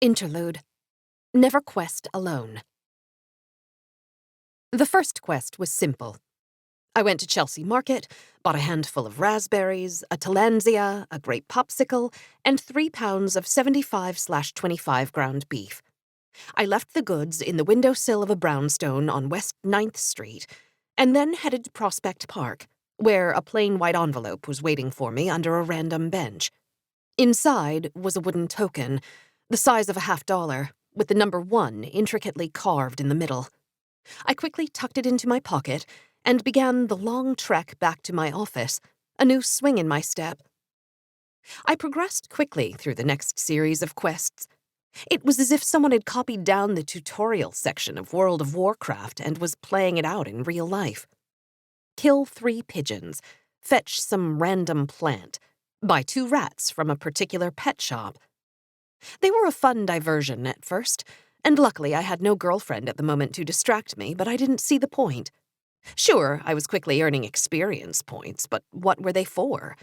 Interlude. Never quest alone. The first quest was simple. I went to Chelsea Market, bought a handful of raspberries, a tillandsia, a grape popsicle, and 3 pounds of 75/25 ground beef. I left the goods in the windowsill of a brownstone on West 9th Street, and then headed to Prospect Park, where a plain white envelope was waiting for me under a random bench. Inside was a wooden token, the size of a $50, with the number 1 intricately carved in the middle. I quickly tucked it into my pocket and began the long trek back to my office, a new swing in my step. I progressed quickly through the next series of quests. It was as if someone had copied down the tutorial section of World of Warcraft and was playing it out in real life. Kill 3 pigeons, fetch some random plant, buy 2 rats from a particular pet shop. They were a fun diversion at first, and luckily I had no girlfriend at the moment to distract me, but I didn't see the point. Sure, I was quickly earning experience points, but what were they for?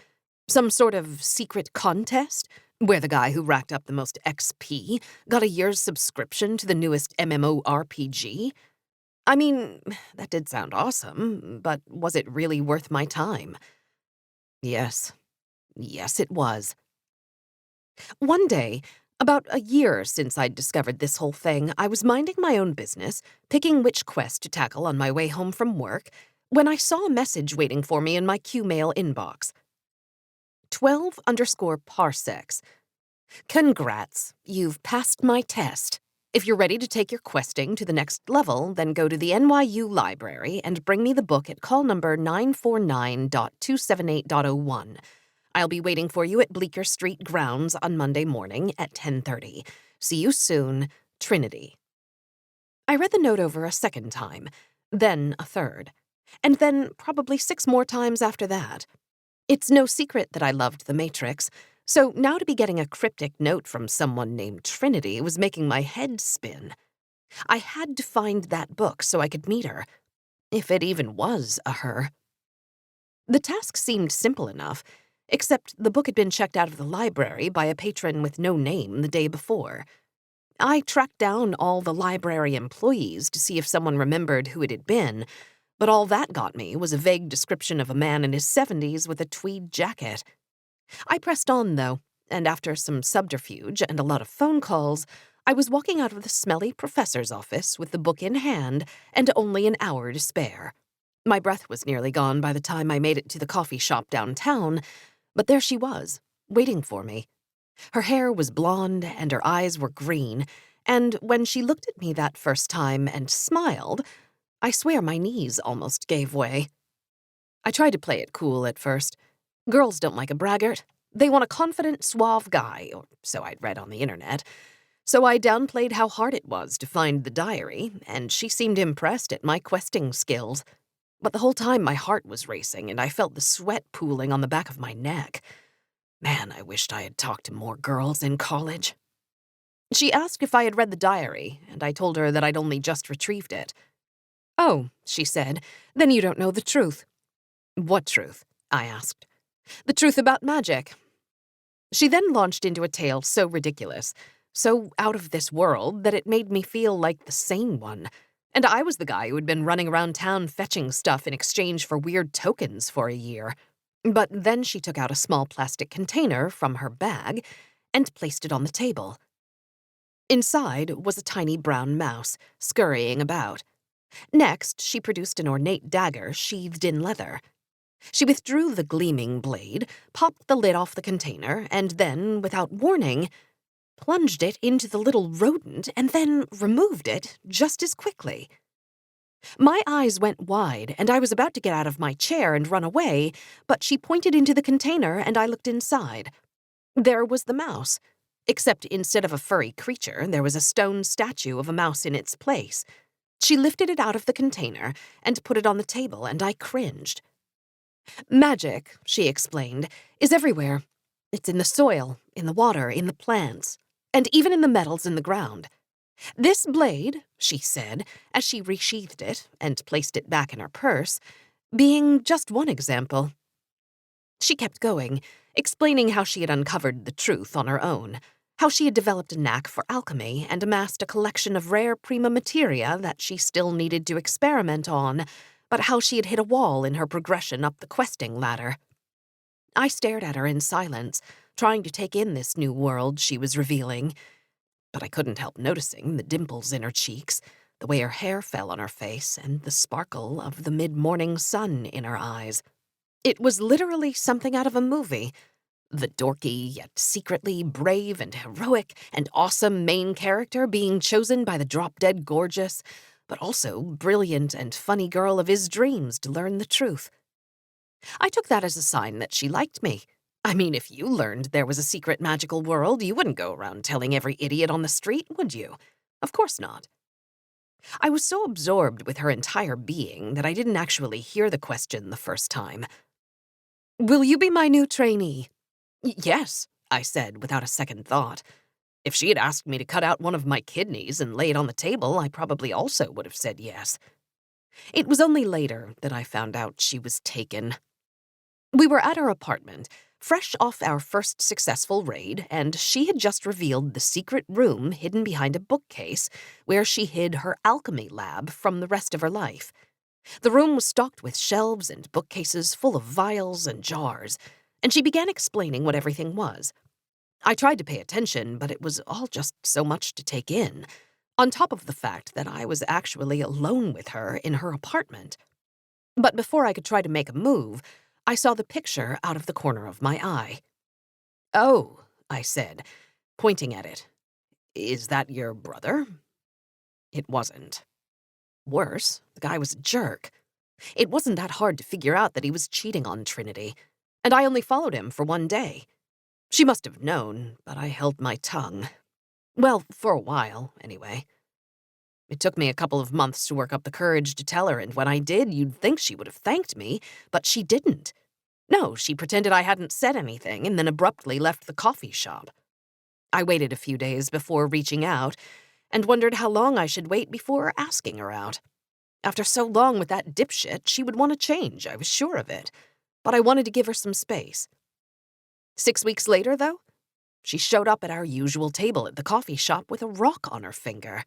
Some sort of secret contest, where the guy who racked up the most XP got a year's subscription to the newest MMORPG? I mean, that did sound awesome, but was it really worth my time? Yes, it was. One day, about a year since I'd discovered this whole thing, I was minding my own business, picking which quest to tackle on my way home from work, when I saw a message waiting for me in my Qmail inbox. 12_parsecs. Congrats, you've passed my test. If you're ready to take your questing to the next level, then go to the NYU library and bring me the book at call number 949.278.01. I'll be waiting for you at Bleecker Street grounds on Monday morning at 10:30. See you soon, Trinity. I read the note over a second time, then a third, and then probably 6 more times after that. It's no secret that I loved The Matrix, so now to be getting a cryptic note from someone named Trinity was making my head spin. I had to find that book so I could meet her, if it even was a her. The task seemed simple enough, except the book had been checked out of the library by a patron with no name the day before. I tracked down all the library employees to see if someone remembered who it had been, but all that got me was a vague description of a man in his 70s with a tweed jacket. I pressed on, though, and after some subterfuge and a lot of phone calls, I was walking out of the smelly professor's office with the book in hand and only an hour to spare. My breath was nearly gone by the time I made it to the coffee shop downtown, but there she was, waiting for me. Her hair was blonde and her eyes were green, and when she looked at me that first time and smiled, I swear my knees almost gave way. I tried to play it cool at first. Girls don't like a braggart. They want a confident, suave guy, or so I'd read on the internet. So I downplayed how hard it was to find the diary, and she seemed impressed at my questing skills. But the whole time my heart was racing, and I felt the sweat pooling on the back of my neck. Man, I wished I had talked to more girls in college. She asked if I had read the diary, and I told her that I'd only just retrieved it. "Oh," she said, "then you don't know the truth." "What truth?" I asked. "The truth about magic." She then launched into a tale so ridiculous, so out of this world, that it made me feel like the sane one. And I was the guy who had been running around town fetching stuff in exchange for weird tokens for a year. But then she took out a small plastic container from her bag and placed it on the table. Inside was a tiny brown mouse, scurrying about. Next, she produced an ornate dagger sheathed in leather. She withdrew the gleaming blade, popped the lid off the container, and then, without warning, plunged it into the little rodent and then removed it just as quickly. My eyes went wide, and I was about to get out of my chair and run away, but she pointed into the container and I looked inside. There was the mouse, except instead of a furry creature, there was a stone statue of a mouse in its place. She lifted it out of the container and put it on the table, and I cringed. "Magic," she explained, "is everywhere. It's in the soil, in the water, in the plants, and even in the metals in the ground. This blade," she said, as she resheathed it and placed it back in her purse, being just one example. She kept going, explaining how she had uncovered the truth on her own, How she had developed a knack for alchemy and amassed a collection of rare prima materia that she still needed to experiment on, but how she had hit a wall in her progression up the questing ladder. I stared at her in silence, trying to take in this new world she was revealing, but I couldn't help noticing the dimples in her cheeks, the way her hair fell on her face, and the sparkle of the mid-morning sun in her eyes. It was literally something out of a movie. The dorky, yet secretly brave and heroic and awesome main character being chosen by the drop-dead gorgeous, but also brilliant and funny girl of his dreams to learn the truth. I took that as a sign that she liked me. I mean, if you learned there was a secret magical world, you wouldn't go around telling every idiot on the street, would you? Of course not. I was so absorbed with her entire being that I didn't actually hear the question the first time. "Will you be my new trainee?" "Yes," I said without a second thought. If she had asked me to cut out one of my kidneys and lay it on the table, I probably also would have said yes. It was only later that I found out she was taken. We were at her apartment, fresh off our first successful raid, and she had just revealed the secret room hidden behind a bookcase where she hid her alchemy lab from the rest of her life. The room was stocked with shelves and bookcases full of vials and jars, and she began explaining what everything was. I tried to pay attention, but it was all just so much to take in, on top of the fact that I was actually alone with her in her apartment. But before I could try to make a move, I saw the picture out of the corner of my eye. "Oh," I said, pointing at it. "Is that your brother?" It wasn't. Worse, the guy was a jerk. It wasn't that hard to figure out that he was cheating on Trinity, and I only followed him for one day. She must have known, but I held my tongue. Well, for a while, anyway. It took me a couple of months to work up the courage to tell her, and when I did, you'd think she would have thanked me, but she didn't. No, she pretended I hadn't said anything and then abruptly left the coffee shop. I waited a few days before reaching out and wondered how long I should wait before asking her out. After so long with that dipshit, she would want to change, I was sure of it, but I wanted to give her some space. 6 weeks later, though, she showed up at our usual table at the coffee shop with a rock on her finger.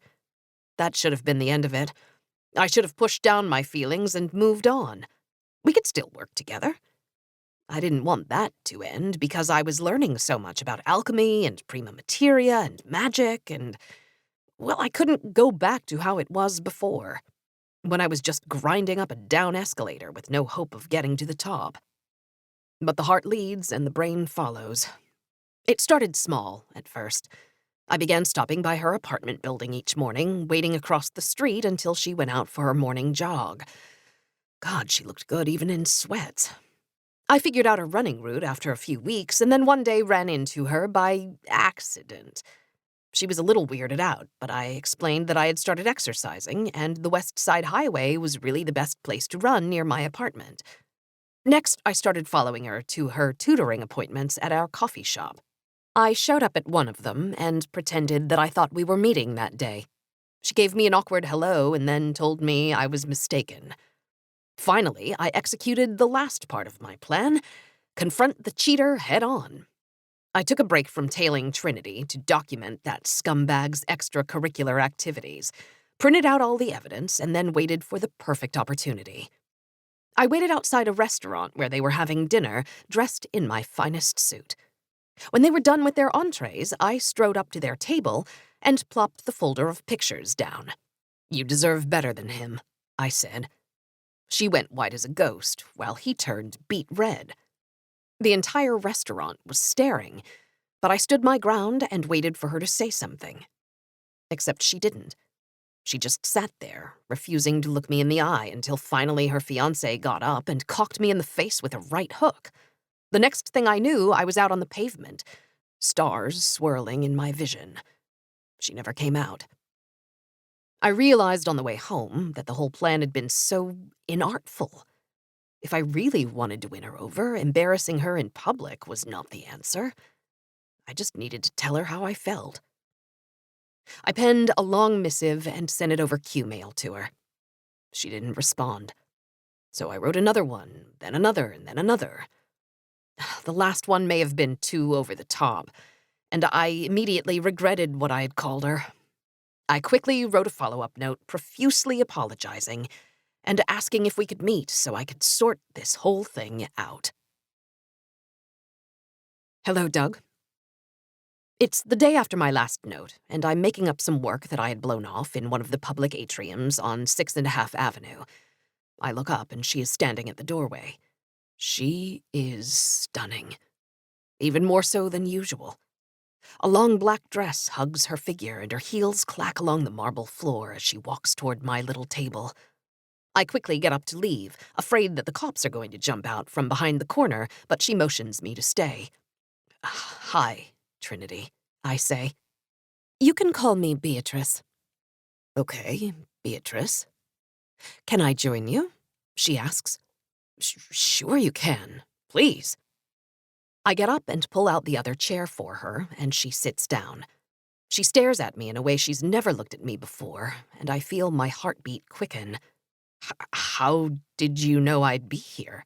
That should have been the end of it. I should have pushed down my feelings and moved on. We could still work together. I didn't want that to end because I was learning so much about alchemy and prima materia and magic and, well, I couldn't go back to how it was before, when I was just grinding up a down escalator with no hope of getting to the top. But the heart leads and the brain follows. It started small at first. I began stopping by her apartment building each morning, waiting across the street until she went out for her morning jog. God, she looked good even in sweats. I figured out a running route after a few weeks, and then one day ran into her by accident. She was a little weirded out, but I explained that I had started exercising, and the West Side Highway was really the best place to run near my apartment. Next, I started following her to her tutoring appointments at our coffee shop. I showed up at one of them and pretended that I thought we were meeting that day. She gave me an awkward hello and then told me I was mistaken. Finally, I executed the last part of my plan: confront the cheater head-on. I took a break from tailing Trinity to document that scumbag's extracurricular activities, printed out all the evidence, and then waited for the perfect opportunity. I waited outside a restaurant where they were having dinner, dressed in my finest suit. When they were done with their entrees, I strode up to their table and plopped the folder of pictures down. "You deserve better than him," I said. She went white as a ghost, while he turned beet red. The entire restaurant was staring, but I stood my ground and waited for her to say something. Except she didn't. She just sat there, refusing to look me in the eye until finally her fiancé got up and cocked me in the face with a right hook. The next thing I knew, I was out on the pavement, stars swirling in my vision. She never came out. I realized on the way home that the whole plan had been so inartful. If I really wanted to win her over, embarrassing her in public was not the answer. I just needed to tell her how I felt. I penned a long missive and sent it over Q-mail to her. She didn't respond. So I wrote another one, and then another. The last one may have been too over the top, and I immediately regretted what I had called her. I quickly wrote a follow-up note profusely apologizing and asking if we could meet so I could sort this whole thing out. Hello, Doug. It's the day after my last note, and I'm making up some work that I had blown off in one of the public atriums on 6½ Avenue. I look up and she is standing at the doorway. She is stunning. Even more so than usual. A long black dress hugs her figure and her heels clack along the marble floor as she walks toward my little table. I quickly get up to leave, afraid that the cops are going to jump out from behind the corner, but she motions me to stay. Hi, Trinity, I say. You can call me Beatrice. Okay, Beatrice. Can I join you? She asks. Sure you can. Please. I get up and pull out the other chair for her, and she sits down. She stares at me in a way she's never looked at me before, and I feel my heartbeat quicken. How did you know I'd be here?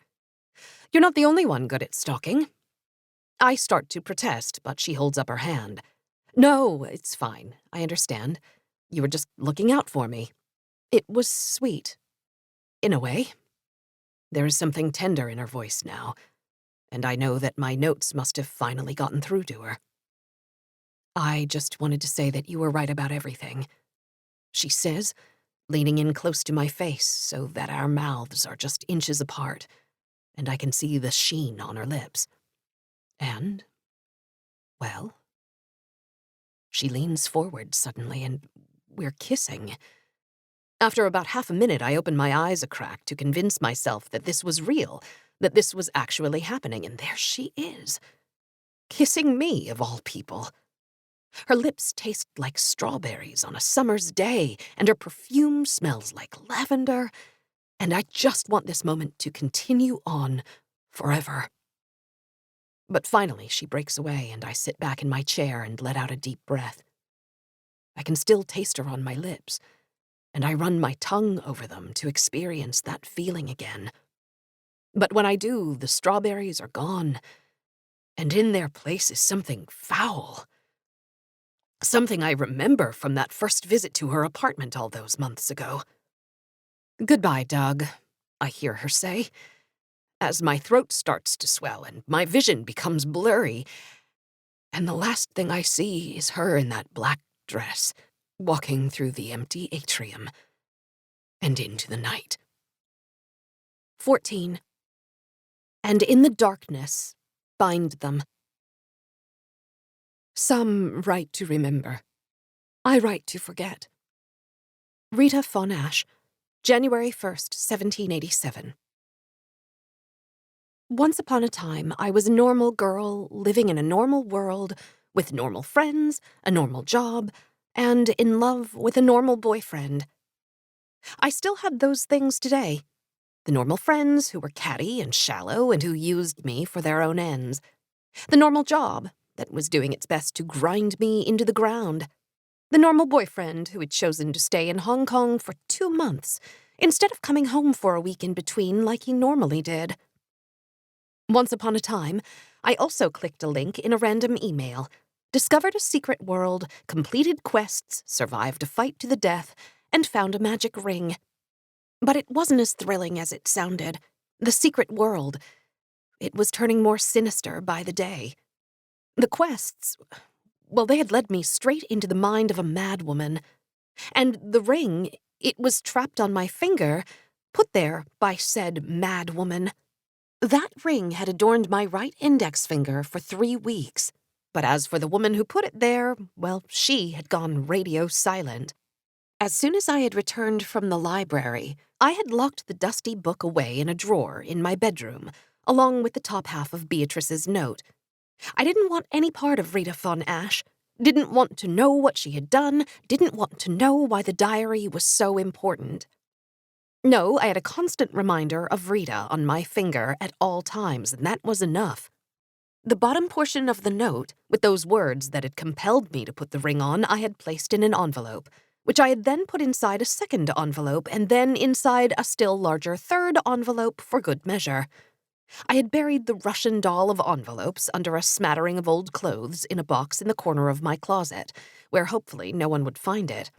You're not the only one good at stalking. I start to protest, but she holds up her hand. No, it's fine. I understand. You were just looking out for me. It was sweet. In a way. There is something tender in her voice now, and I know that my notes must have finally gotten through to her. I just wanted to say that you were right about everything, she says, leaning in close to my face so that our mouths are just inches apart, and I can see the sheen on her lips. And, well, she leans forward suddenly, and we're kissing. After about half a minute, I open my eyes a crack to convince myself that this was real, that this was actually happening, and there she is, kissing me, of all people. Her lips taste like strawberries on a summer's day, and her perfume smells like lavender, and I just want this moment to continue on forever. But finally, she breaks away, and I sit back in my chair and let out a deep breath. I can still taste her on my lips, and I run my tongue over them to experience that feeling again. But when I do, the strawberries are gone, and in their place is something foul. Something I remember from that first visit to her apartment all those months ago. Goodbye, Doug, I hear her say, as my throat starts to swell and my vision becomes blurry, and the last thing I see is her in that black dress, walking through the empty atrium and into the night. 14. And in the darkness, bind them. Some write to remember. I write to forget. Rita Von Ash, January 1st, 1787. Once upon a time, I was a normal girl living in a normal world with normal friends, a normal job, and in love with a normal boyfriend. I still had those things today. The normal friends who were catty and shallow and who used me for their own ends. The normal job that was doing its best to grind me into the ground. The normal boyfriend who had chosen to stay in Hong Kong for 2 months instead of coming home for a week in between like he normally did. Once upon a time, I also clicked a link in a random email, discovered a secret world, completed quests, survived a fight to the death, and found a magic ring. But it wasn't as thrilling as it sounded. The secret world, it was turning more sinister by the day. The quests, well, they had led me straight into the mind of a madwoman. And the ring, it was trapped on my finger, put there by said madwoman. That ring had adorned my right index finger for 3 weeks. But as for the woman who put it there, well, she had gone radio silent. As soon as I had returned from the library, I had locked the dusty book away in a drawer in my bedroom, along with the top half of Beatrice's note. I didn't want any part of Rita Von Ash, didn't want to know what she had done, didn't want to know why the diary was so important. No, I had a constant reminder of Rita on my finger at all times, and that was enough. The bottom portion of the note, with those words that had compelled me to put the ring on, I had placed in an envelope, which I had then put inside a second envelope and then inside a still larger third envelope for good measure. I had buried the Russian doll of envelopes under a smattering of old clothes in a box in the corner of my closet, where hopefully no one would find it.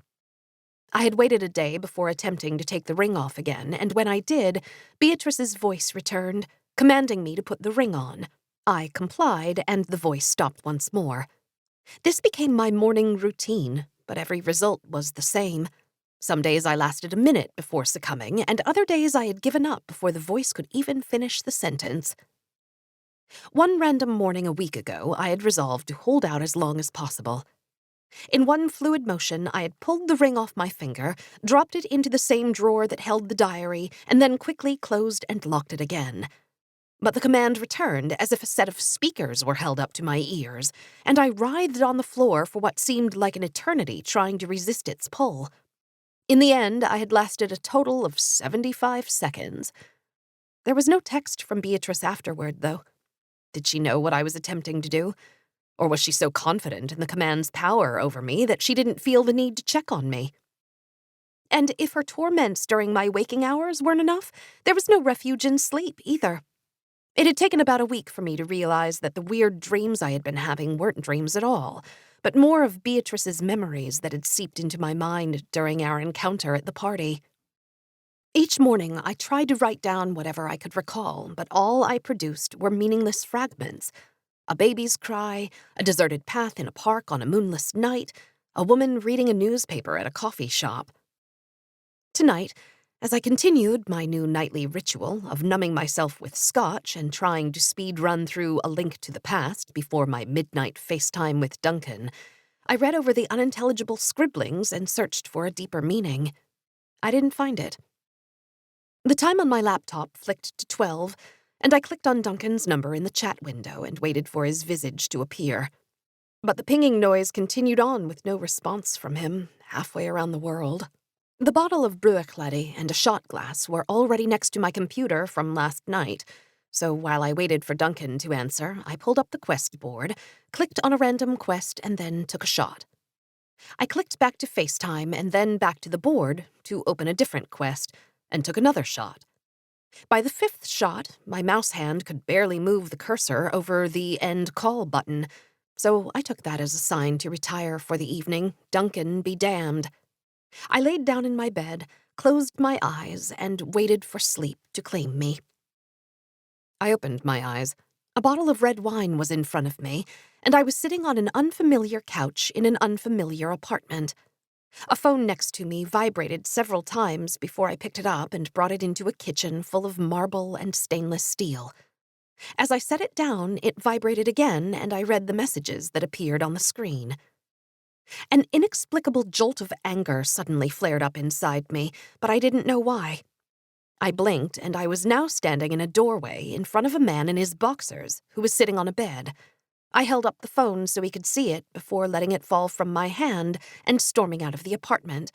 I had waited a day before attempting to take the ring off again, and when I did, Beatrice's voice returned, commanding me to put the ring on. I complied, and the voice stopped once more. This became my morning routine, but every result was the same. Some days I lasted a minute before succumbing, and other days I had given up before the voice could even finish the sentence. One random morning a week ago, I had resolved to hold out as long as possible. In one fluid motion, I had pulled the ring off my finger, dropped it into the same drawer that held the diary, and then quickly closed and locked it again. But the command returned as if a set of speakers were held up to my ears, and I writhed on the floor for what seemed like an eternity trying to resist its pull. In the end, I had lasted a total of 75 seconds. There was no text from Beatrice afterward, though. Did she know what I was attempting to do? Or was she so confident in the command's power over me that she didn't feel the need to check on me? And if her torments during my waking hours weren't enough, there was no refuge in sleep either. It had taken about a week for me to realize that the weird dreams I had been having weren't dreams at all, but more of Beatrice's memories that had seeped into my mind during our encounter at the party. Each morning, I tried to write down whatever I could recall, but all I produced were meaningless fragments. A baby's cry, a deserted path in a park on a moonless night, a woman reading a newspaper at a coffee shop. Tonight, as I continued my new nightly ritual of numbing myself with scotch and trying to speed run through A Link to the Past before my midnight FaceTime with Duncan, I read over the unintelligible scribblings and searched for a deeper meaning. I didn't find it. The time on my laptop flicked to 12, and I clicked on Duncan's number in the chat window and waited for his visage to appear. But the pinging noise continued on with no response from him, halfway around the world. The bottle of Brewichlady and a shot glass were already next to my computer from last night, so while I waited for Duncan to answer, I pulled up the quest board, clicked on a random quest, and then took a shot. I clicked back to FaceTime and then back to the board to open a different quest, and took another shot. By the fifth shot, my mouse hand could barely move the cursor over the end call button, so I took that as a sign to retire for the evening, Duncan be damned. I laid down in my bed, closed my eyes, and waited for sleep to claim me. I opened my eyes. A bottle of red wine was in front of me, and I was sitting on an unfamiliar couch in an unfamiliar apartment. A phone next to me vibrated several times before I picked it up and brought it into a kitchen full of marble and stainless steel. As I set it down, it vibrated again, and I read the messages that appeared on the screen. An inexplicable jolt of anger suddenly flared up inside me, but I didn't know why. I blinked, and I was now standing in a doorway in front of a man in his boxers who was sitting on a bed. I held up the phone so he could see it before letting it fall from my hand and storming out of the apartment.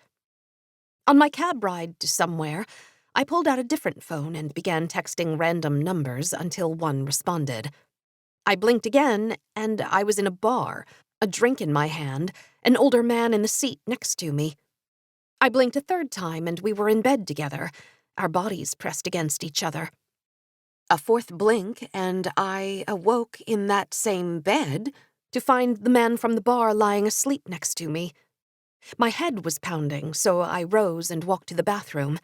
On my cab ride to somewhere, I pulled out a different phone and began texting random numbers until one responded. I blinked again, and I was in a bar, a drink in my hand, an older man in the seat next to me. I blinked a third time, and we were in bed together, our bodies pressed against each other. A fourth blink, and I awoke in that same bed to find the man from the bar lying asleep next to me. My head was pounding, so I rose and walked to the bathroom.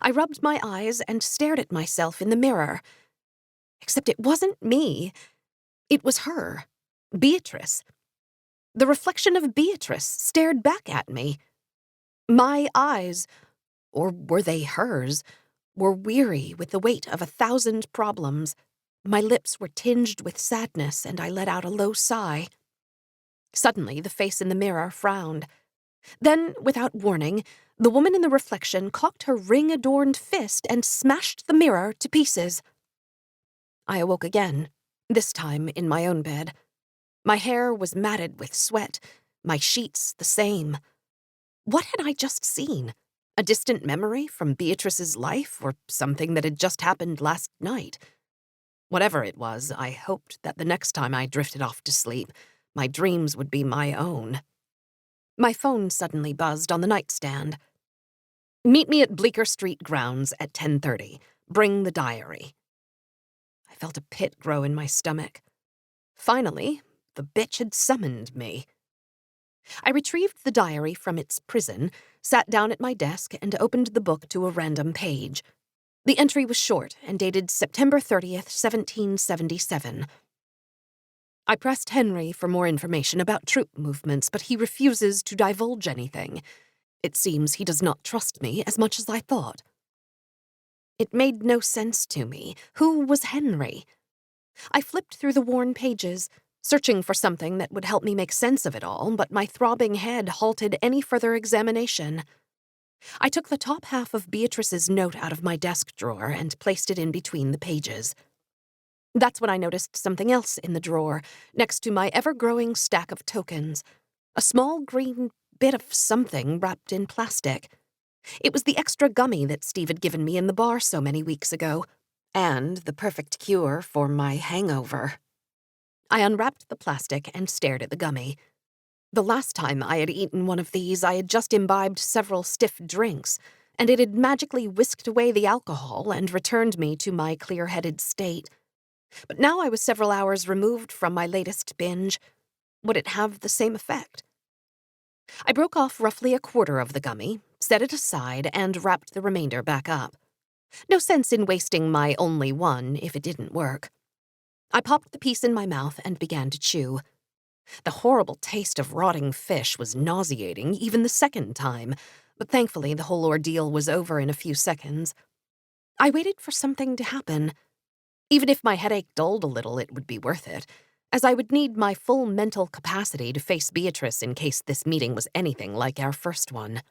I rubbed my eyes and stared at myself in the mirror. Except it wasn't me. It was her, Beatrice. The reflection of Beatrice stared back at me. My eyes, or were they hers, were weary with the weight of 1,000 problems. My lips were tinged with sadness, and I let out a low sigh. Suddenly, the face in the mirror frowned. Then, without warning, the woman in the reflection cocked her ring-adorned fist and smashed the mirror to pieces. I awoke again, this time in my own bed. My hair was matted with sweat, my sheets the same. What had I just seen? A distant memory from Beatrice's life, or something that had just happened last night? Whatever it was, I hoped that the next time I drifted off to sleep, my dreams would be my own. My phone suddenly buzzed on the nightstand. "Meet me at Bleecker Street grounds at 10:30. Bring the diary." felt a pit grow in my stomach. Finally, the bitch had summoned me. I retrieved the diary from its prison, sat down at my desk, and opened the book to a random page. The entry was short and dated September 30th, 1777. I pressed Henry for more information about troop movements, but he refuses to divulge anything. It seems he does not trust me as much as I thought. It made no sense to me. Who was Henry? I flipped through the worn pages, searching for something that would help me make sense of it all, but my throbbing head halted any further examination. I took the top half of Beatrice's note out of my desk drawer and placed it in between the pages. That's when I noticed something else in the drawer, next to my ever-growing stack of tokens. A small green bit of something wrapped in plastic. It was the extra gummy that Steve had given me in the bar so many weeks ago, and the perfect cure for my hangover. I unwrapped the plastic and stared at the gummy. The last time I had eaten one of these, I had just imbibed several stiff drinks, and it had magically whisked away the alcohol and returned me to my clear-headed state. But now I was several hours removed from my latest binge. Would it have the same effect? I broke off roughly a quarter of the gummy, set it aside, and wrapped the remainder back up. No sense in wasting my only one if it didn't work. I popped the piece in my mouth and began to chew. The horrible taste of rotting fish was nauseating even the second time, but thankfully the whole ordeal was over in a few seconds. I waited for something to happen. Even if my headache dulled a little, it would be worth it, as I would need my full mental capacity to face Beatrice in case this meeting was anything like our first one.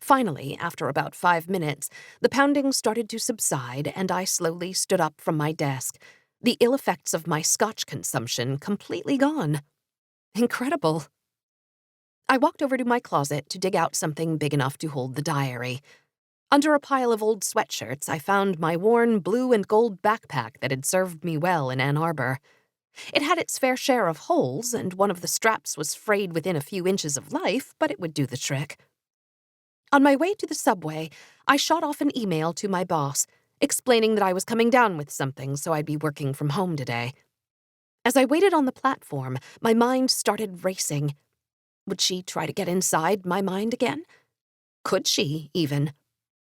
Finally, after about 5 minutes, the pounding started to subside, and I slowly stood up from my desk, the ill effects of my scotch consumption completely gone. Incredible. I walked over to my closet to dig out something big enough to hold the diary. Under a pile of old sweatshirts, I found my worn blue and gold backpack that had served me well in Ann Arbor. It had its fair share of holes, and one of the straps was frayed within a few inches of life, but it would do the trick. On my way to the subway, I shot off an email to my boss, explaining that I was coming down with something so I'd be working from home today. As I waited on the platform, my mind started racing. Would she try to get inside my mind again? Could she, even?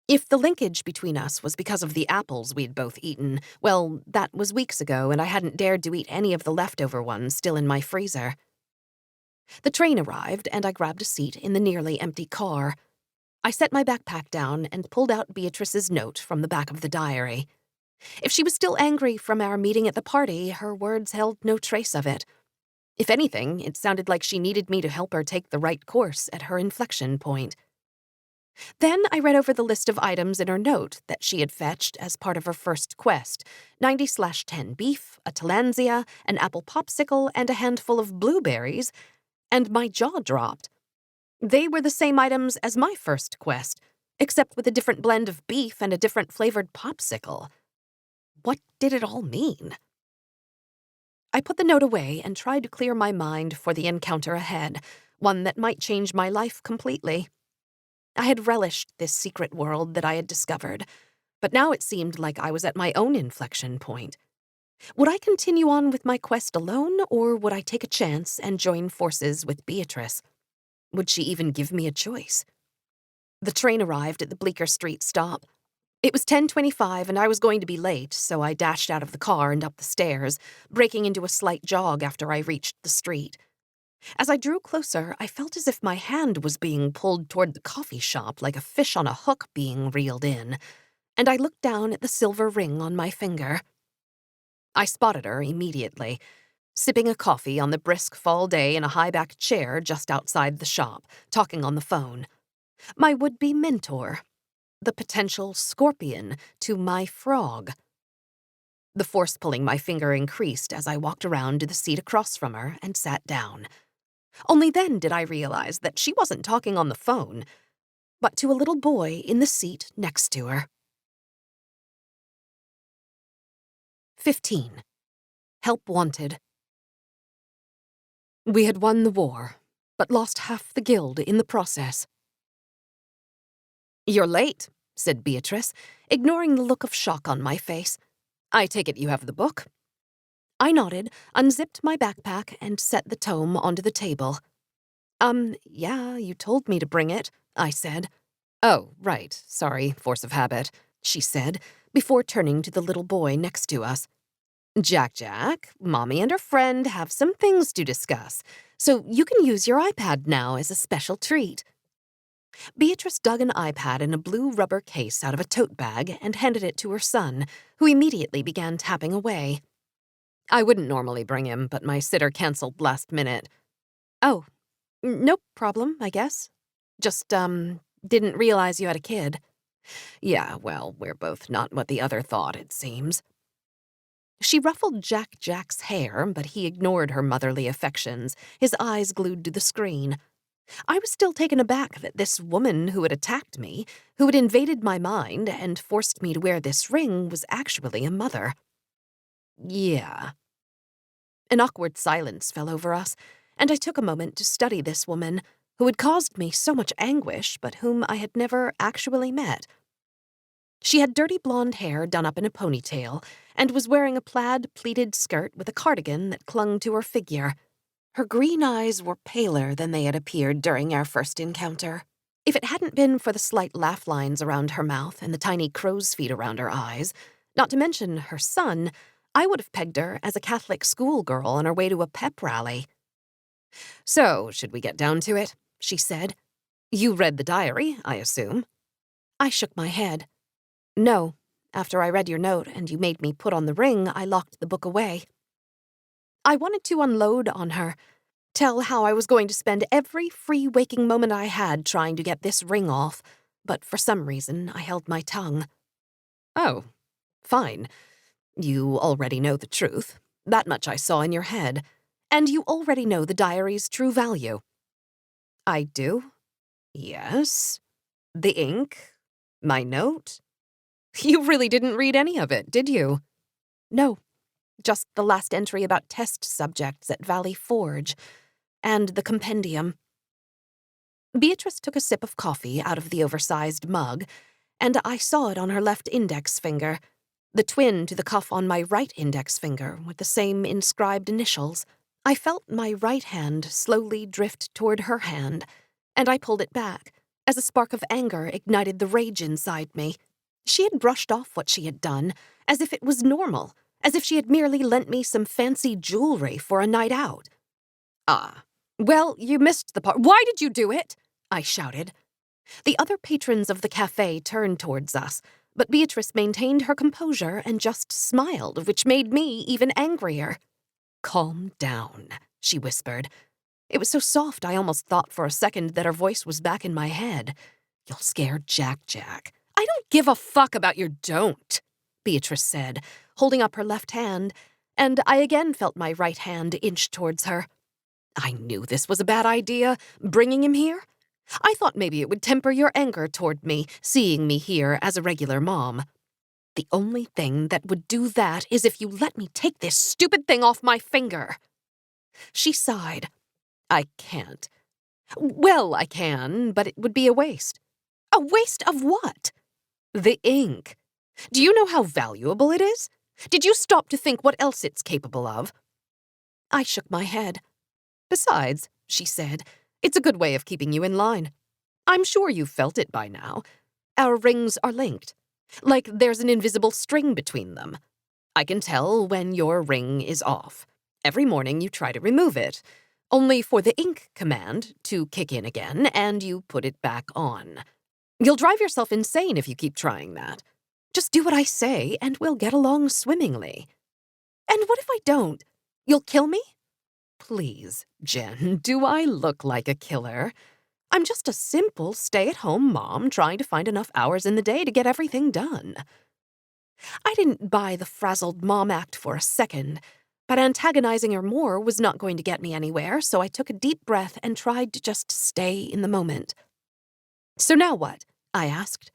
If the linkage between us was because of the apples we'd both eaten, well, that was weeks ago, and I hadn't dared to eat any of the leftover ones still in my freezer. The train arrived, and I grabbed a seat in the nearly empty car. I set my backpack down and pulled out Beatrice's note from the back of the diary. If she was still angry from our meeting at the party, her words held no trace of it. If anything, it sounded like she needed me to help her take the right course at her inflection point. Then I read over the list of items in her note that she had fetched as part of her first quest: 90/10 beef, a tillandsia, an apple popsicle, and a handful of blueberries, and my jaw dropped. They were the same items as my first quest, except with a different blend of beef and a different flavored popsicle. What did it all mean? I put the note away and tried to clear my mind for the encounter ahead, one that might change my life completely. I had relished this secret world that I had discovered, but now it seemed like I was at my own inflection point. Would I continue on with my quest alone, or would I take a chance and join forces with Beatrice? Would she even give me a choice? The train arrived at the Bleecker Street stop. It was 10:25 and I was going to be late, so I dashed out of the car and up the stairs, breaking into a slight jog after I reached the street. As I drew closer, I felt as if my hand was being pulled toward the coffee shop like a fish on a hook being reeled in, and I looked down at the silver ring on my finger. I spotted her immediately, sipping a coffee on the brisk fall day in a high-backed chair just outside the shop, talking on the phone. My would-be mentor. The potential scorpion to my frog. The force pulling my finger increased as I walked around to the seat across from her and sat down. Only then did I realize that she wasn't talking on the phone, but to a little boy in the seat next to her. 15. Help wanted. We had won the war, but lost half the guild in the process. "You're late," said Beatrice, ignoring the look of shock on my face. I take it you have the book? I nodded, unzipped my backpack, and set the tome onto the table. Yeah, you told me to bring it, I said. Oh, right, sorry, force of habit, she said, before turning to the little boy next to us. Jack, Mommy and her friend have some things to discuss, so you can use your iPad now as a special treat. Beatrice dug an iPad in a blue rubber case out of a tote bag and handed it to her son, who immediately began tapping away. I wouldn't normally bring him, but my sitter canceled last minute. Oh, no problem, I guess. Just, didn't realize you had a kid. Yeah, well, we're both not what the other thought, it seems. She ruffled Jack's hair, but he ignored her motherly affections, his eyes glued to the screen. I was still taken aback that this woman who had attacked me, who had invaded my mind and forced me to wear this ring, was actually a mother. Yeah. An awkward silence fell over us, and I took a moment to study this woman, who had caused me so much anguish, but whom I had never actually met. She had dirty blonde hair done up in a ponytail, and was wearing a plaid pleated skirt with a cardigan that clung to her figure. Her green eyes were paler than they had appeared during our first encounter. If it hadn't been for the slight laugh lines around her mouth and the tiny crow's feet around her eyes, not to mention her son, I would have pegged her as a Catholic schoolgirl on her way to a pep rally. So, should we get down to it? She said. You read the diary, I assume. I shook my head. No. After I read your note and you made me put on the ring, I locked the book away. I wanted to unload on her, tell how I was going to spend every free waking moment I had trying to get this ring off, but for some reason I held my tongue. Oh, fine. You already know the truth. That much I saw in your head. And you already know the diary's true value. I do? Yes. The ink? My note? You really didn't read any of it, did you? No. Just the last entry about test subjects at Valley Forge, and the compendium. Beatrice took a sip of coffee out of the oversized mug, and I saw it on her left index finger, the twin to the cuff on my right index finger with the same inscribed initials. I felt my right hand slowly drift toward her hand, and I pulled it back, as a spark of anger ignited the rage inside me. She had brushed off what she had done, as if it was normal, as if she had merely lent me some fancy jewelry for a night out. Ah, well, you missed the part. Why did you do it? I shouted. The other patrons of the cafe turned towards us, but Beatrice maintained her composure and just smiled, which made me even angrier. Calm down, she whispered. It was so soft I almost thought for a second that her voice was back in my head. You'll scare Jack. I don't give a fuck about your don't, Beatrice said, holding up her left hand, and I again felt my right hand inch towards her. I knew this was a bad idea, bringing him here. I thought maybe it would temper your anger toward me, seeing me here as a regular mom. The only thing that would do that is if you let me take this stupid thing off my finger. She sighed. I can't. Well, I can, but it would be a waste. A waste of what? The ink. Do you know how valuable it is? Did you stop to think what else it's capable of? I shook my head. Besides, she said, it's a good way of keeping you in line. I'm sure you've felt it by now. Our rings are linked. Like there's an invisible string between them. I can tell when your ring is off. Every morning you try to remove it, only for the ink command to kick in again and you put it back on. You'll drive yourself insane if you keep trying that. Just do what I say and we'll get along swimmingly. And what if I don't? You'll kill me? Please, Jen, do I look like a killer? I'm just a simple stay-at-home mom trying to find enough hours in the day to get everything done. I didn't buy the frazzled mom act for a second, but antagonizing her more was not going to get me anywhere, so I took a deep breath and tried to just stay in the moment. So now what? I asked.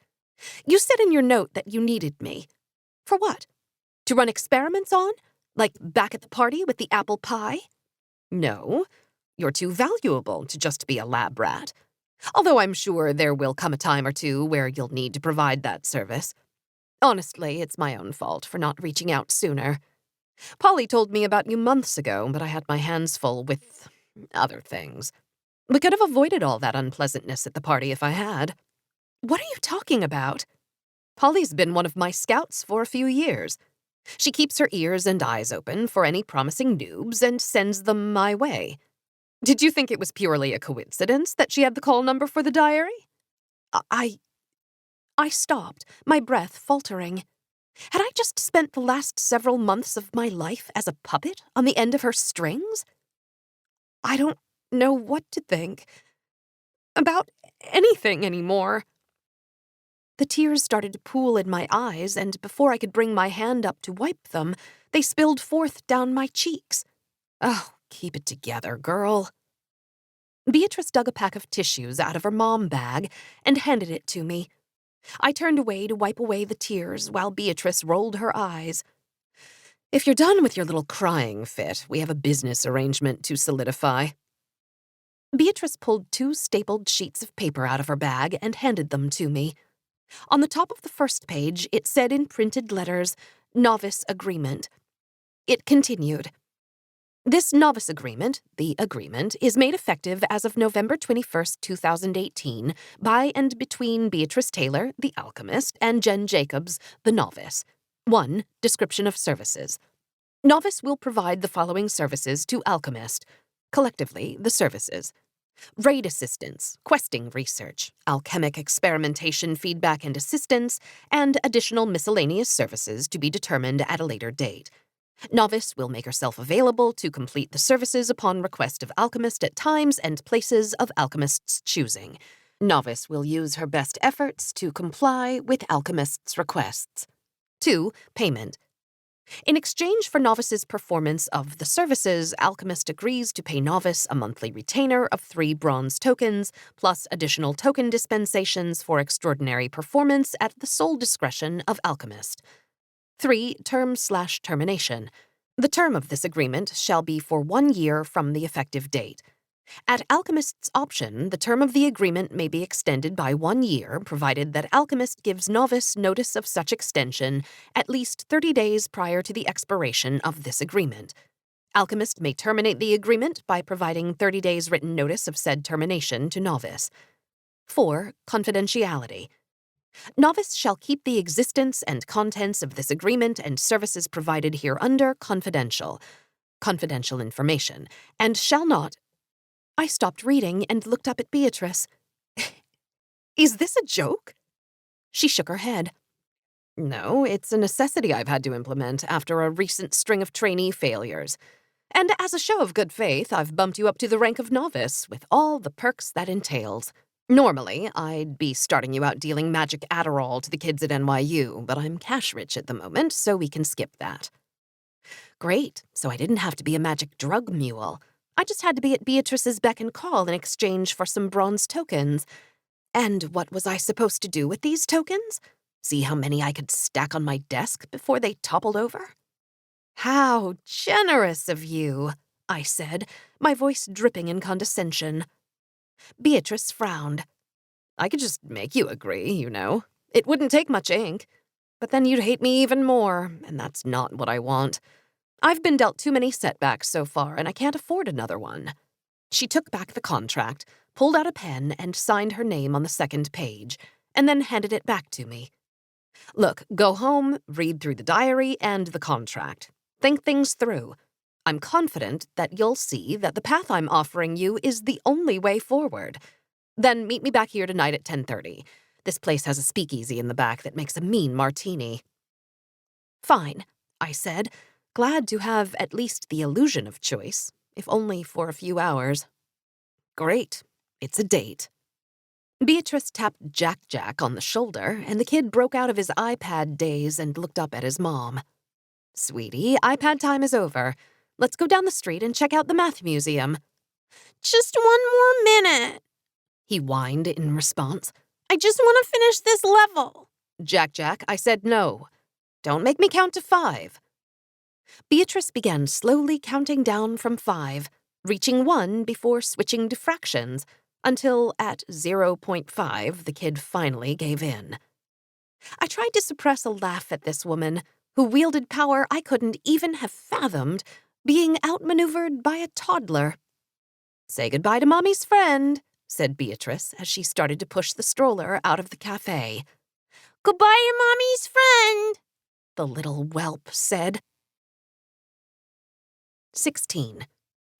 You said in your note that you needed me. For what? To run experiments on? Like back at the party with the apple pie? No, you're too valuable to just be a lab rat. Although I'm sure there will come a time or two where you'll need to provide that service. Honestly, it's my own fault for not reaching out sooner. Polly told me about you months ago, but I had my hands full with other things. We could have avoided all that unpleasantness at the party if I had. What are you talking about? Polly's been one of my scouts for a few years. She keeps her ears and eyes open for any promising noobs and sends them my way. Did you think it was purely a coincidence that she had the call number for the diary? I stopped, my breath faltering. Had I just spent the last several months of my life as a puppet on the end of her strings? I don't know what to think about anything anymore. The tears started to pool in my eyes, and before I could bring my hand up to wipe them, they spilled forth down my cheeks. Oh, keep it together, girl. Beatrice dug a pack of tissues out of her mom bag and handed it to me. I turned away to wipe away the tears while Beatrice rolled her eyes. If you're done with your little crying fit, we have a business arrangement to solidify. Beatrice pulled 2 stapled sheets of paper out of her bag and handed them to me. On the top of the first page, it said in printed letters, Novice Agreement. It continued. This novice agreement, the agreement, is made effective as of November 21st, 2018, by and between Beatrice Taylor, the alchemist, and Jen Jacobs, the novice. 1. Description of services. Novice will provide the following services to alchemist. Collectively, the services. Raid assistance, questing research, alchemic experimentation feedback and assistance, and additional miscellaneous services to be determined at a later date. Novice will make herself available to complete the services upon request of alchemist at times and places of alchemist's choosing. Novice will use her best efforts to comply with alchemist's requests. 2. Payment. In exchange for Novice's performance of the services, Alchemist agrees to pay Novice a monthly retainer of 3 bronze tokens, plus additional token dispensations for extraordinary performance at the sole discretion of Alchemist. 3. Term/termination. The term of this agreement shall be for 1 year from the effective date. At Alchemist's option, the term of the agreement may be extended by 1 year, provided that Alchemist gives Novice notice of such extension at least 30 days prior to the expiration of this agreement. Alchemist may terminate the agreement by providing 30 days written notice of said termination to Novice. 4. Confidentiality. Novice shall keep the existence and contents of this agreement and services provided hereunder confidential information, and shall not. I stopped reading and looked up at Beatrice. Is this a joke? She shook her head. No, it's a necessity I've had to implement after a recent string of trainee failures. And as a show of good faith, I've bumped you up to the rank of novice, with all the perks that entails. Normally, I'd be starting you out dealing magic Adderall to the kids at NYU, but I'm cash-rich at the moment, so we can skip that. Great, so I didn't have to be a magic drug mule. I just had to be at Beatrice's beck and call in exchange for some bronze tokens. And what was I supposed to do with these tokens? See how many I could stack on my desk before they toppled over? How generous of you, I said, my voice dripping in condescension. Beatrice frowned. I could just make you agree, you know. It wouldn't take much ink. But then you'd hate me even more, and that's not what I want. I've been dealt too many setbacks so far, and I can't afford another one. She took back the contract, pulled out a pen, and signed her name on the second page, and then handed it back to me. Look, go home, read through the diary and the contract. Think things through. I'm confident that you'll see that the path I'm offering you is the only way forward. Then meet me back here tonight at 10:30. This place has a speakeasy in the back that makes a mean martini. Fine, I said, glad to have at least the illusion of choice, if only for a few hours. Great, it's a date. Beatrice tapped Jack on the shoulder, and the kid broke out of his iPad daze and looked up at his mom. Sweetie, iPad time is over. Let's go down the street and check out the math museum. Just 1 more minute, he whined in response. I just want to finish this level. Jack, I said no. Don't make me count to 5. Beatrice began slowly counting down from 5, reaching 1 before switching to fractions, until at 0.5 the kid finally gave in. I tried to suppress a laugh at this woman, who wielded power I couldn't even have fathomed, being outmaneuvered by a toddler. "Say goodbye to Mommy's friend," said Beatrice as she started to push the stroller out of the cafe. "Goodbye to Mommy's friend," the little whelp said. 16.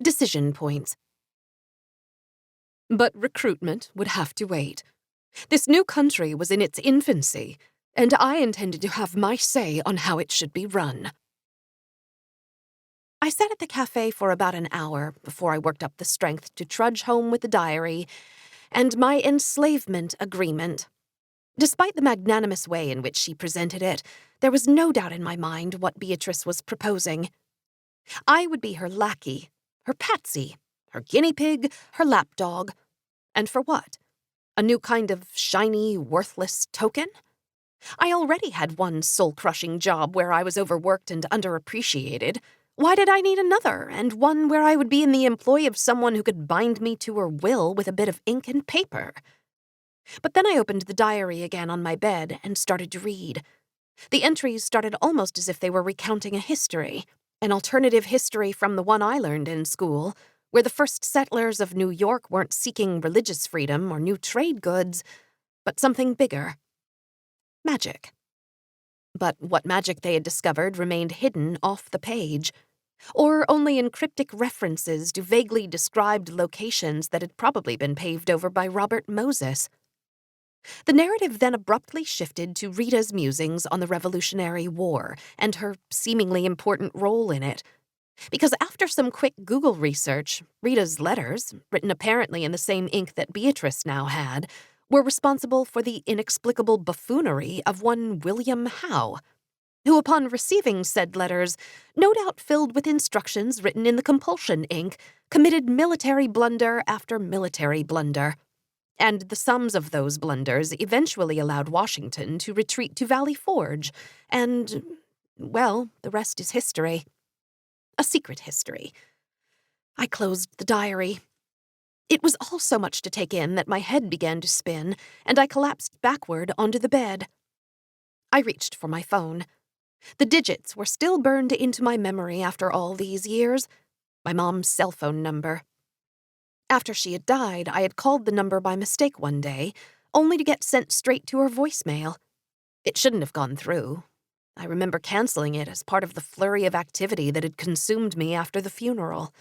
Decision points. But recruitment would have to wait. This new country was in its infancy, and I intended to have my say on how it should be run. I sat at the cafe for about an hour before I worked up the strength to trudge home with the diary and my enslavement agreement. Despite the magnanimous way in which she presented it, there was no doubt in my mind what Beatrice was proposing. I would be her lackey, her patsy, her guinea pig, her lapdog. And for what? A new kind of shiny, worthless token? I already had one soul-crushing job where I was overworked and underappreciated. Why did I need another, and one where I would be in the employ of someone who could bind me to her will with a bit of ink and paper? But then I opened the diary again on my bed and started to read. The entries started almost as if they were recounting a history, an alternative history from the one I learned in school, where the first settlers of New York weren't seeking religious freedom or new trade goods, but something bigger. Magic. But what magic they had discovered remained hidden off the page, or only in cryptic references to vaguely described locations that had probably been paved over by Robert Moses. The narrative then abruptly shifted to Rita's musings on the Revolutionary War and her seemingly important role in it. Because after some quick Google research, Rita's letters, written apparently in the same ink that Beatrice now had, were responsible for the inexplicable buffoonery of one William Howe, who upon receiving said letters, no doubt filled with instructions written in the compulsion ink, committed military blunder after military blunder. And the sums of those blunders eventually allowed Washington to retreat to Valley Forge, and, well, the rest is history. A secret history. I closed the diary. It was all so much to take in that my head began to spin, and I collapsed backward onto the bed. I reached for my phone. The digits were still burned into my memory after all these years. My mom's cell phone number. After she had died, I had called the number by mistake one day, only to get sent straight to her voicemail. It shouldn't have gone through. I remember canceling it as part of the flurry of activity that had consumed me after the funeral.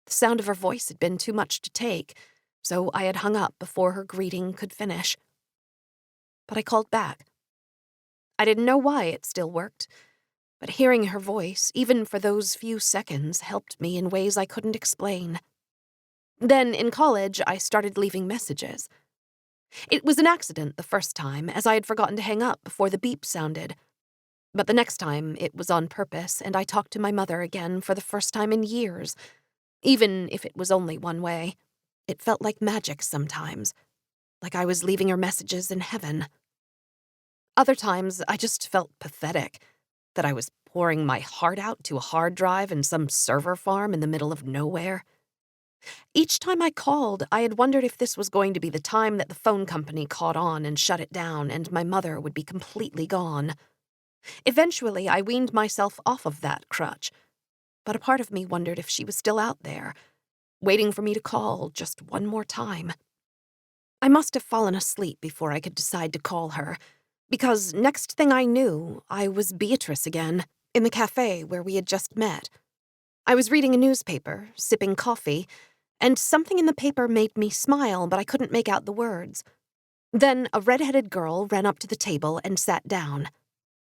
The sound of her voice had been too much to take, so I had hung up before her greeting could finish. But I called back. I didn't know why it still worked, but hearing her voice, even for those few seconds, helped me in ways I couldn't explain. Then, in college, I started leaving messages. It was an accident the first time, as I had forgotten to hang up before the beep sounded. But the next time, it was on purpose, and I talked to my mother again for the first time in years. Even if it was only one way, it felt like magic sometimes, like I was leaving her messages in heaven. Other times, I just felt pathetic, that I was pouring my heart out to a hard drive in some server farm in the middle of nowhere. Each time I called, I had wondered if this was going to be the time that the phone company caught on and shut it down, and my mother would be completely gone. Eventually, I weaned myself off of that crutch, but a part of me wondered if she was still out there, waiting for me to call just one more time. I must have fallen asleep before I could decide to call her, because next thing I knew, I was Beatrice again, in the cafe where we had just met. I was reading a newspaper, sipping coffee, and something in the paper made me smile, but I couldn't make out the words. Then a red-headed girl ran up to the table and sat down.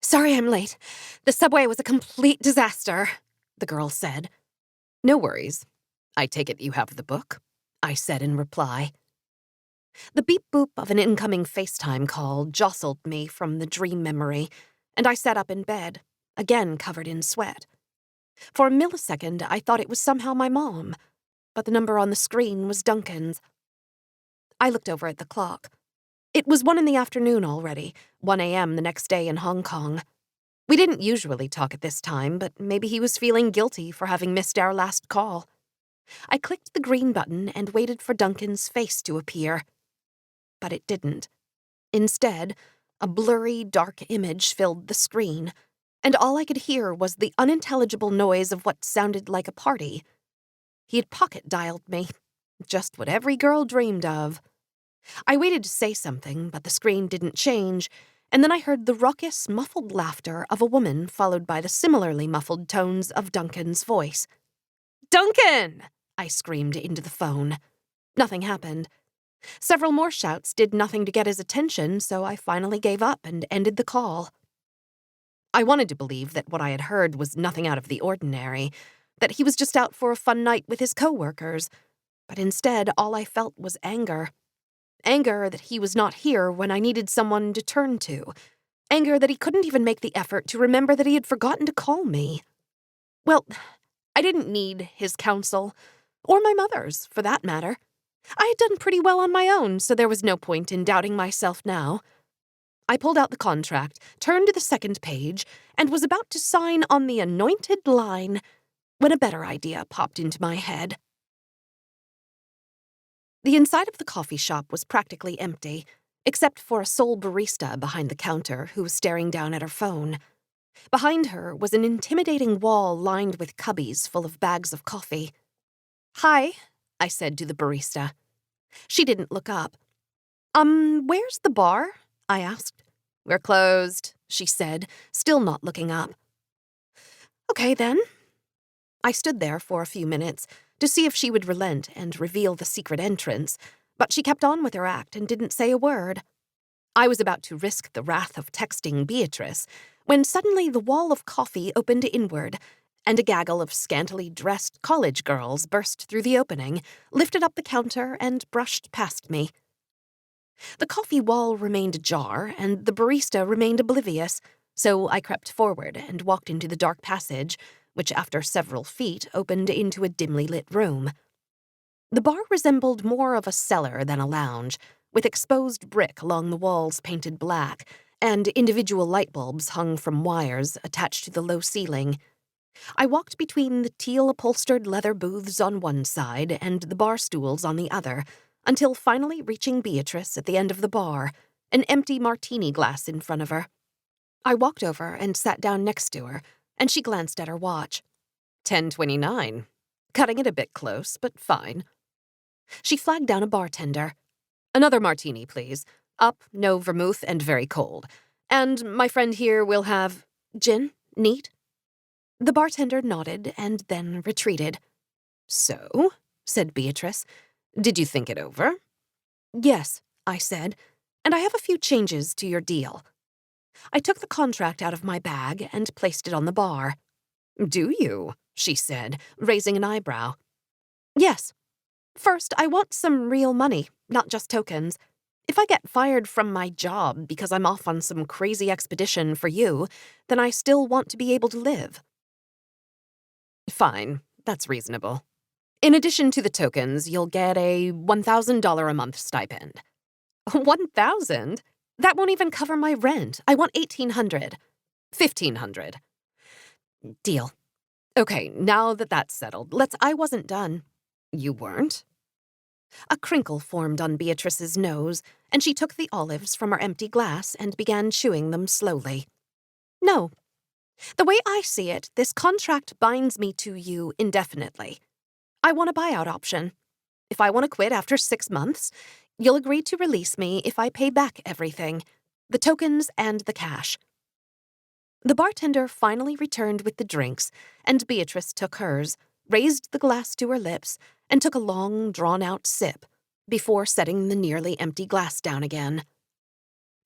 "Sorry I'm late. The subway was a complete disaster," the girl said. "No worries. I take it you have the book?" I said in reply. The beep-boop of an incoming FaceTime call jostled me from the dream memory, and I sat up in bed, again covered in sweat. For a millisecond, I thought it was somehow my mom, but the number on the screen was Duncan's. I looked over at the clock. It was 1 in the afternoon already, 1 a.m. the next day in Hong Kong. We didn't usually talk at this time, but maybe he was feeling guilty for having missed our last call. I clicked the green button and waited for Duncan's face to appear. But it didn't. Instead, A blurry, dark image filled the screen, and all I could hear was the unintelligible noise of what sounded like a party. He had pocket-dialed me, just what every girl dreamed of. I waited to say something, but the screen didn't change, and then I heard the raucous, muffled laughter of a woman followed by the similarly muffled tones of Duncan's voice. "Duncan!" I screamed into the phone. Nothing happened. Several more shouts did nothing to get his attention, so I finally gave up and ended the call. I wanted to believe that what I had heard was nothing out of the ordinary, that he was just out for a fun night with his coworkers, but instead all I felt was anger. Anger that he was not here when I needed someone to turn to. Anger that he couldn't even make the effort to remember that he had forgotten to call me. Well, I didn't need his counsel, or my mother's, for that matter. I had done pretty well on my own, so there was no point in doubting myself now. I pulled out the contract, turned to the second page, and was about to sign on the anointed line when a better idea popped into my head. The inside of the coffee shop was practically empty, except for a sole barista behind the counter who was staring down at her phone. Behind her was an intimidating wall lined with cubbies full of bags of coffee. "Hi," I said to the barista. She didn't look up. Where's the bar?" I asked. "We're closed," she said, still not looking up. "Okay, then." I stood there for a few minutes to see if she would relent and reveal the secret entrance, but she kept on with her act and didn't say a word. I was about to risk the wrath of texting Beatrice when suddenly the wall of coffee opened inward, and a gaggle of scantily dressed college girls burst through the opening, lifted up the counter, and brushed past me. The coffee wall remained ajar, and the barista remained oblivious, so I crept forward and walked into the dark passage, which after several feet opened into a dimly lit room. The bar resembled more of a cellar than a lounge, with exposed brick along the walls painted black, and individual light bulbs hung from wires attached to the low ceiling. I walked between the teal-upholstered leather booths on one side and the bar stools on the other, until finally reaching Beatrice at the end of the bar, an empty martini glass in front of her. I walked over and sat down next to her, and she glanced at her watch. 10:29. Cutting it a bit close, but fine. She flagged down a bartender. "Another martini, please. Up, no vermouth, and very cold. And my friend here will have gin, neat?" The bartender nodded and then retreated. "So," said Beatrice, "did you think it over?" "Yes," I said, "and I have a few changes to your deal." I took the contract out of my bag and placed it on the bar. "Do you?" she said, raising an eyebrow. "Yes. First, I want some real money, not just tokens. If I get fired from my job because I'm off on some crazy expedition for you, then I still want to be able to live." "Fine, that's reasonable. In addition to the tokens, you'll get a $1,000 a month stipend." "1,000? That won't even cover my rent. I want $1,800. $1,500. Deal. Okay, now that that's settled, I wasn't done." "You weren't?" A crinkle formed on Beatrice's nose, and she took the olives from her empty glass and began chewing them slowly. "No. The way I see it, this contract binds me to you indefinitely. I want a buyout option. If I want to quit after 6 months, you'll agree to release me if I pay back everything, the tokens and the cash." The bartender finally returned with the drinks, and Beatrice took hers, raised the glass to her lips, and took a long, drawn-out sip before setting the nearly empty glass down again.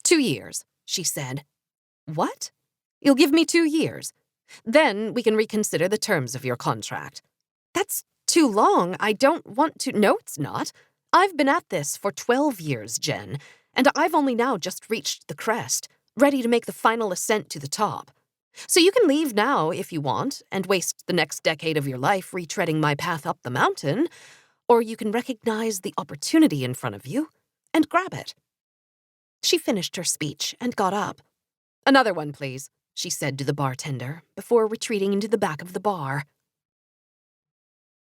2 years, she said. "What? You'll give me 2 years. Then we can reconsider the terms of your contract." "That's too long. I don't want to—" "No, it's not. I've been at this for 12 years, Jen, and I've only now just reached the crest, ready to make the final ascent to the top. So you can leave now if you want and waste the next decade of your life retreading my path up the mountain, or you can recognize the opportunity in front of you and grab it." She finished her speech and got up. "Another one, please," she said to the bartender before retreating into the back of the bar.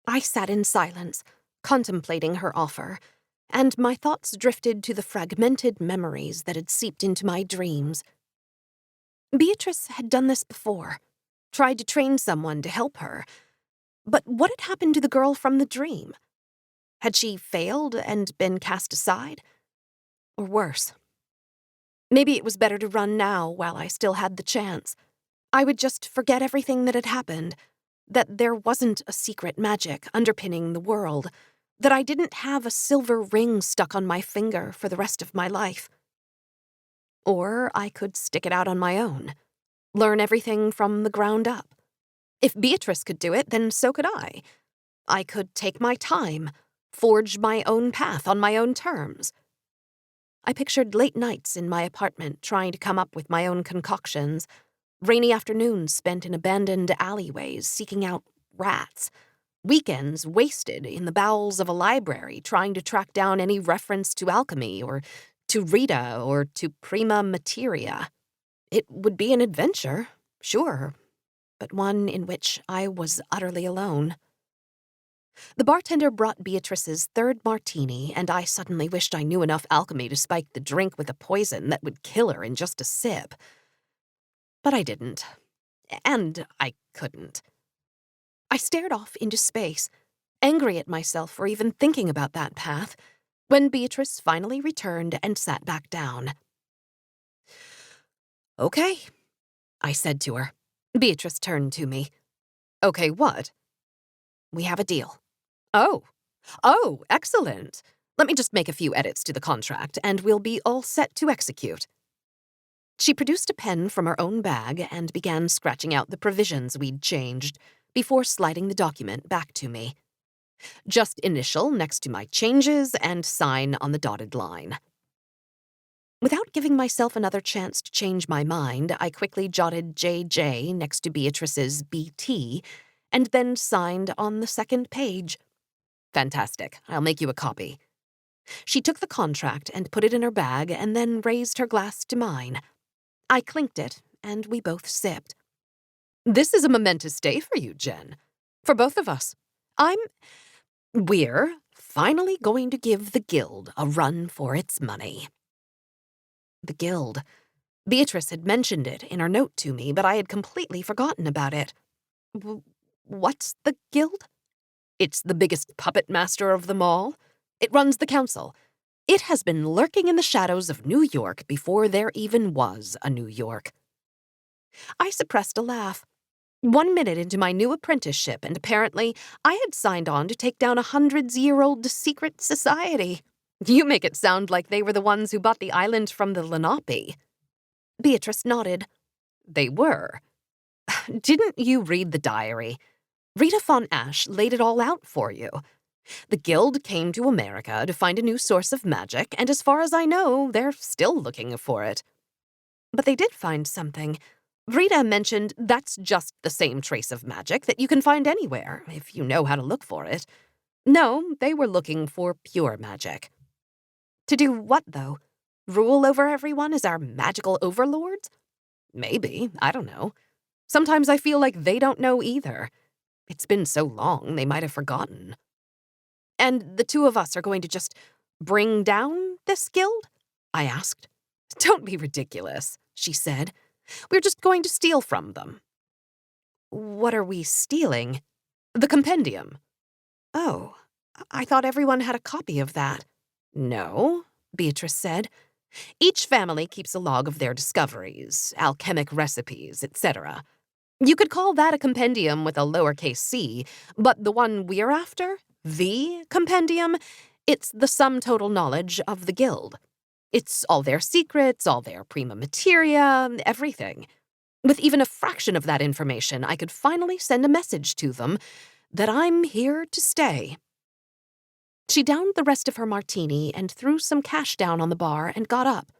I sat in silence, contemplating her offer, and my thoughts drifted to the fragmented memories that had seeped into my dreams. Beatrice had done this before, tried to train someone to help her. But what had happened to the girl from the dream? Had she failed and been cast aside? Or worse? Maybe it was better to run now while I still had the chance. I would just forget everything that had happened, that there wasn't a secret magic underpinning the world, that I didn't have a silver ring stuck on my finger for the rest of my life. Or I could stick it out on my own, learn everything from the ground up. If Beatrice could do it, then so could I. I could take my time, forge my own path on my own terms. I pictured late nights in my apartment trying to come up with my own concoctions, rainy afternoons spent in abandoned alleyways seeking out rats, weekends wasted in the bowels of a library trying to track down any reference to alchemy or to Rita or to prima materia. It would be an adventure, sure, but one in which I was utterly alone. The bartender brought Beatrice's third martini, and I suddenly wished I knew enough alchemy to spike the drink with a poison that would kill her in just a sip. But I didn't. And I couldn't. I stared off into space, angry at myself for even thinking about that path, when Beatrice finally returned and sat back down. "Okay," I said to her. Beatrice turned to me. "Okay, what?" "We have a deal." Oh, excellent. Let me just make a few edits to the contract, and we'll be all set to execute." She produced a pen from her own bag and began scratching out the provisions we'd changed, before sliding the document back to me. Just initial next to my changes and sign on the dotted line. Without giving myself another chance to change my mind, I quickly jotted JJ next to Beatrice's BT, and then signed on the second page. "Fantastic. I'll make you a copy." She took the contract and put it in her bag and then raised her glass to mine. I clinked it, and we both sipped. "This is a momentous day for you, Jen. For both of us. We're finally going to give the Guild a run for its money." The Guild. Beatrice had mentioned it in her note to me, but I had completely forgotten about it. What's the Guild? It's the biggest puppet master of them all. It runs the council. It has been lurking in the shadows of New York before there even was a New York. I suppressed a laugh. 1 minute into my new apprenticeship, and apparently I had signed on to take down a hundreds-year-old secret society. You make it sound like they were the ones who bought the island from the Lenape. Beatrice nodded. They were. Didn't you read the diary? Rita von Ash laid it all out for you. The Guild came to America to find a new source of magic, and as far as I know, they're still looking for it. But they did find something. Rita mentioned that's just the same trace of magic that you can find anywhere, if you know how to look for it. No, they were looking for pure magic. To do what, though? Rule over everyone as our magical overlords? Maybe, I don't know. Sometimes I feel like they don't know either. It's been so long, they might have forgotten. "And the two of us are going to just bring down this guild?" I asked. "Don't be ridiculous," she said. "We're just going to steal from them." "What are we stealing?" "The compendium." "Oh, I thought everyone had a copy of that." "No," Beatrice said. "Each family keeps a log of their discoveries, alchemic recipes, etc. You could call that a compendium with a lowercase c, but the one we're after, the compendium, it's the sum total knowledge of the Guild. It's all their secrets, all their prima materia, everything. With even a fraction of that information, I could finally send a message to them that I'm here to stay." She downed the rest of her martini and threw some cash down on the bar and got up.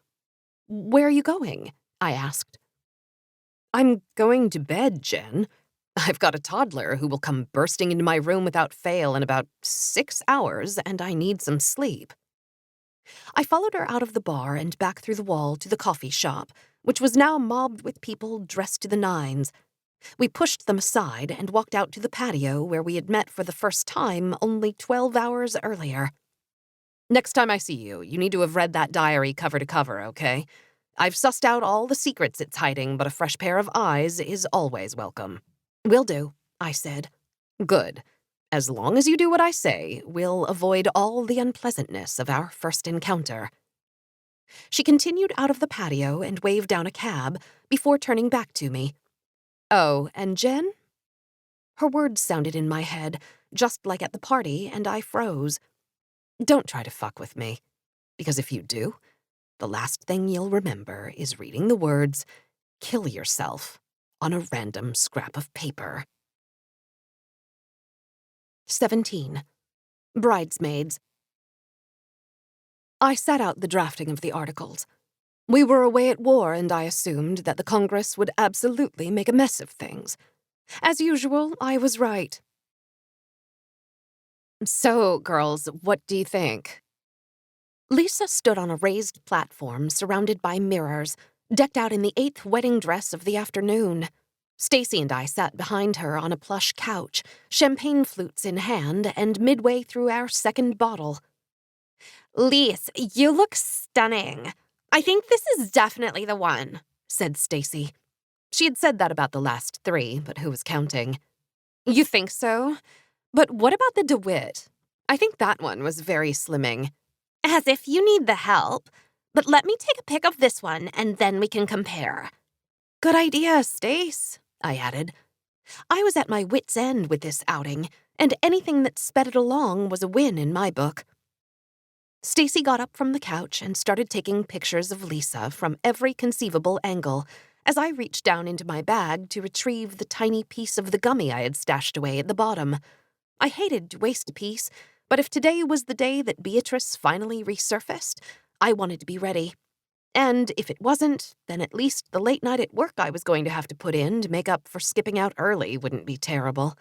"Where are you going?" I asked. "I'm going to bed, Jen. I've got a toddler who will come bursting into my room without fail in about 6 hours, and I need some sleep." I followed her out of the bar and back through the wall to the coffee shop, which was now mobbed with people dressed to the nines. We pushed them aside and walked out to the patio where we had met for the first time only 12 hours earlier. Next time I see you, you need to have read that diary cover to cover, okay? I've sussed out all the secrets it's hiding, but a fresh pair of eyes is always welcome. Will do, I said. Good. As long as you do what I say, we'll avoid all the unpleasantness of our first encounter. She continued out of the patio and waved down a cab before turning back to me. Oh, and Jen? Her words sounded in my head, just like at the party, and I froze. Don't try to fuck with me, because if you do, the last thing you'll remember is reading the words, "Kill yourself," on a random scrap of paper. 17. Bridesmaids. I sat out the drafting of the articles. We were away at war, and I assumed that the Congress would absolutely make a mess of things. As usual, I was right. So, girls, what do you think? Lisa stood on a raised platform surrounded by mirrors, decked out in the 8th wedding dress of the afternoon. Stacy and I sat behind her on a plush couch, champagne flutes in hand, and midway through our second bottle. Lise, you look stunning. I think this is definitely the one, said Stacy. She had said that about the last 3, but who was counting? You think so? But what about the DeWitt? I think that one was very slimming. As if you need the help. But let me take a pic of this one, and then we can compare. Good idea, Stace, I added. I was at my wit's end with this outing, and anything that sped it along was a win in my book. Stacy got up from the couch and started taking pictures of Lisa from every conceivable angle as I reached down into my bag to retrieve the tiny piece of the gummy I had stashed away at the bottom. I hated to waste a piece, but if today was the day that Beatrice finally resurfaced, I wanted to be ready. And if it wasn't, then at least the late night at work I was going to have to put in to make up for skipping out early wouldn't be terrible.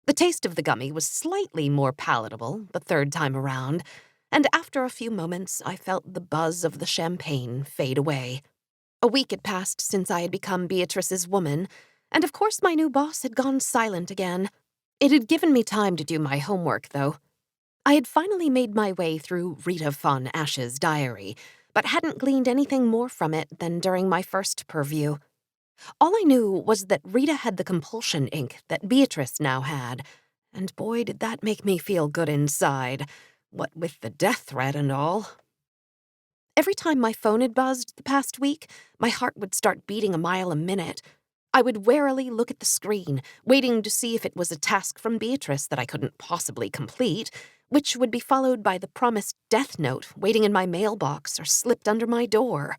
The taste of the gummy was slightly more palatable the third time around, and after a few moments I felt the buzz of the champagne fade away. A week had passed since I had become Beatrice's woman, and of course my new boss had gone silent again. It had given me time to do my homework, though. I had finally made my way through Rita Von Ash's diary, but hadn't gleaned anything more from it than during my first purview. All I knew was that Rita had the compulsion ink that Beatrice now had, and boy did that make me feel good inside, what with the death threat and all. Every time my phone had buzzed the past week, my heart would start beating a mile a minute. I would warily look at the screen, waiting to see if it was a task from Beatrice that I couldn't possibly complete, which would be followed by the promised death note waiting in my mailbox or slipped under my door.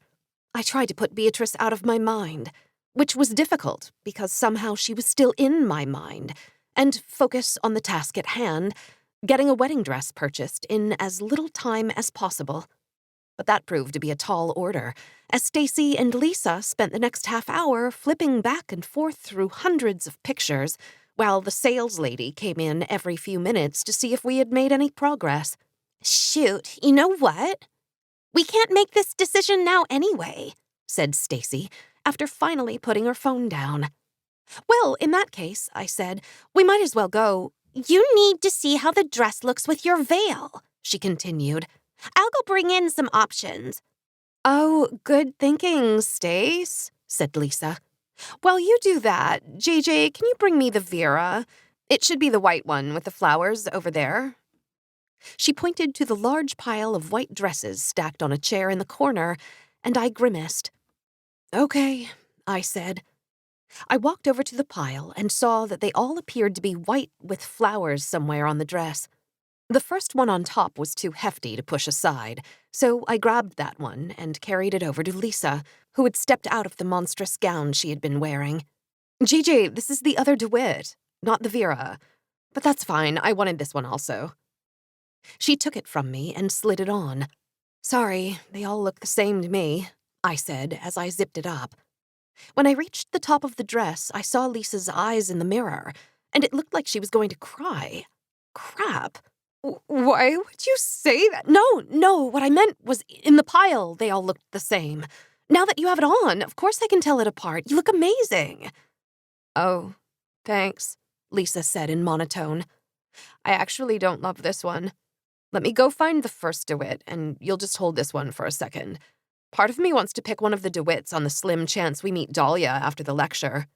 I tried to put Beatrice out of my mind, which was difficult because somehow she was still in my mind, and focus on the task at hand, getting a wedding dress purchased in as little time as possible. But that proved to be a tall order, as Stacy and Lisa spent the next half hour flipping back and forth through hundreds of pictures, while the sales lady came in every few minutes to see if we had made any progress. Shoot, you know what? We can't make this decision now anyway, said Stacy, after finally putting her phone down. Well, in that case, I said, we might as well go. You need to see how the dress looks with your veil, she continued. I'll go bring in some options. Oh, good thinking, Stace, said Lisa. While you do that, JJ, can you bring me the Vera? It should be the white one with the flowers over there. She pointed to the large pile of white dresses stacked on a chair in the corner, and I grimaced. Okay, I said. I walked over to the pile and saw that they all appeared to be white with flowers somewhere on the dress. The first one on top was too hefty to push aside, so I grabbed that one and carried it over to Lisa, who had stepped out of the monstrous gown she had been wearing. GJ, this is the other DeWitt, not the Vera. But that's fine, I wanted this one also. She took it from me and slid it on. Sorry, they all look the same to me, I said as I zipped it up. When I reached the top of the dress, I saw Lisa's eyes in the mirror, and it looked like she was going to cry. Crap. Why would you say that? No, what I meant was in the pile they all looked the same. Now that you have it on, of course I can tell it apart. You look amazing. Oh, thanks, Lisa said in monotone. I actually don't love this one. Let me go find the first DeWitt, and you'll just hold this one for a second. Part of me wants to pick one of the DeWitts on the slim chance we meet Dahlia after the lecture.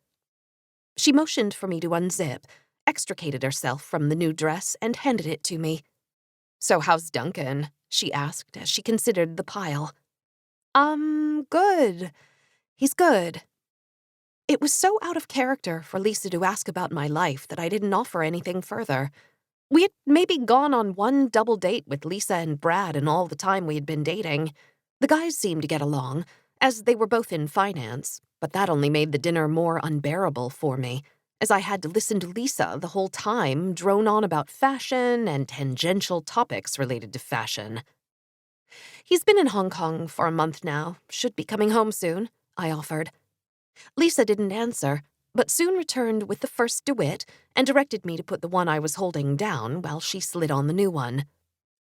She motioned for me to unzip, extricated herself from the new dress, and handed it to me. So how's Duncan? She asked as she considered the pile. Good. He's good. It was so out of character for Lisa to ask about my life that I didn't offer anything further. We had maybe gone on one double date with Lisa and Brad in all the time we had been dating. The guys seemed to get along, as they were both in finance, but that only made the dinner more unbearable for me, as I had to listen to Lisa the whole time drone on about fashion and tangential topics related to fashion. He's been in Hong Kong for a month now, should be coming home soon, I offered. Lisa didn't answer, but soon returned with the first DeWitt and directed me to put the one I was holding down while she slid on the new one.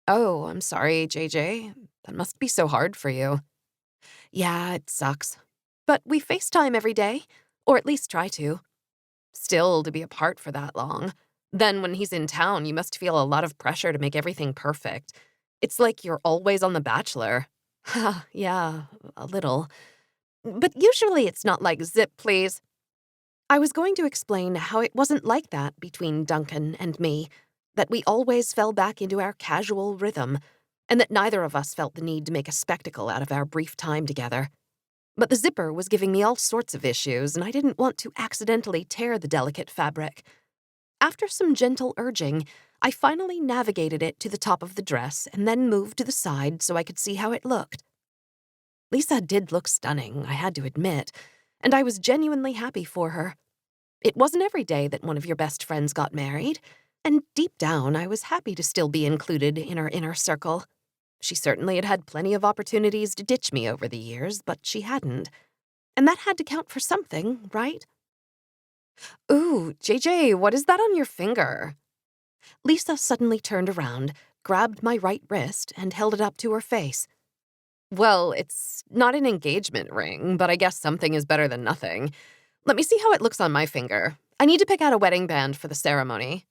Oh, I'm sorry, JJ. That must be so hard for you. Yeah, it sucks. But we FaceTime every day, or at least try to. Still, to be apart for that long. Then when he's in town, you must feel a lot of pressure to make everything perfect. It's like you're always on The Bachelor. Yeah, a little. But usually it's not like zip, please. I was going to explain how it wasn't like that between Duncan and me, that we always fell back into our casual rhythm, and that neither of us felt the need to make a spectacle out of our brief time together. But the zipper was giving me all sorts of issues, and I didn't want to accidentally tear the delicate fabric. After some gentle urging, I finally navigated it to the top of the dress and then moved to the side so I could see how it looked. Lisa did look stunning, I had to admit, and I was genuinely happy for her. It wasn't every day that one of your best friends got married, and deep down I was happy to still be included in her inner circle. She certainly had had plenty of opportunities to ditch me over the years, but she hadn't. And that had to count for something, right? Ooh, JJ, what is that on your finger? Lisa suddenly turned around, grabbed my right wrist, and held it up to her face. Well, it's not an engagement ring, but I guess something is better than nothing. Let me see how it looks on my finger. I need to pick out a wedding band for the ceremony.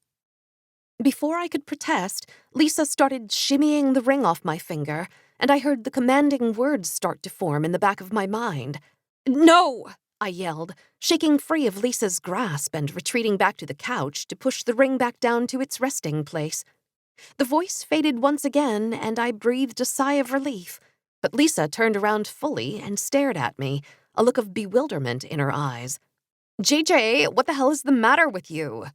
Before I could protest, Lisa started shimmying the ring off my finger, and I heard the commanding words start to form in the back of my mind. No! I yelled, shaking free of Lisa's grasp and retreating back to the couch to push the ring back down to its resting place. The voice faded once again, and I breathed a sigh of relief. But Lisa turned around fully and stared at me, a look of bewilderment in her eyes. JJ, what the hell is the matter with you?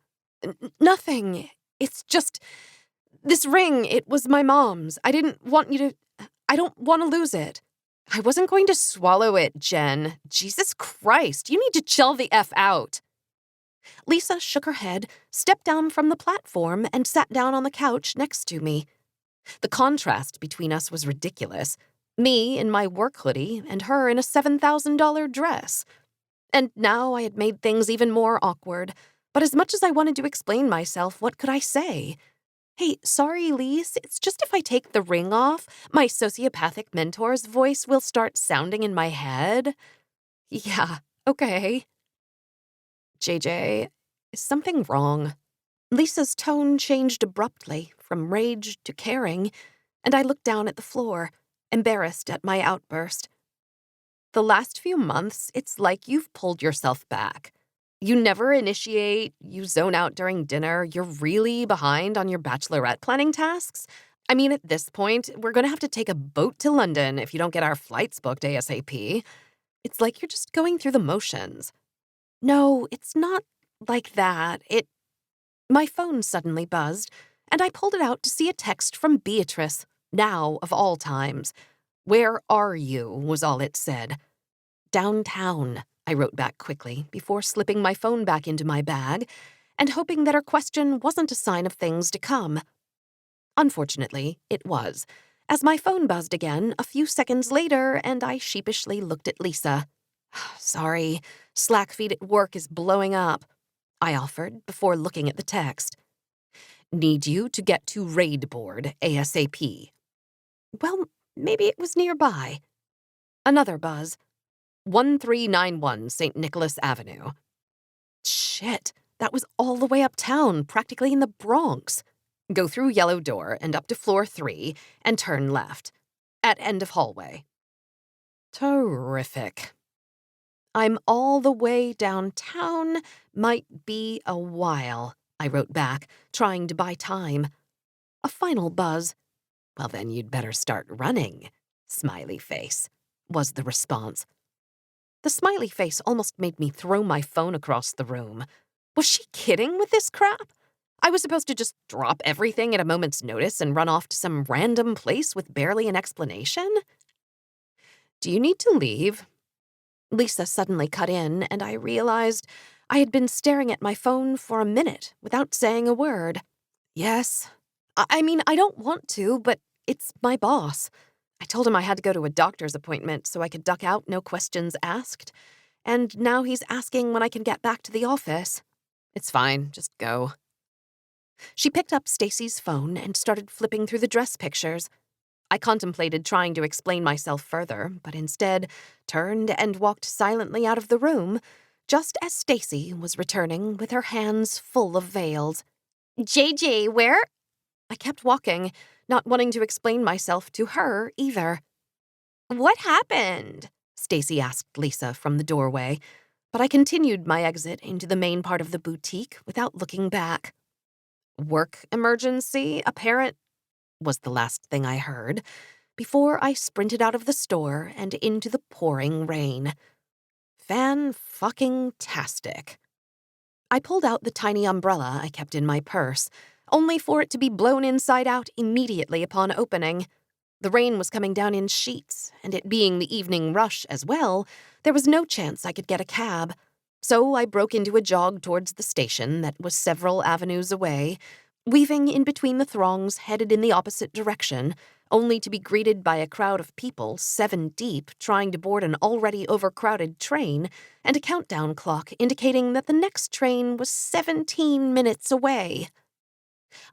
Nothing. It's just... This ring, it was my mom's. I didn't want you to... I don't want to lose it. I wasn't going to swallow it, Jen. Jesus Christ, you need to chill the F out. Lisa shook her head, stepped down from the platform, and sat down on the couch next to me. The contrast between us was ridiculous. Me in my work hoodie and her in a $7,000 dress. And now I had made things even more awkward. But as much as I wanted to explain myself, what could I say? Hey, sorry, Lise, it's just if I take the ring off, my sociopathic mentor's voice will start sounding in my head. Yeah, okay. JJ, is something wrong? Lisa's tone changed abruptly from rage to caring, and I looked down at the floor, embarrassed at my outburst. The last few months, it's like you've pulled yourself back. You never initiate, you zone out during dinner, you're really behind on your bachelorette planning tasks. I mean, at this point, we're going to have to take a boat to London if you don't get our flights booked ASAP. It's like you're just going through the motions. No, it's not like that. My phone suddenly buzzed, and I pulled it out to see a text from Beatrice, now of all times. Where are you, was all it said. Downtown, I wrote back quickly before slipping my phone back into my bag and hoping that her question wasn't a sign of things to come. Unfortunately, it was, as my phone buzzed again a few seconds later and I sheepishly looked at Lisa. Sorry, Slack feed at work is blowing up, I offered before looking at the text. Need you to get to raid board ASAP. Well, maybe it was nearby. Another buzz. 1391 St. Nicholas Avenue. Shit, that was all the way uptown, practically in the Bronx. Go through yellow door and up to floor 3 and turn left. At end of hallway. Terrific. I'm all the way downtown. Might be a while, I wrote back, trying to buy time. A final buzz. Well, then you'd better start running. Smiley face, was the response. The smiley face almost made me throw my phone across the room. Was she kidding with this crap? I was supposed to just drop everything at a moment's notice and run off to some random place with barely an explanation? Do you need to leave? Lisa suddenly cut in, and I realized I had been staring at my phone for a minute without saying a word. Yes. I mean, I don't want to, but it's my boss. I told him I had to go to a doctor's appointment so I could duck out, no questions asked. And now he's asking when I can get back to the office. It's fine, just go. She picked up Stacy's phone and started flipping through the dress pictures. I contemplated trying to explain myself further, but instead turned and walked silently out of the room, just as Stacy was returning with her hands full of veils. JJ, where? I kept walking, not wanting to explain myself to her either. What happened? Stacy asked Lisa from the doorway, but I continued my exit into the main part of the boutique without looking back. Work emergency, apparent, was the last thing I heard, before I sprinted out of the store and into the pouring rain. Fan-fucking-tastic. I pulled out the tiny umbrella I kept in my purse, only for it to be blown inside out immediately upon opening. The rain was coming down in sheets, and it being the evening rush as well, there was no chance I could get a cab. So I broke into a jog towards the station that was several avenues away, weaving in between the throngs headed in the opposite direction, only to be greeted by a crowd of people 7 deep trying to board an already overcrowded train and a countdown clock indicating that the next train was 17 minutes away.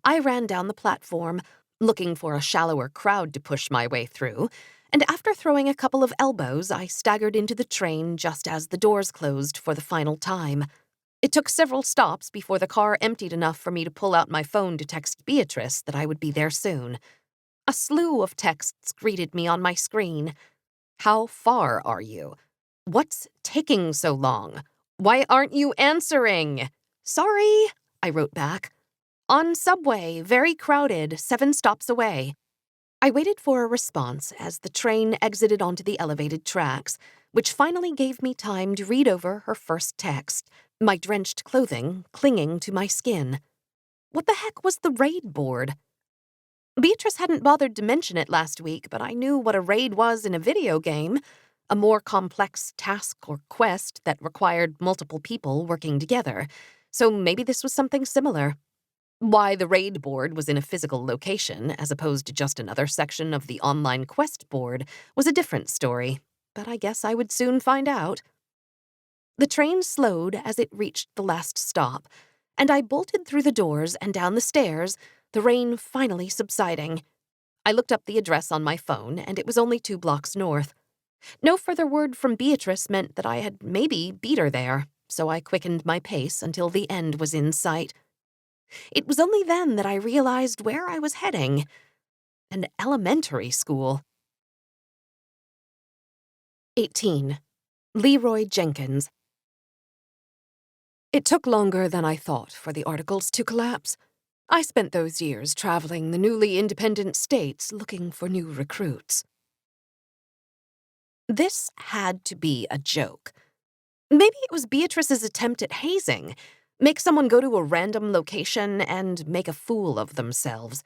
I ran down the platform, looking for a shallower crowd to push my way through, and after throwing a couple of elbows, I staggered into the train just as the doors closed for the final time. It took several stops before the car emptied enough for me to pull out my phone to text Beatrice that I would be there soon. A slew of texts greeted me on my screen. How far are you? What's taking so long? Why aren't you answering? Sorry, I wrote back. On subway, very crowded, 7 stops away. I waited for a response as the train exited onto the elevated tracks, which finally gave me time to read over her first text, my drenched clothing clinging to my skin. What the heck was the raid board? Beatrice hadn't bothered to mention it last week, but I knew what a raid was in a video game, a more complex task or quest that required multiple people working together, so maybe this was something similar. Why the raid board was in a physical location, as opposed to just another section of the online quest board, was a different story, but I guess I would soon find out. The train slowed as it reached the last stop, and I bolted through the doors and down the stairs, the rain finally subsiding. I looked up the address on my phone, and it was only 2 blocks north. No further word from Beatrice meant that I had maybe beat her there, so I quickened my pace until the end was in sight. It was only then that I realized where I was heading. An elementary school. 18. Leroy Jenkins. It took longer than I thought for the articles to collapse. I spent those years traveling the newly independent states looking for new recruits. This had to be a joke. Maybe it was Beatrice's attempt at hazing. Make someone go to a random location and make a fool of themselves.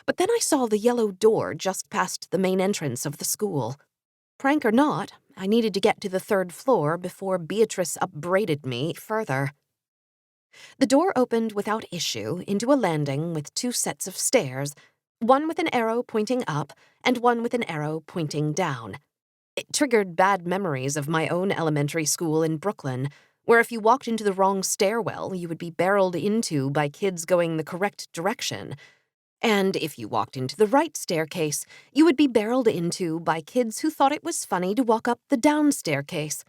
But then I saw the yellow door just past the main entrance of the school. Prank or not, I needed to get to the 3rd floor before Beatrice upbraided me further. The door opened without issue into a landing with 2 sets of stairs, one with an arrow pointing up and one with an arrow pointing down. It triggered bad memories of my own elementary school in Brooklyn, where if you walked into the wrong stairwell, you would be barreled into by kids going the correct direction. And if you walked into the right staircase, you would be barreled into by kids who thought it was funny to walk up the down staircase.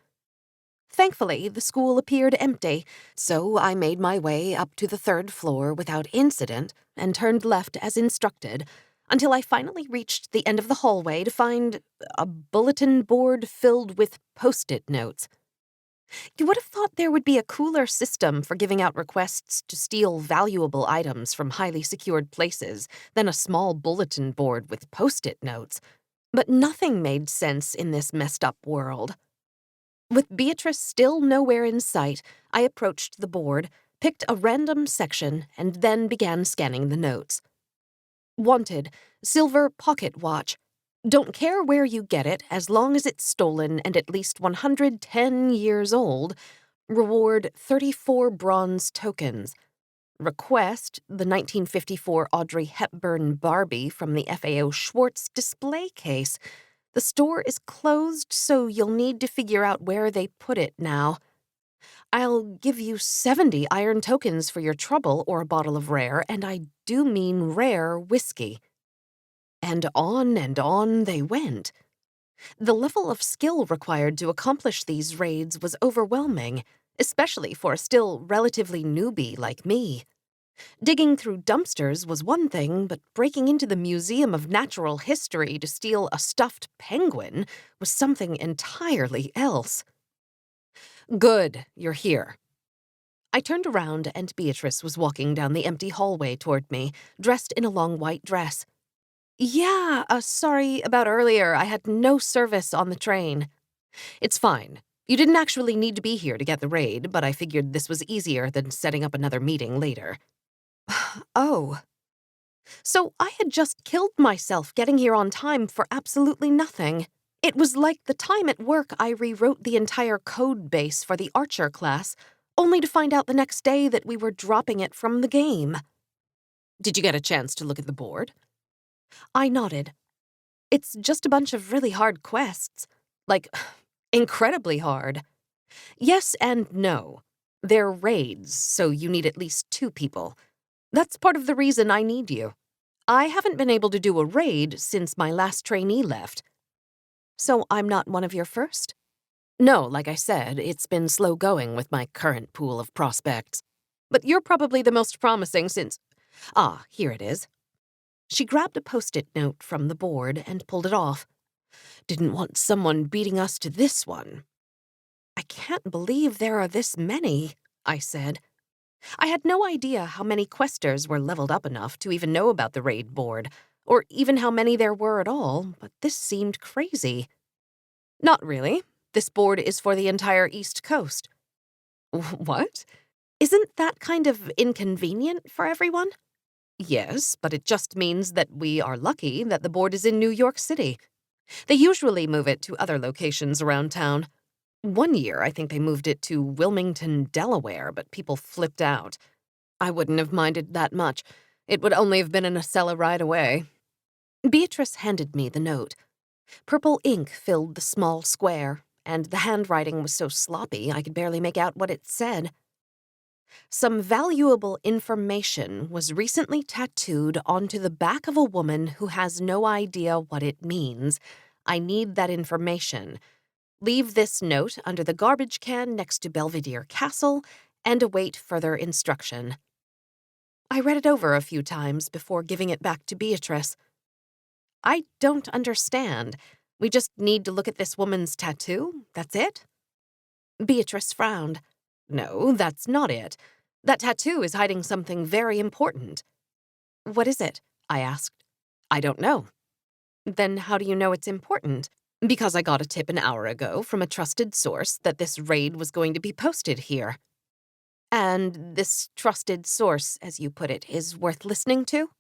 Thankfully, the school appeared empty, so I made my way up to the 3rd floor without incident and turned left as instructed until I finally reached the end of the hallway to find a bulletin board filled with Post-it notes. You would have thought there would be a cooler system for giving out requests to steal valuable items from highly secured places than a small bulletin board with Post-it notes, but nothing made sense in this messed-up world. With Beatrice still nowhere in sight, I approached the board, picked a random section, and then began scanning the notes. Wanted, silver pocket watch. Don't care where you get it, as long as it's stolen and at least 110 years old. Reward 34 bronze tokens. Request the 1954 Audrey Hepburn Barbie from the FAO Schwartz display case. The store is closed, so you'll need to figure out where they put it now. I'll give you 70 iron tokens for your trouble or a bottle of rare, and I do mean rare whiskey. And on they went. The level of skill required to accomplish these raids was overwhelming, especially for a still relatively newbie like me. Digging through dumpsters was one thing, but breaking into the Museum of Natural History to steal a stuffed penguin was something entirely else. Good, you're here. I turned around and Beatrice was walking down the empty hallway toward me, dressed in a long white dress. Yeah, sorry about earlier. I had no service on the train. It's fine. You didn't actually need to be here to get the raid, but I figured this was easier than setting up another meeting later. Oh. So I had just killed myself getting here on time for absolutely nothing. It was like the time at work I rewrote the entire code base for the Archer class, only to find out the next day that we were dropping it from the game. Did you get a chance to look at the board? I nodded. It's just a bunch of really hard quests. Like, incredibly hard. Yes and no. They're raids, so you need at least 2 people. That's part of the reason I need you. I haven't been able to do a raid since my last trainee left. So I'm not one of your first? No, like I said, it's been slow going with my current pool of prospects. But you're probably the most promising since… Ah, here it is. She grabbed a Post-it note from the board and pulled it off. Didn't want someone beating us to this one. I can't believe there are this many, I said. I had no idea how many questers were leveled up enough to even know about the raid board, or even how many there were at all, but this seemed crazy. Not really. This board is for the entire East Coast. What? Isn't that kind of inconvenient for everyone? Yes, but it just means that we are lucky that the board is in New York City. They usually move it to other locations around town. One year, I think they moved it to Wilmington, Delaware, but people flipped out. I wouldn't have minded that much. It would only have been an Acela ride away. Beatrice handed me the note. Purple ink filled the small square, and the handwriting was so sloppy I could barely make out what it said. Some valuable information was recently tattooed onto the back of a woman who has no idea what it means. I need that information. Leave this note under the garbage can next to Belvedere Castle and await further instruction. I read it over a few times before giving it back to Beatrice. I don't understand. We just need to look at this woman's tattoo? That's it? Beatrice frowned. No, that's not it. That tattoo is hiding something very important. What is it? I asked. I don't know. Then how do you know it's important? Because I got a tip an hour ago from a trusted source that this raid was going to be posted here. And this trusted source, as you put it, is worth listening to?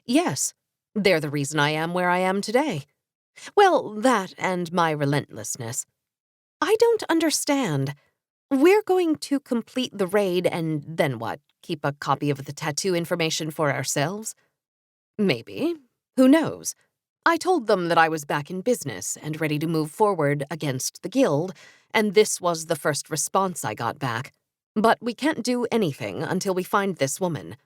Yes. They're the reason I am where I am today. Well, that and my relentlessness. I don't understand. We're going to complete the raid and then what? Keep a copy of the tattoo information for ourselves? Maybe. Who knows? I told them that I was back in business and ready to move forward against the guild, and this was the first response I got back. But we can't do anything until we find this woman.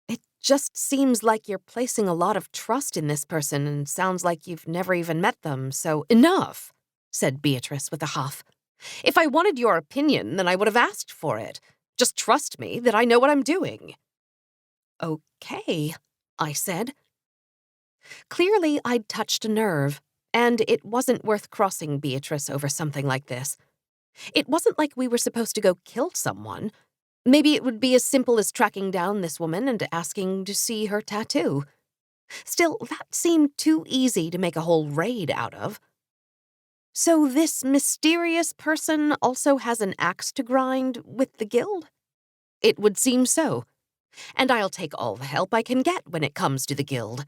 It just seems like you're placing a lot of trust in this person and sounds like you've never even met them, so enough, said Beatrice with a huff. If I wanted your opinion, then I would have asked for it. Just trust me that I know what I'm doing. Okay, I said. Clearly, I'd touched a nerve, and it wasn't worth crossing Beatrice over something like this. It wasn't like we were supposed to go kill someone. Maybe it would be as simple as tracking down this woman and asking to see her tattoo. Still, that seemed too easy to make a whole raid out of. So this mysterious person also has an axe to grind with the guild? It would seem so. And I'll take all the help I can get when it comes to the guild.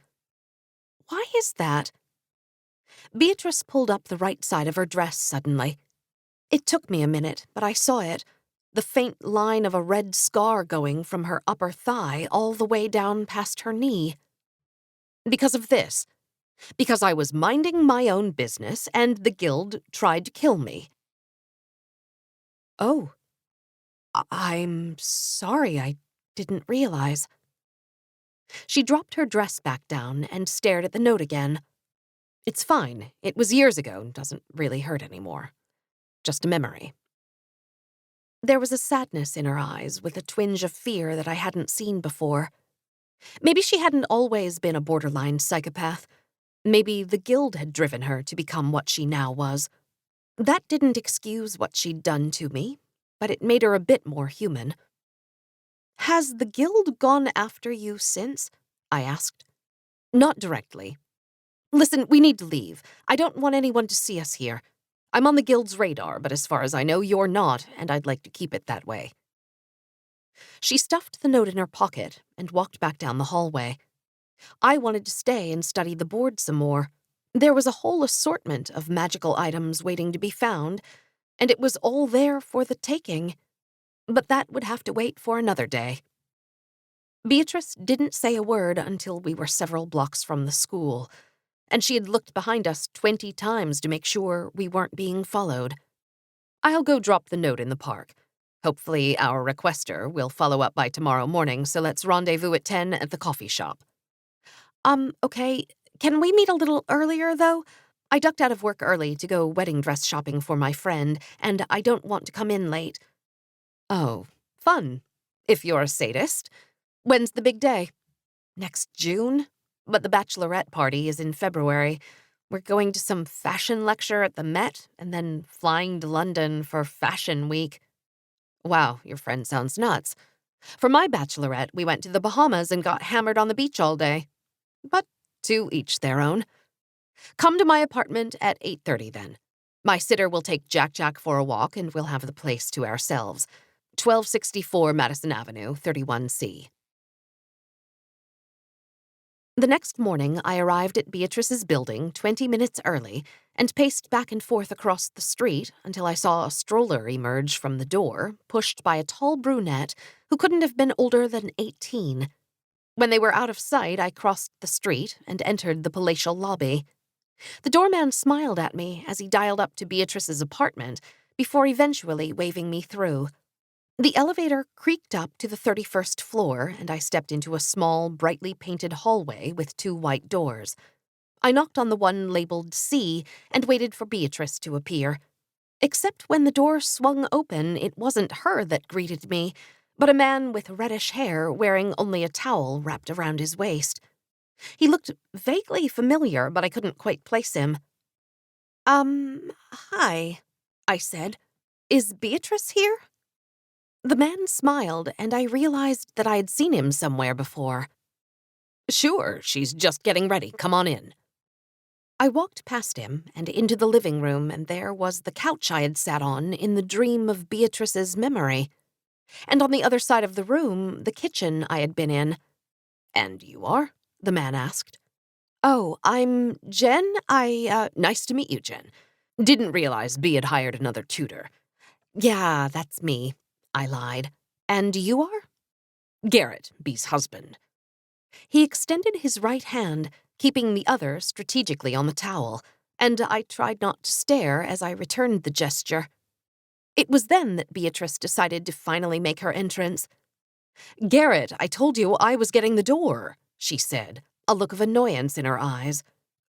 Why is that? Beatrice pulled up the right side of her dress suddenly. It took me a minute, but I saw it. The faint line of a red scar going from her upper thigh all the way down past her knee. Because of this. Because I was minding my own business and the guild tried to kill me. Oh. I'm sorry, I didn't realize. She dropped her dress back down and stared at the note again. It's fine. It was years ago. Doesn't really hurt anymore. Just a memory. There was a sadness in her eyes with a twinge of fear that I hadn't seen before. Maybe she hadn't always been a borderline psychopath. Maybe the guild had driven her to become what she now was. That didn't excuse what she'd done to me, but it made her a bit more human. Has the guild gone after you since? I asked. Not directly. Listen, we need to leave. I don't want anyone to see us here. I'm on the guild's radar, but as far as I know, you're not, and I'd like to keep it that way. She stuffed the note in her pocket and walked back down the hallway. I wanted to stay and study the board some more. There was a whole assortment of magical items waiting to be found, and it was all there for the taking. But that would have to wait for another day. Beatrice didn't say a word until we were several blocks from the school, and she had looked behind us 20 times to make sure we weren't being followed. I'll go drop the note in the park. Hopefully our requester will follow up by tomorrow morning, so let's rendezvous at 10 at the coffee shop. Okay. Can we meet a little earlier, though? I ducked out of work early to go wedding dress shopping for my friend, and I don't want to come in late. Oh, fun. If you're a sadist. When's the big day? Next June? But the bachelorette party is in February. We're going to some fashion lecture at the Met, and then flying to London for Fashion Week. Wow, your friend sounds nuts. For my bachelorette, we went to the Bahamas and got hammered on the beach all day. But to each their own. Come to my apartment at 8:30 then. My sitter will take Jack for a walk and we'll have the place to ourselves. 1264 Madison Avenue, 31C. The next morning, I arrived at Beatrice's building 20 minutes early and paced back and forth across the street until I saw a stroller emerge from the door, pushed by a tall brunette who couldn't have been older than 18. When they were out of sight, I crossed the street and entered the palatial lobby. The doorman smiled at me as he dialed up to Beatrice's apartment before eventually waving me through. The elevator creaked up to the 31st floor, and I stepped into a small, brightly painted hallway with 2 white doors. I knocked on the one labeled C and waited for Beatrice to appear. Except when the door swung open, it wasn't her that greeted me, but a man with reddish hair wearing only a towel wrapped around his waist. He looked vaguely familiar, but I couldn't quite place him. Hi, I said. Is Beatrice here? The man smiled, and I realized that I had seen him somewhere before. Sure, she's just getting ready. Come on in. I walked past him and into the living room, and there was the couch I had sat on in the dream of Beatrice's memory. And on the other side of the room, the kitchen I had been in. And you are? The man asked. Oh, I'm Jen. Nice to meet you, Jen. Didn't realize Bea had hired another tutor. Yeah, that's me, I lied. And you are? Garrett, Bea's husband. He extended his right hand, keeping the other strategically on the towel, and I tried not to stare as I returned the gesture. It was then that Beatrice decided to finally make her entrance. Garrett, I told you I was getting the door, she said, a look of annoyance in her eyes.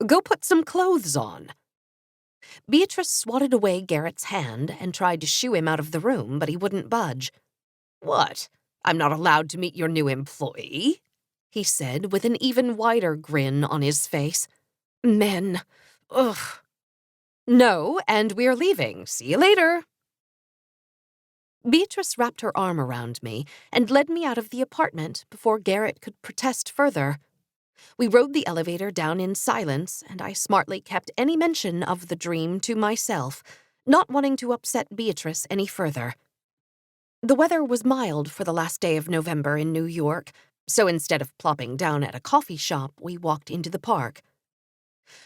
Go put some clothes on. Beatrice swatted away Garrett's hand and tried to shoo him out of the room, but he wouldn't budge. "What? I'm not allowed to meet your new employee?" he said with an even wider grin on his face. "Men. Ugh." "No, and we're leaving. See you later." Beatrice wrapped her arm around me and led me out of the apartment before Garrett could protest further. We rode the elevator down in silence, and I smartly kept any mention of the dream to myself, not wanting to upset Beatrice any further. The weather was mild for the last day of November in New York, so instead of plopping down at a coffee shop, we walked into the park.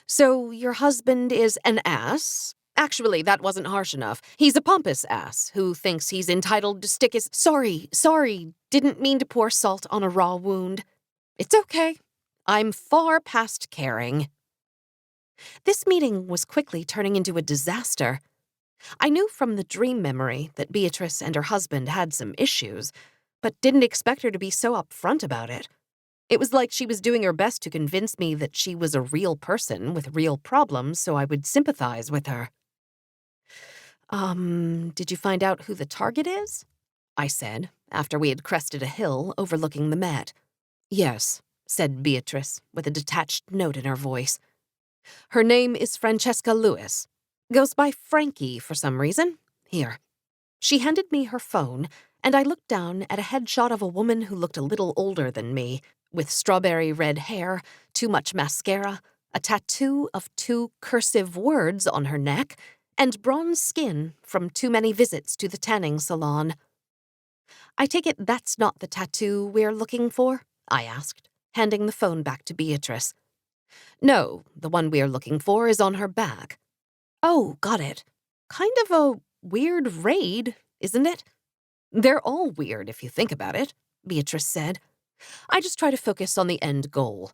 "So your husband is an ass?" "Actually, that wasn't harsh enough. He's a pompous ass who thinks he's entitled to stick his— Sorry, didn't mean to pour salt on a raw wound. It's okay. I'm far past caring." This meeting was quickly turning into a disaster. I knew from the dream memory that Beatrice and her husband had some issues, but didn't expect her to be so upfront about it. It was like she was doing her best to convince me that she was a real person with real problems so I would sympathize with her. Did you find out who the target is?" I said, after we had crested a hill overlooking the Met. "Yes," said Beatrice, with a detached note in her voice. "Her name is Francesca Lewis. Goes by Frankie for some reason. Here." She handed me her phone, and I looked down at a headshot of a woman who looked a little older than me, with strawberry red hair, too much mascara, a tattoo of 2 cursive words on her neck, and bronze skin from too many visits to the tanning salon. "I take it that's not the tattoo we're looking for?" I asked, handing the phone back to Beatrice. "No, the one we're looking for is on her back." "Oh, got it. Kind of a weird raid, isn't it?" "They're all weird if you think about it," Beatrice said. "I just try to focus on the end goal.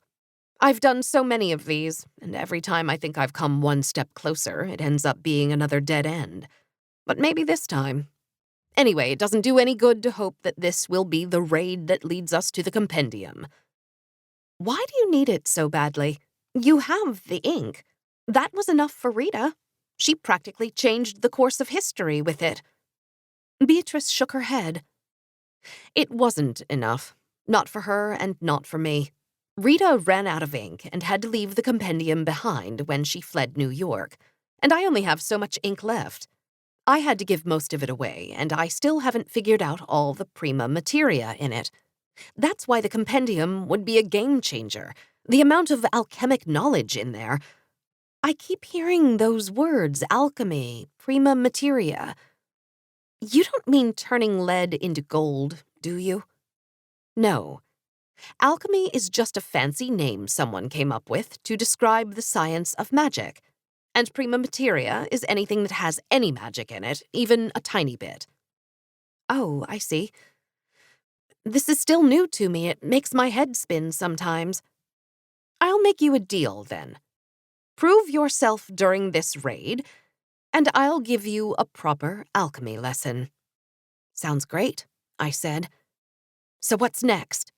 I've done so many of these, and every time I think I've come one step closer, it ends up being another dead end. But maybe this time. Anyway, it doesn't do any good to hope that this will be the raid that leads us to the compendium." "Why do you need it so badly? You have the ink. That was enough for Rita. She practically changed the course of history with it." Beatrice shook her head. "It wasn't enough. Not for her and not for me. Rita ran out of ink and had to leave the compendium behind when she fled New York, and I only have so much ink left. I had to give most of it away, and I still haven't figured out all the prima materia in it. That's why the compendium would be a game changer. The amount of alchemic knowledge in there. I keep hearing those words, alchemy, prima materia. You don't mean turning lead into gold, do you?" "No. Alchemy is just a fancy name someone came up with to describe the science of magic. And prima materia is anything that has any magic in it, even a tiny bit." "Oh, I see. This is still new to me. It makes my head spin sometimes." "I'll make you a deal, then. Prove yourself during this raid, and I'll give you a proper alchemy lesson." "Sounds great," I said. "So what's next?"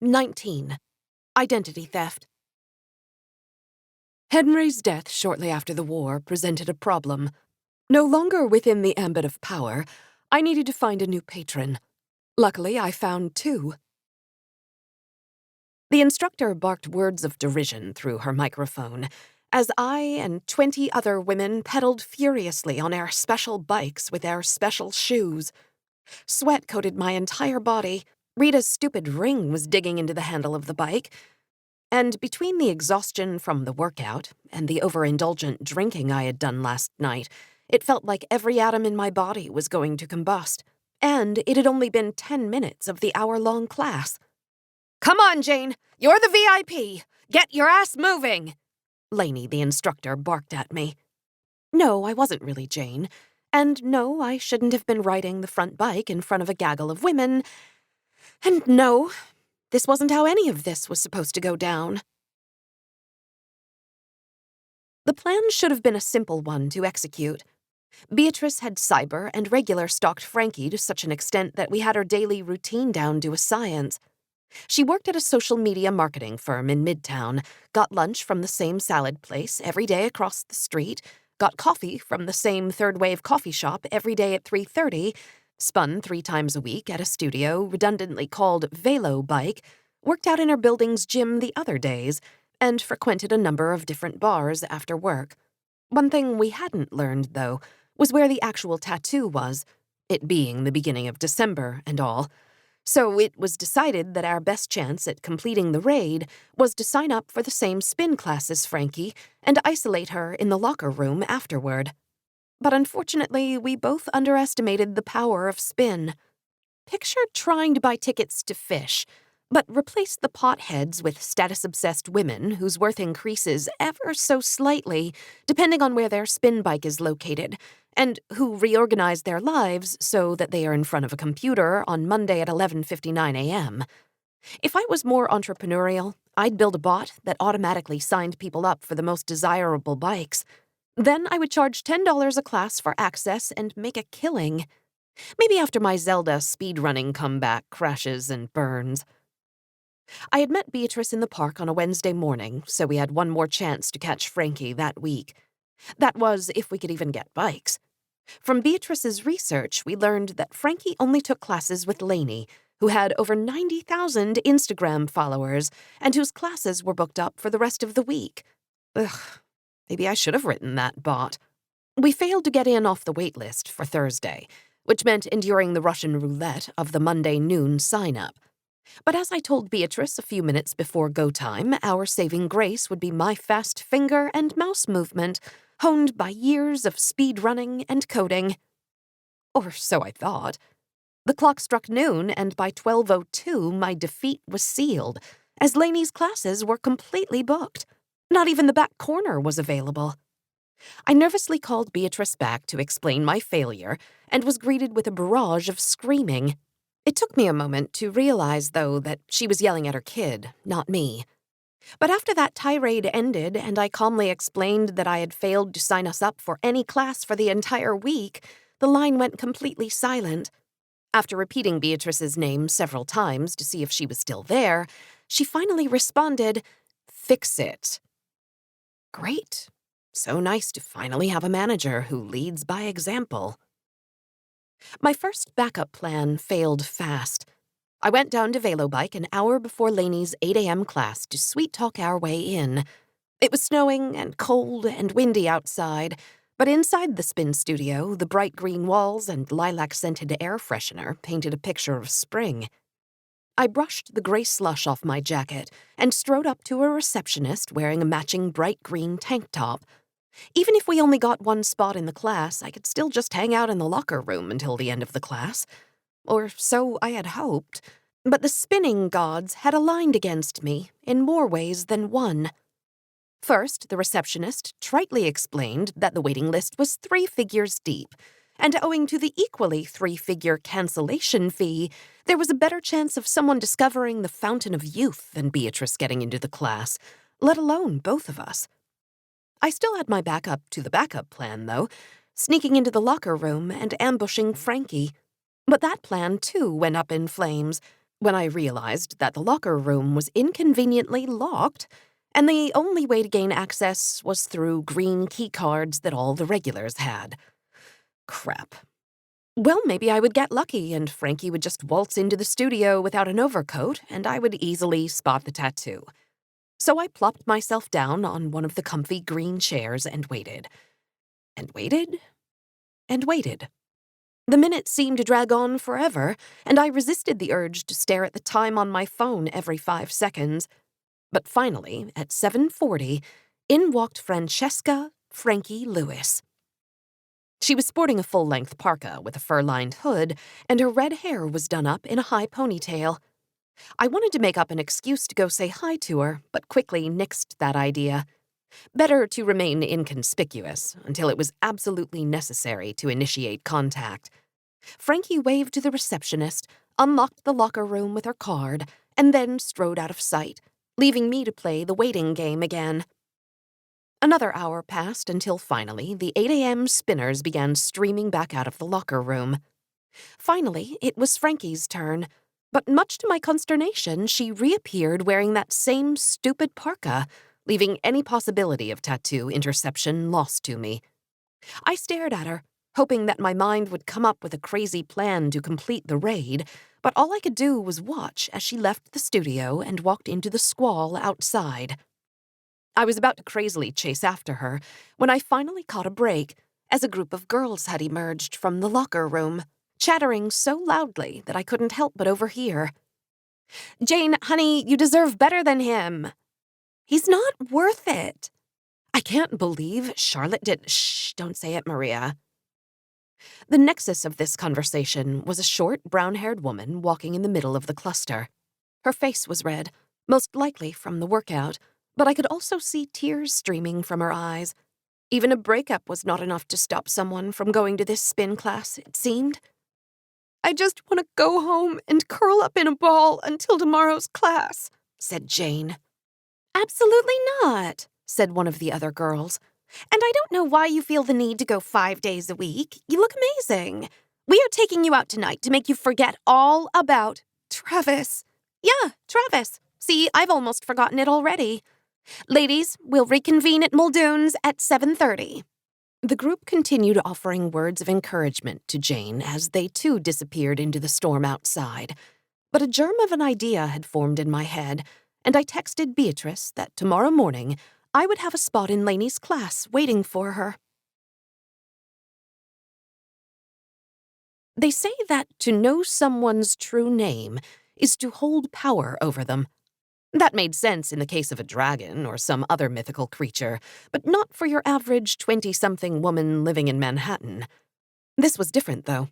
19. Identity theft. Henry's death shortly after the war presented a problem. No longer within the ambit of power, I needed to find a new patron. Luckily, I found 2. The instructor barked words of derision through her microphone as I and 20 other women pedaled furiously on our special bikes with our special shoes. Sweat coated my entire body. Rita's stupid ring was digging into the handle of the bike. And between the exhaustion from the workout and the overindulgent drinking I had done last night, it felt like every atom in my body was going to combust. And it had only been 10 minutes of the hour-long class. "Come on, Jane! You're the VIP! Get your ass moving!" Lainey, the instructor, barked at me. No, I wasn't really Jane. And no, I shouldn't have been riding the front bike in front of a gaggle of women. And no, this wasn't how any of this was supposed to go down. The plan should have been a simple one to execute. Beatrice had cyber and regular stalked Frankie to such an extent that we had her daily routine down to a science. She worked at a social media marketing firm in Midtown, got lunch from the same salad place every day across the street, got coffee from the same third-wave coffee shop every day at 3:30, spun 3 times a week at a studio redundantly called Velo Bike, worked out in her building's gym the other days, and frequented a number of different bars after work. One thing we hadn't learned, though, was where the actual tattoo was, it being the beginning of December and all. So it was decided that our best chance at completing the raid was to sign up for the same spin class as Frankie and isolate her in the locker room afterward. But unfortunately, we both underestimated the power of spin. Picture trying to buy tickets to Fish, but replace the potheads with status-obsessed women whose worth increases ever so slightly depending on where their spin bike is located, and who reorganize their lives so that they are in front of a computer on Monday at 11:59 a.m. If I was more entrepreneurial, I'd build a bot that automatically signed people up for the most desirable bikes. Then I would charge $10 a class for access and make a killing. Maybe after my Zelda speedrunning comeback crashes and burns. I had met Beatrice in the park on a Wednesday morning, so we had one more chance to catch Frankie that week. That was, if we could even get bikes. From Beatrice's research, we learned that Frankie only took classes with Lainey, who had over 90,000 Instagram followers, and whose classes were booked up for the rest of the week. Ugh, maybe I should have written that bot. We failed to get in off the wait list for Thursday, which meant enduring the Russian roulette of the Monday noon sign-up. But as I told Beatrice a few minutes before go time, our saving grace would be my fast finger and mouse movement, honed by years of speed running and coding. Or so I thought. The clock struck noon, and by 12:02 my defeat was sealed, as Lainey's classes were completely booked. Not even the back corner was available. I nervously called Beatrice back to explain my failure, and was greeted with a barrage of screaming. It took me a moment to realize, though, that she was yelling at her kid, not me. But after that tirade ended and I calmly explained that I had failed to sign us up for any class for the entire week, the line went completely silent. After repeating Beatrice's name several times to see if she was still there, she finally responded, "Fix it." Great. So nice to finally have a manager who leads by example. My first backup plan failed fast. I went down to Velobike an hour before Lainey's 8 a.m. class to sweet-talk our way in. It was snowing and cold and windy outside, but inside the spin studio, the bright green walls and lilac-scented air freshener painted a picture of spring. I brushed the gray slush off my jacket and strode up to a receptionist wearing a matching bright green tank top. Even if we only got one spot in the class, I could still just hang out in the locker room until the end of the class. Or so I had hoped. But the spinning gods had aligned against me in more ways than one. First, the receptionist tritely explained that the waiting list was 3 figures deep, and owing to the equally 3-figure cancellation fee, there was a better chance of someone discovering the fountain of youth than Beatrice getting into the class, let alone both of us. I still had my backup to the backup plan, though, sneaking into the locker room and ambushing Frankie. But that plan, too, went up in flames when I realized that the locker room was inconveniently locked, and the only way to gain access was through green keycards that all the regulars had. Crap. Well, maybe I would get lucky and Frankie would just waltz into the studio without an overcoat, and I would easily spot the tattoo. So I plopped myself down on one of the comfy green chairs and waited. And waited. And waited. The minutes seemed to drag on forever, and I resisted the urge to stare at the time on my phone every 5 seconds. But finally, at 7:40, in walked Francesca Frankie Lewis. She was sporting a full-length parka with a fur-lined hood, and her red hair was done up in a high ponytail. I wanted to make up an excuse to go say hi to her, but quickly nixed that idea. Better to remain inconspicuous until it was absolutely necessary to initiate contact. Frankie waved to the receptionist, unlocked the locker room with her card, and then strode out of sight, leaving me to play the waiting game again. Another hour passed until finally the 8 a.m. spinners began streaming back out of the locker room. Finally, it was Frankie's turn. But much to my consternation, she reappeared wearing that same stupid parka, leaving any possibility of tattoo interception lost to me. I stared at her, hoping that my mind would come up with a crazy plan to complete the raid, but all I could do was watch as she left the studio and walked into the squall outside. I was about to crazily chase after her when I finally caught a break as a group of girls had emerged from the locker room, chattering so loudly that I couldn't help but overhear. "Jane, honey, you deserve better than him. He's not worth it." I can't believe Charlotte did— Shh, don't say it, Maria. The nexus of this conversation was a short, brown-haired woman walking in the middle of the cluster. Her face was red, most likely from the workout, but I could also see tears streaming from her eyes. Even a breakup was not enough to stop someone from going to this spin class, it seemed. "I just want to go home and curl up in a ball until tomorrow's class," said Jane. "Absolutely not," said one of the other girls. "And I don't know why you feel the need to go 5 days a week. You look amazing. We are taking you out tonight to make you forget all about Travis." "Yeah, Travis. See, I've almost forgotten it already. Ladies, we'll reconvene at Muldoon's at 7:30. The group continued offering words of encouragement to Jane as they too disappeared into the storm outside. But a germ of an idea had formed in my head, and I texted Beatrice that tomorrow morning I would have a spot in Lainey's class waiting for her. They say that to know someone's true name is to hold power over them. That made sense in the case of a dragon or some other mythical creature, but not for your average 20-something woman living in Manhattan. This was different, though.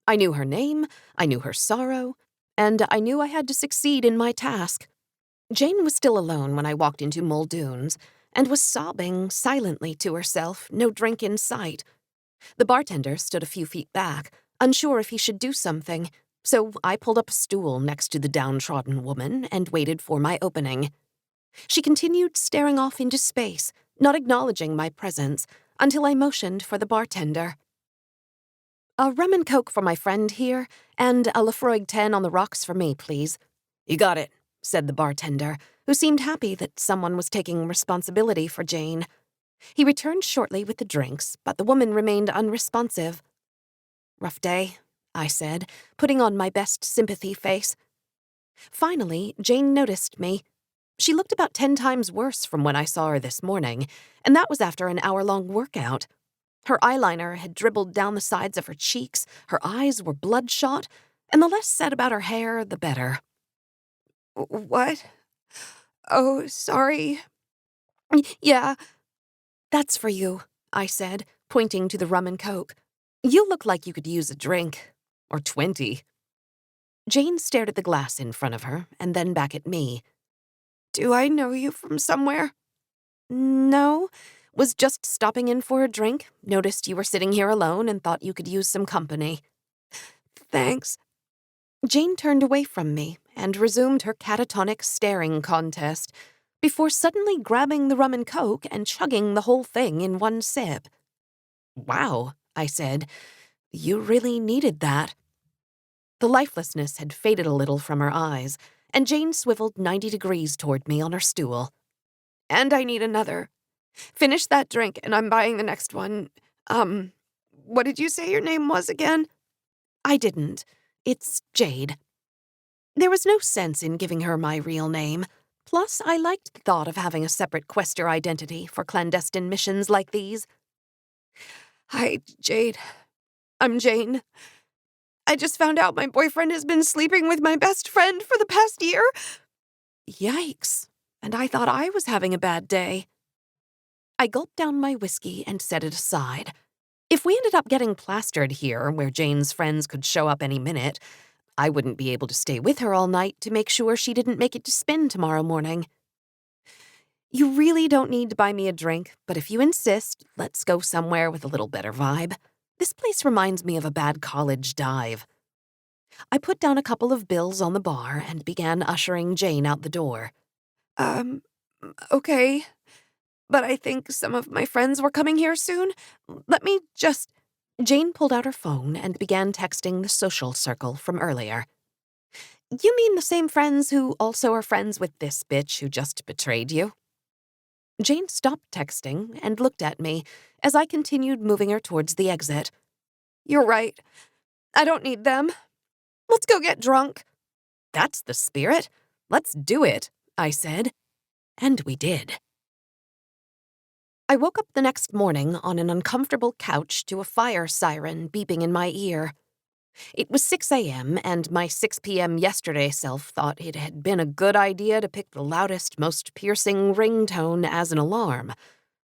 I knew her name, I knew her sorrow, and I knew I had to succeed in my task. Jane was still alone when I walked into Muldoon's and was sobbing silently to herself, no drink in sight. The bartender stood a few feet back, unsure if he should do something, so I pulled up a stool next to the downtrodden woman and waited for my opening. She continued staring off into space, not acknowledging my presence, until I motioned for the bartender. "A rum and coke for my friend here, and a Lafroig 10 on the rocks for me, please." "You got it," said the bartender, who seemed happy that someone was taking responsibility for Jane. He returned shortly with the drinks, but the woman remained unresponsive. "Rough day," I said, putting on my best sympathy face. Finally, Jane noticed me. She looked about 10 times worse from when I saw her this morning, and that was after an hour-long workout. Her eyeliner had dribbled down the sides of her cheeks, her eyes were bloodshot, and the less said about her hair, the better. "What? Oh, sorry. Yeah, that's for you," I said, pointing to the rum and coke. "You look like you could use a drink. Or 20. Jane stared at the glass in front of her and then back at me. "Do I know you from somewhere?" "No. Was just stopping in for a drink. Noticed you were sitting here alone and thought you could use some company." "Thanks." Jane turned away from me and resumed her catatonic staring contest before suddenly grabbing the rum and coke and chugging the whole thing in one sip. "Wow," I said. "You really needed that." The lifelessness had faded a little from her eyes, and Jane swiveled 90 degrees toward me on her stool. "And I need another. Finish that drink, and I'm buying the next one. What did you say your name was again?" "I didn't. It's Jade." There was no sense in giving her my real name. Plus, I liked the thought of having a separate quester identity for clandestine missions like these. "Hi, Jade. I'm Jane. I just found out my boyfriend has been sleeping with my best friend for the past year." Yikes. And I thought I was having a bad day. I gulped down my whiskey and set it aside. If we ended up getting plastered here, where Jane's friends could show up any minute, I wouldn't be able to stay with her all night to make sure she didn't make it to spin tomorrow morning. "You really don't need to buy me a drink, but if you insist, let's go somewhere with a little better vibe. This place reminds me of a bad college dive." I put down a couple of bills on the bar and began ushering Jane out the door. Okay, but I think some of my friends were coming here soon. Let me just—" Jane pulled out her phone and began texting the social circle from earlier. You mean the same friends who also are friends with this bitch who just betrayed you? Jane stopped texting and looked at me as I continued moving her towards the exit. You're right. I don't need them. Let's go get drunk. That's the spirit. Let's do it, I said. And we did. I woke up the next morning on an uncomfortable couch to a fire siren beeping in my ear. It was 6 a.m., and my 6 p.m. yesterday self thought it had been a good idea to pick the loudest, most piercing ringtone as an alarm.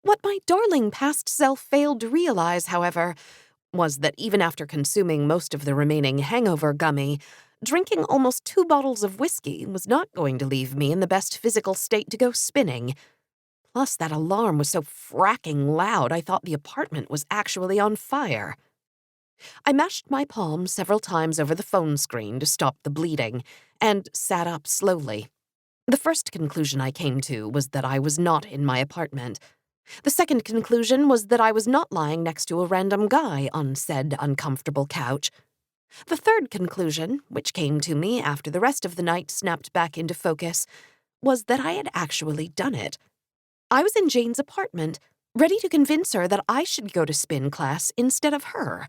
What my darling past self failed to realize, however, was that even after consuming most of the remaining hangover gummy, drinking almost 2 bottles of whiskey was not going to leave me in the best physical state to go spinning. Plus, that alarm was so fracking loud I thought the apartment was actually on fire. I mashed my palm several times over the phone screen to stop the bleeding, and sat up slowly. The first conclusion I came to was that I was not in my apartment. The second conclusion was that I was not lying next to a random guy on said uncomfortable couch. The third conclusion, which came to me after the rest of the night snapped back into focus, was that I had actually done it. I was in Jane's apartment, ready to convince her that I should go to spin class instead of her.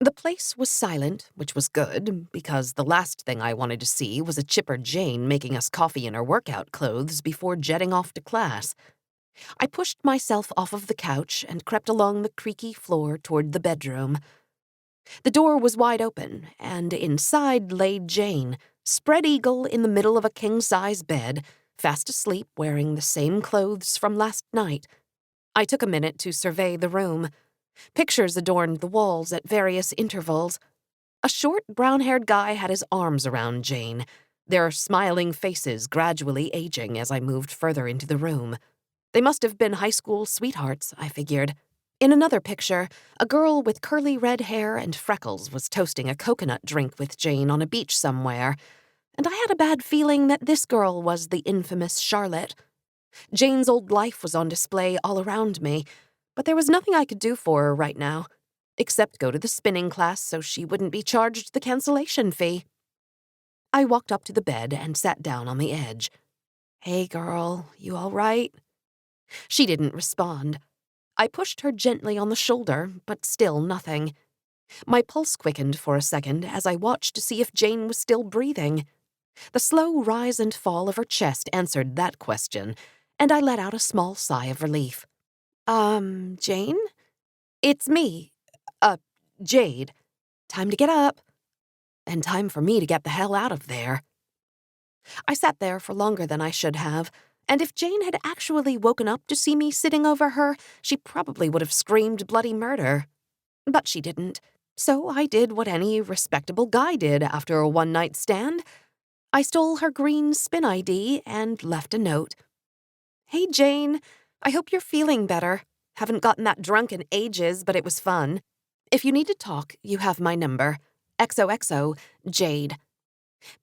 The place was silent, which was good, because the last thing I wanted to see was a chipper Jane making us coffee in her workout clothes before jetting off to class. I pushed myself off of the couch and crept along the creaky floor toward the bedroom. The door was wide open, and inside lay Jane, spread eagle in the middle of a king-size bed, fast asleep wearing the same clothes from last night. I took a minute to survey the room. Pictures adorned the walls at various intervals. A short, brown-haired guy had his arms around Jane, their smiling faces gradually aging as I moved further into the room. They must have been high school sweethearts, I figured. In another picture, a girl with curly red hair and freckles was toasting a coconut drink with Jane on a beach somewhere, and I had a bad feeling that this girl was the infamous Charlotte. Jane's old life was on display all around me, but there was nothing I could do for her right now, except go to the spinning class so she wouldn't be charged the cancellation fee. I walked up to the bed and sat down on the edge. Hey, girl, you all right? She didn't respond. I pushed her gently on the shoulder, but still nothing. My pulse quickened for a second as I watched to see if Jane was still breathing. The slow rise and fall of her chest answered that question, and I let out a small sigh of relief. Jane? It's me. Jade. Time to get up. And time for me to get the hell out of there. I sat there for longer than I should have, and if Jane had actually woken up to see me sitting over her, she probably would have screamed bloody murder. But she didn't, so I did what any respectable guy did after a one-night stand. I stole her green spin ID and left a note. Hey, Jane. I hope you're feeling better. Haven't gotten that drunk in ages, but it was fun. If you need to talk, you have my number. XOXO, Jade.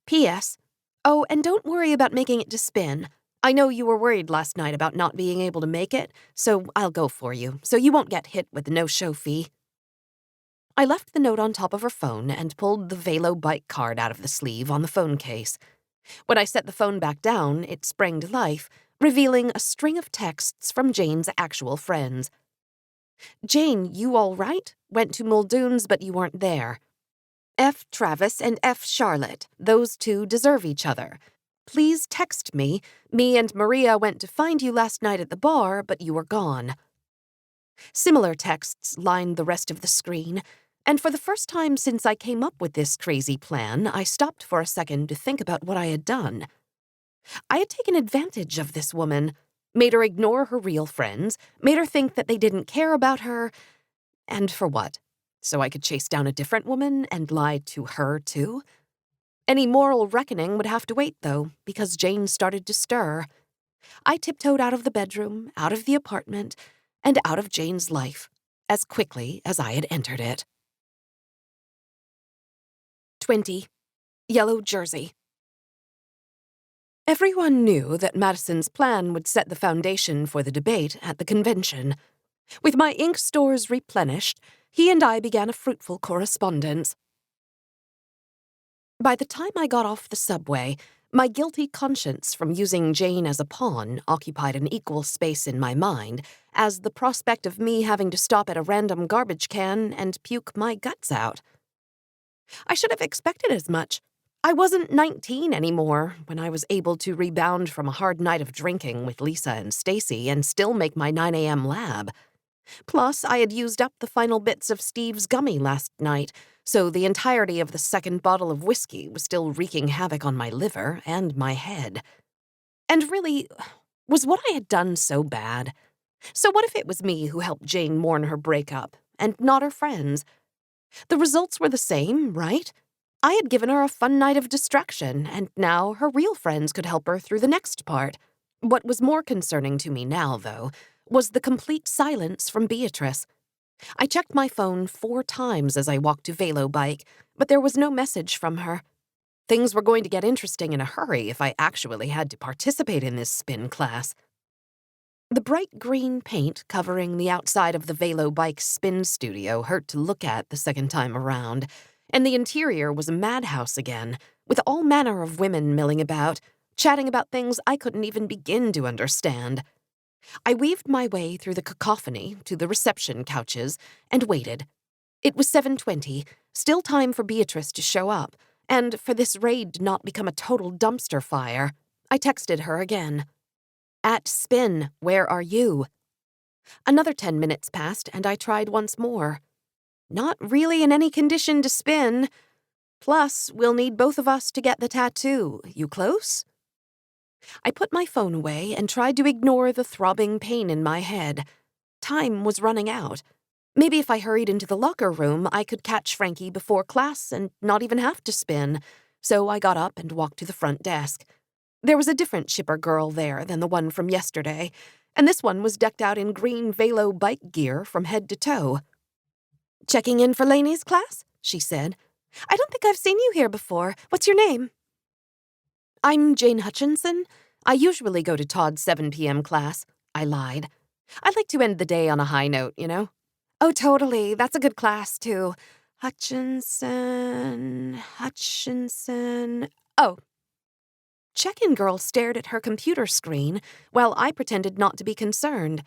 P.S. Oh, and don't worry about making it to spin. I know you were worried last night about not being able to make it, so I'll go for you, so you won't get hit with the no-show fee. I left the note on top of her phone and pulled the Velo bike card out of the sleeve on the phone case. When I set the phone back down, it sprang to life, revealing a string of texts from Jane's actual friends. Jane, you all right? Went to Muldoon's, but you weren't there. F. Travis and F. Charlotte. Those two deserve each other. Please text me. Me and Maria went to find you last night at the bar, but you were gone. Similar texts lined the rest of the screen, and for the first time since I came up with this crazy plan, I stopped for a second to think about what I had done. I had taken advantage of this woman, made her ignore her real friends, made her think that they didn't care about her, and for what? So I could chase down a different woman and lie to her, too? Any moral reckoning would have to wait, though, because Jane started to stir. I tiptoed out of the bedroom, out of the apartment, and out of Jane's life, as quickly as I had entered it. 20. Yellow Jersey. Everyone knew that Madison's plan would set the foundation for the debate at the convention. With my ink stores replenished, he and I began a fruitful correspondence. By the time I got off the subway, my guilty conscience from using Jane as a pawn occupied an equal space in my mind as the prospect of me having to stop at a random garbage can and puke my guts out. I should have expected as much. I wasn't 19 anymore when I was able to rebound from a hard night of drinking with Lisa and Stacy and still make my 9 a.m. lab. Plus, I had used up the final bits of Steve's gummy last night, so the entirety of the second bottle of whiskey was still wreaking havoc on my liver and my head. And really, was what I had done so bad? So what if it was me who helped Jane mourn her breakup, and not her friends? The results were the same, right? I had given her a fun night of distraction, and now her real friends could help her through the next part. What was more concerning to me now, though, was the complete silence from Beatrice. I checked my phone 4 times as I walked to Velo Bike, but there was no message from her. Things were going to get interesting in a hurry if I actually had to participate in this spin class. The bright green paint covering the outside of the Velo Bike spin studio hurt to look at the second time around, and the interior was a madhouse again, with all manner of women milling about, chatting about things I couldn't even begin to understand. I weaved my way through the cacophony to the reception couches and waited. It was 7:20, still time for Beatrice to show up, and for this raid to not become a total dumpster fire. I texted her again. "At Spin, where are you?" Another 10 minutes passed, and I tried once more. "Not really in any condition to spin. Plus, we'll need both of us to get the tattoo. You close?" I put my phone away and tried to ignore the throbbing pain in my head. Time was running out. Maybe if I hurried into the locker room, I could catch Frankie before class and not even have to spin. So I got up and walked to the front desk. There was a different shipper girl there than the one from yesterday, and this one was decked out in green Velo bike gear from head to toe. "Checking in for Lainey's class?" she said. "I don't think I've seen you here before. What's your name?" "I'm Jane Hutchinson. I usually go to Todd's 7 p.m. class," I lied. "I'd like to end the day on a high note, you know?" "Oh, totally. That's a good class, too. Hutchinson. Oh." Check-in girl stared at her computer screen while I pretended not to be concerned.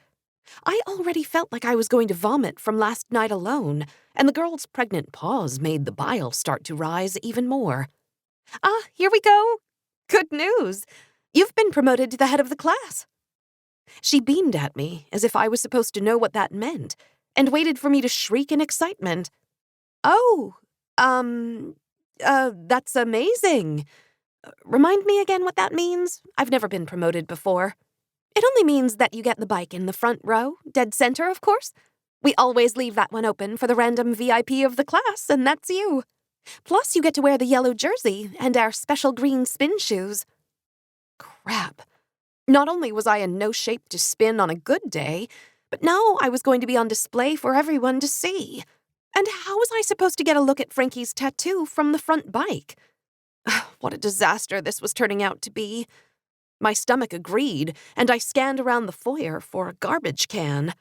I already felt like I was going to vomit from last night alone, and the girl's pregnant pause made the bile start to rise even more. "Ah, here we go. Good news. You've been promoted to the head of the class." She beamed at me as if I was supposed to know what that meant, and waited for me to shriek in excitement. "Oh, that's amazing. Remind me again what that means? I've never been promoted before." "It only means that you get the bike in the front row, dead center, of course. We always leave that one open for the random VIP of the class, and that's you. Plus, you get to wear the yellow jersey and our special green spin shoes." Crap. Not only was I in no shape to spin on a good day, but now I was going to be on display for everyone to see. And how was I supposed to get a look at Frankie's tattoo from the front bike? What a disaster this was turning out to be. My stomach agreed, and I scanned around the foyer for a garbage can.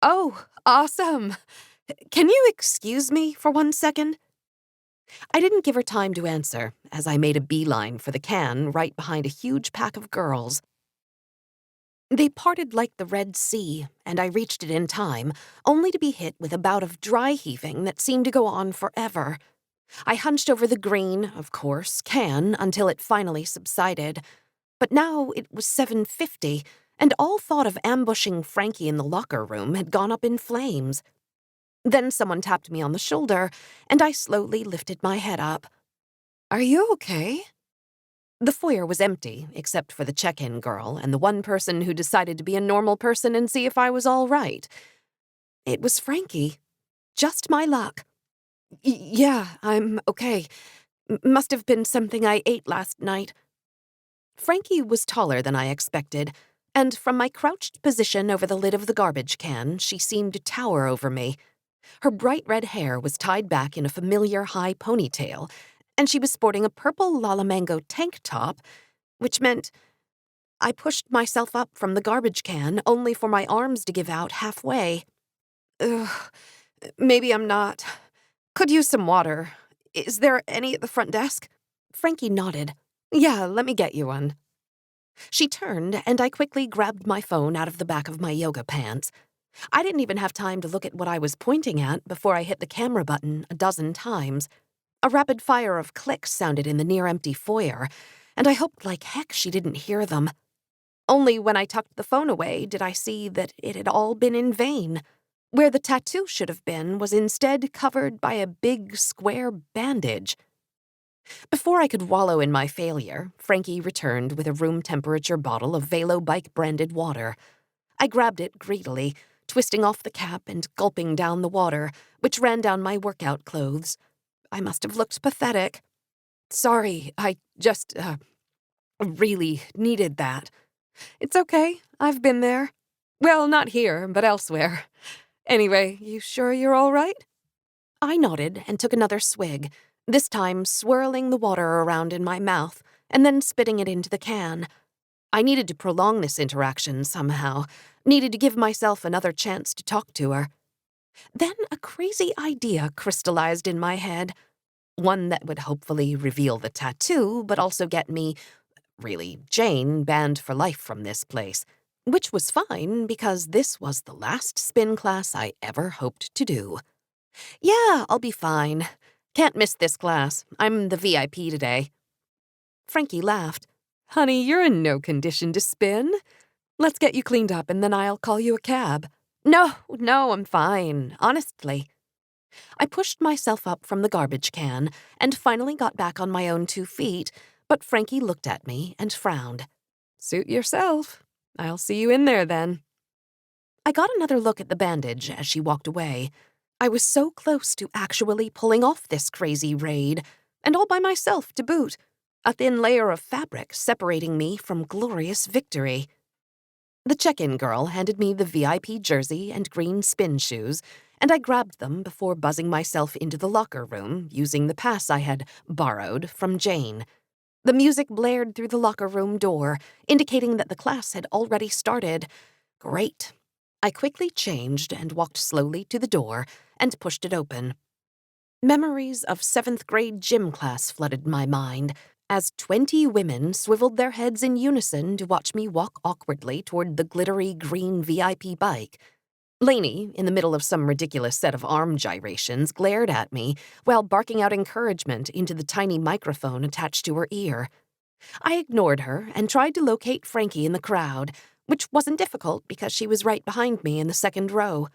"Oh, awesome. Can you excuse me for 1 second?" I didn't give her time to answer, as I made a beeline for the can right behind a huge pack of girls. They parted like the Red Sea, and I reached it in time, only to be hit with a bout of dry heaving that seemed to go on forever. I hunched over the green, of course, can until it finally subsided. But now it was 7:50, and all thought of ambushing Frankie in the locker room had gone up in flames. Then someone tapped me on the shoulder, and I slowly lifted my head up. "Are you okay?" The foyer was empty, except for the check-in girl and the one person who decided to be a normal person and see if I was all right. It was Frankie. Just my luck. "Yeah, I'm okay. Must have been something I ate last night." Frankie was taller than I expected, and from my crouched position over the lid of the garbage can, she seemed to tower over me. Her bright red hair was tied back in a familiar high ponytail, and she was sporting a purple Lalamango tank top, which meant I pushed myself up from the garbage can only for my arms to give out halfway. "Ugh, maybe I'm not. Could use some water. Is there any at the front desk? Frankie nodded. Yeah, let me get you one. She turned, and I quickly grabbed my phone out of the back of my yoga pants. I didn't even have time to look at what I was pointing at before I hit the camera button a dozen times. A rapid fire of clicks sounded in the near-empty foyer, and I hoped like heck she didn't hear them. Only when I tucked the phone away did I see that it had all been in vain. Where the tattoo should have been was instead covered by a big, square bandage. Before I could wallow in my failure, Frankie returned with a room-temperature bottle of Velo Bike-branded water. I grabbed it greedily, twisting off the cap and gulping down the water, which ran down my workout clothes. I must have looked pathetic. Sorry, I just, really needed that. It's okay, I've been there. Well, not here, but elsewhere. Anyway, you sure you're all right? I nodded and took another swig, this time swirling the water around in my mouth and then spitting it into the can. I needed to prolong this interaction somehow, needed to give myself another chance to talk to her. Then a crazy idea crystallized in my head. One that would hopefully reveal the tattoo, but also get me, really, Jane, banned for life from this place. Which was fine, because this was the last spin class I ever hoped to do. Yeah, I'll be fine. Can't miss this class. I'm the VIP today. Frankie laughed. Honey, you're in no condition to spin. Let's get you cleaned up and then I'll call you a cab. No, I'm fine, honestly. I pushed myself up from the garbage can and finally got back on my own 2 feet, but Frankie looked at me and frowned. Suit yourself. I'll see you in there then. I got another look at the bandage as she walked away. I was so close to actually pulling off this crazy raid, and all by myself to boot, a thin layer of fabric separating me from glorious victory. The check-in girl handed me the VIP jersey and green spin shoes, and I grabbed them before buzzing myself into the locker room using the pass I had borrowed from Jane. The music blared through the locker room door, indicating that the class had already started. Great. I quickly changed and walked slowly to the door and pushed it open. Memories of 7th grade gym class flooded my mind as 20 women swiveled their heads in unison to watch me walk awkwardly toward the glittery green VIP bike. Lainey, in the middle of some ridiculous set of arm gyrations, glared at me while barking out encouragement into the tiny microphone attached to her ear. I ignored her and tried to locate Frankie in the crowd, which wasn't difficult because she was right behind me in the second row.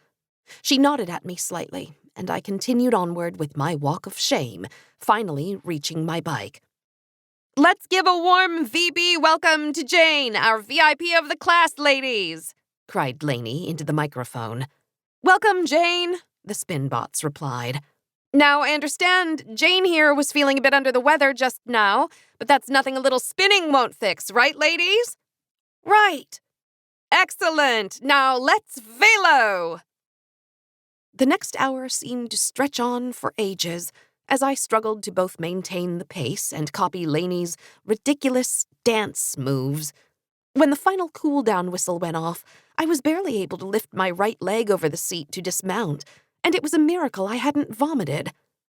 She nodded at me slightly, and I continued onward with my walk of shame, finally reaching my bike. Let's give a warm VB welcome to Jane, our VIP of the class, ladies, cried Lainey into the microphone. Welcome, Jane, the spin bots replied. Now, I understand Jane here was feeling a bit under the weather just now, but that's nothing a little spinning won't fix, right, ladies? Right. Excellent. Now let's velo. The next hour seemed to stretch on for ages, as I struggled to both maintain the pace and copy Lainey's ridiculous dance moves. When the final cool-down whistle went off, I was barely able to lift my right leg over the seat to dismount, and it was a miracle I hadn't vomited,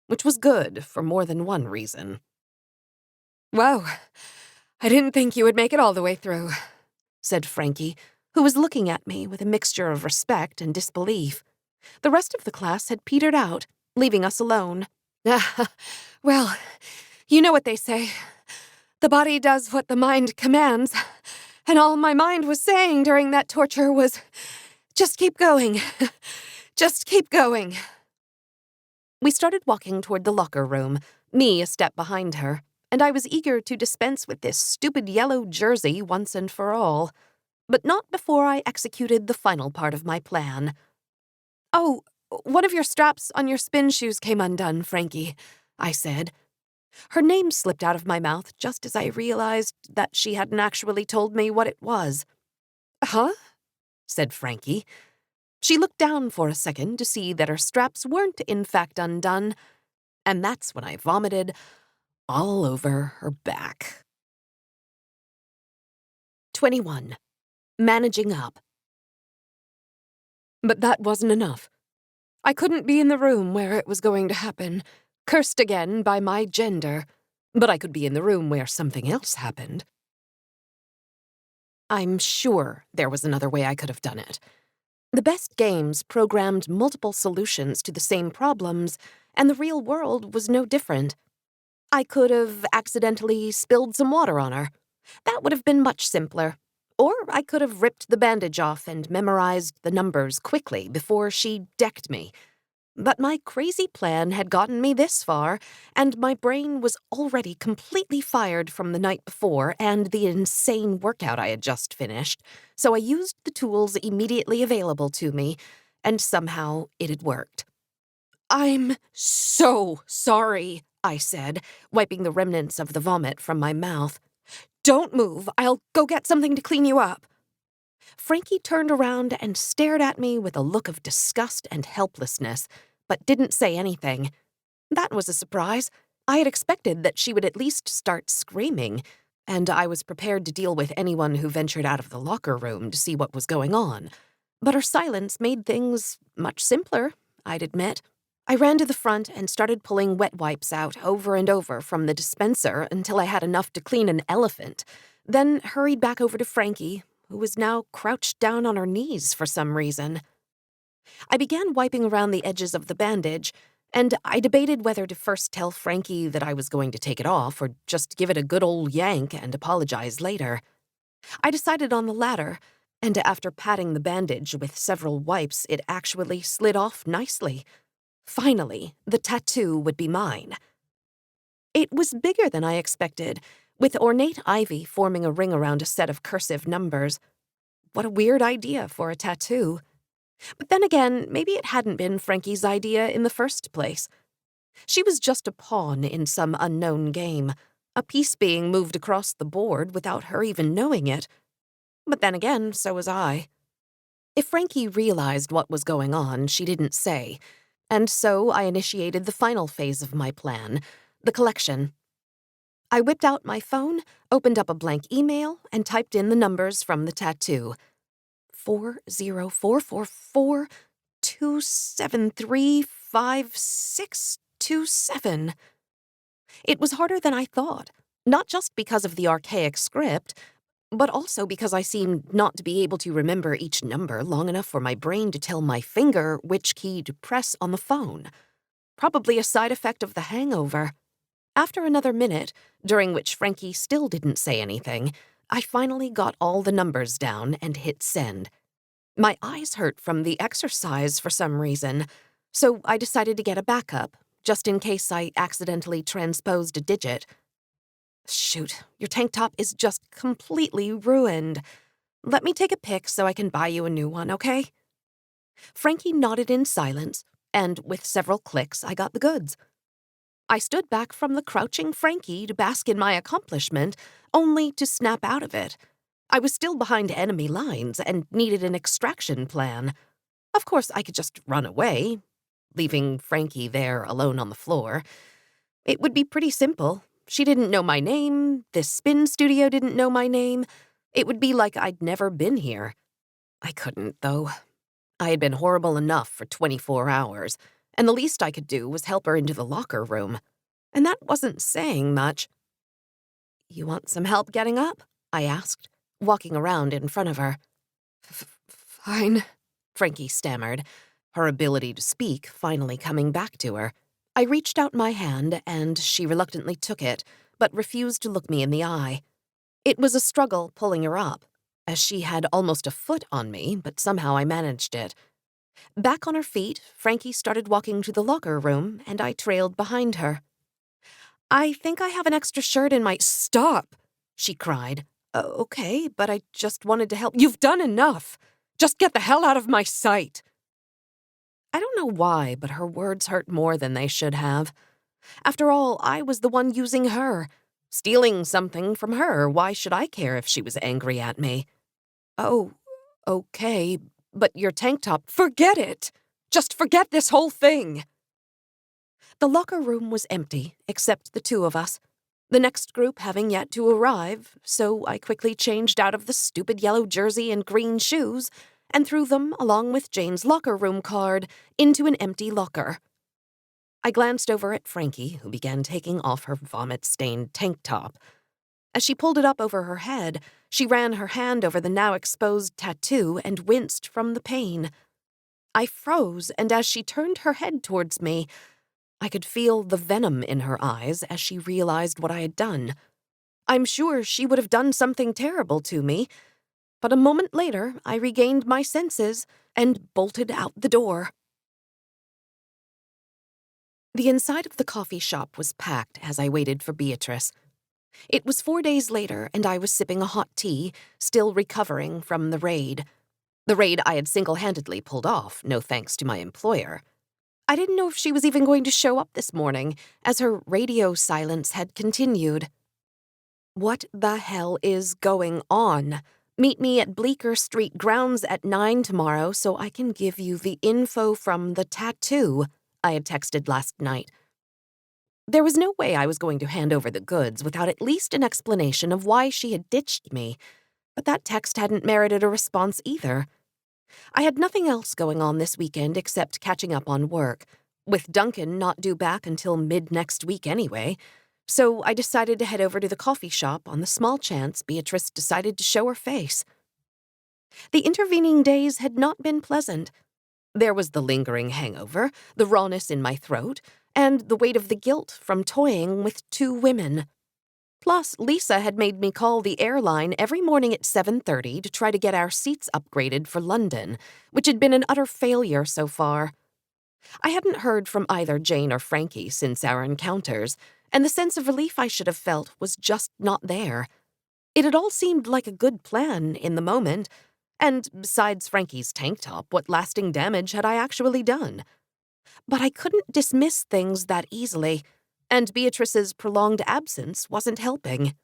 which was good for more than one reason. Whoa, I didn't think you would make it all the way through, said Frankie, who was looking at me with a mixture of respect and disbelief. The rest of the class had petered out, leaving us alone. Well, you know what they say. The body does what the mind commands, and all my mind was saying during that torture was, just keep going. Just keep going. We started walking toward the locker room, me a step behind her, and I was eager to dispense with this stupid yellow jersey once and for all. But not before I executed the final part of my plan. Oh, one of your straps on your spin shoes came undone, Frankie, I said. Her name slipped out of my mouth just as I realized that she hadn't actually told me what it was. Huh? Said Frankie. She looked down for a second to see that her straps weren't in fact undone, and that's when I vomited all over her back. 21. Managing up. But that wasn't enough. I couldn't be in the room where it was going to happen, Cursed again by my gender, but I could be in the room where something else happened. I'm sure there was another way I could have done it. The best games programmed multiple solutions to the same problems, and the real world was no different. I could have accidentally spilled some water on her. That would have been much simpler. Or I could have ripped the bandage off and memorized the numbers quickly before she decked me. But my crazy plan had gotten me this far, and my brain was already completely fired from the night before and the insane workout I had just finished, so I used the tools immediately available to me, and somehow it had worked. "I'm so sorry," I said, wiping the remnants of the vomit from my mouth. "Don't move. I'll go get something to clean you up." Frankie turned around and stared at me with a look of disgust and helplessness, but didn't say anything. That was a surprise. I had expected that she would at least start screaming, and I was prepared to deal with anyone who ventured out of the locker room to see what was going on. But her silence made things much simpler, I'd admit. I ran to the front and started pulling wet wipes out over and over from the dispenser until I had enough to clean an elephant, then hurried back over to Frankie, who was now crouched down on her knees for some reason. I began wiping around the edges of the bandage, and I debated whether to first tell Frankie that I was going to take it off or just give it a good old yank and apologize later. I decided on the latter, and after patting the bandage with several wipes, it actually slid off nicely. Finally, the tattoo would be mine. It was bigger than I expected, with ornate ivy forming a ring around a set of cursive numbers. What a weird idea for a tattoo. But then again, maybe it hadn't been Frankie's idea in the first place. She was just a pawn in some unknown game, a piece being moved across the board without her even knowing it. But then again, so was I. If Frankie realized what was going on, she didn't say, and so I initiated the final phase of my plan, the collection. I whipped out my phone, opened up a blank email, and typed in the numbers from the tattoo. 4044427352627. It was harder than I thought, not just because of the archaic script, but also because I seemed not to be able to remember each number long enough for my brain to tell my finger which key to press on the phone. Probably a side effect of the hangover. After another minute, during which Frankie still didn't say anything, I finally got all the numbers down and hit send. My eyes hurt from the exercise for some reason, so I decided to get a backup, just in case I accidentally transposed a digit. Shoot, your tank top is just completely ruined. Let me take a pic so I can buy you a new one, okay? Frankie nodded in silence, and with several clicks, I got the goods. I stood back from the crouching Frankie to bask in my accomplishment, only to snap out of it. I was still behind enemy lines and needed an extraction plan. Of course, I could just run away, leaving Frankie there alone on the floor. It would be pretty simple. She didn't know my name, this spin studio didn't know my name. It would be like I'd never been here. I couldn't, though. I had been horrible enough for 24 hours, and the least I could do was help her into the locker room. And that wasn't saying much. "You want some help getting up?" I asked, walking around in front of her. "Fine," Frankie stammered, her ability to speak finally coming back to her. I reached out my hand, and she reluctantly took it, but refused to look me in the eye. It was a struggle pulling her up, as she had almost a foot on me, but somehow I managed it. Back on her feet, Frankie started walking to the locker room, and I trailed behind her. "I think I have an extra shirt in my—" "Stop!" she cried. Okay, but I just wanted to help." "You've done enough! Just get the hell out of my sight!" I don't know why, but her words hurt more than they should have. After all, I was the one using her. Stealing something from her, why should I care if she was angry at me? "Oh, okay, but your tank top—" "Forget it! Just forget this whole thing!" The locker room was empty, except the two of us. The next group having yet to arrive, so I quickly changed out of the stupid yellow jersey and green shoes and threw them, along with Jane's locker room card, into an empty locker. I glanced over at Frankie, who began taking off her vomit-stained tank top. As she pulled it up over her head, she ran her hand over the now-exposed tattoo and winced from the pain. I froze, and as she turned her head towards me, I could feel the venom in her eyes as she realized what I had done. I'm sure she would have done something terrible to me, but a moment later I regained my senses and bolted out the door. The inside of the coffee shop was packed as I waited for Beatrice. It was 4 days later, and I was sipping a hot tea, still recovering from the raid. The raid I had single-handedly pulled off, no thanks to my employer. I didn't know if she was even going to show up this morning, as her radio silence had continued. What the hell is going on? Meet me at Bleecker Street grounds at 9 tomorrow so I can give you the info from the tattoo, I had texted last night. There was no way I was going to hand over the goods without at least an explanation of why she had ditched me, but that text hadn't merited a response either. I had nothing else going on this weekend except catching up on work, with Duncan not due back until mid-next week anyway, so I decided to head over to the coffee shop on the small chance Beatrice decided to show her face. The intervening days had not been pleasant. There was the lingering hangover, the rawness in my throat, and the weight of the guilt from toying with 2 women. Plus, Lisa had made me call the airline every morning at 7:30 to try to get our seats upgraded for London, which had been an utter failure so far. I hadn't heard from either Jane or Frankie since our encounters, and the sense of relief I should have felt was just not there. It had all seemed like a good plan in the moment, and besides Frankie's tank top, what lasting damage had I actually done? But I couldn't dismiss things that easily, and Beatrice's prolonged absence wasn't helping.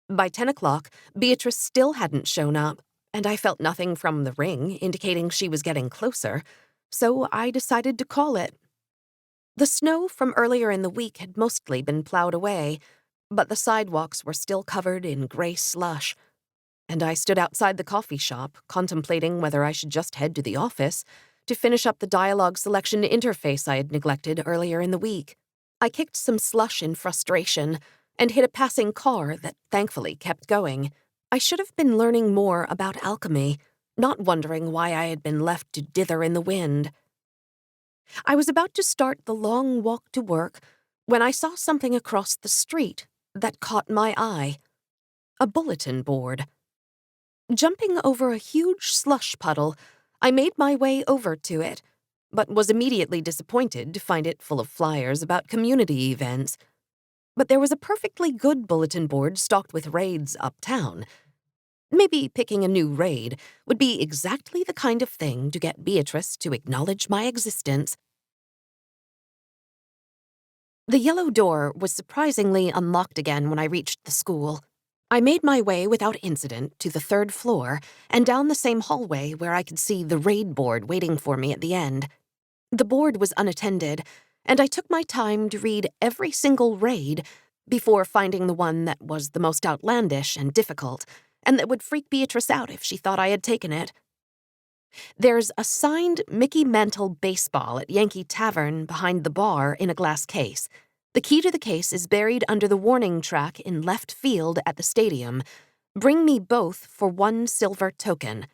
By 10 o'clock, Beatrice still hadn't shown up, and I felt nothing from the ring indicating she was getting closer, so I decided to call it. The snow from earlier in the week had mostly been plowed away, but the sidewalks were still covered in gray slush, and I stood outside the coffee shop, contemplating whether I should just head to the office to finish up the dialogue selection interface I had neglected earlier in the week. I kicked some slush in frustration and hit a passing car that thankfully kept going. I should have been learning more about alchemy, not wondering why I had been left to dither in the wind. I was about to start the long walk to work when I saw something across the street that caught my eye. A bulletin board. Jumping over a huge slush puddle, I made my way over to it, but was immediately disappointed to find it full of flyers about community events. But there was a perfectly good bulletin board stocked with raids uptown. Maybe picking a new raid would be exactly the kind of thing to get Beatrice to acknowledge my existence. The yellow door was surprisingly unlocked again when I reached the school. I made my way without incident to the 3rd floor and down the same hallway where I could see the raid board waiting for me at the end. The board was unattended, and I took my time to read every single raid before finding the one that was the most outlandish and difficult, and that would freak Beatrice out if she thought I had taken it. There's a signed Mickey Mantle baseball at Yankee Tavern behind the bar in a glass case. The key to the case is buried under the warning track in left field at the stadium. Bring me both for 1 silver token.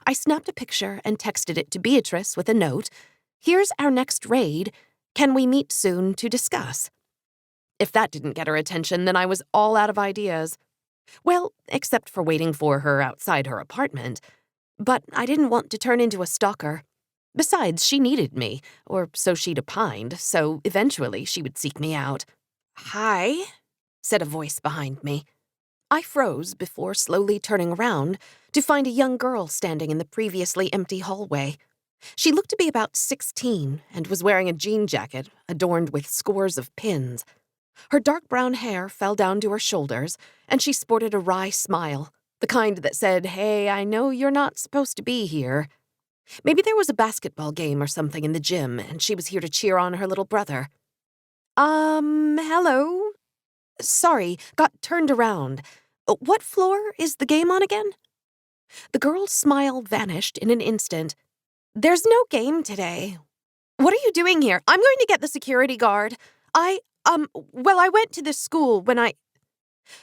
I snapped a picture and texted it to Beatrice with a note. Here's our next raid. Can we meet soon to discuss? If that didn't get her attention, then I was all out of ideas. Well, except for waiting for her outside her apartment. But I didn't want to turn into a stalker. Besides, she needed me, or so she'd opined, so eventually she would seek me out. "Hi," said a voice behind me. I froze before slowly turning around to find a young girl standing in the previously empty hallway. She looked to be about 16 and was wearing a jean jacket adorned with scores of pins. Her dark brown hair fell down to her shoulders, and she sported a wry smile, the kind that said, "Hey, I know you're not supposed to be here." Maybe there was a basketball game or something in the gym, and she was here to cheer on her little brother. Hello? Sorry, got turned around. What floor is the game on again? The girl's smile vanished in an instant. "There's no game today. What are you doing here? I'm going to get the security guard. I went to this school when I...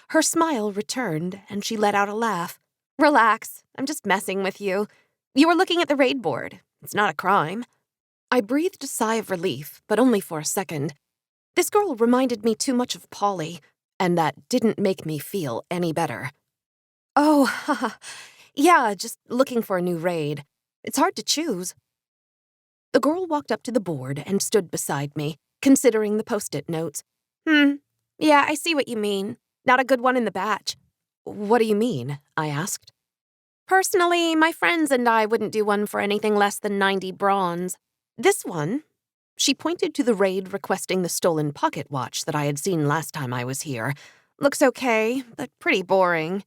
Her smile returned, and she let out a laugh. Relax, I'm just messing with you. You were looking at the raid board. It's not a crime. I breathed a sigh of relief, but only for a second. This girl reminded me too much of Polly, and that didn't make me feel any better. Oh, haha. Yeah, just looking for a new raid. It's hard to choose. The girl walked up to the board and stood beside me, considering the post-it notes. Yeah, I see what you mean. Not a good one in the batch. What do you mean? I asked. Personally, my friends and I wouldn't do one for anything less than 90 bronze. This one, she pointed to the raid requesting the stolen pocket watch that I had seen last time I was here. Looks okay, but pretty boring.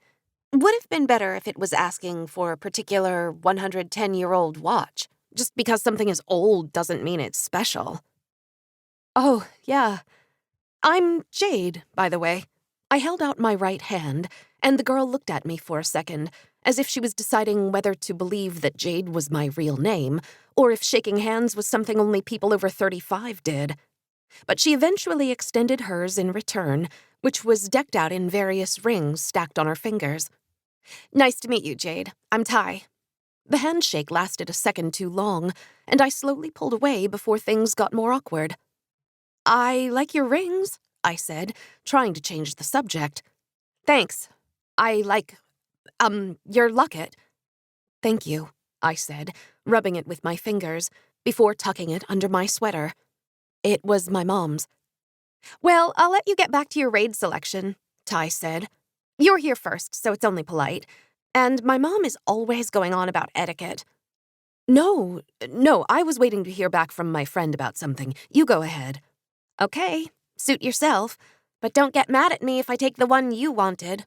Would have been better if it was asking for a particular 110-year-old watch. Just because something is old doesn't mean it's special. Oh, yeah. I'm Jade, by the way. I held out my right hand, and the girl looked at me for a second, as if she was deciding whether to believe that Jade was my real name, or if shaking hands was something only people over 35 did. But she eventually extended hers in return, which was decked out in various rings stacked on her fingers. Nice to meet you, Jade. I'm Ty. The handshake lasted a second too long, and I slowly pulled away before things got more awkward. I like your rings, I said, trying to change the subject. Thanks. I like, your locket. Thank you, I said, rubbing it with my fingers, before tucking it under my sweater. It was my mom's. Well, I'll let you get back to your raid selection, Ty said. You're here first, so it's only polite. And my mom is always going on about etiquette. No, I was waiting to hear back from my friend about something. You go ahead. Okay, suit yourself, but don't get mad at me if I take the one you wanted.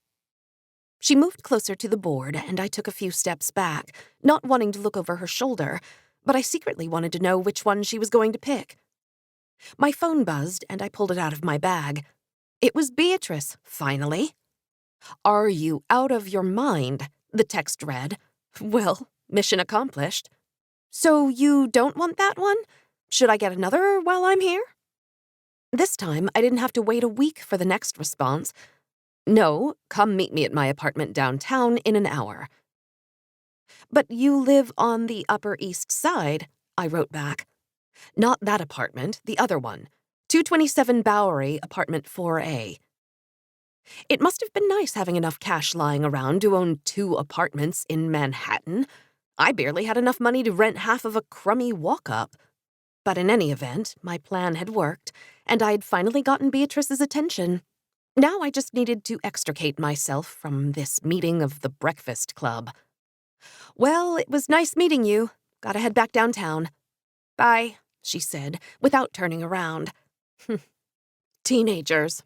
She moved closer to the board, and I took a few steps back, not wanting to look over her shoulder, but I secretly wanted to know which one she was going to pick. My phone buzzed, and I pulled it out of my bag. It was Beatrice, finally. Are you out of your mind? The text read. Well, mission accomplished. So you don't want that one? Should I get another while I'm here? This time, I didn't have to wait a week for the next response. No, come meet me at my apartment downtown in an hour. But you live on the Upper East Side, I wrote back. Not that apartment, the other one. 227 Bowery, apartment 4A. It must have been nice having enough cash lying around to own 2 apartments in Manhattan. I barely had enough money to rent half of a crummy walk-up. But in any event, my plan had worked, and I had finally gotten Beatrice's attention. Now I just needed to extricate myself from this meeting of the Breakfast Club. Well, it was nice meeting you. Gotta head back downtown. Bye, she said, without turning around. Teenagers.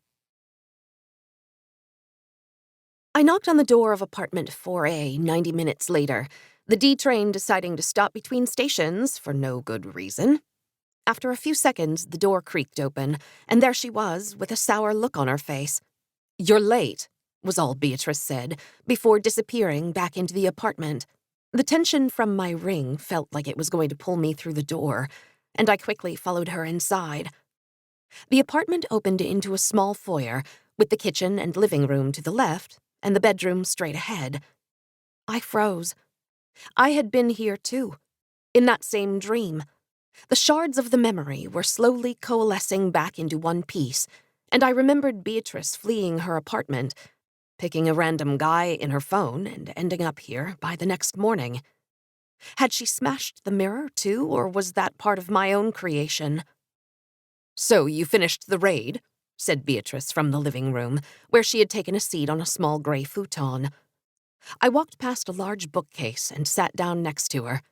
I knocked on the door of apartment 4A 90 minutes later, the D train deciding to stop between stations for no good reason. After a few seconds, the door creaked open, and there she was, with a sour look on her face. You're late, was all Beatrice said, before disappearing back into the apartment. The tension from my ring felt like it was going to pull me through the door, and I quickly followed her inside. The apartment opened into a small foyer, with the kitchen and living room to the left, and the bedroom straight ahead. I froze. I had been here too, in that same dream. The shards of the memory were slowly coalescing back into one piece, and I remembered Beatrice fleeing her apartment, picking a random guy in her phone, and ending up here by the next morning. Had she smashed the mirror too, or was that part of my own creation? So you finished the raid? Said Beatrice from the living room, where she had taken a seat on a small gray futon. I walked past a large bookcase and sat down next to her.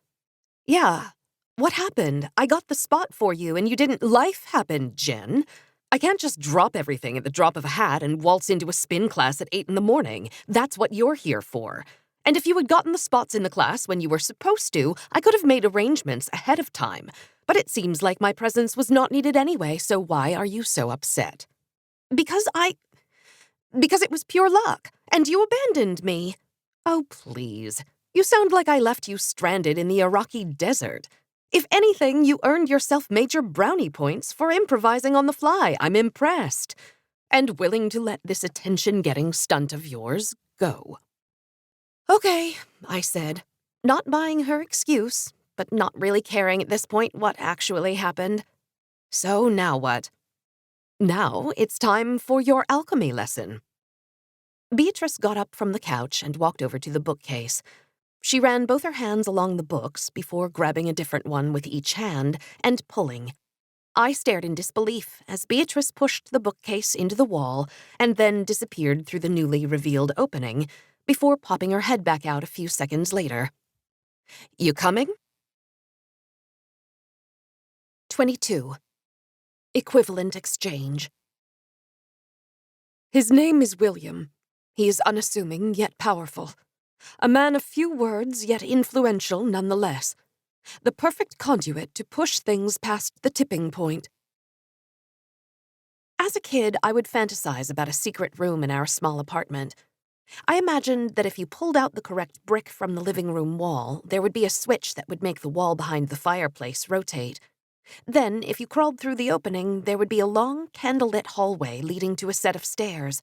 Yeah. What happened? I got the spot for you and you didn't. Life happened, Jen. I can't just drop everything at the drop of a hat and waltz into a spin class at 8 in the morning. That's what you're here for. And if you had gotten the spots in the class when you were supposed to, I could have made arrangements ahead of time. But it seems like my presence was not needed anyway, so why are you so upset? Because it was pure luck, and you abandoned me. Oh, please. You sound like I left you stranded in the Iraqi desert. If anything, you earned yourself major brownie points for improvising on the fly. I'm impressed. And willing to let this attention-getting stunt of yours go. Okay, I said, not buying her excuse, but not really caring at this point what actually happened. So now what? Now it's time for your alchemy lesson. Beatrice got up from the couch and walked over to the bookcase. She ran both her hands along the books before grabbing a different one with each hand and pulling. I stared in disbelief as Beatrice pushed the bookcase into the wall and then disappeared through the newly revealed opening before popping her head back out a few seconds later. You coming? 22. Equivalent exchange. His name is William. He is unassuming yet powerful. A man of few words yet influential nonetheless. The perfect conduit to push things past the tipping point. As a kid, I would fantasize about a secret room in our small apartment. I imagined that if you pulled out the correct brick from the living room wall, there would be a switch that would make the wall behind the fireplace rotate. Then, if you crawled through the opening, there would be a long, candlelit hallway leading to a set of stairs.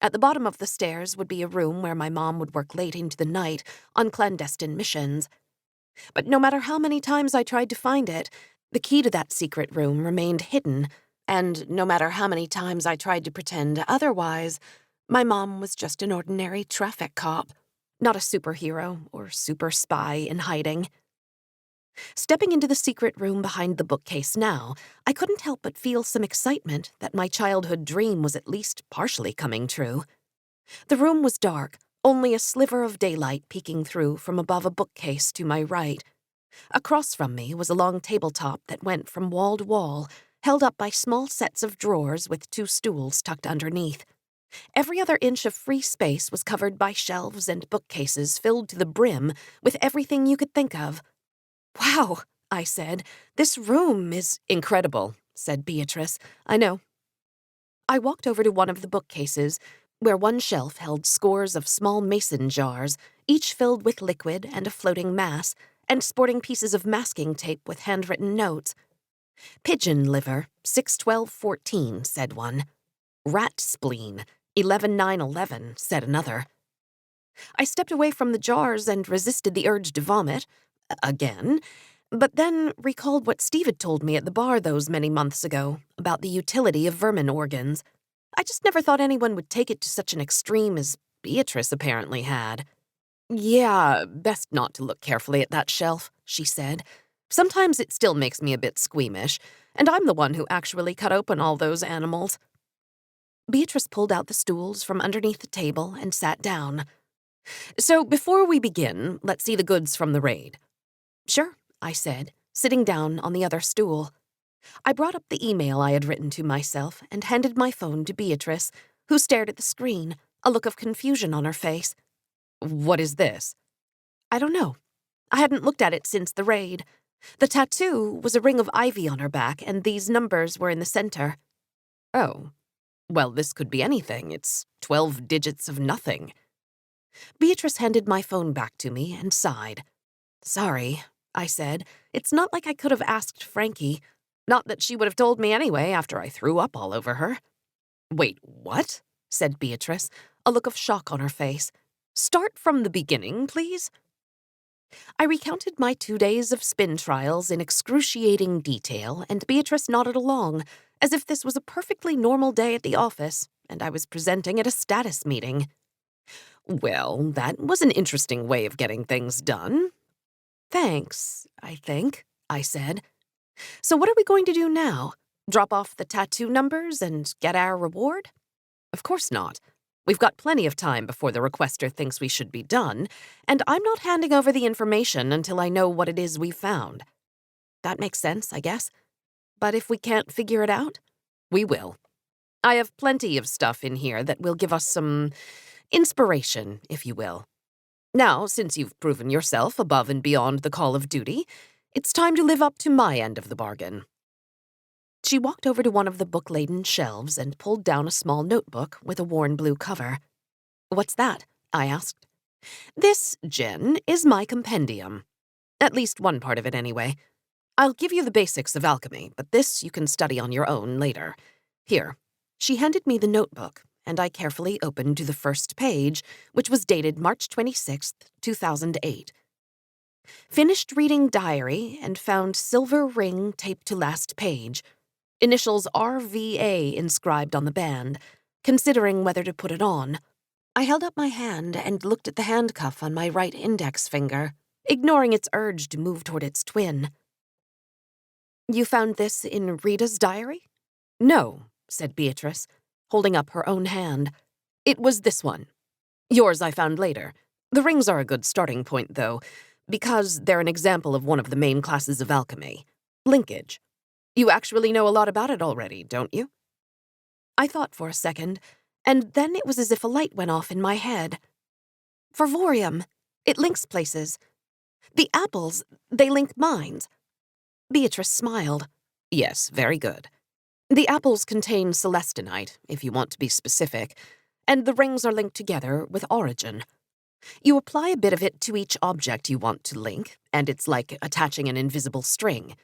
At the bottom of the stairs would be a room where my mom would work late into the night on clandestine missions. But no matter how many times I tried to find it, the key to that secret room remained hidden, and no matter how many times I tried to pretend otherwise, my mom was just an ordinary traffic cop, not a superhero or super spy in hiding. Stepping into the secret room behind the bookcase now, I couldn't help but feel some excitement that my childhood dream was at least partially coming true. The room was dark, only a sliver of daylight peeking through from above a bookcase to my right. Across from me was a long tabletop that went from wall to wall, held up by small sets of drawers with 2 stools tucked underneath. Every other inch of free space was covered by shelves and bookcases filled to the brim with everything you could think of. Wow, I said. This room is incredible, said Beatrice. I know. I walked over to one of the bookcases, where one shelf held scores of small mason jars, each filled with liquid and a floating mass, and sporting pieces of masking tape with handwritten notes. Pigeon liver, 6/12/14, said one. Rat spleen, 11/9/11, said another. I stepped away from the jars and resisted the urge to vomit. Again, but then recalled what Steve had told me at the bar those many months ago about the utility of vermin organs. I just never thought anyone would take it to such an extreme as Beatrice apparently had. Yeah, best not to look carefully at that shelf, she said. Sometimes it still makes me a bit squeamish, and I'm the one who actually cut open all those animals. Beatrice pulled out the stools from underneath the table and sat down. So before we begin, let's see the goods from the raid. Sure, I said, sitting down on the other stool. I brought up the email I had written to myself and handed my phone to Beatrice, who stared at the screen, a look of confusion on her face. What is this? I don't know. I hadn't looked at it since the raid. The tattoo was a ring of ivy on her back, and these numbers were in the center. Oh, well, this could be anything. It's 12 digits of nothing. Beatrice handed my phone back to me and sighed. Sorry, I said. It's not like I could have asked Frankie. Not that she would have told me anyway after I threw up all over her. Wait, what? Said Beatrice, a look of shock on her face. Start from the beginning, please. I recounted my 2 days of spin trials in excruciating detail, and Beatrice nodded along, as if this was a perfectly normal day at the office, and I was presenting at a status meeting. Well, that was an interesting way of getting things done. Thanks, I think, I said. So what are we going to do now? Drop off the tattoo numbers and get our reward? Of course not. We've got plenty of time before the requester thinks we should be done, and I'm not handing over the information until I know what it is we've found. That makes sense, I guess. But if we can't figure it out, we will. I have plenty of stuff in here that will give us some inspiration, if you will. Now, since you've proven yourself above and beyond the call of duty, it's time to live up to my end of the bargain. She walked over to one of the book-laden shelves and pulled down a small notebook with a worn blue cover. What's that? I asked. This, Jen, is my compendium. At least one part of it, anyway. I'll give you the basics of alchemy, but this you can study on your own later. Here." She handed me the notebook, and I carefully opened to the first page, which was dated March 26th, 2008. Finished reading diary and found silver ring taped to last page. Initials RVA inscribed on the band, considering whether to put it on. I held up my hand and looked at the handcuff on my right index finger, ignoring its urge to move toward its twin. "You found this in Rita's diary?" "No," said Beatrice, holding up her own hand. "It was this one. Yours I found later. The rings are a good starting point, though, because they're an example of one of the main classes of alchemy, linkage. You actually know a lot about it already, don't you?" I thought for a second, and then it was as if a light went off in my head. "Fervorium. It links places. The apples, they link minds." Beatrice smiled. "Yes, very good. The apples contain celestinite, if you want to be specific, and the rings are linked together with origin. You apply a bit of it to each object you want to link, and it's like attaching an invisible string.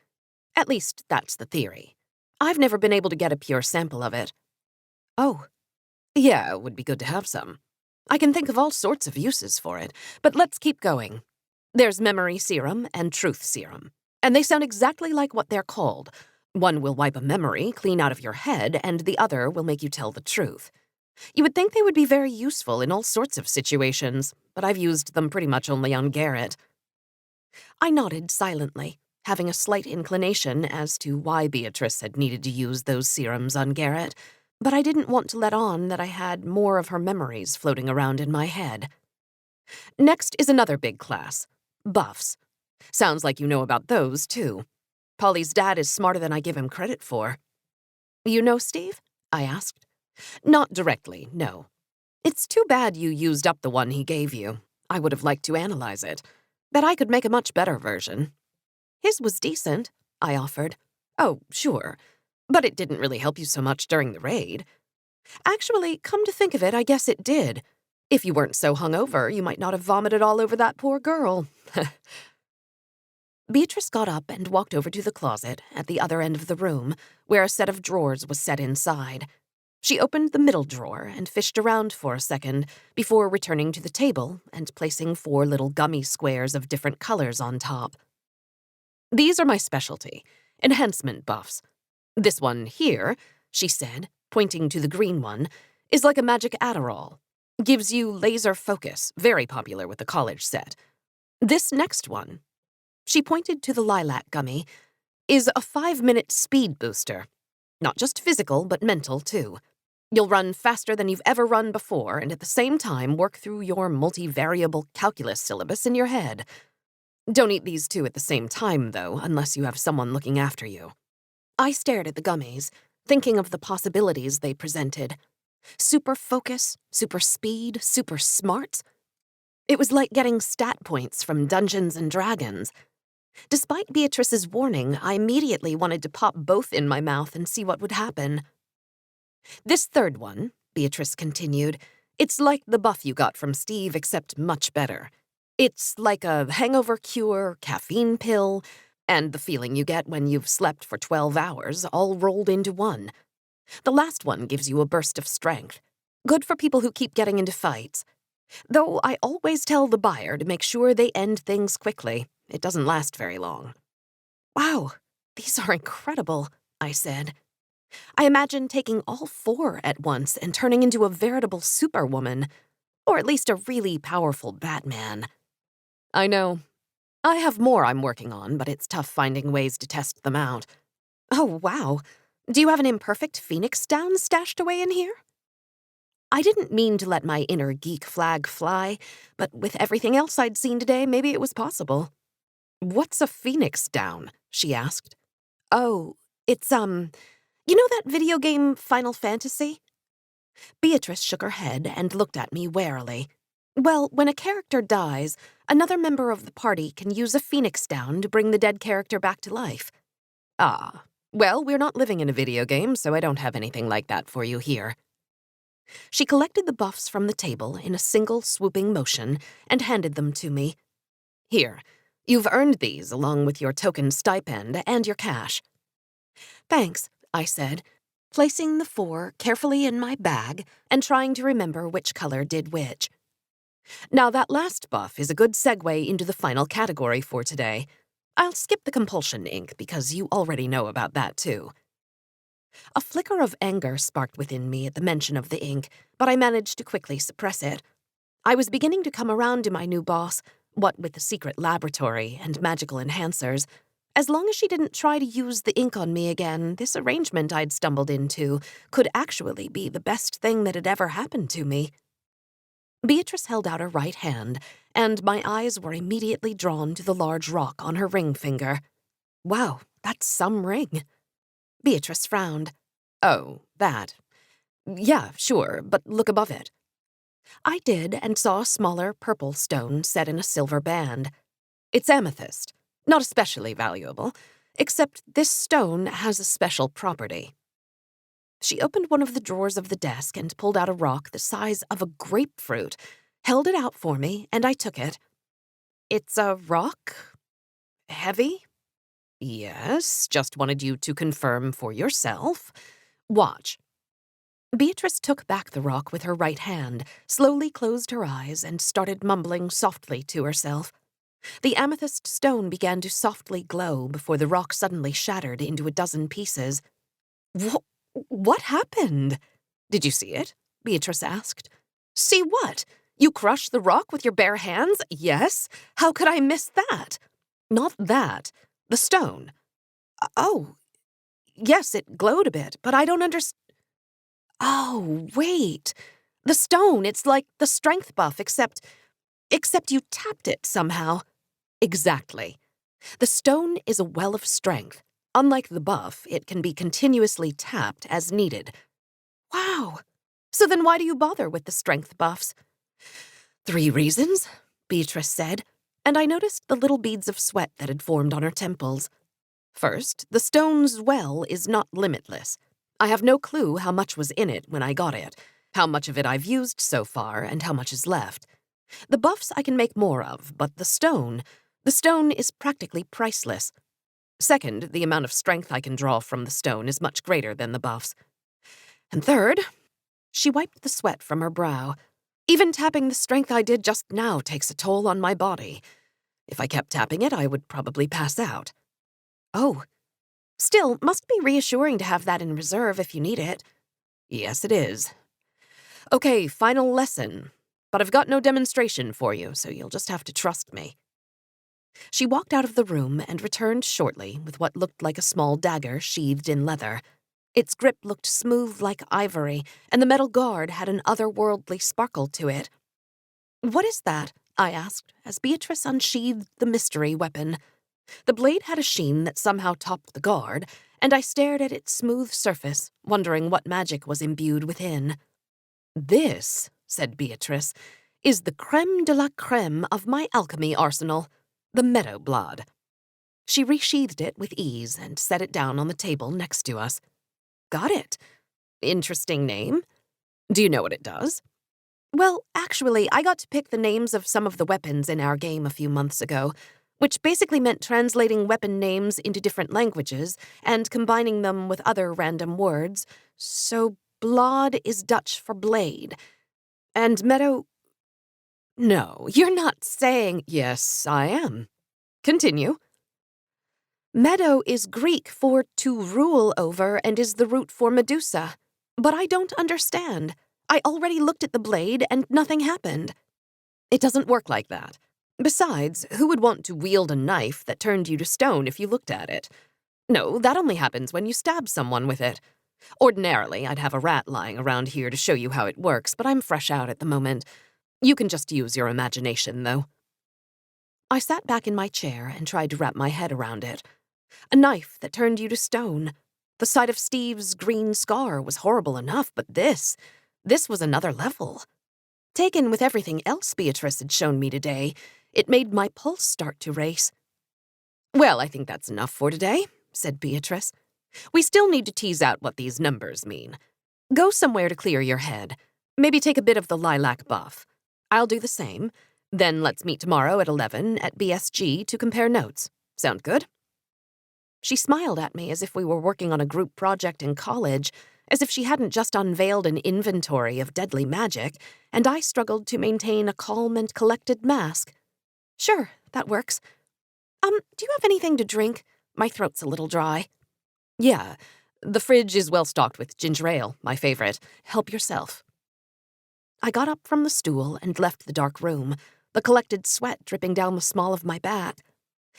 At least, that's the theory. I've never been able to get a pure sample of it." "Oh." "Yeah, it would be good to have some. I can think of all sorts of uses for it, but let's keep going. There's memory serum and truth serum, and they sound exactly like what they're called. One will wipe a memory clean out of your head, and the other will make you tell the truth. You would think they would be very useful in all sorts of situations, but I've used them pretty much only on Garrett." I nodded silently, having a slight inclination as to why Beatrice had needed to use those serums on Garrett, but I didn't want to let on that I had more of her memories floating around in my head. "Next is another big class, buffs. Sounds like you know about those, too. Polly's dad is smarter than I give him credit for." "You know Steve?" I asked. "Not directly, no. It's too bad you used up the one he gave you. I would have liked to analyze it. Bet I could make a much better version." "His was decent," I offered. "Oh, sure. But it didn't really help you so much during the raid." "Actually, come to think of it, I guess it did. If you weren't so hungover, you might not have vomited all over that poor girl." Beatrice got up and walked over to the closet at the other end of the room, where a set of drawers was set inside. She opened the middle drawer and fished around for a second before returning to the table and placing 4 little gummy squares of different colors on top. "These are my specialty, enhancement buffs. This one here," she said, pointing to the green one, "is like a magic Adderall. Gives you laser focus, very popular with the college set. This next one," she pointed to the lilac gummy, "is a 5-minute speed booster. Not just physical, but mental, too. You'll run faster than you've ever run before, and at the same time work through your multivariable calculus syllabus in your head. Don't eat these 2 at the same time, though, unless you have someone looking after you." I stared at the gummies, thinking of the possibilities they presented. Super focus, super speed, super smarts. It was like getting stat points from Dungeons and Dragons. Despite Beatrice's warning, I immediately wanted to pop both in my mouth and see what would happen. "This third one," Beatrice continued, "it's like the buff you got from Steve, except much better. It's like a hangover cure, caffeine pill, and the feeling you get when you've slept for 12 hours, all rolled into one. The last one gives you a burst of strength. Good for people who keep getting into fights. Though I always tell the buyer to make sure they end things quickly. It doesn't last very long." "Wow, these are incredible," I said. I imagine taking all 4 at once and turning into a veritable superwoman, or at least a really powerful Batman. "I know. I have more I'm working on, but it's tough finding ways to test them out." "Oh, wow. Do you have an imperfect phoenix down stashed away in here?" I didn't mean to let my inner geek flag fly, but with everything else I'd seen today, maybe it was possible. "What's a phoenix down?" she asked. "Oh, it's, you know that video game Final Fantasy?" Beatrice shook her head and looked at me warily. "Well, when a character dies, another member of the party can use a phoenix down to bring the dead character back to life." "Ah, well, we're not living in a video game, so I don't have anything like that for you here." She collected the buffs from the table in a single swooping motion and handed them to me. "Here, You've earned these along with your token stipend and your cash." "Thanks," I said, placing the 4 carefully in my bag and trying to remember which color did which. Now that last buff is a good segue into the final category for today. I'll skip the compulsion ink because you already know about that too. A flicker of anger sparked within me at the mention of the ink, but I managed to quickly suppress it. I was beginning to come around to my new boss, what with the secret laboratory and magical enhancers. As long as she didn't try to use the ink on me again, this arrangement I'd stumbled into could actually be the best thing that had ever happened to me. Beatrice held out her right hand, and my eyes were immediately drawn to the large rock on her ring finger. Wow, that's some ring. Beatrice frowned. "Oh, that. Yeah, sure, but look above it." I did and saw a smaller purple stone set in a silver band. "It's amethyst. Not especially valuable, except this stone has a special property." She opened one of the drawers of the desk and pulled out a rock the size of a grapefruit, held it out for me, and I took it. "It's a rock? Heavy?" "Yes, just wanted you to confirm for yourself. Watch." Beatrice took back the rock with her right hand, slowly closed her eyes, and started mumbling softly to herself. The amethyst stone began to softly glow before the rock suddenly shattered into a dozen pieces. What happened?" "Did you see it?" Beatrice asked. "See what? You crushed the rock with your bare hands? Yes? How could I miss that?" "Not that. The stone." "Oh, yes, it glowed a bit, but I don't understand." "Oh, wait. The stone, it's like the strength buff, except you tapped it somehow." "Exactly. The stone is a well of strength. Unlike the buff, it can be continuously tapped as needed." "Wow. So then why do you bother with the strength buffs?" "3 reasons," Beatrice said, and I noticed the little beads of sweat that had formed on her temples. "First, the stone's well is not limitless. I have no clue how much was in it when I got it, how much of it I've used so far, and how much is left. The buffs I can make more of, but the stone is practically priceless. Second, the amount of strength I can draw from the stone is much greater than the buffs. And third," she wiped the sweat from her brow, "even tapping the strength I did just now takes a toll on my body. If I kept tapping it, I would probably pass out." "Oh. Still, must be reassuring to have that in reserve if you need it." "Yes, it is. Okay, final lesson. But I've got no demonstration for you, so you'll just have to trust me." She walked out of the room and returned shortly with what looked like a small dagger sheathed in leather. Its grip looked smooth like ivory, and the metal guard had an otherworldly sparkle to it. "What is that?" I asked, as Beatrice unsheathed the mystery weapon. The blade had a sheen that somehow topped the guard, and I stared at its smooth surface, wondering what magic was imbued within. "This," said Beatrice, "is the creme de la creme of my alchemy arsenal, the meadow blood." She resheathed it with ease and set it down on the table next to us. "Got it. Interesting name. Do you know what it does?" "Well, actually, I got to pick the names of some of the weapons in our game a few months ago, which basically meant translating weapon names into different languages and combining them with other random words. So blod is Dutch for blade. And meadow—" "No, you're not saying—" "Yes, I am. Continue." "Meadow is Greek for to rule over and is the root for Medusa. But I don't understand. I already looked at the blade and nothing happened." "It doesn't work like that. Besides, who would want to wield a knife that turned you to stone if you looked at it? No, that only happens when you stab someone with it. Ordinarily, I'd have a rat lying around here to show you how it works, but I'm fresh out at the moment. You can just use your imagination, though." I sat back in my chair and tried to wrap my head around it. A knife that turned you to stone. The sight of Steve's green scar was horrible enough, but this was another level. Taken with everything else Beatrice had shown me today, it made my pulse start to race. "Well, I think that's enough for today," said Beatrice. "We still need to tease out what these numbers mean. Go somewhere to clear your head. Maybe take a bit of the lilac buff. I'll do the same. Then let's meet tomorrow at 11 at BSG to compare notes. Sound good? She smiled at me as if we were working on a group project in college, as if she hadn't just unveiled an inventory of deadly magic, and I struggled to maintain a calm and collected mask. Sure, that works. Do you have anything to drink? My throat's a little dry. Yeah, the fridge is well stocked with ginger ale, my favorite. Help yourself. I got up from the stool and left the dark room, the collected sweat dripping down the small of my back.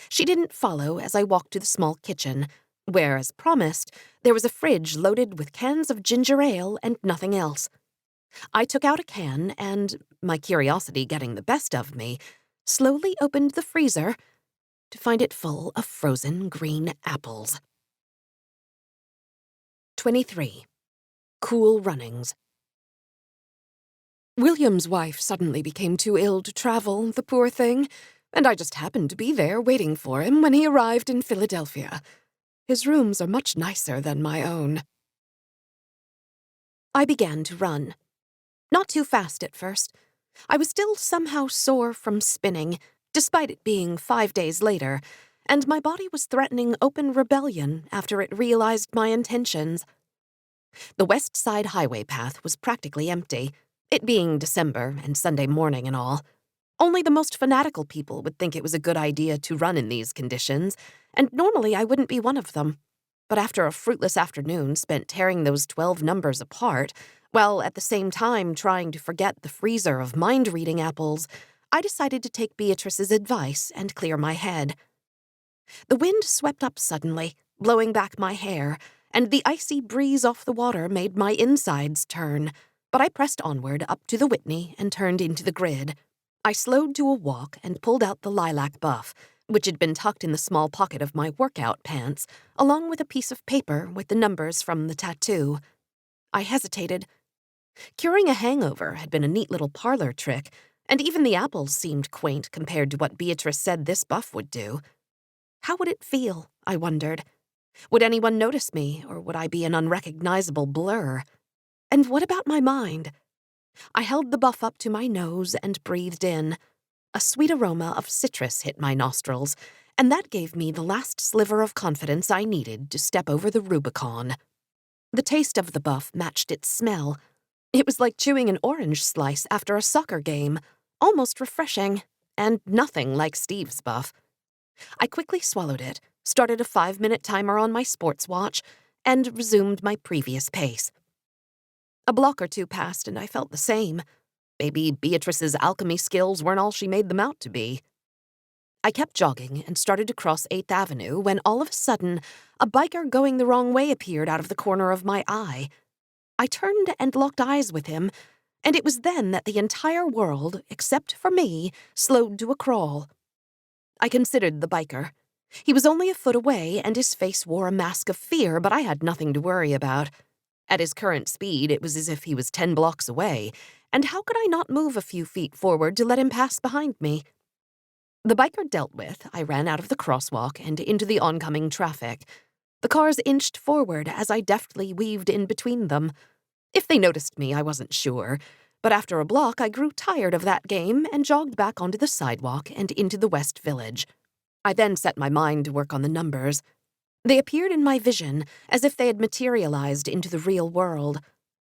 She didn't follow as I walked to the small kitchen, where, as promised, there was a fridge loaded with cans of ginger ale and nothing else. I took out a can and, my curiosity getting the best of me, slowly opened the freezer to find it full of frozen green apples. 23. Cool Runnings. William's wife suddenly became too ill to travel, the poor thing, and I just happened to be there waiting for him when he arrived in Philadelphia. His rooms are much nicer than my own. I began to run. Not too fast at first. I was still somehow sore from spinning, despite it being 5 days later, and my body was threatening open rebellion after it realized my intentions. The West Side Highway path was practically empty, it being December and Sunday morning and all. Only the most fanatical people would think it was a good idea to run in these conditions, and normally I wouldn't be one of them. But after a fruitless afternoon spent tearing those 12 numbers apart, while at the same time trying to forget the freezer of mind-reading apples, I decided to take Beatrice's advice and clear my head. The wind swept up suddenly, blowing back my hair, and the icy breeze off the water made my insides turn, but I pressed onward up to the Whitney and turned into the grid. I slowed to a walk and pulled out the lilac buff, which had been tucked in the small pocket of my workout pants, along with a piece of paper with the numbers from the tattoo. I hesitated. Curing a hangover had been a neat little parlor trick, and even the apples seemed quaint compared to what Beatrice said this buff would do. How would it feel, I wondered? Would anyone notice me, or would I be an unrecognizable blur? And what about my mind? I held the buff up to my nose and breathed in. A sweet aroma of citrus hit my nostrils, and that gave me the last sliver of confidence I needed to step over the Rubicon. The taste of the buff matched its smell. It was like chewing an orange slice after a soccer game, almost refreshing, and nothing like Steve's buff. I quickly swallowed it, started a 5-minute timer on my sports watch, and resumed my previous pace. A block or two passed and I felt the same. Maybe Beatrice's alchemy skills weren't all she made them out to be. I kept jogging and started to cross 8th Avenue when all of a sudden, a biker going the wrong way appeared out of the corner of my eye. I turned and locked eyes with him, and it was then that the entire world, except for me, slowed to a crawl. I considered the biker. He was only a foot away and his face wore a mask of fear, but I had nothing to worry about. At his current speed, it was as if he was 10 blocks away, and how could I not move a few feet forward to let him pass behind me? The biker dealt with, I ran out of the crosswalk and into the oncoming traffic. The cars inched forward as I deftly weaved in between them. If they noticed me, I wasn't sure, but after a block I grew tired of that game and jogged back onto the sidewalk and into the West Village. I then set my mind to work on the numbers. They appeared in my vision as if they had materialized into the real world.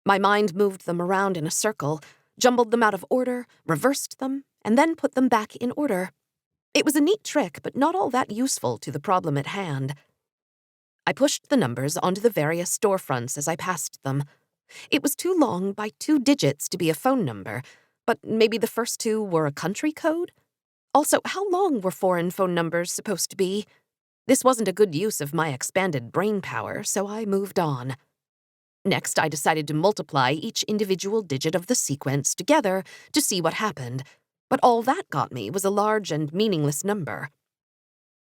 My mind moved them around in a circle, jumbled them out of order, reversed them, and then put them back in order. It was a neat trick, but not all that useful to the problem at hand. I pushed the numbers onto the various storefronts as I passed them. It was too long by 2 digits to be a phone number, but maybe the first 2 were a country code? Also, how long were foreign phone numbers supposed to be? This wasn't a good use of my expanded brain power, so I moved on. Next, I decided to multiply each individual digit of the sequence together to see what happened, but all that got me was a large and meaningless number.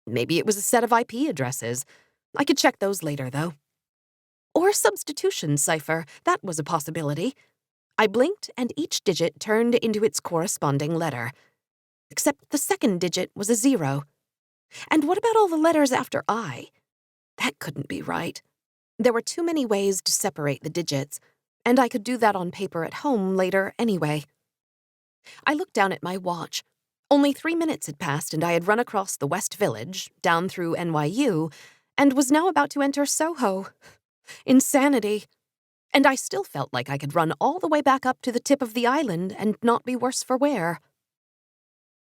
Maybe it was a set of IP addresses. I could check those later, though. Or a substitution cipher, that was a possibility. I blinked, and each digit turned into its corresponding letter. Except the second digit was a 0. And what about all the letters after I? That couldn't be right. There were too many ways to separate the digits, and I could do that on paper at home later anyway. I looked down at my watch. Only 3 minutes had passed and I had run across the West Village, down through NYU, and was now about to enter Soho. Insanity. And I still felt like I could run all the way back up to the tip of the island and not be worse for wear.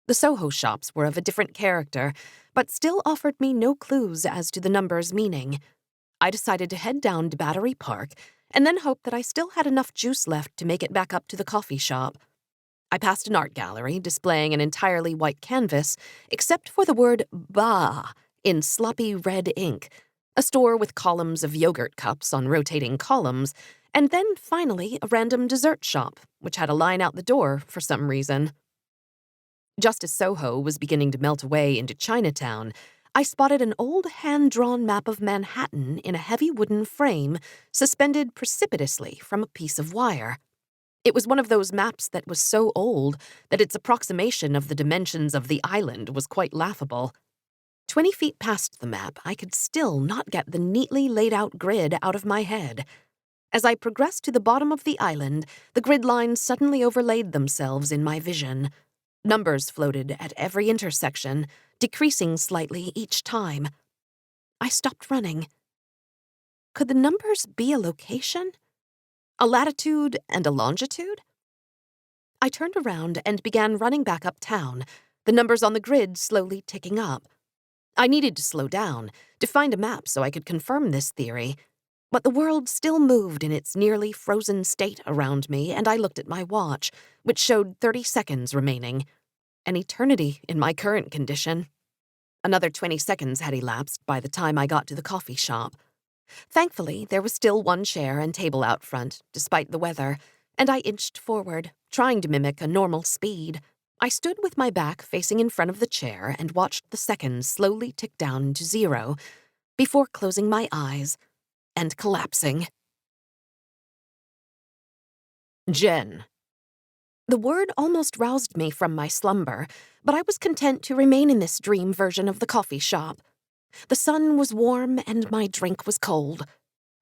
The Soho shops were of a different character, but still offered me no clues as to the number's meaning. I decided to head down to Battery Park and then hoped that I still had enough juice left to make it back up to the coffee shop. I passed an art gallery displaying an entirely white canvas, except for the word "Bah" in sloppy red ink, a store with columns of yogurt cups on rotating columns, and then, finally, a random dessert shop, which had a line out the door for some reason. Just as Soho was beginning to melt away into Chinatown, I spotted an old hand-drawn map of Manhattan in a heavy wooden frame, suspended precipitously from a piece of wire. It was one of those maps that was so old that its approximation of the dimensions of the island was quite laughable. 20 feet past the map, I could still not get the neatly laid-out grid out of my head. As I progressed to the bottom of the island, the grid lines suddenly overlaid themselves in my vision. Numbers floated at every intersection, decreasing slightly each time. I stopped running. Could the numbers be a location? A latitude and a longitude? I turned around and began running back uptown, the numbers on the grid slowly ticking up. I needed to slow down, to find a map so I could confirm this theory. But the world still moved in its nearly frozen state around me, and I looked at my watch, which showed 30 seconds remaining. An eternity in my current condition. Another 20 seconds had elapsed by the time I got to the coffee shop. Thankfully, there was still one chair and table out front, despite the weather, and I inched forward, trying to mimic a normal speed. I stood with my back facing in front of the chair and watched the seconds slowly tick down to 0 before closing my eyes and collapsing. Jen. The word almost roused me from my slumber, but I was content to remain in this dream version of the coffee shop. The sun was warm and my drink was cold.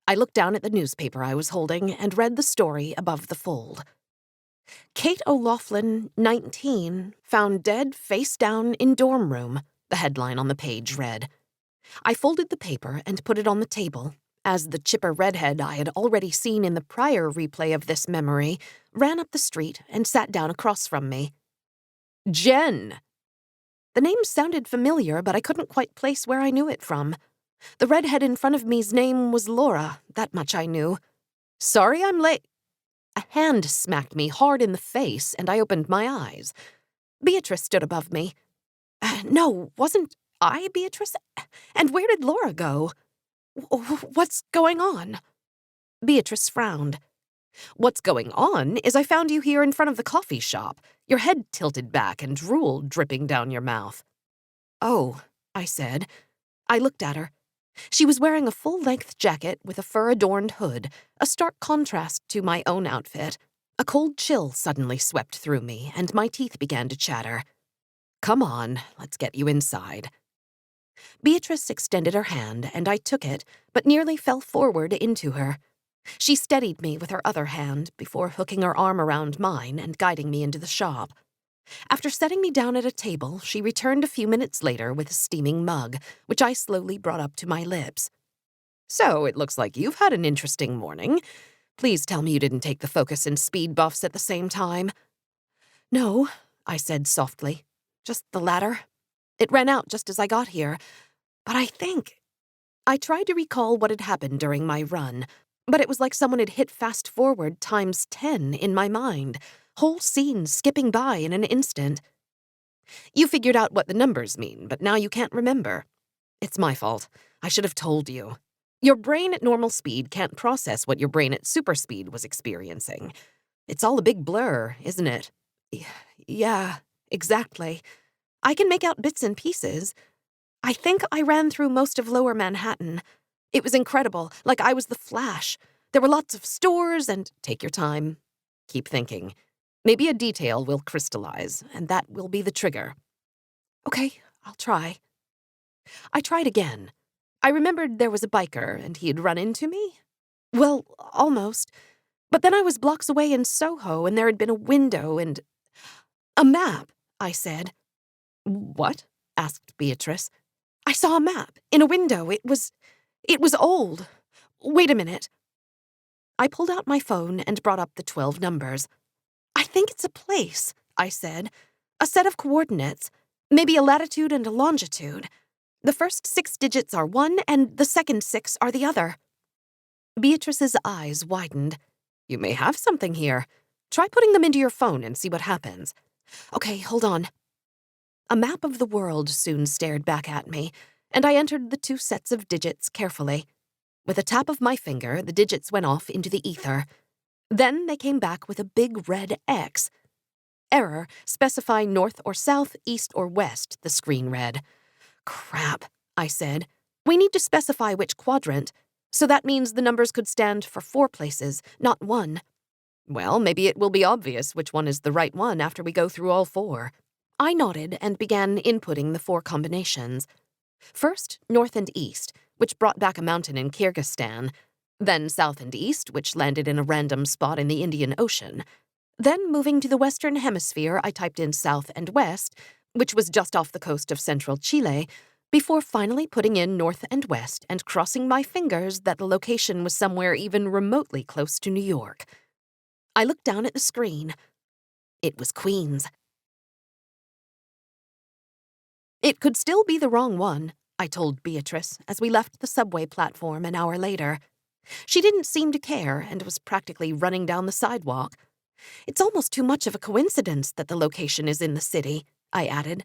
I looked down at the newspaper I was holding and read the story above the fold. Kate O'Loughlin, 19, found dead face down in dorm room, the headline on the page read. I folded the paper and put it on the table, as the chipper redhead I had already seen in the prior replay of this memory ran up the street and sat down across from me. Jen! The name sounded familiar, but I couldn't quite place where I knew it from. The redhead in front of me's name was Laura, that much I knew. Sorry I'm late. A hand smacked me hard in the face, and I opened my eyes. Beatrice stood above me. No, wasn't I Beatrice? And where did Laura go? What's going on? Beatrice frowned. What's going on is I found you here in front of the coffee shop, your head tilted back and drool dripping down your mouth. Oh, I said. I looked at her. She was wearing a full-length jacket with a fur-adorned hood, a stark contrast to my own outfit. A cold chill suddenly swept through me, and my teeth began to chatter. Come on, let's get you inside. Beatrice extended her hand, and I took it, but nearly fell forward into her. She steadied me with her other hand before hooking her arm around mine and guiding me into the shop. After setting me down at a table, she returned a few minutes later with a steaming mug, which I slowly brought up to my lips. So, it looks like you've had an interesting morning. Please tell me you didn't take the focus and speed buffs at the same time. No, I said softly. Just the latter. It ran out just as I got here. But I tried to recall what had happened during my run, but it was like someone had hit fast forward times 10 in my mind. Whole scenes skipping by in an instant. You figured out what the numbers mean, but now you can't remember. It's my fault. I should have told you. Your brain at normal speed can't process what your brain at super speed was experiencing. It's all a big blur, isn't it? Yeah, exactly. I can make out bits and pieces. I think I ran through most of Lower Manhattan. It was incredible, like I was the Flash. There were lots of stores and— Take your time. Keep thinking. Maybe a detail will crystallize, and that will be the trigger. Okay, I'll try. I tried again. I remembered there was a biker, and he had run into me. Well, almost. But then I was blocks away in Soho, and there had been a window and— A map, I said. What? Asked Beatrice. I saw a map in a window. It was old. Wait a minute. I pulled out my phone and brought up the 12 numbers. I think it's a place, I said. A set of coordinates. Maybe a latitude and a longitude. The first 6 digits are one and the second 6 are the other. Beatrice's eyes widened. You may have something here. Try putting them into your phone and see what happens. Okay, hold on. A map of the world soon stared back at me, and I entered the 2 sets of digits carefully. With a tap of my finger, the digits went off into the ether. Then they came back with a big red X. Error, specify north or south, east or west, the screen read. Crap, I said. We need to specify which quadrant, so that means the numbers could stand for 4 places, not 1. Well, maybe it will be obvious which one is the right one after we go through all 4. I nodded and began inputting the 4 combinations. First, north and east, which brought back a mountain in Kyrgyzstan. Then south and east, which landed in a random spot in the Indian Ocean. Then, moving to the western hemisphere, I typed in south and west, which was just off the coast of central Chile, before finally putting in north and west and crossing my fingers that the location was somewhere even remotely close to New York. I looked down at the screen. It was Queens. It could still be the wrong one, I told Beatrice as we left the subway platform an hour later. She didn't seem to care and was practically running down the sidewalk. It's almost too much of a coincidence that the location is in the city, I added.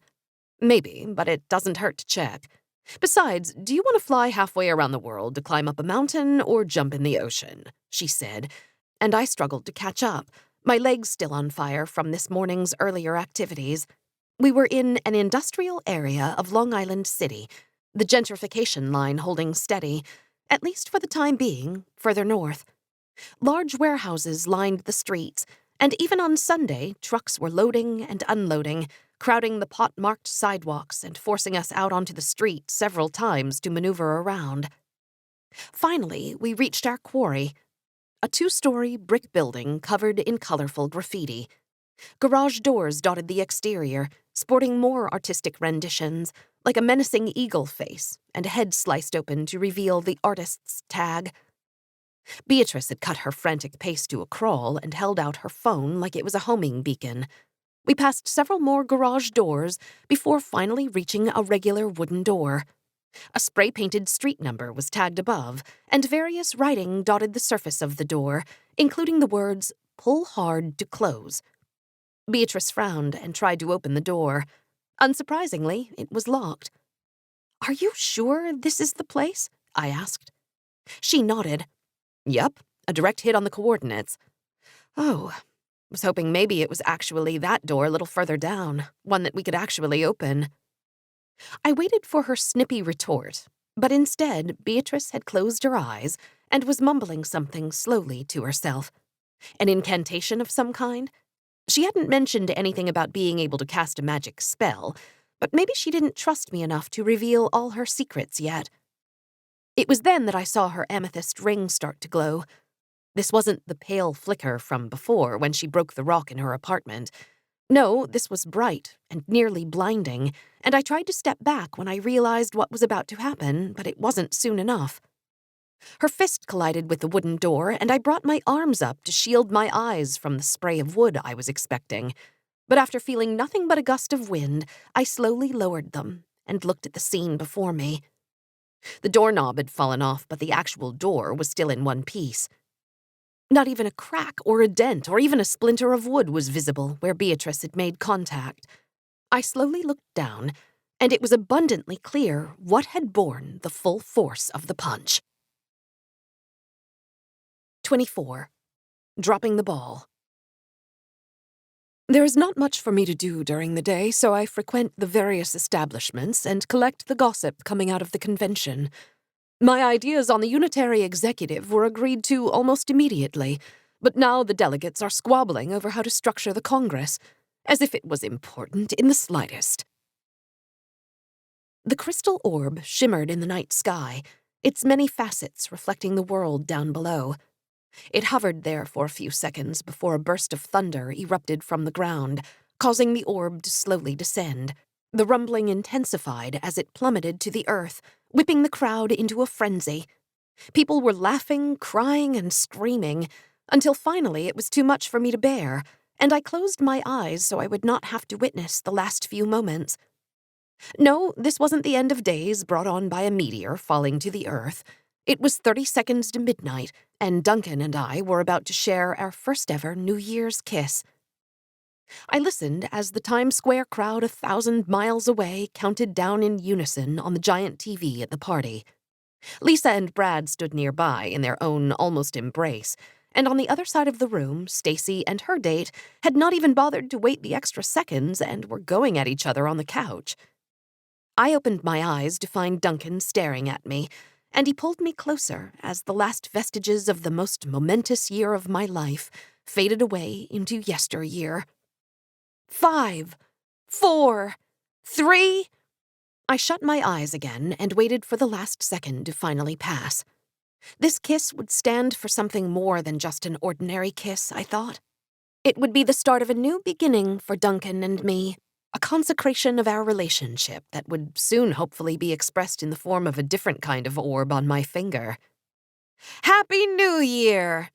Maybe, but it doesn't hurt to check. Besides, do you want to fly halfway around the world to climb up a mountain or jump in the ocean? She said, and I struggled to catch up, my legs still on fire from this morning's earlier activities. We were in an industrial area of Long Island City, the gentrification line holding steady, at least for the time being, further north. Large warehouses lined the streets, and even on Sunday, trucks were loading and unloading, crowding the pot-marked sidewalks and forcing us out onto the street several times to maneuver around. Finally, we reached our quarry, a 2-story brick building covered in colorful graffiti. Garage doors dotted the exterior, sporting more artistic renditions, like a menacing eagle face and a head sliced open to reveal the artist's tag. Beatrice had cut her frantic pace to a crawl and held out her phone like it was a homing beacon. We passed several more garage doors before finally reaching a regular wooden door. A spray-painted street number was tagged above, and various writing dotted the surface of the door, including the words, "Pull hard to close." Beatrice frowned and tried to open the door. Unsurprisingly, it was locked. Are you sure this is the place? I asked. She nodded. Yep, a direct hit on the coordinates. Oh, was hoping maybe it was actually that door a little further down, one that we could actually open. I waited for her snippy retort, but instead Beatrice had closed her eyes and was mumbling something slowly to herself. An incantation of some kind? She hadn't mentioned anything about being able to cast a magic spell, but maybe she didn't trust me enough to reveal all her secrets yet. It was then that I saw her amethyst ring start to glow. This wasn't the pale flicker from before when she broke the rock in her apartment. No, this was bright and nearly blinding, and I tried to step back when I realized what was about to happen, but it wasn't soon enough. Her fist collided with the wooden door, and I brought my arms up to shield my eyes from the spray of wood I was expecting. But after feeling nothing but a gust of wind, I slowly lowered them and looked at the scene before me. The doorknob had fallen off, but the actual door was still in one piece. Not even a crack or a dent or even a splinter of wood was visible where Beatrice had made contact. I slowly looked down, and it was abundantly clear what had borne the full force of the punch. 24. Dropping the ball. There is not much for me to do during the day, so I frequent the various establishments and collect the gossip coming out of the convention. My ideas on the unitary executive were agreed to almost immediately, but now the delegates are squabbling over how to structure the Congress, as if it was important in the slightest. The crystal orb shimmered in the night sky, its many facets reflecting the world down below. It hovered there for a few seconds before a burst of thunder erupted from the ground, causing the orb to slowly descend. The rumbling intensified as it plummeted to the earth, whipping the crowd into a frenzy. People were laughing, crying, and screaming, until finally it was too much for me to bear, and I closed my eyes so I would not have to witness the last few moments. No, this wasn't the end of days brought on by a meteor falling to the earth. It was 30 seconds to midnight, and Duncan and I were about to share our first ever New Year's kiss. I listened as the Times Square crowd 1,000 miles away counted down in unison on the giant TV at the party. Lisa and Brad stood nearby in their own almost embrace, and on the other side of the room, Stacy and her date had not even bothered to wait the extra seconds and were going at each other on the couch. I opened my eyes to find Duncan staring at me, and he pulled me closer as the last vestiges of the most momentous year of my life faded away into yesteryear. 5, 4, 3... I shut my eyes again and waited for the last second to finally pass. This kiss would stand for something more than just an ordinary kiss, I thought. It would be the start of a new beginning for Duncan and me, a consecration of our relationship that would soon hopefully be expressed in the form of a different kind of orb on my finger. "Happy New Year!"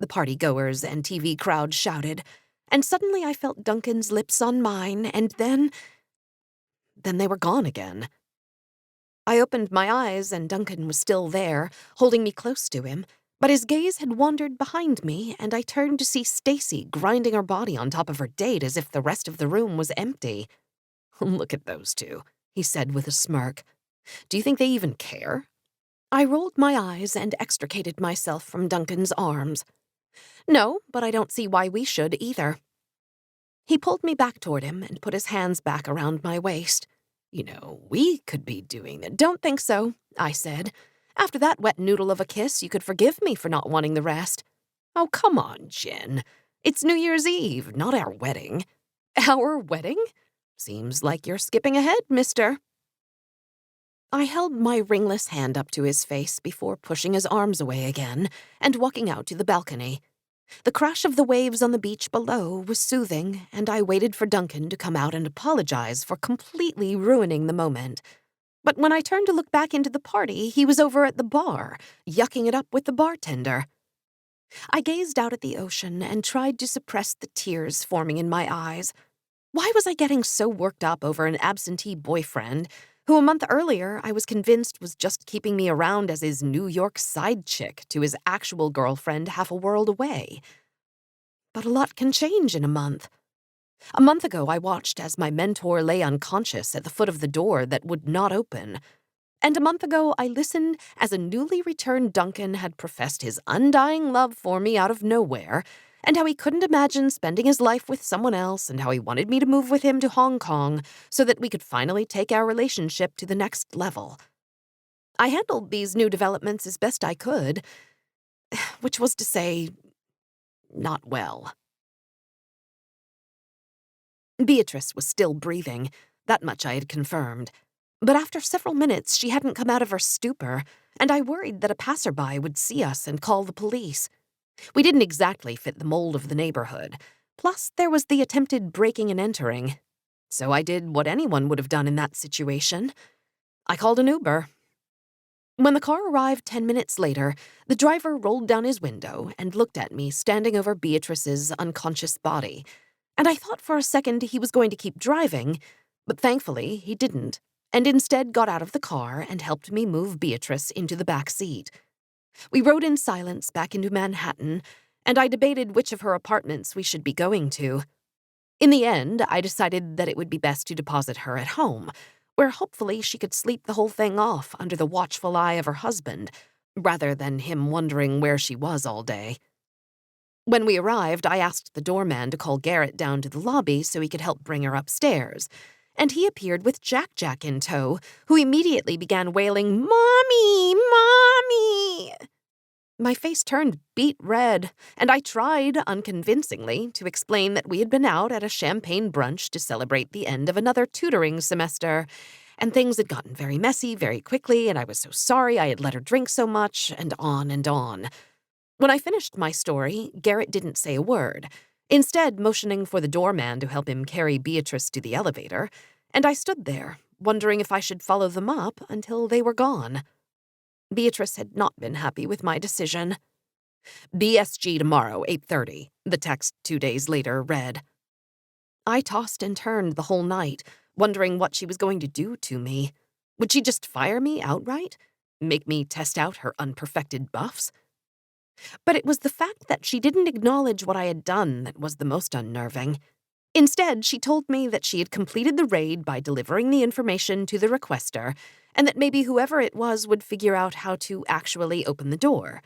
the party-goers and TV crowd shouted, and suddenly I felt Duncan's lips on mine, and then they were gone again. I opened my eyes, and Duncan was still there, holding me close to him, but his gaze had wandered behind me, and I turned to see Stacy grinding her body on top of her date as if the rest of the room was empty. "Look at those two," he said with a smirk. "Do you think they even care?" I rolled my eyes and extricated myself from Duncan's arms. "No, but I don't see why we should either." He pulled me back toward him and put his hands back around my waist. "You know, we could be doing that." "Don't think so," I said. "After that wet noodle of a kiss, you could forgive me for not wanting the rest." "Oh, come on, Jen. It's New Year's Eve, not our wedding." "Our wedding? Seems like you're skipping ahead, mister." I held my ringless hand up to his face before pushing his arms away again and walking out to the balcony. The crash of the waves on the beach below was soothing, and I waited for Duncan to come out and apologize for completely ruining the moment. But when I turned to look back into the party, he was over at the bar, yucking it up with the bartender. I gazed out at the ocean and tried to suppress the tears forming in my eyes. Why was I getting so worked up over an absentee boyfriend who a month earlier I was convinced was just keeping me around as his New York side chick to his actual girlfriend half a world away? But a lot can change in a month. A month ago, I watched as my mentor lay unconscious at the foot of the door that would not open. And a month ago, I listened as a newly returned Duncan had professed his undying love for me out of nowhere, and how he couldn't imagine spending his life with someone else, and how he wanted me to move with him to Hong Kong so that we could finally take our relationship to the next level. I handled these new developments as best I could, which was to say, not well. Beatrice was still breathing, that much I had confirmed. But after several minutes, she hadn't come out of her stupor, and I worried that a passerby would see us and call the police. We didn't exactly fit the mold of the neighborhood. Plus, there was the attempted breaking and entering. So I did what anyone would have done in that situation. I called an Uber. When the car arrived 10 minutes later, the driver rolled down his window and looked at me standing over Beatrice's unconscious body. And I thought for a second he was going to keep driving, but thankfully he didn't, and instead got out of the car and helped me move Beatrice into the back seat. We rode in silence back into Manhattan, and I debated which of her apartments we should be going to. In the end, I decided that it would be best to deposit her at home, where hopefully she could sleep the whole thing off under the watchful eye of her husband, rather than him wondering where she was all day. When we arrived, I asked the doorman to call Garrett down to the lobby so he could help bring her upstairs, and he appeared with Jack in tow, who immediately began wailing, "Mommy! Mommy!" My face turned beet red, and I tried, unconvincingly, to explain that we had been out at a champagne brunch to celebrate the end of another tutoring semester, and things had gotten very messy very quickly, and I was so sorry I had let her drink so much, and on and on. When I finished my story, Garrett didn't say a word, instead motioning for the doorman to help him carry Beatrice to the elevator, And I stood there, wondering if I should follow them up until they were gone. Beatrice had not been happy with my decision. BSG tomorrow, 8:30, the text 2 days later read. I tossed and turned the whole night, wondering what she was going to do to me. Would she just fire me outright? Make me test out her unperfected buffs? But it was the fact that she didn't acknowledge what I had done that was the most unnerving. Instead, she told me that she had completed the raid by delivering the information to the requester, and that maybe whoever it was would figure out how to actually open the door.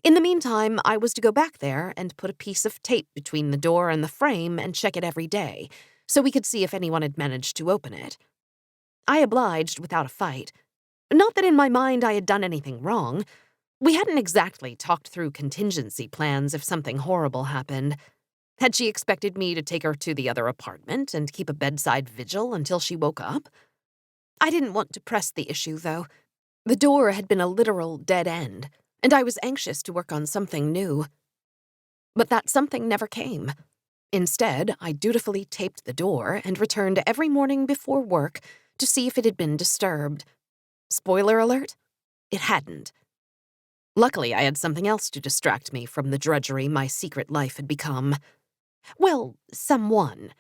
In the meantime, I was to go back there and put a piece of tape between the door and the frame and check it every day, so we could see if anyone had managed to open it. I obliged without a fight. Not that in my mind I had done anything wrong. We hadn't exactly talked through contingency plans if something horrible happened. Had she expected me to take her to the other apartment and keep a bedside vigil until she woke up? I didn't want to press the issue, though. The door had been a literal dead end, and I was anxious to work on something new. But that something never came. Instead, I dutifully taped the door and returned every morning before work to see if it had been disturbed. Spoiler alert, it hadn't. Luckily, I had something else to distract me from the drudgery my secret life had become. Well, someone.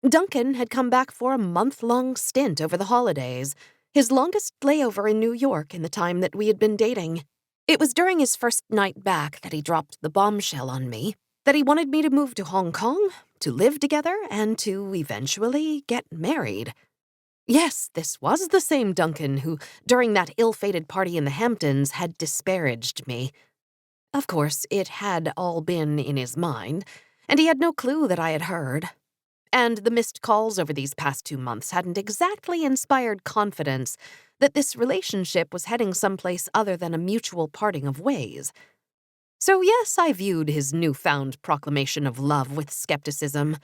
Duncan had come back for a month-long stint over the holidays, his longest layover in New York in the time that we had been dating. It was during his first night back that he dropped the bombshell on me, that he wanted me to move to Hong Kong, to live together, and to eventually get married. Yes, this was the same Duncan who, during that ill-fated party in the Hamptons, had disparaged me. Of course, it had all been in his mind, and he had no clue that I had heard. And the missed calls over these past 2 months hadn't exactly inspired confidence that this relationship was heading someplace other than a mutual parting of ways. So yes, I viewed his newfound proclamation of love with skepticism.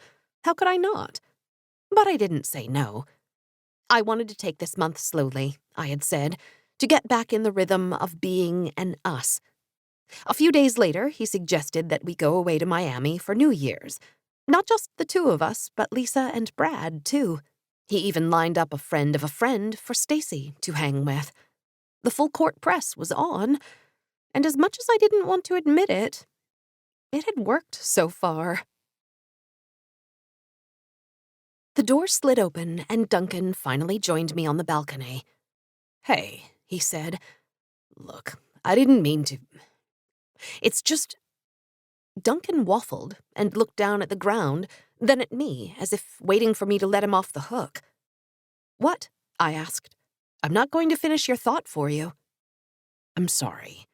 How could I not? But I didn't say no. I wanted to take this month slowly, I had said, to get back in the rhythm of being an us. A few days later, he suggested that we go away to Miami for New Year's. Not just the two of us, but Lisa and Brad, too. He even lined up a friend of a friend for Stacy to hang with. The full court press was on, and as much as I didn't want to admit it, it had worked so far. The door slid open, and Duncan finally joined me on the balcony. Hey, he said. Look, I didn't mean to. It's just. Duncan waffled and looked down at the ground, then at me, as if waiting for me to let him off the hook. What? I asked. I'm not going to finish your thought for you. I'm sorry.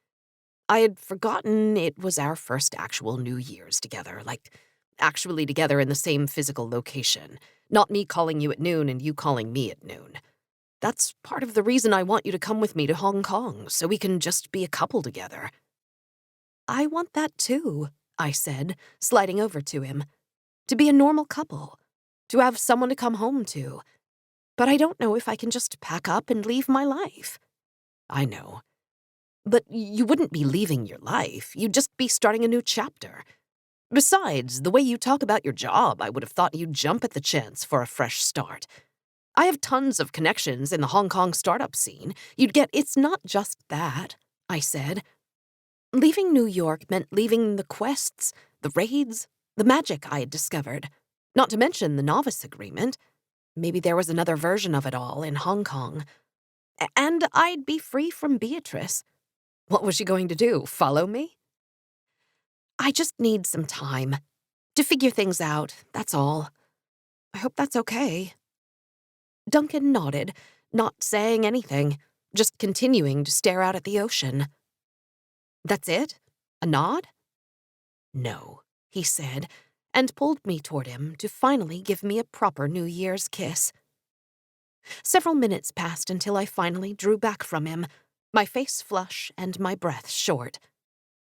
I had forgotten it was our first actual New Year's together, like actually together in the same physical location, not me calling you at noon and you calling me at noon. That's part of the reason I want you to come with me to Hong Kong, so we can just be a couple together. I want that too, I said, sliding over to him. To be a normal couple. To have someone to come home to. But I don't know if I can just pack up and leave my life. I know. But you wouldn't be leaving your life. You'd just be starting a new chapter. Besides, the way you talk about your job, I would have thought you'd jump at the chance for a fresh start. I have tons of connections in the Hong Kong startup scene. You'd get, it's not just that, I said. Leaving New York meant leaving the quests, the raids, the magic I had discovered. Not to mention the novice agreement. Maybe there was another version of it all in Hong Kong. And I'd be free from Beatrice. What was she going to do, follow me? I just need some time. To figure things out, that's all. I hope that's okay. Duncan nodded, not saying anything, just continuing to stare out at the ocean. That's it? A nod? No, he said, and pulled me toward him to finally give me a proper New Year's kiss. Several minutes passed until I finally drew back from him, my face flush and my breath short.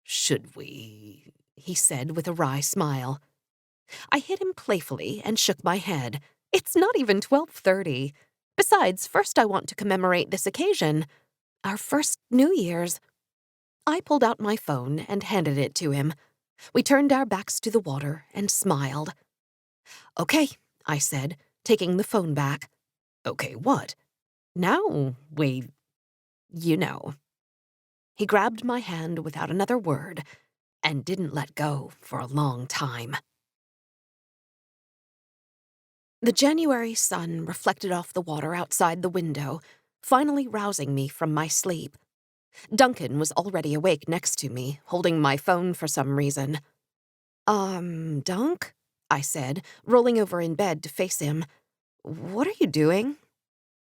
Should we? He said with a wry smile. I hit him playfully and shook my head. It's not even 12:30. Besides, first I want to commemorate this occasion. Our first New Year's. I pulled out my phone and handed it to him. We turned our backs to the water and smiled. Okay, I said, taking the phone back. Okay, what? Now, you know. He grabbed my hand without another word and didn't let go for a long time. The January sun reflected off the water outside the window, finally rousing me from my sleep. Duncan was already awake next to me, holding my phone for some reason. Dunk? I said, rolling over in bed to face him. What are you doing?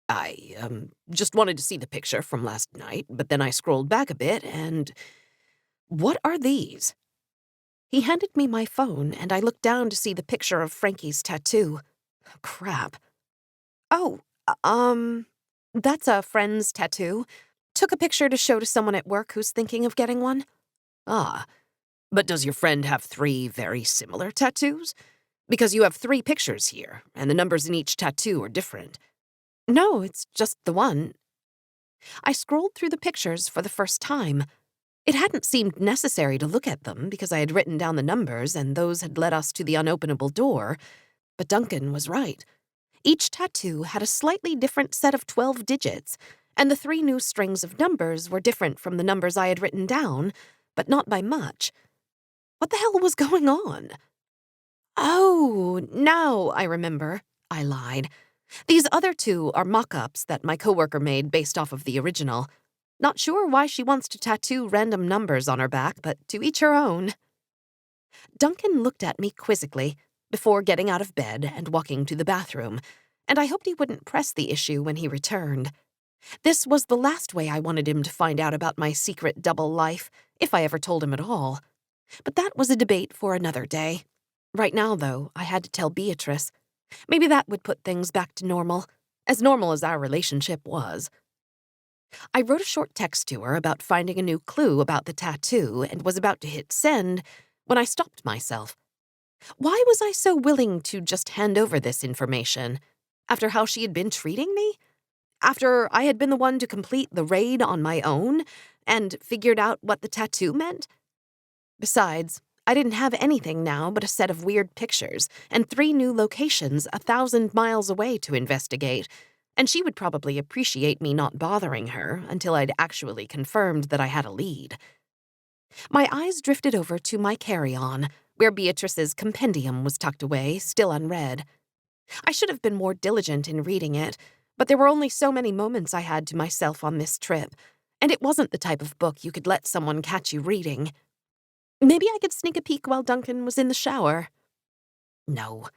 I, just wanted to see the picture from last night, but then I scrolled back a bit and... What are these? He handed me my phone, and I looked down to see the picture of Frankie's tattoo. Crap. Oh, that's a friend's tattoo. Took a picture to show to someone at work who's thinking of getting one. Ah, but does your friend have 3 very similar tattoos? Because you have 3 pictures here, and the numbers in each tattoo are different. No, it's just the one. I scrolled through the pictures for the first time. It hadn't seemed necessary to look at them because I had written down the numbers and those had led us to the unopenable door. But Duncan was right. Each tattoo had a slightly different set of 12 digits, and the 3 new strings of numbers were different from the numbers I had written down, but not by much. What the hell was going on? Oh, now I remember, I lied. These other 2 are mock-ups that my coworker made based off of the original. Not sure why she wants to tattoo random numbers on her back, but to each her own. Duncan looked at me quizzically before getting out of bed and walking to the bathroom, and I hoped he wouldn't press the issue when he returned. This was the last way I wanted him to find out about my secret double life, if I ever told him at all. But that was a debate for another day. Right now, though, I had to tell Beatrice. Maybe that would put things back to normal as our relationship was. I wrote a short text to her about finding a new clue about the tattoo and was about to hit send when I stopped myself. Why was I so willing to just hand over this information? After how she had been treating me? After I had been the one to complete the raid on my own and figured out what the tattoo meant? Besides, I didn't have anything now but a set of weird pictures and 3 new locations 1,000 miles away to investigate, and she would probably appreciate me not bothering her until I'd actually confirmed that I had a lead. My eyes drifted over to my carry-on, where Beatrice's compendium was tucked away, still unread. I should have been more diligent in reading it, but there were only so many moments I had to myself on this trip, and it wasn't the type of book you could let someone catch you reading. Maybe I could sneak a peek while Duncan was in the shower. No.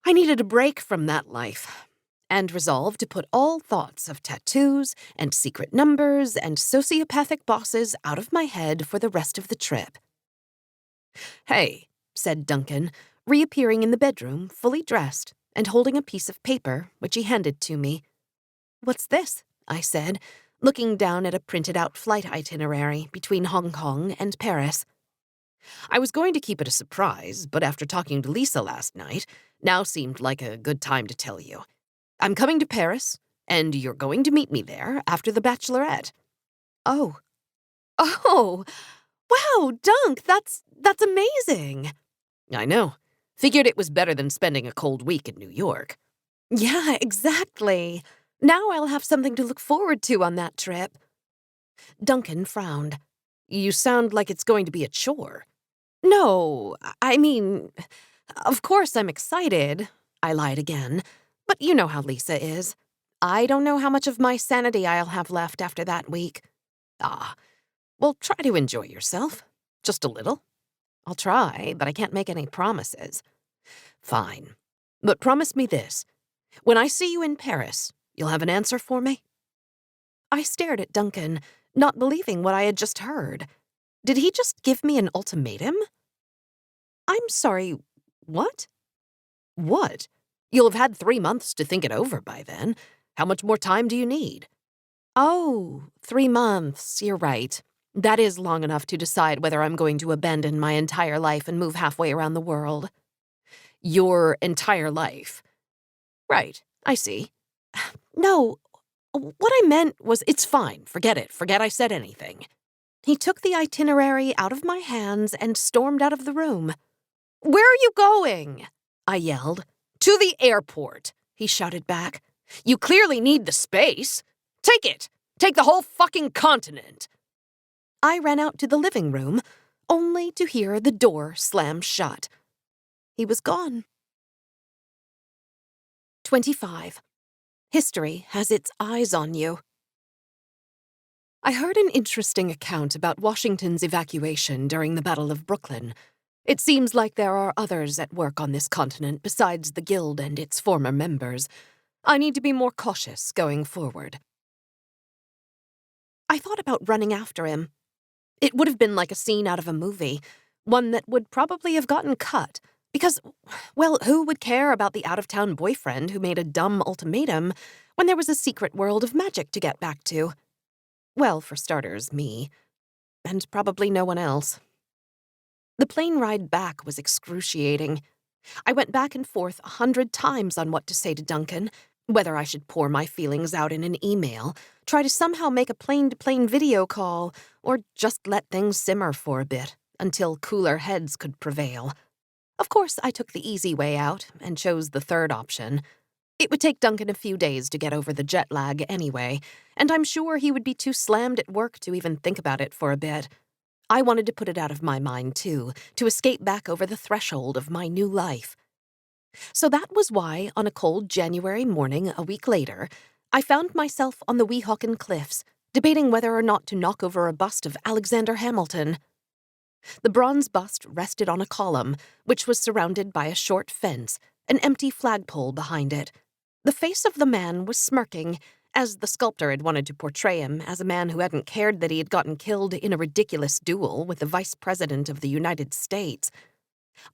I needed a break from that life, and resolved to put all thoughts of tattoos and secret numbers and sociopathic bosses out of my head for the rest of the trip. Hey, said Duncan, reappearing in the bedroom, fully dressed, and holding a piece of paper, which he handed to me. What's this? I said, looking down at a printed-out flight itinerary between Hong Kong and Paris. I was going to keep it a surprise, but after talking to Lisa last night, now seemed like a good time to tell you. I'm coming to Paris, and you're going to meet me there after the Bachelorette. Oh. Oh! Wow, Dunk, that's amazing! I know. Figured it was better than spending a cold week in New York. Yeah, exactly. Now I'll have something to look forward to on that trip. Duncan frowned. You sound like it's going to be a chore. No, I mean, of course I'm excited, I lied again, but you know how Lisa is. I don't know how much of my sanity I'll have left after that week. Ah, well, try to enjoy yourself. Just a little. I'll try, but I can't make any promises. Fine. But promise me this. When I see you in Paris, you'll have an answer for me? I stared at Duncan, not believing what I had just heard. Did he just give me an ultimatum? I'm sorry, what? What? You'll have had 3 months to think it over by then. How much more time do you need? Oh, 3 months, you're right. That is long enough to decide whether I'm going to abandon my entire life and move halfway around the world. Your entire life? Right, I see. No, what I meant was it's fine. Forget it. Forget I said anything. He took the itinerary out of my hands and stormed out of the room. Where are you going? I yelled, To the airport, he shouted back. You clearly need the space. Take it. Take the whole fucking continent. I ran out to the living room, only to hear the door slam shut. He was gone. 25. History has its eyes on you. I heard an interesting account about Washington's evacuation during the Battle of Brooklyn. It seems like there are others at work on this continent besides the Guild and its former members. I need to be more cautious going forward. I thought about running after him. It would have been like a scene out of a movie, one that would probably have gotten cut. Because, well, who would care about the out-of-town boyfriend who made a dumb ultimatum when there was a secret world of magic to get back to? Well, for starters, me. And probably no one else. The plane ride back was excruciating. I went back and forth 100 times on what to say to Duncan, whether I should pour my feelings out in an email, try to somehow make a plane-to-plane video call, or just let things simmer for a bit until cooler heads could prevail. Of course, I took the easy way out and chose the third option. It would take Duncan a few days to get over the jet lag anyway, and I'm sure he would be too slammed at work to even think about it for a bit. I wanted to put it out of my mind, too, to escape back over the threshold of my new life. So that was why, on a cold January morning a week later, I found myself on the Weehawken Cliffs, debating whether or not to knock over a bust of Alexander Hamilton. The bronze bust rested on a column, which was surrounded by a short fence, an empty flagpole behind it. The face of the man was smirking, as the sculptor had wanted to portray him as a man who hadn't cared that he had gotten killed in a ridiculous duel with the Vice President of the United States.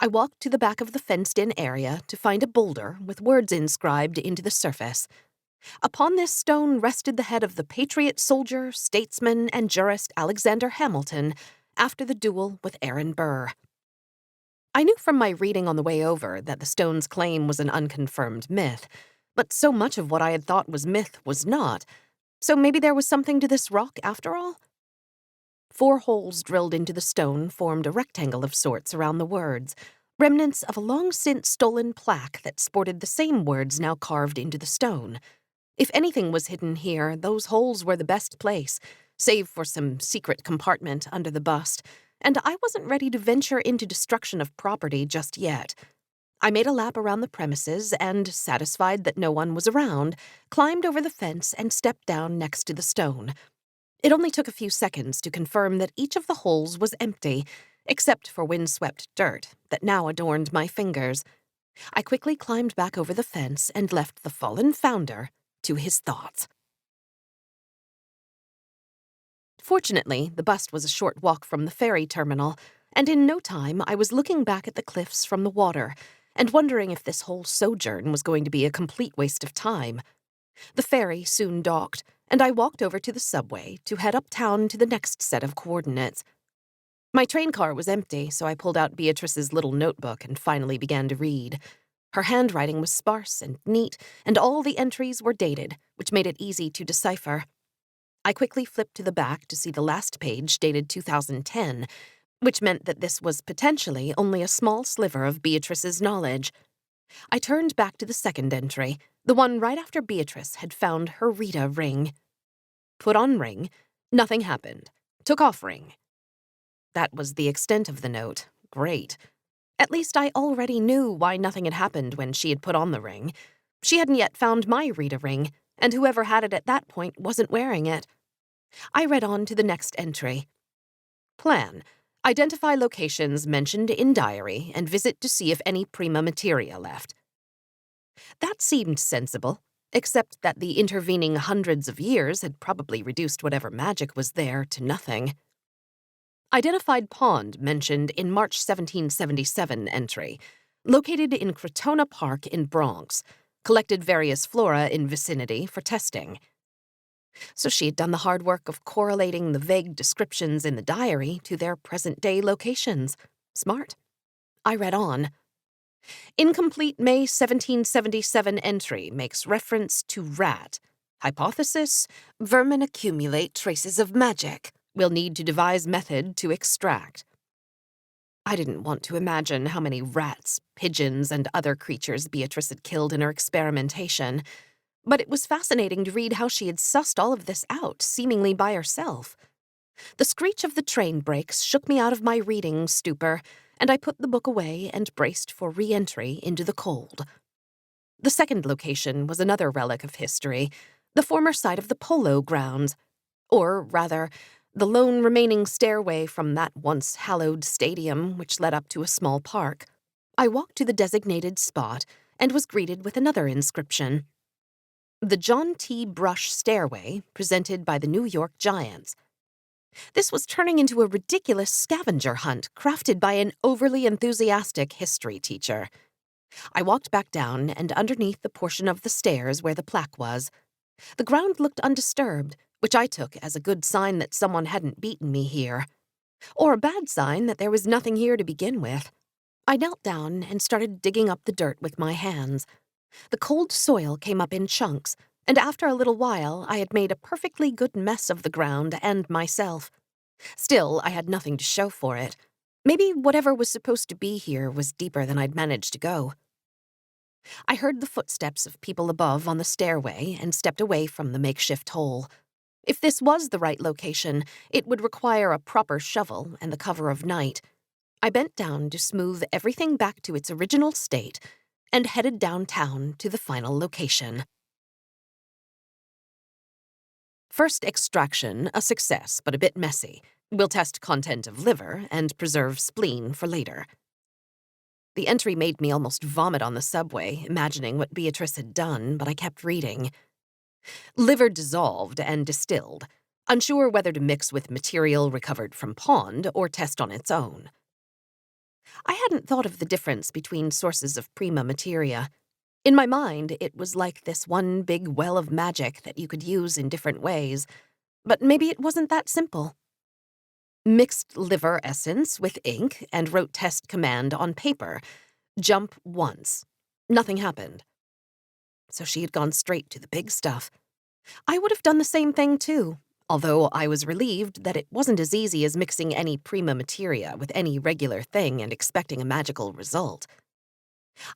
I walked to the back of the fenced-in area to find a boulder with words inscribed into the surface. Upon this stone rested the head of the patriot soldier, statesman, and jurist Alexander Hamilton after the duel with Aaron Burr. I knew from my reading on the way over that the stone's claim was an unconfirmed myth, but so much of what I had thought was myth was not, so maybe there was something to this rock after all? 4 holes drilled into the stone formed a rectangle of sorts around the words, remnants of a long-since stolen plaque that sported the same words now carved into the stone. If anything was hidden here, those holes were the best place, save for some secret compartment under the bust, and I wasn't ready to venture into destruction of property just yet. I made a lap around the premises and, satisfied that no one was around, climbed over the fence and stepped down next to the stone. It only took a few seconds to confirm that each of the holes was empty, except for windswept dirt that now adorned my fingers. I quickly climbed back over the fence and left the fallen founder to his thoughts. Fortunately, the bust was a short walk from the ferry terminal, and in no time I was looking back at the cliffs from the water and wondering if this whole sojourn was going to be a complete waste of time. The ferry soon docked, and I walked over to the subway to head uptown to the next set of coordinates. My train car was empty, so I pulled out Beatrice's little notebook and finally began to read. Her handwriting was sparse and neat, and all the entries were dated, which made it easy to decipher. I quickly flipped to the back to see the last page dated 2010, which meant that this was potentially only a small sliver of Beatrice's knowledge. I turned back to the second entry, the one right after Beatrice had found her Rita ring. Put on ring, nothing happened. Took off ring. That was the extent of the note. Great. At least I already knew why nothing had happened when she had put on the ring. She hadn't yet found my Rita ring, and whoever had it at that point wasn't wearing it. I read on to the next entry. Plan. Identify locations mentioned in diary and visit to see if any prima materia left. That seemed sensible, except that the intervening hundreds of years had probably reduced whatever magic was there to nothing. Identified pond mentioned in March 1777 entry, located in Crotona Park in Bronx, collected various flora in vicinity for testing. So she had done the hard work of correlating the vague descriptions in the diary to their present-day locations. Smart. I read on. Incomplete May 1777 entry makes reference to rat. Hypothesis, vermin accumulate traces of magic. Will need to devise method to extract. I didn't want to imagine how many rats, pigeons, and other creatures Beatrice had killed in her experimentation, but it was fascinating to read how she had sussed all of this out, seemingly by herself. The screech of the train brakes shook me out of my reading stupor, and I put the book away and braced for re-entry into the cold. The second location was another relic of history, the former site of the polo grounds, or rather, the lone remaining stairway from that once hallowed stadium which led up to a small park. I walked to the designated spot and was greeted with another inscription. The John T. Brush Stairway, presented by the New York Giants. This was turning into a ridiculous scavenger hunt crafted by an overly enthusiastic history teacher. I walked back down and underneath the portion of the stairs where the plaque was. The ground looked undisturbed, which I took as a good sign that someone hadn't beaten me here. Or a bad sign that there was nothing here to begin with. I knelt down and started digging up the dirt with my hands. The cold soil came up in chunks, and after a little while I had made a perfectly good mess of the ground and myself. Still, I had nothing to show for it. Maybe whatever was supposed to be here was deeper than I'd managed to go. I heard the footsteps of people above on the stairway and stepped away from the makeshift hole. If this was the right location, it would require a proper shovel and the cover of night. I bent down to smooth everything back to its original state and headed downtown to the final location. First extraction, a success, but a bit messy. We'll test content of liver and preserve spleen for later. The entry made me almost vomit on the subway, imagining what Beatrice had done, but I kept reading. Liver dissolved and distilled, unsure whether to mix with material recovered from pond or test on its own. I hadn't thought of the difference between sources of prima materia. In my mind, it was like this one big well of magic that you could use in different ways, but maybe it wasn't that simple. Mixed liver essence with ink and wrote test command on paper. Jump once. Nothing happened. So she had gone straight to the big stuff. I would have done the same thing too, although I was relieved that it wasn't as easy as mixing any prima materia with any regular thing and expecting a magical result.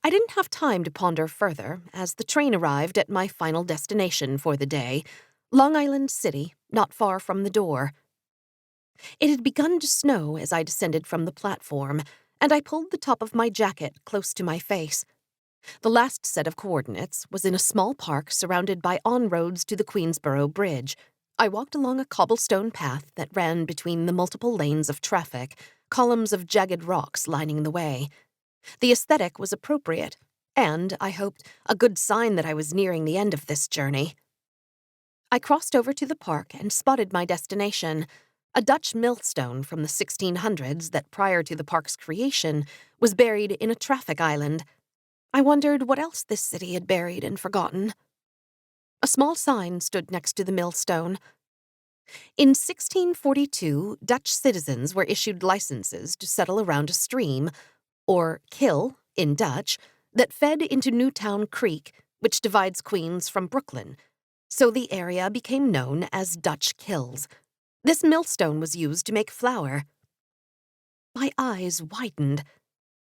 I didn't have time to ponder further as the train arrived at my final destination for the day, Long Island City, not far from the door. It had begun to snow as I descended from the platform, and I pulled the top of my jacket close to my face. The last set of coordinates was in a small park surrounded by on-roads to the Queensboro Bridge. I walked along a cobblestone path that ran between the multiple lanes of traffic, columns of jagged rocks lining the way. The aesthetic was appropriate, and, I hoped, a good sign that I was nearing the end of this journey. I crossed over to the park and spotted my destination, a Dutch millstone from the 1600s that, prior to the park's creation, was buried in a traffic island. I wondered what else this city had buried and forgotten. A small sign stood next to the millstone. In 1642, Dutch citizens were issued licenses to settle around a stream, or kill in Dutch, that fed into Newtown Creek, which divides Queens from Brooklyn, so the area became known as Dutch Kills. This millstone was used to make flour. My eyes widened.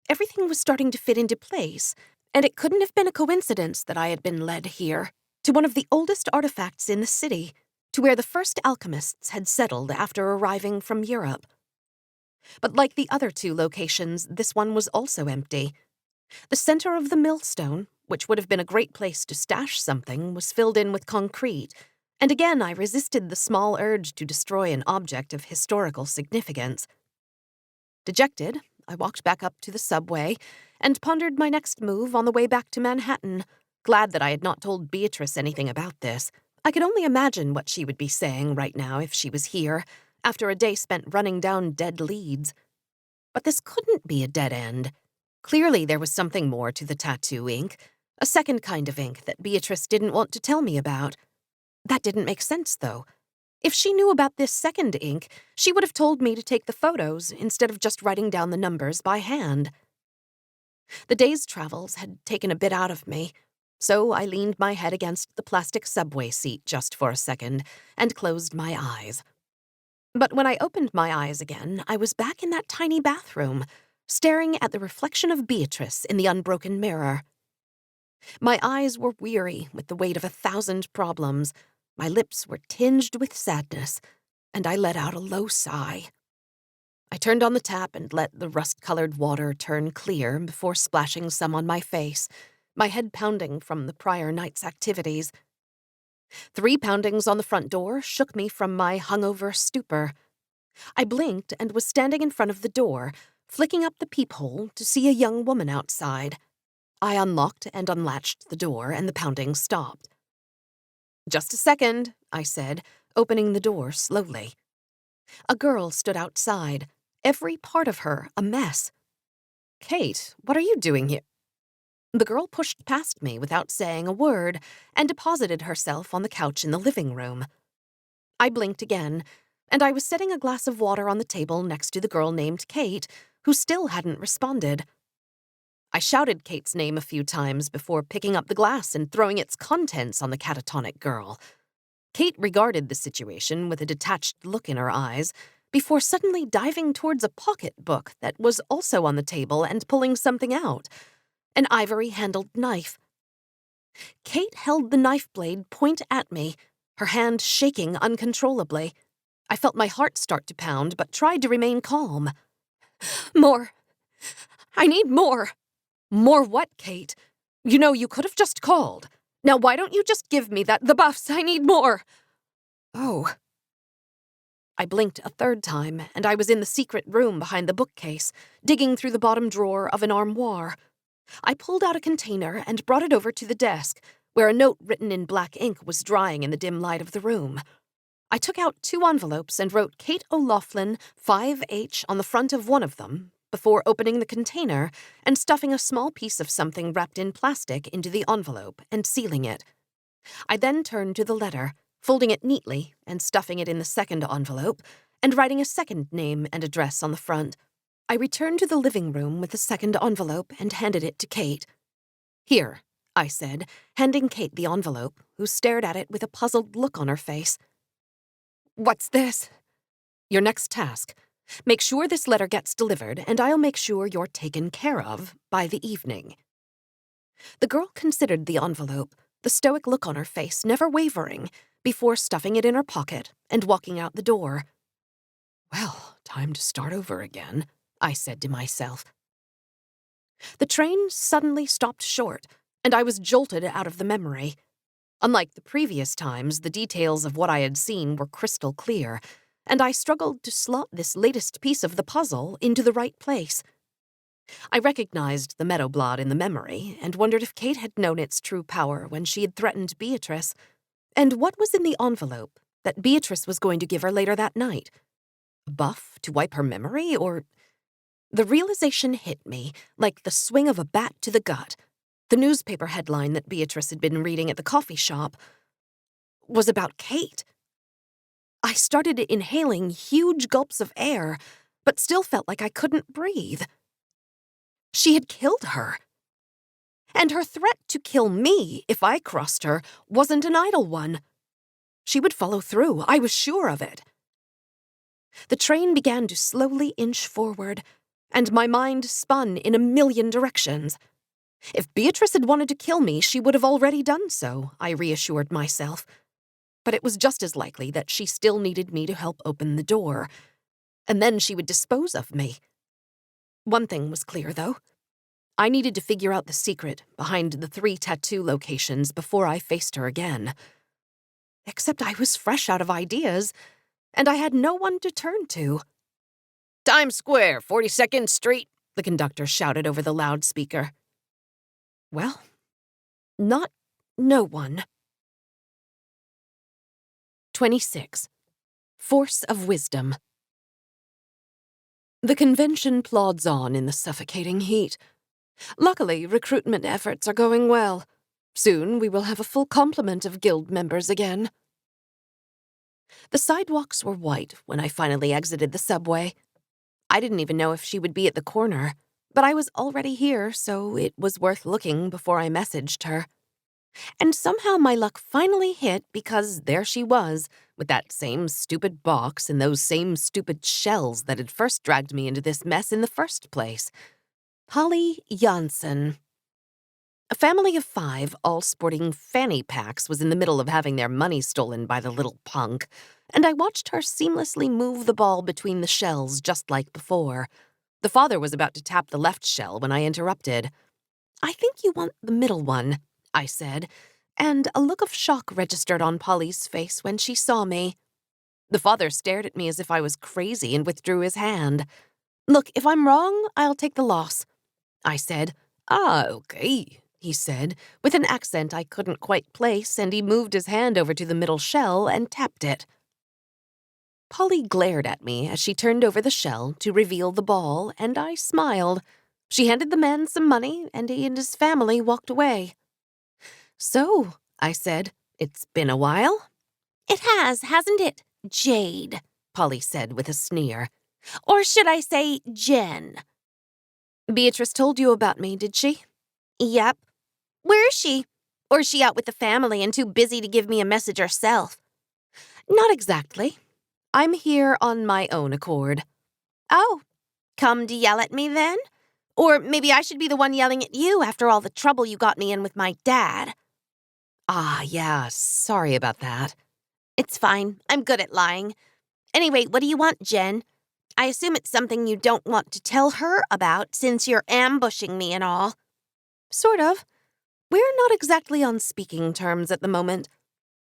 Everything was starting to fit into place, and it couldn't have been a coincidence that I had been led here, to one of the oldest artifacts in the city, to where the first alchemists had settled after arriving from Europe. But like the other two locations, this one was also empty. The center of the millstone, which would have been a great place to stash something, was filled in with concrete, and again I resisted the small urge to destroy an object of historical significance. Dejected, I walked back up to the subway and pondered my next move on the way back to Manhattan, glad that I had not told Beatrice anything about this. I could only imagine what she would be saying right now if she was here, after a day spent running down dead leads. But this couldn't be a dead end. Clearly there was something more to the tattoo ink, a second kind of ink that Beatrice didn't want to tell me about. That didn't make sense, though. If she knew about this second ink, she would have told me to take the photos instead of just writing down the numbers by hand. The day's travels had taken a bit out of me, so I leaned my head against the plastic subway seat just for a second and closed my eyes. But when I opened my eyes again, I was back in that tiny bathroom, staring at the reflection of Beatrice in the unbroken mirror. My eyes were weary with the weight of 1,000 problems, my lips were tinged with sadness, and I let out a low sigh. I turned on the tap and let the rust-colored water turn clear before splashing some on my face, my head pounding from the prior night's activities. 3 poundings on the front door shook me from my hungover stupor. I blinked and was standing in front of the door, flicking up the peephole to see a young woman outside. I unlocked and unlatched the door, and the pounding stopped. "Just a second," I said, opening the door slowly. A girl stood outside, every part of her a mess. "Kate, what are you doing here?" The girl pushed past me without saying a word and deposited herself on the couch in the living room. I blinked again, and I was setting a glass of water on the table next to the girl named Kate, who still hadn't responded. I shouted Kate's name a few times before picking up the glass and throwing its contents on the catatonic girl. Kate regarded the situation with a detached look in her eyes before suddenly diving towards a pocketbook that was also on the table and pulling something out, an ivory-handled knife. Kate held the knife blade point at me, her hand shaking uncontrollably. I felt my heart start to pound, but tried to remain calm. "More. I need more." "More what, Kate? You know, you could have just called. Now why don't you just give me the buffs? I need more." "Oh." I blinked a third time, and I was in the secret room behind the bookcase, digging through the bottom drawer of an armoire. I pulled out a container and brought it over to the desk, where a note written in black ink was drying in the dim light of the room. I took out 2 envelopes and wrote Kate O'Loughlin, 5H on the front of one of them, before opening the container and stuffing a small piece of something wrapped in plastic into the envelope and sealing it. I then turned to the letter, folding it neatly and stuffing it in the second envelope, and writing a second name and address on the front. I returned to the living room with the second envelope and handed it to Kate. "Here," I said, handing Kate the envelope, who stared at it with a puzzled look on her face. "What's this?" "Your next task. Make sure this letter gets delivered, and I'll make sure you're taken care of by the evening." The girl considered the envelope, the stoic look on her face never wavering, before stuffing it in her pocket and walking out the door. "Well, time to start over again," I said to myself. The train suddenly stopped short, and I was jolted out of the memory. Unlike the previous times, the details of what I had seen were crystal clear, and I struggled to slot this latest piece of the puzzle into the right place. I recognized the meadow blot in the memory and wondered if Kate had known its true power when she had threatened Beatrice, and what was in the envelope that Beatrice was going to give her later that night. A buff to wipe her memory, or... The realization hit me like the swing of a bat to the gut. The newspaper headline that Beatrice had been reading at the coffee shop was about Kate. I started inhaling huge gulps of air, but still felt like I couldn't breathe. She had killed her. And her threat to kill me if I crossed her wasn't an idle one. She would follow through, I was sure of it. The train began to slowly inch forward, and my mind spun in a million directions. If Beatrice had wanted to kill me, she would have already done so, I reassured myself. But it was just as likely that she still needed me to help open the door, and then she would dispose of me. One thing was clear, though. I needed to figure out the secret behind the 3 tattoo locations before I faced her again. Except I was fresh out of ideas, and I had no one to turn to. "Times Square, 42nd Street," the conductor shouted over the loudspeaker. Well, not no one. 26. Force of Wisdom. The convention plods on in the suffocating heat. Luckily, recruitment efforts are going well. Soon we will have a full complement of guild members again. The sidewalks were white when I finally exited the subway. I didn't even know if she would be at the corner, but I was already here, so it was worth looking before I messaged her. And somehow my luck finally hit because there she was, with that same stupid box and those same stupid shells that had first dragged me into this mess in the first place. Polly Janssen. A family of 5, all sporting fanny packs, was in the middle of having their money stolen by the little punk, and I watched her seamlessly move the ball between the shells just like before. The father was about to tap the left shell when I interrupted. "I think you want the middle one," I said, and a look of shock registered on Polly's face when she saw me. The father stared at me as if I was crazy and withdrew his hand. "Look, if I'm wrong, I'll take the loss," I said. "Ah, okay," he said, with an accent I couldn't quite place, and he moved his hand over to the middle shell and tapped it. Polly glared at me as she turned over the shell to reveal the ball, and I smiled. She handed the man some money, and he and his family walked away. "So," I said, "it's been a while?" "It has, hasn't it, Jade?" Polly said with a sneer. "Or should I say Jen?" "Beatrice told you about me, did she?" "Yep. Where is she? Or is she out with the family and too busy to give me a message herself?" "Not exactly. I'm here on my own accord." "Oh, come to yell at me then? Or maybe I should be the one yelling at you after all the trouble you got me in with my dad." "Ah, yeah, sorry about that." "It's fine. I'm good at lying. Anyway, what do you want, Jen? I assume it's something you don't want to tell her about since you're ambushing me and all." "Sort of. We're not exactly on speaking terms at the moment."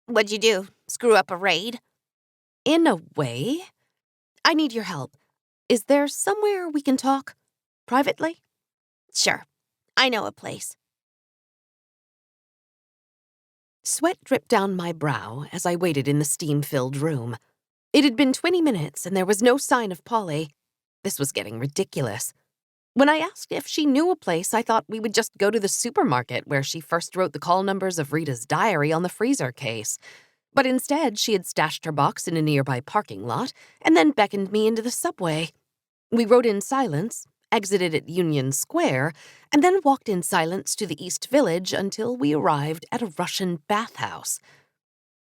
"What'd you do? Screw up a raid?" "In a way. I need your help. Is there somewhere we can talk? Privately?" "Sure. I know a place." Sweat dripped down my brow as I waited in the steam-filled room. It had been 20 minutes and there was no sign of Polly. This was getting ridiculous. When I asked if she knew a place, I thought we would just go to the supermarket where she first wrote the call numbers of Rita's diary on the freezer case. But instead, she had stashed her box in a nearby parking lot and then beckoned me into the subway. We rode in silence, exited at Union Square, and then walked in silence to the East Village until we arrived at a Russian bathhouse.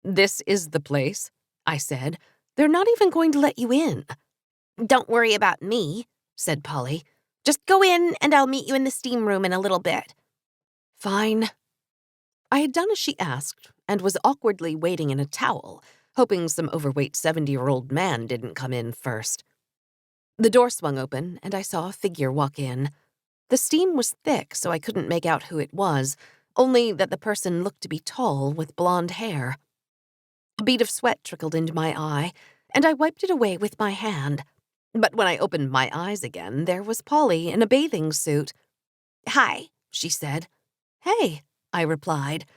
"This is the place," I said. "They're not even going to let you in." "Don't worry about me," said Polly. "Just go in and I'll meet you in the steam room in a little bit." "Fine." I had done as she asked and was awkwardly waiting in a towel, hoping some overweight 70-year-old man didn't come in first. The door swung open and I saw a figure walk in. The steam was thick, so I couldn't make out who it was, only that the person looked to be tall with blonde hair. A bead of sweat trickled into my eye, and I wiped it away with my hand. But when I opened my eyes again, there was Polly in a bathing suit. "Hi," she said. "Hey," I replied.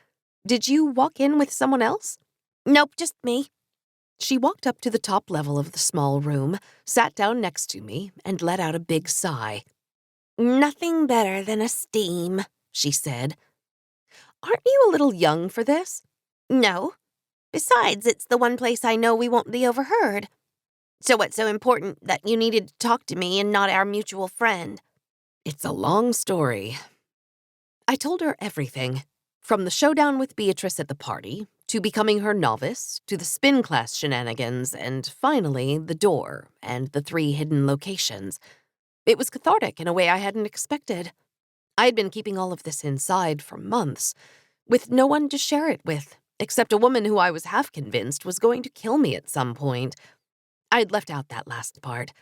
"Did you walk in with someone else?" "Nope, just me." She walked up to the top level of the small room, sat down next to me, and let out a big sigh. "Nothing better than a steam," she said. "Aren't you a little young for this?" "No. Besides, it's the one place I know we won't be overheard. So what's so important that you needed to talk to me and not our mutual friend?" "It's a long story." I told her everything, from the showdown with Beatrice at the party, to becoming her novice, to the spin class shenanigans, and finally the door and the 3 hidden locations. It was cathartic in a way I hadn't expected. I had been keeping all of this inside for months, with no one to share it with, except a woman who I was half convinced was going to kill me at some point. I had left out that last part.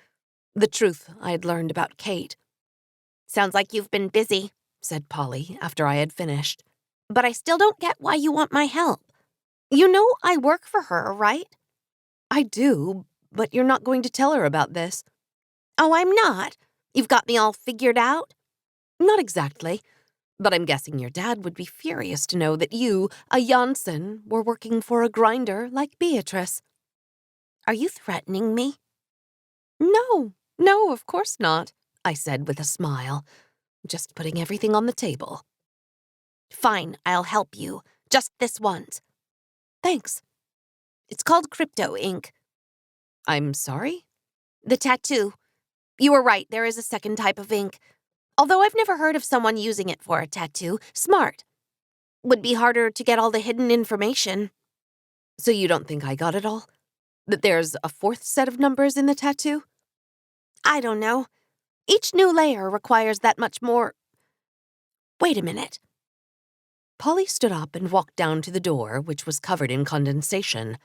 The truth I had learned about Kate. "Sounds like you've been busy," said Polly after I had finished. "But I still don't get why you want my help. You know I work for her, right?" "I do, but you're not going to tell her about this." "Oh, I'm not? You've got me all figured out?" "Not exactly, but I'm guessing your dad would be furious to know that you, a Janssen, were working for a grinder like Beatrice." "Are you threatening me?" No, of course not," I said with a smile. "Just putting everything on the table." "Fine, I'll help you. Just this once." "Thanks." "It's called crypto ink." "I'm sorry?" "The tattoo. You were right, there is a second type of ink. Although I've never heard of someone using it for a tattoo. Smart." Would be harder to get all the hidden information. So you don't think I got it all? That there's a fourth set of numbers in the tattoo? I don't know. Each new layer requires that much more. Wait a minute. Polly stood up and walked down to the door, which was covered in condensation.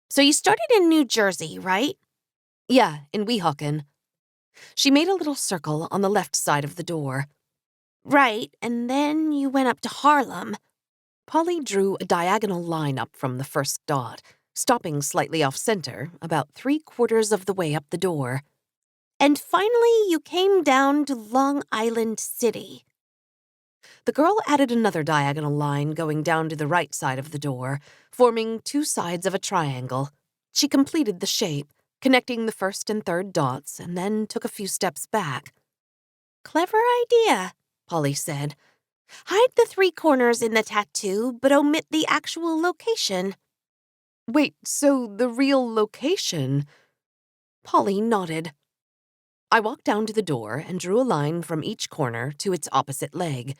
So you started in New Jersey, right? Yeah, in Weehawken. She made a little circle on the left side of the door. Right, and then you went up to Harlem. Polly drew a diagonal line up from the first dot, stopping slightly off-center, about 3/4 of the way up the door. And finally you came down to Long Island City. The girl added another diagonal line going down to the right side of the door, forming 2 sides of a triangle. She completed the shape, connecting the first and third dots, and then took a few steps back. Clever idea, Polly said. Hide the 3 corners in the tattoo, but omit the actual location. Wait, so the real location? Polly nodded. I walked down to the door and drew a line from each corner to its opposite leg.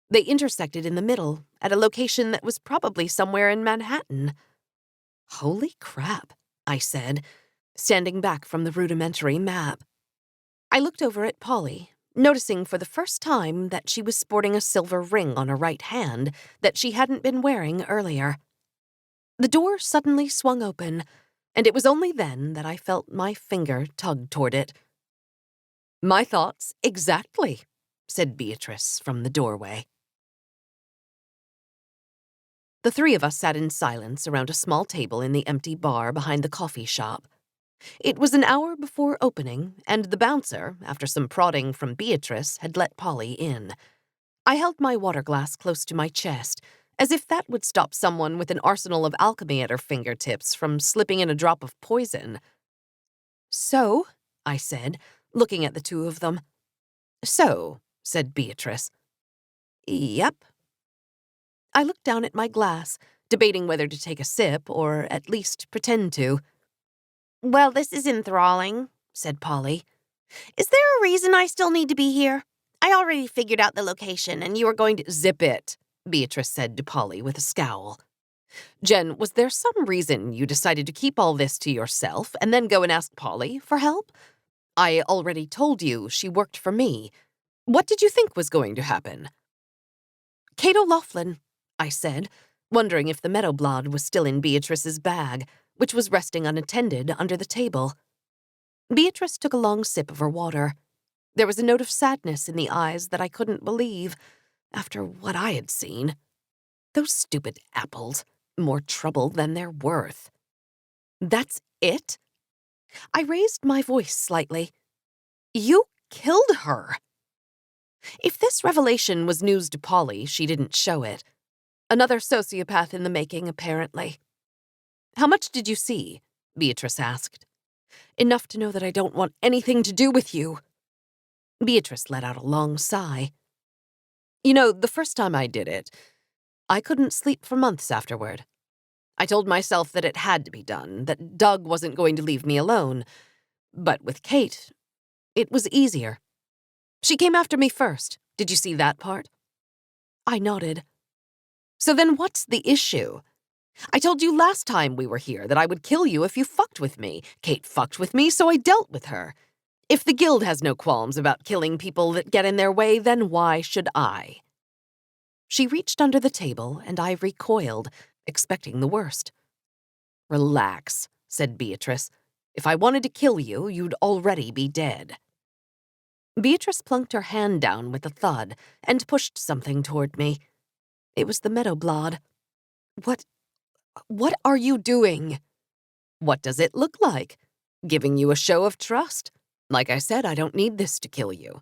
They intersected in the middle, at a location that was probably somewhere in Manhattan. Holy crap, I said, standing back from the rudimentary map. I looked over at Polly, noticing for the first time that she was sporting a silver ring on her right hand that she hadn't been wearing earlier. The door suddenly swung open, and it was only then that I felt my finger tug toward it. My thoughts exactly, said Beatrice from the doorway. The 3 of us sat in silence around a small table in the empty bar behind the coffee shop. It was an hour before opening, and the bouncer, after some prodding from Beatrice, had let Polly in. I held my water glass close to my chest, as if that would stop someone with an arsenal of alchemy at her fingertips from slipping in a drop of poison. So, I said, looking at the 2 of them. So, said Beatrice. Yep. I looked down at my glass, debating whether to take a sip or at least pretend to. Well, this is enthralling, said Polly. Is there a reason I still need to be here? I already figured out the location, and you were going to— Zip it, Beatrice said to Polly with a scowl. Jen, was there some reason you decided to keep all this to yourself and then go and ask Polly for help? I already told you she worked for me. What did you think was going to happen? Kate O'Loughlin, I said, wondering if the Meadowblad was still in Beatrice's bag, which was resting unattended under the table. Beatrice took a long sip of her water. There was a note of sadness in the eyes that I couldn't believe, after what I had seen. Those stupid apples, more trouble than they're worth. That's it? I raised my voice slightly. You killed her. If this revelation was news to Polly, she didn't show it. Another sociopath in the making, apparently. How much did you see? Beatrice asked. Enough to know that I don't want anything to do with you. Beatrice let out a long sigh. You know, the first time I did it, I couldn't sleep for months afterward. I told myself that it had to be done, that Doug wasn't going to leave me alone. But with Kate, it was easier. She came after me first. Did you see that part? I nodded. So then what's the issue? I told you last time we were here that I would kill you if you fucked with me. Kate fucked with me, so I dealt with her. If the guild has no qualms about killing people that get in their way, then why should I? She reached under the table, and I recoiled, expecting the worst. Relax, said Beatrice. If I wanted to kill you, you'd already be dead. Beatrice plunked her hand down with a thud and pushed something toward me. It was the Meadowblad. What are you doing? What does it look like? Giving you a show of trust. Like I said, I don't need this to kill you.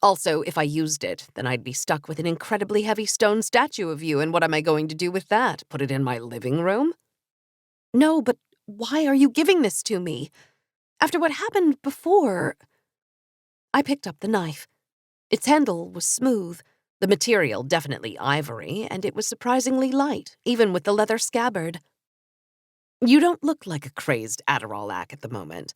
Also, if I used it, then I'd be stuck with an incredibly heavy stone statue of you, and what am I going to do with that? Put it in my living room? No, but why are you giving this to me? After what happened before... I picked up the knife. Its handle was smooth, the material definitely ivory, and it was surprisingly light, even with the leather scabbard. You don't look like a crazed Adderall-ack at the moment.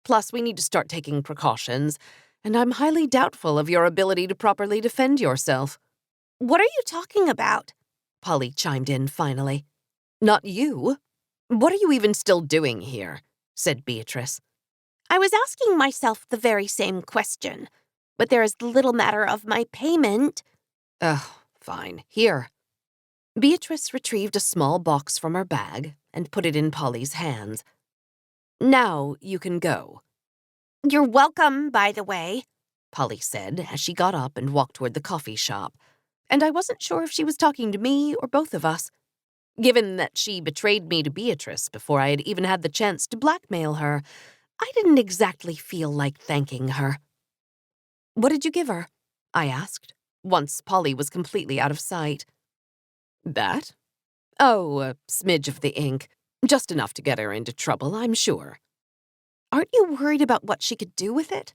Plus, we need to start taking precautions, and I'm highly doubtful of your ability to properly defend yourself. What are you talking about? Polly chimed in finally. Not you. What are you even still doing here? Said Beatrice. I was asking myself the very same question, but there is the little matter of my payment. Fine. Here. Beatrice retrieved a small box from her bag and put it in Polly's hands. Now you can go. You're welcome, by the way, Polly said as she got up and walked toward the coffee shop, and I wasn't sure if she was talking to me or both of us. Given that she betrayed me to Beatrice before I had even had the chance to blackmail her, I didn't exactly feel like thanking her. What did you give her? I asked, once Polly was completely out of sight. That? Oh, a smidge of the ink. Just enough to get her into trouble, I'm sure. Aren't you worried about what she could do with it?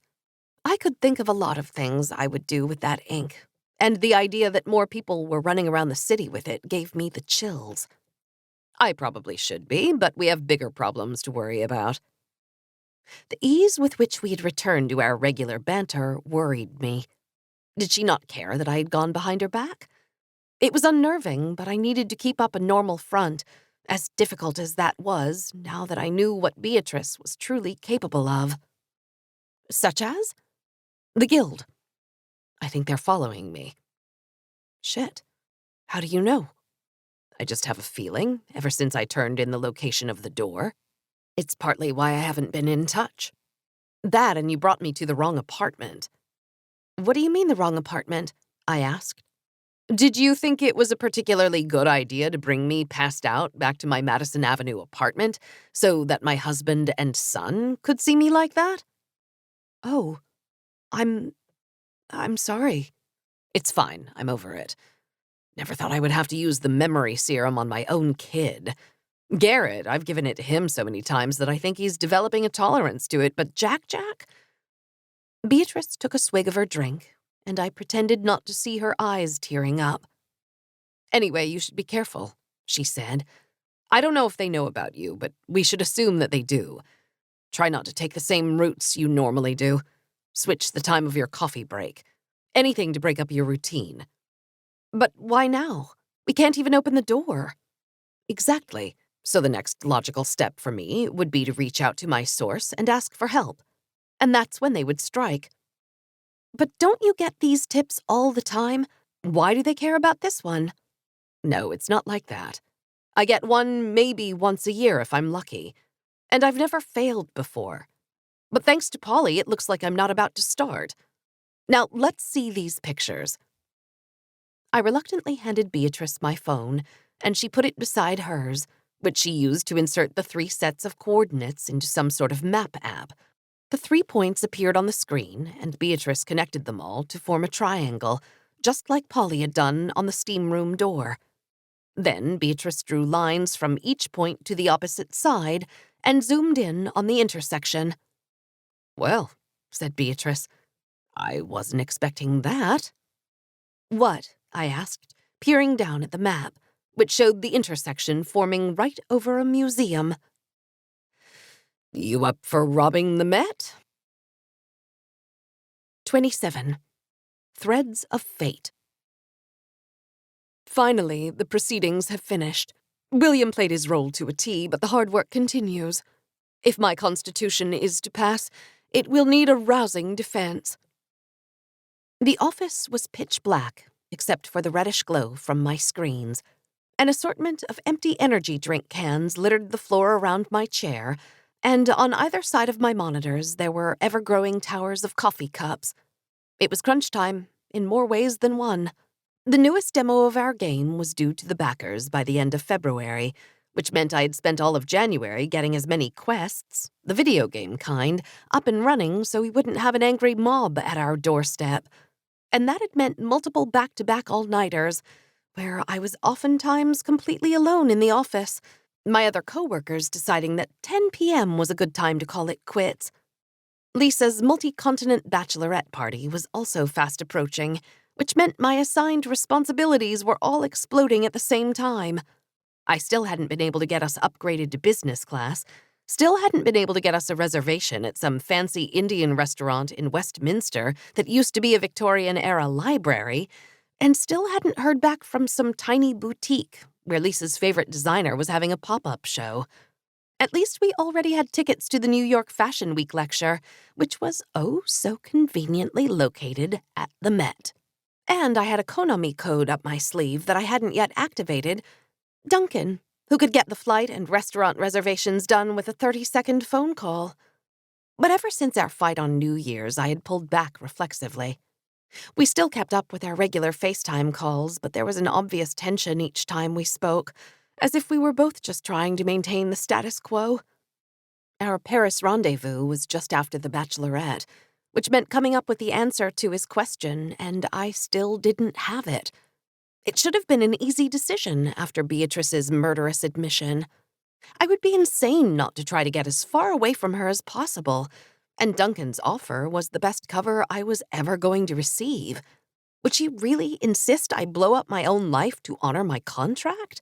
I could think of a lot of things I would do with that ink, and the idea that more people were running around the city with it gave me the chills. I probably should be, but we have bigger problems to worry about. The ease with which we had returned to our regular banter worried me. Did she not care that I had gone behind her back? It was unnerving, but I needed to keep up a normal front, as difficult as that was, now that I knew what Beatrice was truly capable of. Such as? The guild. I think they're following me. Shit. How do you know? I just have a feeling, ever since I turned in the location of the door. It's partly why I haven't been in touch. That, and you brought me to the wrong apartment. What do you mean the wrong apartment? I asked. Did you think it was a particularly good idea to bring me passed out back to my Madison Avenue apartment so that my husband and son could see me like that? Oh, I'm sorry. It's fine. I'm over it. Never thought I would have to use the memory serum on my own kid. Garrett, I've given it to him so many times that I think he's developing a tolerance to it, but Jack? Beatrice took a swig of her drink, and I pretended not to see her eyes tearing up. Anyway, you should be careful, she said. I don't know if they know about you, but we should assume that they do. Try not to take the same routes you normally do. Switch the time of your coffee break. Anything to break up your routine. But why now? We can't even open the door. Exactly. So the next logical step for me would be to reach out to my source and ask for help. And that's when they would strike. But don't you get these tips all the time? Why do they care about this one? No, it's not like that. I get one maybe once a year if I'm lucky. And I've never failed before. But thanks to Polly, it looks like I'm not about to start. Now, let's see these pictures. I reluctantly handed Beatrice my phone, and she put it beside hers, which she used to insert the 3 sets of coordinates into some sort of map app. The 3 points appeared on the screen, and Beatrice connected them all to form a triangle, just like Polly had done on the steam room door. Then Beatrice drew lines from each point to the opposite side and zoomed in on the intersection. Well, said Beatrice, I wasn't expecting that. What? I asked, peering down at the map, which showed the intersection forming right over a museum. You up for robbing the Met? 27. Threads of Fate. Finally, the proceedings have finished. William played his role to a T, but the hard work continues. If my constitution is to pass, it will need a rousing defense. The office was pitch black, except for the reddish glow from my screens. An assortment of empty energy drink cans littered the floor around my chair, and on either side of my monitors there were ever-growing towers of coffee cups. It was crunch time, in more ways than one. The newest demo of our game was due to the backers by the end of February, which meant I had spent all of January getting as many quests, the video game kind, up and running so we wouldn't have an angry mob at our doorstep. And that had meant multiple back-to-back all-nighters, where I was oftentimes completely alone in the office, my other coworkers deciding that 10 p.m. was a good time to call it quits. Lisa's multi-continent bachelorette party was also fast approaching, which meant my assigned responsibilities were all exploding at the same time. I still hadn't been able to get us upgraded to business class, still hadn't been able to get us a reservation at some fancy Indian restaurant in Westminster that used to be a Victorian-era library, and still hadn't heard back from some tiny boutique where Lisa's favorite designer was having a pop-up show. At least we already had tickets to the New York Fashion Week lecture, which was oh so conveniently located at the Met. And I had a Konami code up my sleeve that I hadn't yet activated. Duncan, who could get the flight and restaurant reservations done with a 30-second phone call. But ever since our fight on New Year's, I had pulled back reflexively. We still kept up with our regular FaceTime calls, but there was an obvious tension each time we spoke, as if we were both just trying to maintain the status quo. Our Paris rendezvous was just after the Bachelorette, which meant coming up with the answer to his question, and I still didn't have it. It should have been an easy decision after Beatrice's murderous admission. I would be insane not to try to get as far away from her as possible, and Duncan's offer was the best cover I was ever going to receive. Would she really insist I blow up my own life to honor my contract?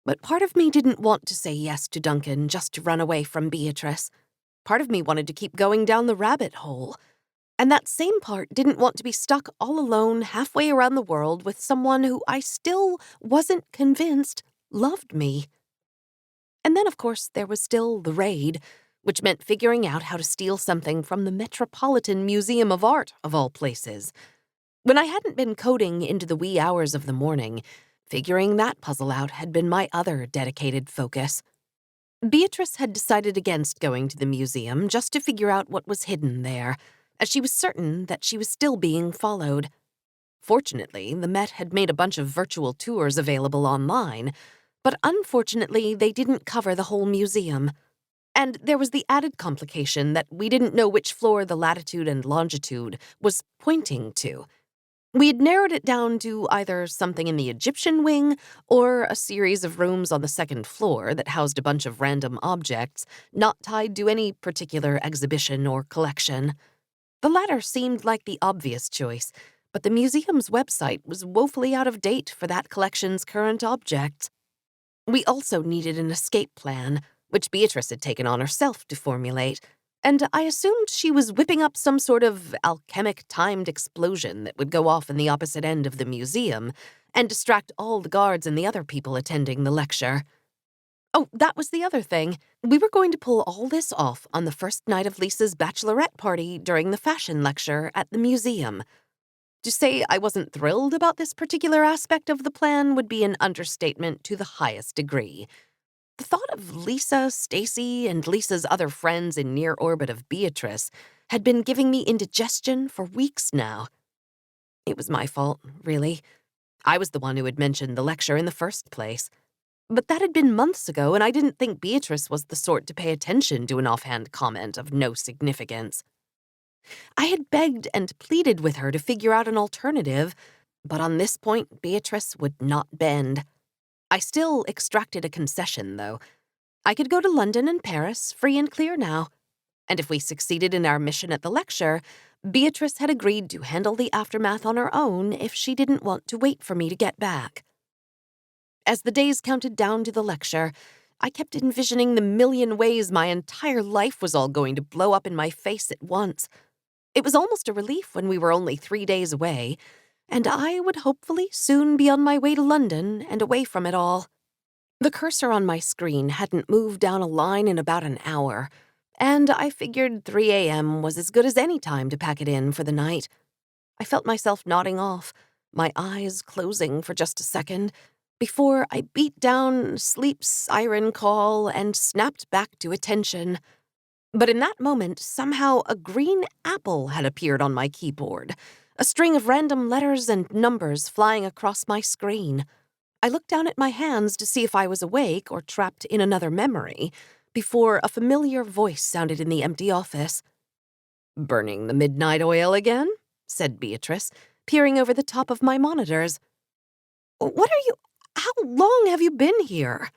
But part of me didn't want to say yes to Duncan just to run away from Beatrice. Part of me wanted to keep going down the rabbit hole. And that same part didn't want to be stuck all alone halfway around the world with someone who I still wasn't convinced loved me. And then, of course, there was still the raid, which meant figuring out how to steal something from the Metropolitan Museum of Art, of all places. When I hadn't been coding into the wee hours of the morning, figuring that puzzle out had been my other dedicated focus. Beatrice had decided against going to the museum just to figure out what was hidden there, as she was certain that she was still being followed. Fortunately, the Met had made a bunch of virtual tours available online, but unfortunately they didn't cover the whole museum. And there was the added complication that we didn't know which floor the latitude and longitude was pointing to. We had narrowed it down to either something in the Egyptian wing or a series of rooms on the second floor that housed a bunch of random objects not tied to any particular exhibition or collection. The latter seemed like the obvious choice, but the museum's website was woefully out of date for that collection's current objects. We also needed an escape plan, which Beatrice had taken on herself to formulate, and I assumed she was whipping up some sort of alchemic timed explosion that would go off in the opposite end of the museum and distract all the guards and the other people attending the lecture. Oh, that was the other thing. We were going to pull all this off on the first night of Lisa's bachelorette party during the fashion lecture at the museum. To say I wasn't thrilled about this particular aspect of the plan would be an understatement to the highest degree. The thought of Lisa, Stacy, and Lisa's other friends in near orbit of Beatrice had been giving me indigestion for weeks now. It was my fault, really. I was the one who had mentioned the lecture in the first place. But that had been months ago, and I didn't think Beatrice was the sort to pay attention to an offhand comment of no significance. I had begged and pleaded with her to figure out an alternative, but on this point, Beatrice would not bend. I still extracted a concession, though. I could go to London and Paris, free and clear now. And if we succeeded in our mission at the lecture, Beatrice had agreed to handle the aftermath on her own if she didn't want to wait for me to get back. As the days counted down to the lecture, I kept envisioning the million ways my entire life was all going to blow up in my face at once. It was almost a relief when we were only 3 days away, and I would hopefully soon be on my way to London and away from it all. The cursor on my screen hadn't moved down a line in about an hour, and I figured 3 a.m. was as good as any time to pack it in for the night. I felt myself nodding off, my eyes closing for just a second, before I beat down sleep's siren call and snapped back to attention. But in that moment, somehow a green apple had appeared on my keyboard, a string of random letters and numbers flying across my screen. I looked down at my hands to see if I was awake or trapped in another memory, before a familiar voice sounded in the empty office. "Burning the midnight oil again?" said Beatrice, peering over the top of my monitors. How long have you been here?"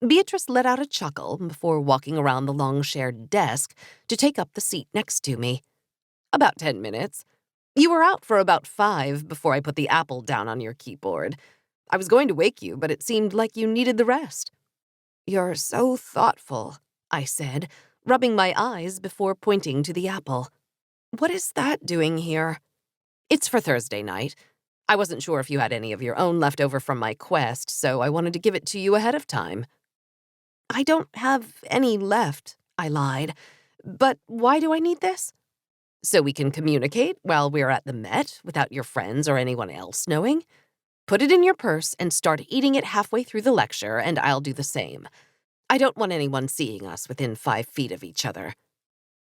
Beatrice let out a chuckle before walking around the long shared desk to take up the seat next to me. "About 10 minutes. You were out for about 5 before I put the apple down on your keyboard. I was going to wake you, but it seemed like you needed the rest." "You're so thoughtful," I said, rubbing my eyes before pointing to the apple. "What is that doing here?" "It's for Thursday night. I wasn't sure if you had any of your own left over from my quest, so I wanted to give it to you ahead of time. I don't have any left, I lied. But why do I need this? So we can communicate while we're at the Met without your friends or anyone else knowing. Put it in your purse and start eating it halfway through the lecture, and I'll do the same. I don't want anyone seeing us within 5 feet of each other.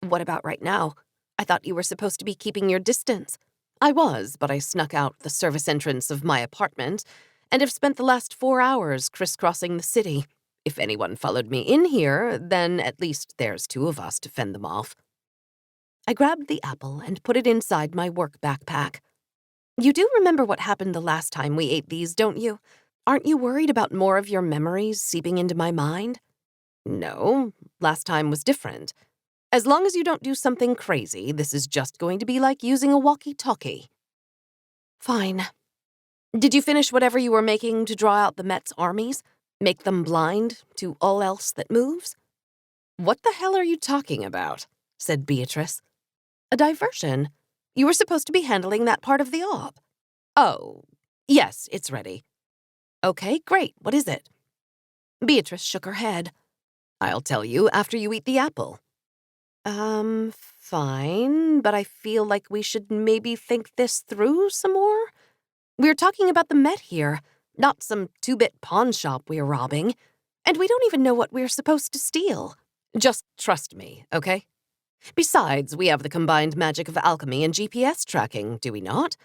What about right now? I thought you were supposed to be keeping your distance. I was, but I snuck out the service entrance of my apartment and have spent the last 4 hours crisscrossing the city. If anyone followed me in here, then at least there's 2 of us to fend them off. I grabbed the apple and put it inside my work backpack. You do remember what happened the last time we ate these, don't you? Aren't you worried about more of your memories seeping into my mind? No, last time was different. As long as you don't do something crazy, this is just going to be like using a walkie-talkie. Fine. Did you finish whatever you were making to draw out the Met's armies? Make them blind to all else that moves? What the hell are you talking about? Said Beatrice. A diversion. You were supposed to be handling that part of the op. Oh, yes, it's ready. Okay, great. What is it? Beatrice shook her head. I'll tell you after you eat the apple. Fine, but I feel like we should maybe think this through some more. We're talking about the Met here, not some 2-bit pawn shop we're robbing, and we don't even know what we're supposed to steal. Just trust me, okay? Besides, we have the combined magic of alchemy and GPS tracking, do we not?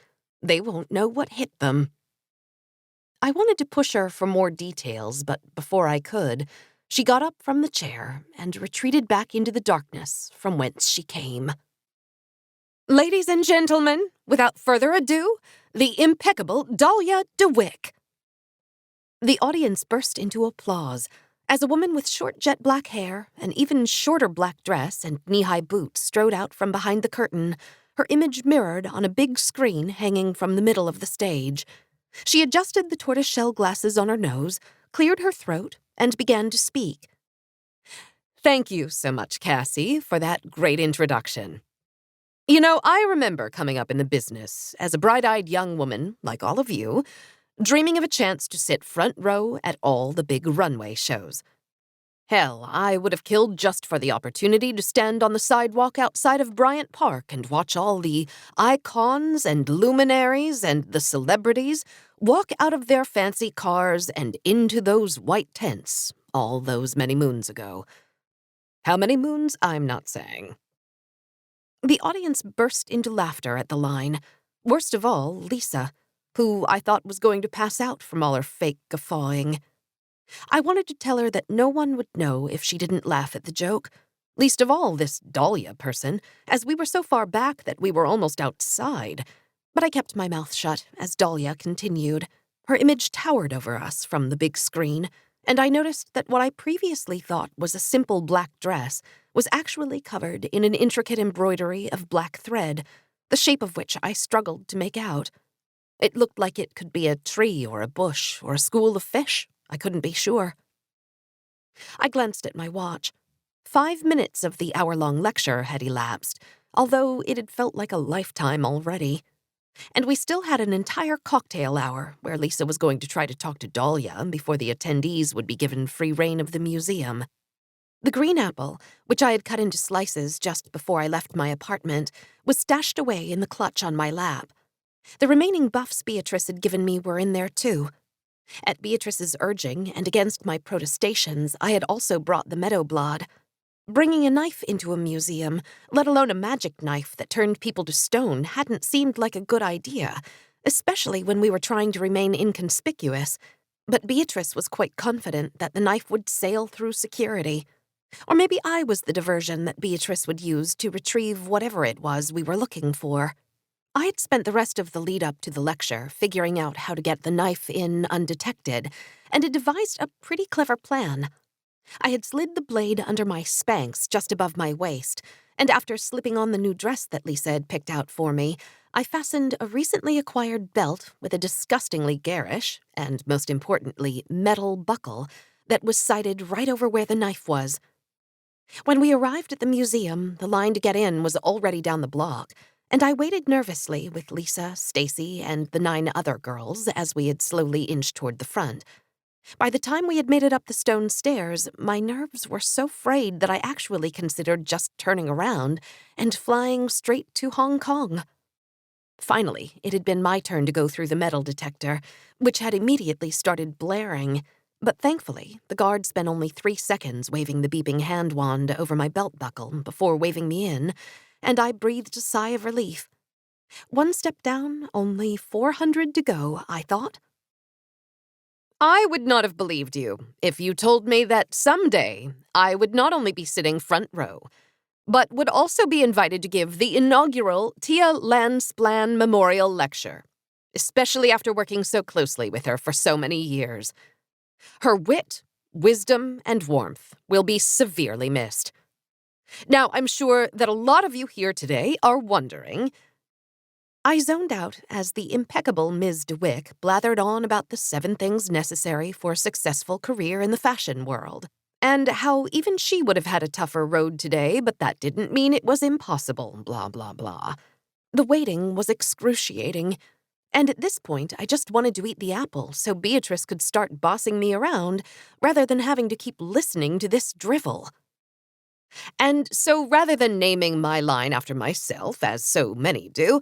They won't know what hit them. I wanted to push her for more details, but before I could, she got up from the chair and retreated back into the darkness from whence she came. Ladies and gentlemen, without further ado, the impeccable Dahlia DeWick. The audience burst into applause as a woman with short jet black hair, an even shorter black dress, and knee-high boots strode out from behind the curtain, her image mirrored on a big screen hanging from the middle of the stage. She adjusted the tortoiseshell glasses on her nose, cleared her throat, and began to speak. Thank you so much, Cassie, for that great introduction. You know, I remember coming up in the business as a bright-eyed young woman, like all of you, dreaming of a chance to sit front row at all the big runway shows. Hell, I would have killed just for the opportunity to stand on the sidewalk outside of Bryant Park and watch all the icons and luminaries and the celebrities walk out of their fancy cars and into those white tents all those many moons ago. How many moons, I'm not saying. The audience burst into laughter at the line. Worst of all, Lisa, who I thought was going to pass out from all her fake guffawing. I wanted to tell her that no one would know if she didn't laugh at the joke, least of all this Dahlia person, as we were so far back that we were almost outside. But I kept my mouth shut as Dahlia continued. Her image towered over us from the big screen, and I noticed that what I previously thought was a simple black dress was actually covered in an intricate embroidery of black thread, the shape of which I struggled to make out. It looked like it could be a tree or a bush or a school of fish. I couldn't be sure. I glanced at my watch. 5 minutes of the hour-long lecture had elapsed, although it had felt like a lifetime already. And we still had an entire cocktail hour where Lisa was going to try to talk to Dahlia before the attendees would be given free rein of the museum. The green apple, which I had cut into slices just before I left my apartment, was stashed away in the clutch on my lap. The remaining buffs Beatrice had given me were in there too. At Beatrice's urging and against my protestations, I had also brought the meadow blod. Bringing a knife into a museum, let alone a magic knife that turned people to stone, hadn't seemed like a good idea, especially when we were trying to remain inconspicuous. But Beatrice was quite confident that the knife would sail through security. Or maybe I was the diversion that Beatrice would use to retrieve whatever it was we were looking for. I had spent the rest of the lead-up to the lecture figuring out how to get the knife in undetected, and had devised a pretty clever plan. I had slid the blade under my Spanx just above my waist, and after slipping on the new dress that Lisa had picked out for me, I fastened a recently acquired belt with a disgustingly garish, and most importantly, metal buckle that was sighted right over where the knife was. When we arrived at the museum, the line to get in was already down the block, and I waited nervously with Lisa, Stacy, and the 9 other girls as we had slowly inched toward the front. By the time we had made it up the stone stairs, my nerves were so frayed that I actually considered just turning around and flying straight to Hong Kong. Finally, it had been my turn to go through the metal detector, which had immediately started blaring. But thankfully, the guard spent only 3 seconds waving the beeping hand wand over my belt buckle before waving me in, and I breathed a sigh of relief. 1 step down, only 400 to go, I thought. I would not have believed you if you told me that someday I would not only be sitting front row, but would also be invited to give the inaugural Tia Lansplan Memorial Lecture, especially after working so closely with her for so many years. Her wit, wisdom, and warmth will be severely missed. Now, I'm sure that a lot of you here today are wondering. I zoned out as the impeccable Ms. DeWick blathered on about the 7 things necessary for a successful career in the fashion world, and how even she would have had a tougher road today, but that didn't mean it was impossible, blah, blah, blah. The waiting was excruciating, and at this point I just wanted to eat the apple so Beatrice could start bossing me around rather than having to keep listening to this drivel. And so rather than naming my line after myself, as so many do,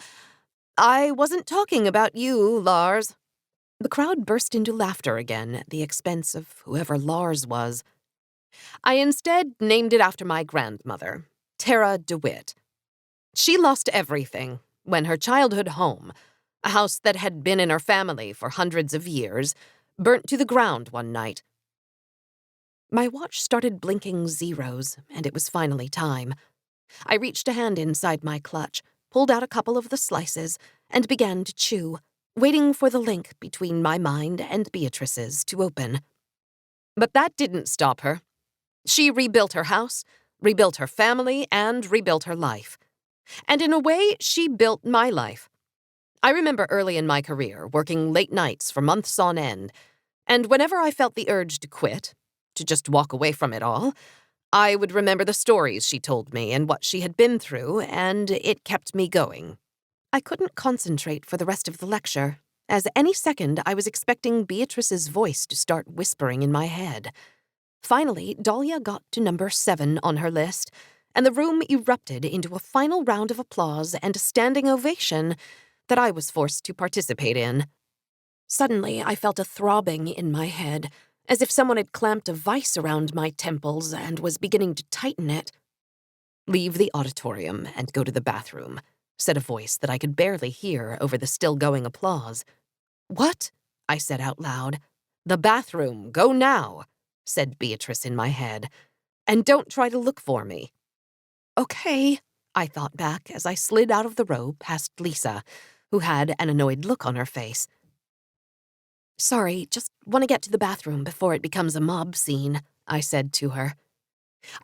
I wasn't talking about you, Lars. The crowd burst into laughter again at the expense of whoever Lars was. I instead named it after my grandmother, Tara DeWitt. She lost everything when her childhood home, a house that had been in her family for hundreds of years, burnt to the ground one night. My watch started blinking zeros, and it was finally time. I reached a hand inside my clutch, pulled out a couple of the slices, and began to chew, waiting for the link between my mind and Beatrice's to open. But that didn't stop her. She rebuilt her house, rebuilt her family, and rebuilt her life. And in a way, she built my life. I remember early in my career working late nights for months on end, and whenever I felt the urge to quit, to just walk away from it all, I would remember the stories she told me and what she had been through, and it kept me going. I couldn't concentrate for the rest of the lecture, as any second I was expecting Beatrice's voice to start whispering in my head. Finally, Dahlia got to number 7 on her list, and the room erupted into a final round of applause and a standing ovation that I was forced to participate in. Suddenly, I felt a throbbing in my head, as if someone had clamped a vice around my temples and was beginning to tighten it. "Leave the auditorium and go to the bathroom," said a voice that I could barely hear over the still-going applause. "What?" I said out loud. "The bathroom, go now," said Beatrice in my head. "And don't try to look for me." "Okay," I thought back as I slid out of the row past Lisa, who had an annoyed look on her face. "Sorry, just want to get to the bathroom before it becomes a mob scene," I said to her.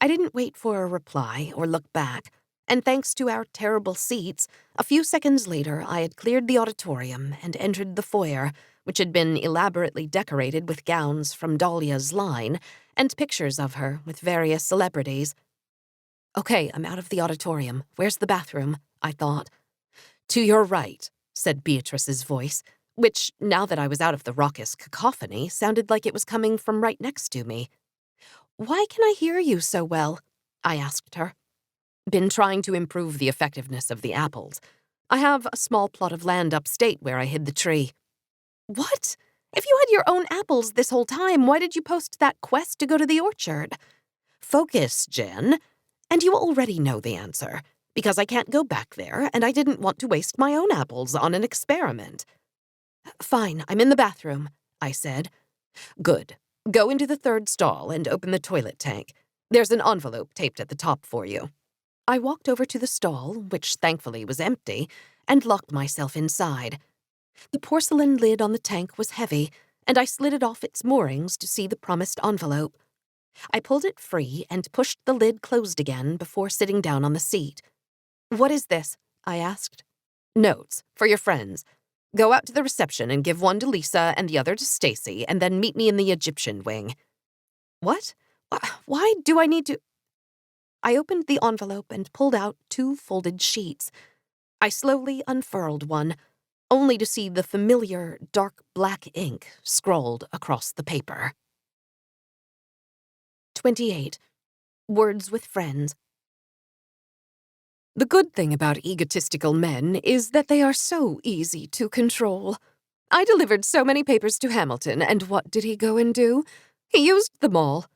I didn't wait for a reply or look back, and thanks to our terrible seats, a few seconds later I had cleared the auditorium and entered the foyer, which had been elaborately decorated with gowns from Dahlia's line and pictures of her with various celebrities. "Okay, I'm out of the auditorium. Where's the bathroom?" I thought. "To your right," said Beatrice's voice, which, now that I was out of the raucous cacophony, sounded like it was coming from right next to me. "Why can I hear you so well?" I asked her. "Been trying to improve the effectiveness of the apples. I have a small plot of land upstate where I hid the tree." "What? If you had your own apples this whole time, why did you post that quest to go to the orchard?" "Focus, Jen. And you already know the answer, because I can't go back there, and I didn't want to waste my own apples on an experiment." "Fine, I'm in the bathroom," I said. "Good. Go into the 3rd stall and open the toilet tank. There's an envelope taped at the top for you." I walked over to the stall, which thankfully was empty, and locked myself inside. The porcelain lid on the tank was heavy, and I slid it off its moorings to see the promised envelope. I pulled it free and pushed the lid closed again before sitting down on the seat. "What is this?" I asked. "Notes, for your friends. Go out to the reception and give one to Lisa and the other to Stacy, and then meet me in the Egyptian wing." "What? Why do I need to—" I opened the envelope and pulled out 2 folded sheets. I slowly unfurled one, only to see the familiar dark black ink scrawled across the paper. 28. Words with Friends. The good thing about egotistical men is that they are so easy to control. I delivered so many papers to Hamilton, and what did he go and do? He used them all.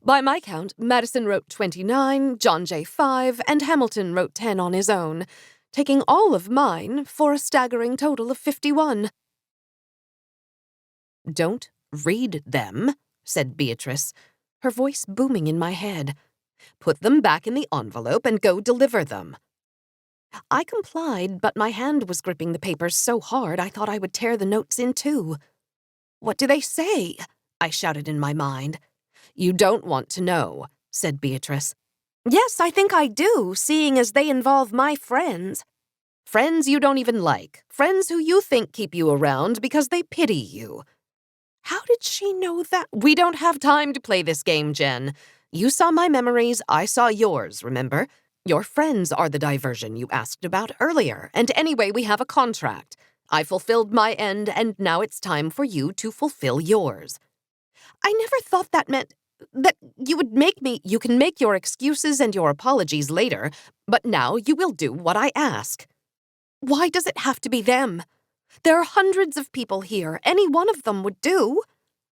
By my count, Madison wrote 29, John J. 5, and Hamilton wrote 10 on his own, taking all of mine for a staggering total of 51. "Don't read them," said Beatrice, her voice booming in my head. "Put them back in the envelope and go deliver them." I complied, but my hand was gripping the papers so hard I thought I would tear the notes in two. "What do they say?" I shouted in my mind. "You don't want to know," said Beatrice. "Yes, I think I do, seeing as they involve my friends. Friends you don't even like. Friends who you think keep you around because they pity you." How did she know that? We don't have time to play this game, Jen. You saw my memories, I saw yours, remember? Your friends are the diversion you asked about earlier, and anyway, we have a contract. I fulfilled my end, and now it's time for you to fulfill yours. I never thought that meant that you would make me. You can make your excuses and your apologies later, but now you will do what I ask. Why does it have to be them? There are hundreds of people here. Any one of them would do.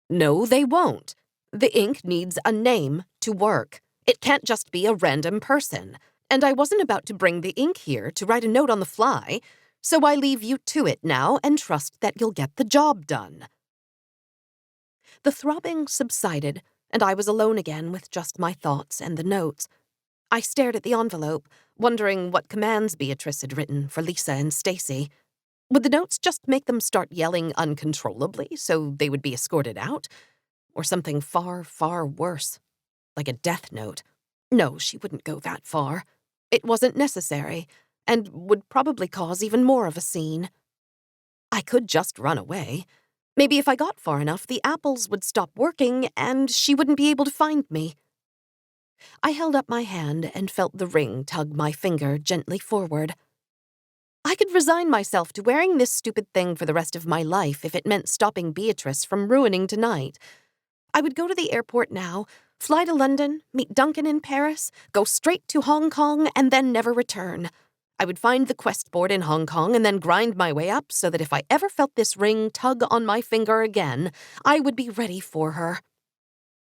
No, they won't. The ink needs a name to work. It can't just be a random person. And I wasn't about to bring the ink here to write a note on the fly, so I leave you to it now and trust that you'll get the job done. The throbbing subsided, and I was alone again with just my thoughts and the notes. I stared at the envelope, wondering what commands Beatrice had written for Lisa and Stacy. Would the notes just make them start yelling uncontrollably so they would be escorted out? Or something far, far worse, like a death note? No, she wouldn't go that far. It wasn't necessary, and would probably cause even more of a scene. I could just run away. Maybe if I got far enough, the apples would stop working and she wouldn't be able to find me. I held up my hand and felt the ring tug my finger gently forward. I could resign myself to wearing this stupid thing for the rest of my life if it meant stopping Beatrice from ruining tonight. I would go to the airport now, fly to London, meet Duncan in Paris, go straight to Hong Kong, and then never return. I would find the quest board in Hong Kong and then grind my way up so that if I ever felt this ring tug on my finger again, I would be ready for her.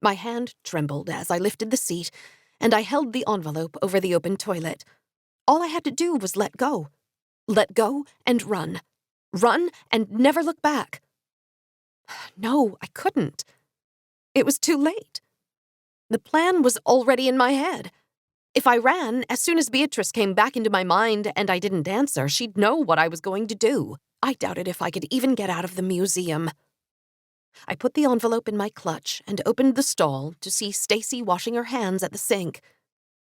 My hand trembled as I lifted the seat, and I held the envelope over the open toilet. All I had to do was let go. Let go and run. Run and never look back. No, I couldn't. It was too late. The plan was already in my head. If I ran, as soon as Beatrice came back into my mind and I didn't answer, she'd know what I was going to do. I doubted if I could even get out of the museum. I put the envelope in my clutch and opened the stall to see Stacy washing her hands at the sink.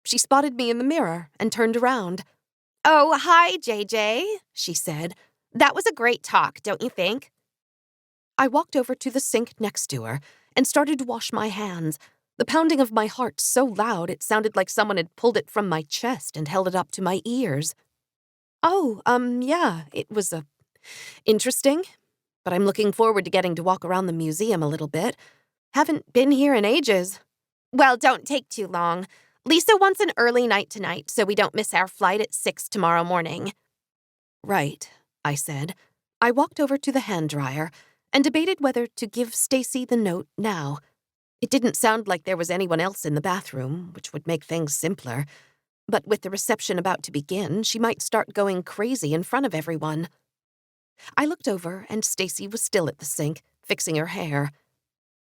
She spotted me in the mirror and turned around. "Oh, hi, JJ," she said. "That was a great talk, don't you think?" I walked over to the sink next to her and started to wash my hands, the pounding of my heart so loud it sounded like someone had pulled it from my chest and held it up to my ears. "Oh, yeah, it was, interesting, but I'm looking forward to getting to walk around the museum a little bit. Haven't been here in ages." "Well, don't take too long. Lisa wants an early night tonight so we don't miss our flight at 6 tomorrow morning." "Right," I said. I walked over to the hand dryer and debated whether to give Stacy the note now. It didn't sound like there was anyone else in the bathroom, which would make things simpler. But with the reception about to begin, she might start going crazy in front of everyone. I looked over, and Stacy was still at the sink, fixing her hair.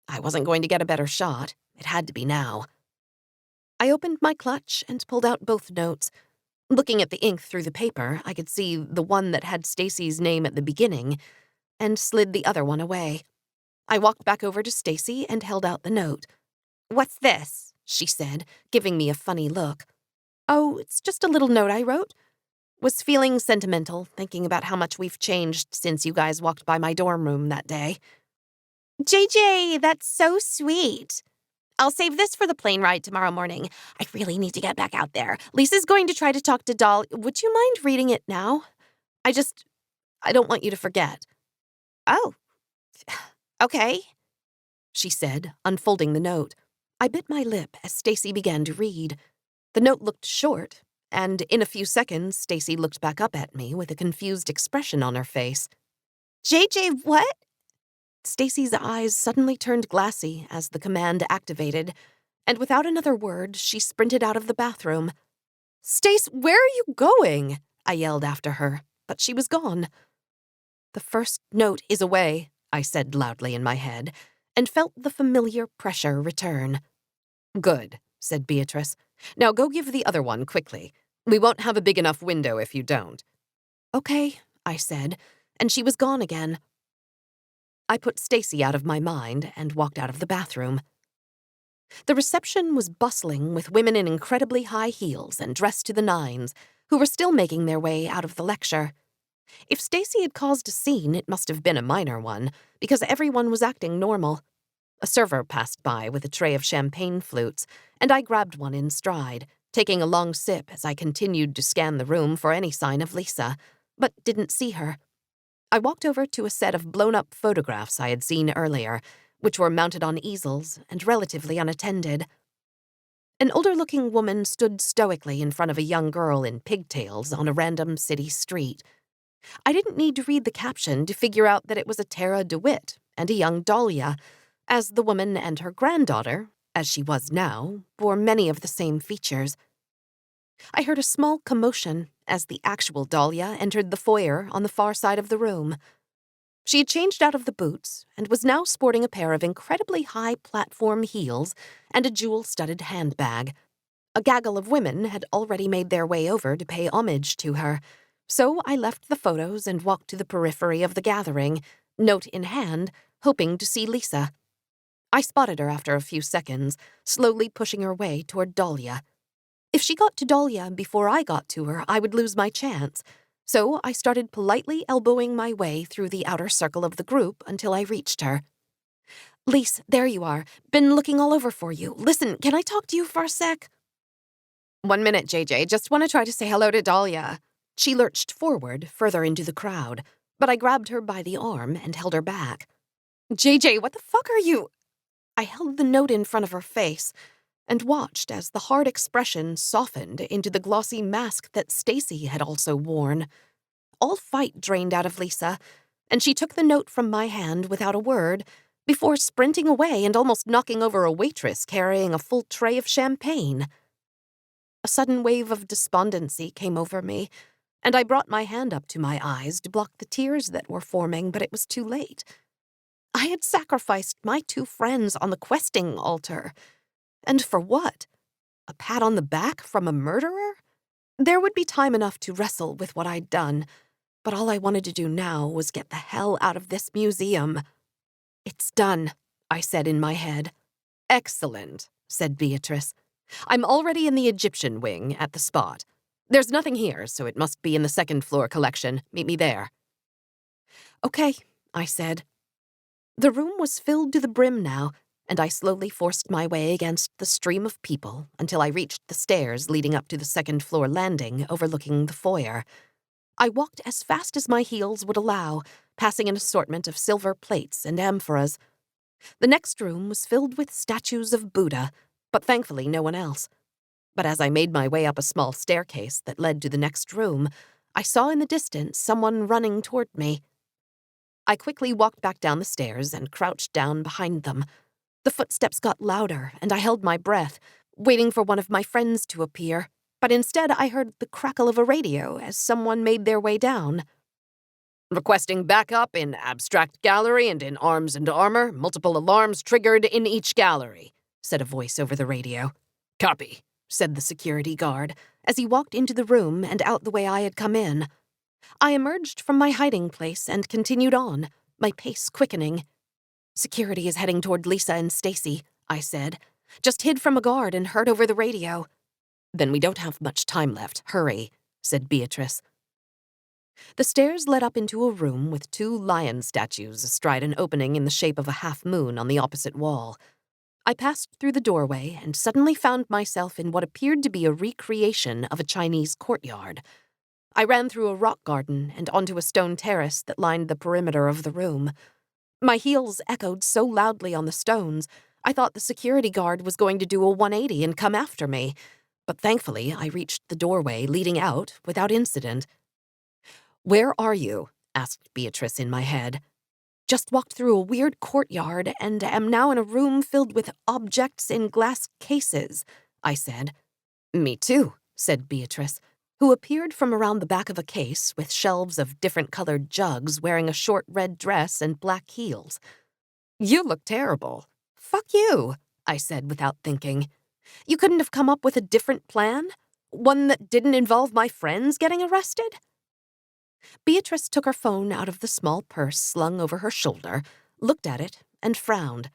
I wasn't going to get a better shot. It had to be now. I opened my clutch and pulled out both notes. Looking at the ink through the paper, I could see the one that had Stacy's name at the beginning, and slid the other one away. I walked back over to Stacy and held out the note. "What's this?" she said, giving me a funny look. "Oh, it's just a little note I wrote. Was feeling sentimental, thinking about how much we've changed since you guys walked by my dorm room that day." "JJ, that's so sweet." I'll save this for the plane ride tomorrow morning. I really need to get back out there. Lisa's going to try to talk to Doll. Would you mind reading it now? I don't want you to forget. Oh, okay, she said, unfolding the note. I bit my lip as Stacy began to read. The note looked short, and in a few seconds, Stacy looked back up at me with a confused expression on her face. JJ, what? Stacy's eyes suddenly turned glassy as the command activated, and without another word, she sprinted out of the bathroom. Stace, where are you going? I yelled after her, but she was gone. The first note is away, I said loudly in my head, and felt the familiar pressure return. Good, said Beatrice. Now go give the other one quickly. We won't have a big enough window if you don't. Okay, I said, and she was gone again. I put Stacy out of my mind and walked out of the bathroom. The reception was bustling with women in incredibly high heels and dressed to the nines, who were still making their way out of the lecture. If Stacy had caused a scene, it must have been a minor one, because everyone was acting normal. A server passed by with a tray of champagne flutes, and I grabbed one in stride, taking a long sip as I continued to scan the room for any sign of Lisa, but didn't see her. I walked over to a set of blown-up photographs I had seen earlier, which were mounted on easels and relatively unattended. An older-looking woman stood stoically in front of a young girl in pigtails on a random city street. I didn't need to read the caption to figure out that it was a Tara DeWitt and a young Dahlia, as the woman and her granddaughter, as she was now, bore many of the same features. I heard a small commotion as the actual Dahlia entered the foyer on the far side of the room. She had changed out of the boots and was now sporting a pair of incredibly high platform heels and a jewel-studded handbag. A gaggle of women had already made their way over to pay homage to her, so I left the photos and walked to the periphery of the gathering, note in hand, hoping to see Lisa. I spotted her after a few seconds, slowly pushing her way toward Dahlia. If she got to Dahlia before I got to her, I would lose my chance, so I started politely elbowing my way through the outer circle of the group until I reached her. Lise, there you are. Been looking all over for you. Listen, can I talk to you for a sec? 1 minute, JJ. Just want to try to say hello to Dahlia. She lurched forward, further into the crowd, but I grabbed her by the arm and held her back. JJ, what the fuck are you? I held the note in front of her face and watched as the hard expression softened into the glossy mask that Stacy had also worn. All fight drained out of Lisa, and she took the note from my hand without a word, before sprinting away and almost knocking over a waitress carrying a full tray of champagne. A sudden wave of despondency came over me, and I brought my hand up to my eyes to block the tears that were forming, but it was too late. I had sacrificed my 2 friends on the questing altar. And for what? A pat on the back from a murderer? There would be time enough to wrestle with what I'd done, but all I wanted to do now was get the hell out of this museum. It's done, I said in my head. Excellent, said Beatrice. I'm already in the Egyptian wing at the spot. There's nothing here, so it must be in the second-floor collection. Meet me there. Okay, I said. The room was filled to the brim now, and I slowly forced my way against the stream of people until I reached the stairs leading up to the second-floor landing overlooking the foyer. I walked as fast as my heels would allow, passing an assortment of silver plates and amphoras. The next room was filled with statues of Buddha, but thankfully no one else. But as I made my way up a small staircase that led to the next room, I saw in the distance someone running toward me. I quickly walked back down the stairs and crouched down behind them. The footsteps got louder, and I held my breath, waiting for one of my friends to appear, but instead I heard the crackle of a radio as someone made their way down. Requesting backup in abstract gallery and in arms and armor, multiple alarms triggered in each gallery, said a voice over the radio. Copy, said the security guard, as he walked into the room and out the way I had come in. I emerged from my hiding place and continued on, my pace quickening. Security is heading toward Lisa and Stacy, I said. Just hid from a guard and heard over the radio. Then we don't have much time left. Hurry, said Beatrice. The stairs led up into a room with 2 lion statues astride an opening in the shape of a half-moon on the opposite wall. I passed through the doorway and suddenly found myself in what appeared to be a recreation of a Chinese courtyard. I ran through a rock garden and onto a stone terrace that lined the perimeter of the room. My heels echoed so loudly on the stones, I thought the security guard was going to do a 180 and come after me. But thankfully, I reached the doorway leading out without incident. "Where are you?" asked Beatrice in my head. "Just walked through a weird courtyard and am now in a room filled with objects in glass cases," I said. "Me too," said Beatrice, who appeared from around the back of a case with shelves of different-colored jugs wearing a short red dress and black heels. "You look terrible." "Fuck you," I said without thinking. "You couldn't have come up with a different plan? One that didn't involve my friends getting arrested?" Beatrice took her phone out of the small purse slung over her shoulder, looked at it, and frowned.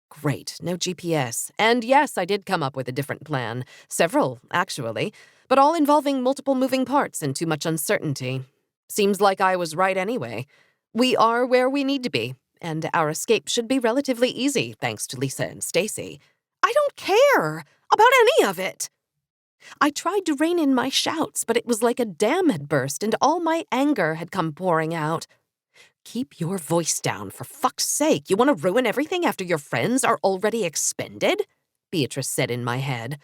"Great, no GPS. And yes, I did come up with a different plan. Several, actually, but all involving multiple moving parts and too much uncertainty. Seems like I was right anyway. We are where we need to be, and our escape should be relatively easy thanks to Lisa and Stacy." "I don't care about any of it." I tried to rein in my shouts, but it was like a dam had burst and all my anger had come pouring out. "Keep your voice down, for fuck's sake. You want to ruin everything after your friends are already expended?" Beatrice said in my head.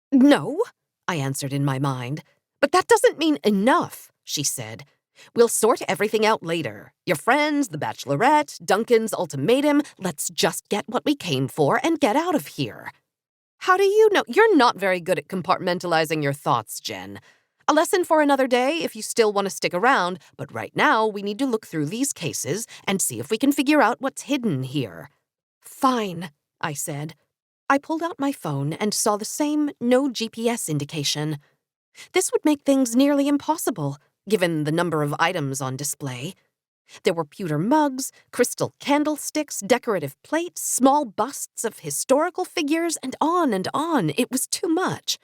"No," I answered in my mind. "But that doesn't mean enough," she said. "We'll sort everything out later. Your friends, the Bachelorette, Duncan's ultimatum. Let's just get what we came for and get out of here." "How do you know? You're not very good at compartmentalizing your thoughts, Jen. A lesson for another day if you still want to stick around, but right now we need to look through these cases and see if we can figure out what's hidden here." "Fine," I said. I pulled out my phone and saw the same no GPS indication. This would make things nearly impossible, given the number of items on display. There were pewter mugs, crystal candlesticks, decorative plates, small busts of historical figures, and on and on. It was too much.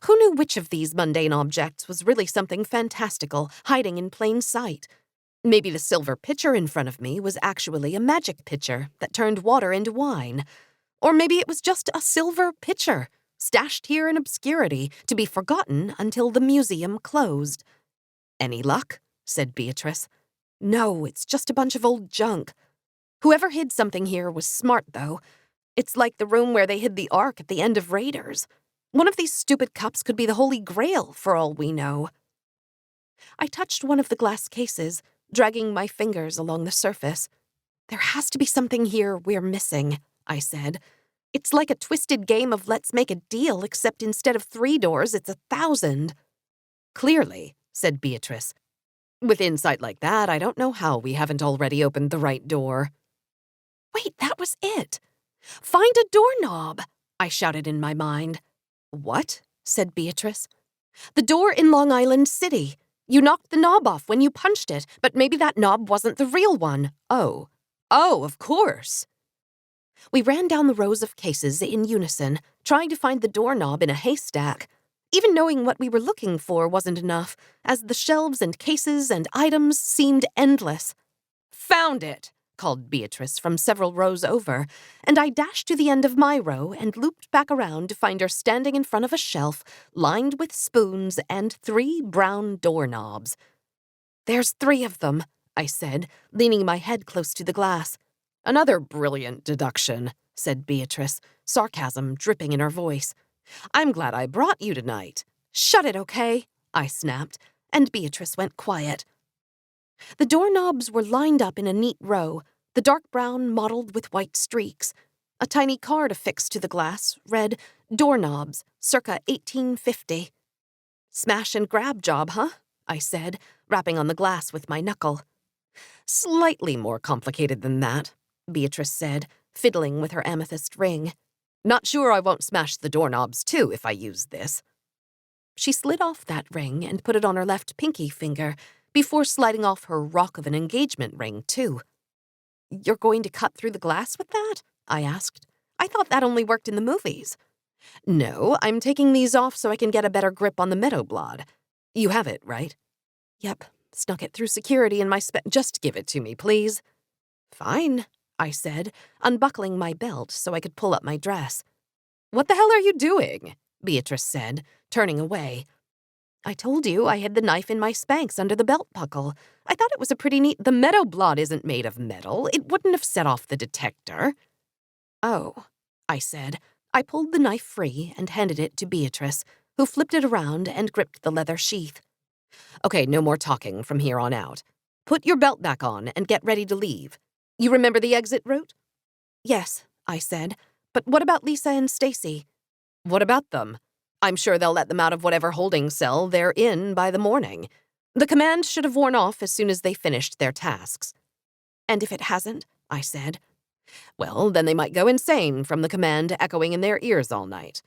Who knew which of these mundane objects was really something fantastical, hiding in plain sight? Maybe the silver pitcher in front of me was actually a magic pitcher that turned water into wine. Or maybe it was just a silver pitcher, stashed here in obscurity, to be forgotten until the museum closed. "Any luck?" said Beatrice. "No, it's just a bunch of old junk. Whoever hid something here was smart, though. It's like the room where they hid the Ark at the end of Raiders. One of these stupid cups could be the Holy Grail, for all we know." I touched one of the glass cases, dragging my fingers along the surface. "There has to be something here we're missing," I said. "It's like a twisted game of let's make a deal, except instead of 3 doors, it's 1,000. "Clearly," said Beatrice. "With insight like that, I don't know how we haven't already opened the right door." Wait, that was it. "Find a doorknob," I shouted in my mind. "What?" said Beatrice. "The door in Long Island City. You knocked the knob off when you punched it, but maybe that knob wasn't the real one." "Oh, of course." We ran down the rows of cases in unison, trying to find the doorknob in a haystack. Even knowing what we were looking for wasn't enough, as the shelves and cases and items seemed endless. "Found it!" called Beatrice from several rows over, and I dashed to the end of my row and looped back around to find her standing in front of a shelf lined with spoons and 3 brown doorknobs. "There's 3 of them," I said, leaning my head close to the glass. "Another brilliant deduction," said Beatrice, sarcasm dripping in her voice. "I'm glad I brought you tonight." "Shut it, okay?" I snapped, and Beatrice went quiet. The doorknobs were lined up in a neat row, the dark brown mottled with white streaks. A tiny card affixed to the glass read, "Doorknobs, circa 1850. "Smash and grab job, huh?" I said, rapping on the glass with my knuckle. "Slightly more complicated than that," Beatrice said, fiddling with her amethyst ring. "Not sure I won't smash the doorknobs, too, if I use this." She slid off that ring and put it on her left pinky finger, before sliding off her rock of an engagement ring, too. "You're going to cut through the glass with that?" I asked. "I thought that only worked in the movies." "No, I'm taking these off so I can get a better grip on the meadowblad. You have it, right?" "Yep, snuck it through security in my just give it to me, please." "Fine," I said, unbuckling my belt so I could pull up my dress. What the hell are you doing? Beatrice said, turning away. I told you I hid the knife in my Spanx under the belt buckle. I thought it was a pretty neat— The meadow blot isn't made of metal. It wouldn't have set off the detector. Oh, I said. I pulled the knife free and handed it to Beatrice, who flipped it around and gripped the leather sheath. Okay, no more talking from here on out. Put your belt back on and get ready to leave. You remember the exit route? Yes, I said. But what about Lisa and Stacy? What about them? I'm sure they'll let them out of whatever holding cell they're in by the morning. The command should have worn off as soon as they finished their tasks. And if it hasn't? I said. Well, then they might go insane from the command echoing in their ears all night.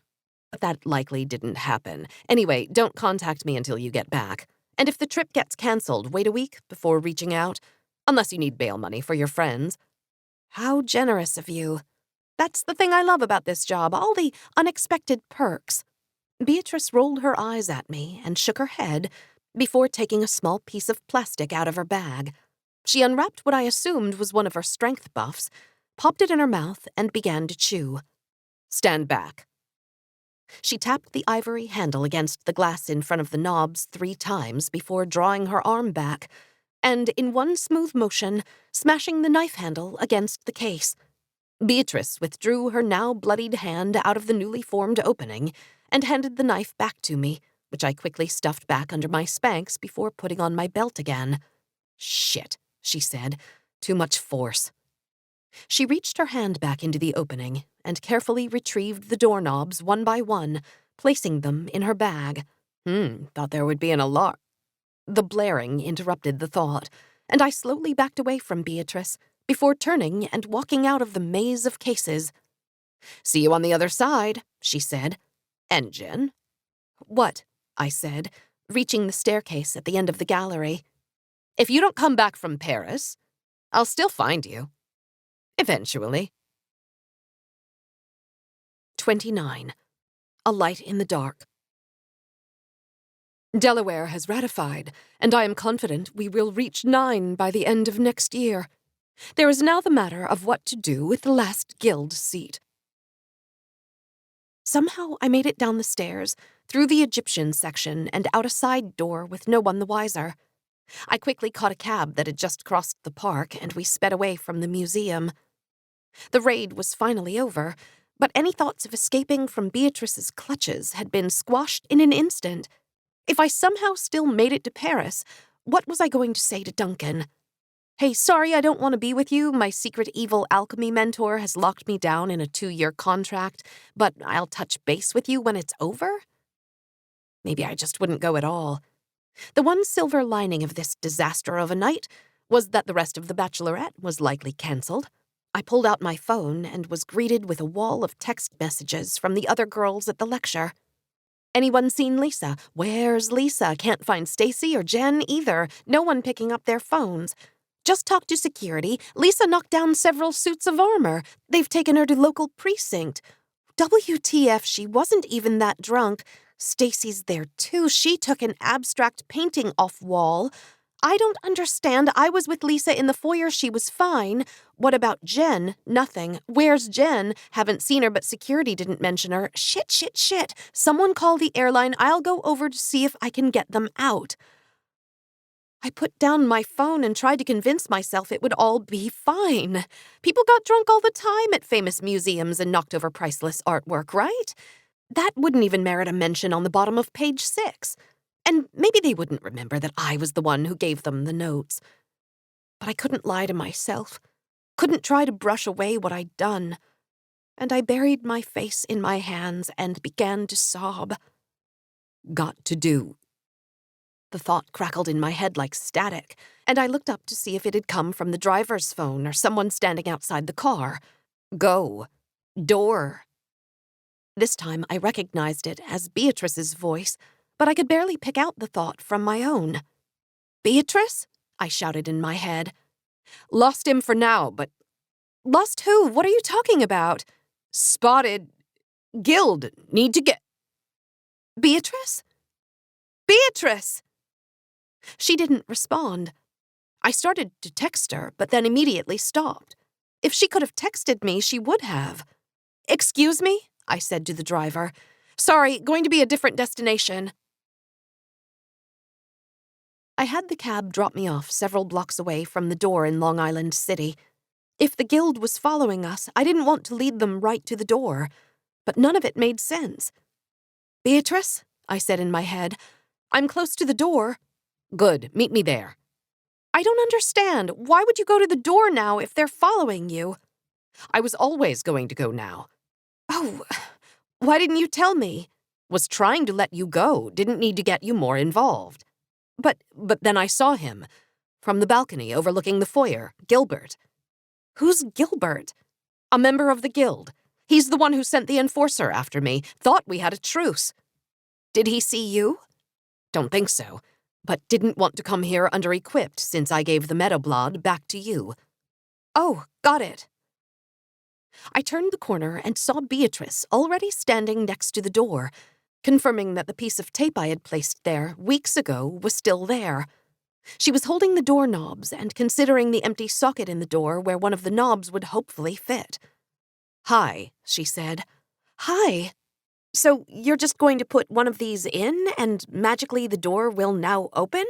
But that likely didn't happen. Anyway, don't contact me until you get back. And if the trip gets canceled, wait a week before reaching out. Unless you need bail money for your friends. How generous of you. That's the thing I love about this job, all the unexpected perks. Beatrice rolled her eyes at me and shook her head before taking a small piece of plastic out of her bag. She unwrapped what I assumed was one of her strength buffs, popped it in her mouth, and began to chew. Stand back. She tapped the ivory handle against the glass in front of the knobs 3 times before drawing her arm back, and in one smooth motion, smashing the knife handle against the case. Beatrice withdrew her now bloodied hand out of the newly formed opening and handed the knife back to me, which I quickly stuffed back under my Spanx before putting on my belt again. Shit, she said. Too much force. She reached her hand back into the opening and carefully retrieved the doorknobs one by one, placing them in her bag. Thought there would be an alarm. The blaring interrupted the thought, and I slowly backed away from Beatrice before turning and walking out of the maze of cases. See you on the other side, she said. And Jen? What? I said, reaching the staircase at the end of the gallery. If you don't come back from Paris, I'll still find you. Eventually. 29. A light in the dark. Delaware has ratified, and I am confident we will reach 9 by the end of next year. There is now the matter of what to do with the last guild seat. Somehow I made it down the stairs, through the Egyptian section, and out a side door with no one the wiser. I quickly caught a cab that had just crossed the park, and we sped away from the museum. The raid was finally over, but any thoughts of escaping from Beatrice's clutches had been squashed in an instant. If I somehow still made it to Paris, what was I going to say to Duncan? Hey, sorry I don't want to be with you. My secret evil alchemy mentor has locked me down in a 2-year contract, but I'll touch base with you when it's over? Maybe I just wouldn't go at all. The one silver lining of this disaster of a night was that the rest of the Bachelorette was likely cancelled. I pulled out my phone and was greeted with a wall of text messages from the other girls at the lecture. Anyone seen Lisa? Where's Lisa? Can't find Stacy or Jen either. No one picking up their phones. Just talked to security. Lisa knocked down several suits of armor. They've taken her to local precinct. WTF, she wasn't even that drunk. Stacy's there too. She took an abstract painting off wall. I don't understand. I was with Lisa in the foyer. She was fine. What about Jen? Nothing. Where's Jen? Haven't seen her, but security didn't mention her. Shit. Someone call the airline. I'll go over to see if I can get them out. I put down my phone and tried to convince myself it would all be fine. People got drunk all the time at famous museums and knocked over priceless artwork, right? That wouldn't even merit a mention on the bottom of page 6. And maybe they wouldn't remember that I was the one who gave them the notes. But I couldn't lie to myself, couldn't try to brush away what I'd done. And I buried my face in my hands and began to sob. Got to do. The thought crackled in my head like static, and I looked up to see if it had come from the driver's phone or someone standing outside the car. Go. Door. This time I recognized it as Beatrice's voice, but I could barely pick out the thought from my own. Beatrice? I shouted in my head. Lost him for now, but... Lost who? What are you talking about? Spotted. Guild. Need to get... Beatrice? Beatrice! She didn't respond. I started to text her, but then immediately stopped. If she could have texted me, she would have. "Excuse me?" I said to the driver. "Sorry, going to be a different destination." I had the cab drop me off several blocks away from the door in Long Island City. If the guild was following us, I didn't want to lead them right to the door, but none of it made sense. "Beatrice," I said in my head, "I'm close to the door." "Good, meet me there." "I don't understand. Why would you go to the door now if they're following you?" "I was always going to go now." "Oh, why didn't you tell me?" "Was trying to let you go, didn't need to get you more involved." But then I saw him. From the balcony overlooking the foyer, Gilbert." "Who's Gilbert?" "A member of the guild. He's the one who sent the enforcer after me, thought we had a truce." "Did he see you?" "Don't think so, but didn't want to come here under-equipped since I gave the Meadowblod back to you." "Oh, got it." I turned the corner and saw Beatrice already standing next to the door, confirming that the piece of tape I had placed there weeks ago was still there. She was holding the doorknobs and considering the empty socket in the door where one of the knobs would hopefully fit. "Hi," she said. "Hi. So you're just going to put one of these in and magically the door will now open?"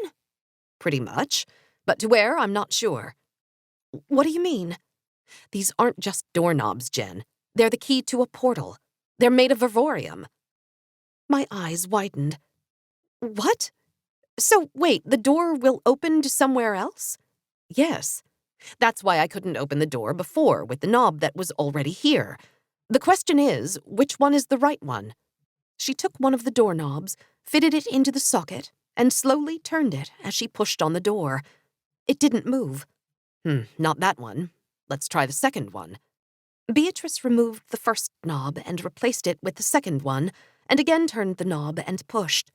"Pretty much. But to where, I'm not sure." "What do you mean?" "These aren't just doorknobs, Jen. They're the key to a portal. They're made of vivorium." My eyes widened. "What? So wait, the door will open to somewhere else?" "Yes. That's why I couldn't open the door before with the knob that was already here. The question is, which one is the right one?" She took one of the doorknobs, fitted it into the socket, and slowly turned it as she pushed on the door. It didn't move. Not that one. Let's try the second one." Beatrice removed the first knob and replaced it with the second one, and again turned the knob and pushed.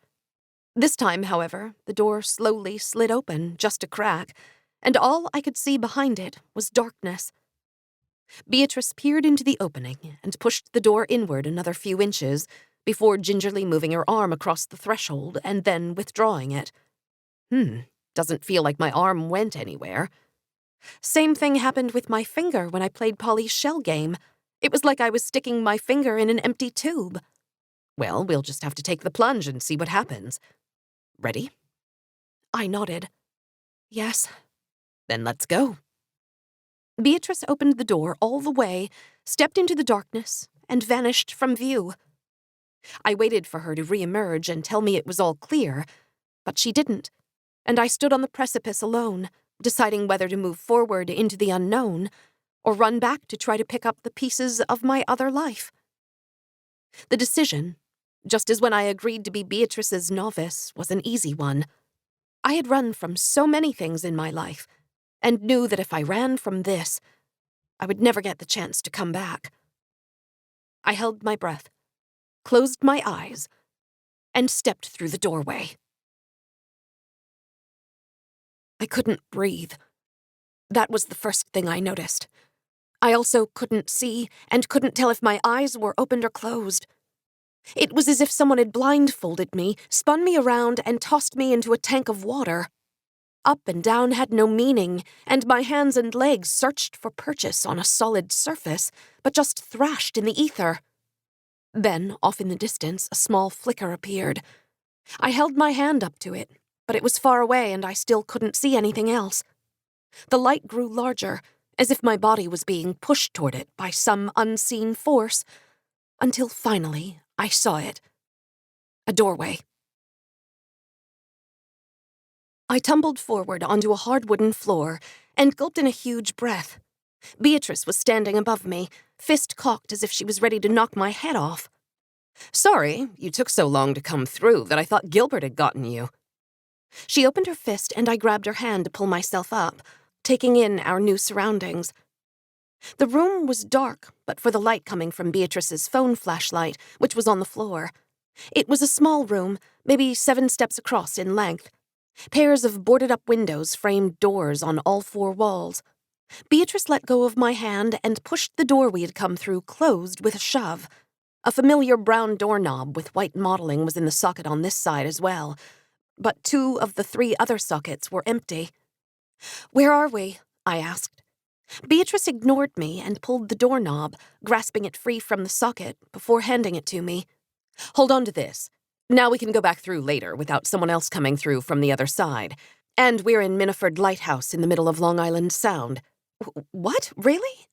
This time, however, the door slowly slid open, just a crack, and all I could see behind it was darkness. Beatrice peered into the opening and pushed the door inward another few inches before gingerly moving her arm across the threshold and then withdrawing it. Doesn't feel like my arm went anywhere. Same thing happened with my finger when I played Polly's shell game. It was like I was sticking my finger in an empty tube. Well, we'll just have to take the plunge and see what happens. Ready? I nodded. Yes. Then let's go. Beatrice opened the door all the way, stepped into the darkness, and vanished from view. I waited for her to re-emerge and tell me it was all clear, but she didn't, and I stood on the precipice alone, deciding whether to move forward into the unknown or run back to try to pick up the pieces of my other life. The decision, just as when I agreed to be Beatrice's novice, was an easy one. I had run from so many things in my life, and knew that if I ran from this, I would never get the chance to come back. I held my breath, closed my eyes, and stepped through the doorway. I couldn't breathe. That was the first thing I noticed. I also couldn't see and couldn't tell if my eyes were opened or closed. It was as if someone had blindfolded me, spun me around, and tossed me into a tank of water. Up and down had no meaning, and my hands and legs searched for purchase on a solid surface, but just thrashed in the ether. Then, off in the distance, a small flicker appeared. I held my hand up to it, but it was far away and I still couldn't see anything else. The light grew larger, as if my body was being pushed toward it by some unseen force, until finally I saw it. A doorway. I tumbled forward onto a hard wooden floor and gulped in a huge breath. Beatrice was standing above me, fist cocked as if she was ready to knock my head off. "Sorry, you took so long to come through that I thought Gilbert had gotten you." She opened her fist and I grabbed her hand to pull myself up, taking in our new surroundings. The room was dark, but for the light coming from Beatrice's phone flashlight, which was on the floor. It was a small room, maybe 7 steps across in length. Pairs of boarded-up windows framed doors on all 4 walls. Beatrice let go of my hand and pushed the door we had come through closed with a shove. A familiar brown doorknob with white modeling was in the socket on this side as well, but 2 of the 3 other sockets were empty. "Where are we?" I asked. Beatrice ignored me and pulled the doorknob, grasping it free from the socket before handing it to me. "Hold on to this. Now we can go back through later without someone else coming through from the other side. And we're in Miniford Lighthouse in the middle of Long Island Sound." What? Really?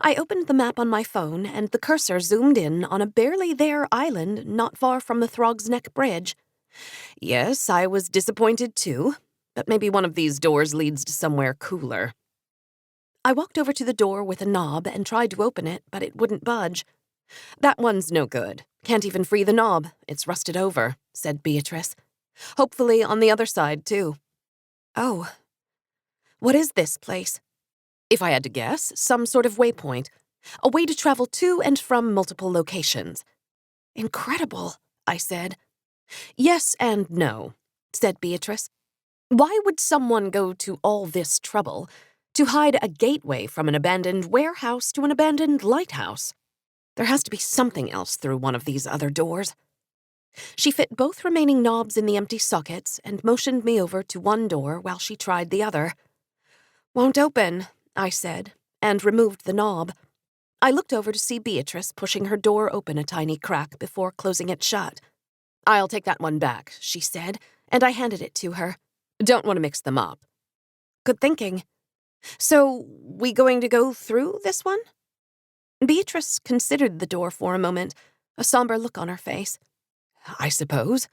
I opened the map on my phone, and the cursor zoomed in on a barely there island not far from the Throg's Neck Bridge. Yes, I was disappointed too, but maybe one of these doors leads to somewhere cooler. I walked over to the door with a knob and tried to open it, but it wouldn't budge. "That one's no good. Can't even free the knob. It's rusted over," said Beatrice. "Hopefully on the other side, too." Oh. What is this place? If I had to guess, some sort of waypoint. A way to travel to and from multiple locations. "Incredible," I said. "Yes and no," said Beatrice. "Why would someone go to all this trouble to hide a gateway from an abandoned warehouse to an abandoned lighthouse? There has to be something else through one of these other doors." She fit both remaining knobs in the empty sockets and motioned me over to one door while she tried the other. "Won't open," I said, and removed the knob. I looked over to see Beatrice pushing her door open a tiny crack before closing it shut. "I'll take that one back," she said, and I handed it to her. "Don't want to mix them up." "Good thinking. So, we going to go through this one?" Beatrice considered the door for a moment, a somber look on her face. "I suppose.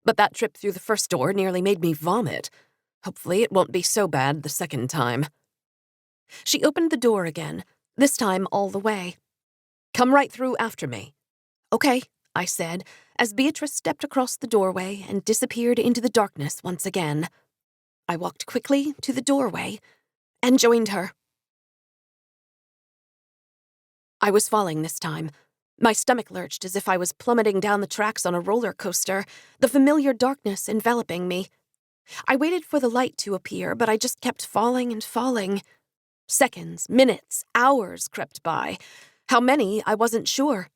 But that trip through the first door nearly made me vomit. Hopefully it won't be so bad the second time." She opened the door again, this time all the way. "Come right through after me." "Okay," I said, as Beatrice stepped across the doorway and disappeared into the darkness once again. I walked quickly to the doorway and joined her. I was falling this time. My stomach lurched as if I was plummeting down the tracks on a roller coaster, the familiar darkness enveloping me. I waited for the light to appear, but I just kept falling and falling. Seconds, minutes, hours crept by. How many, I wasn't sure.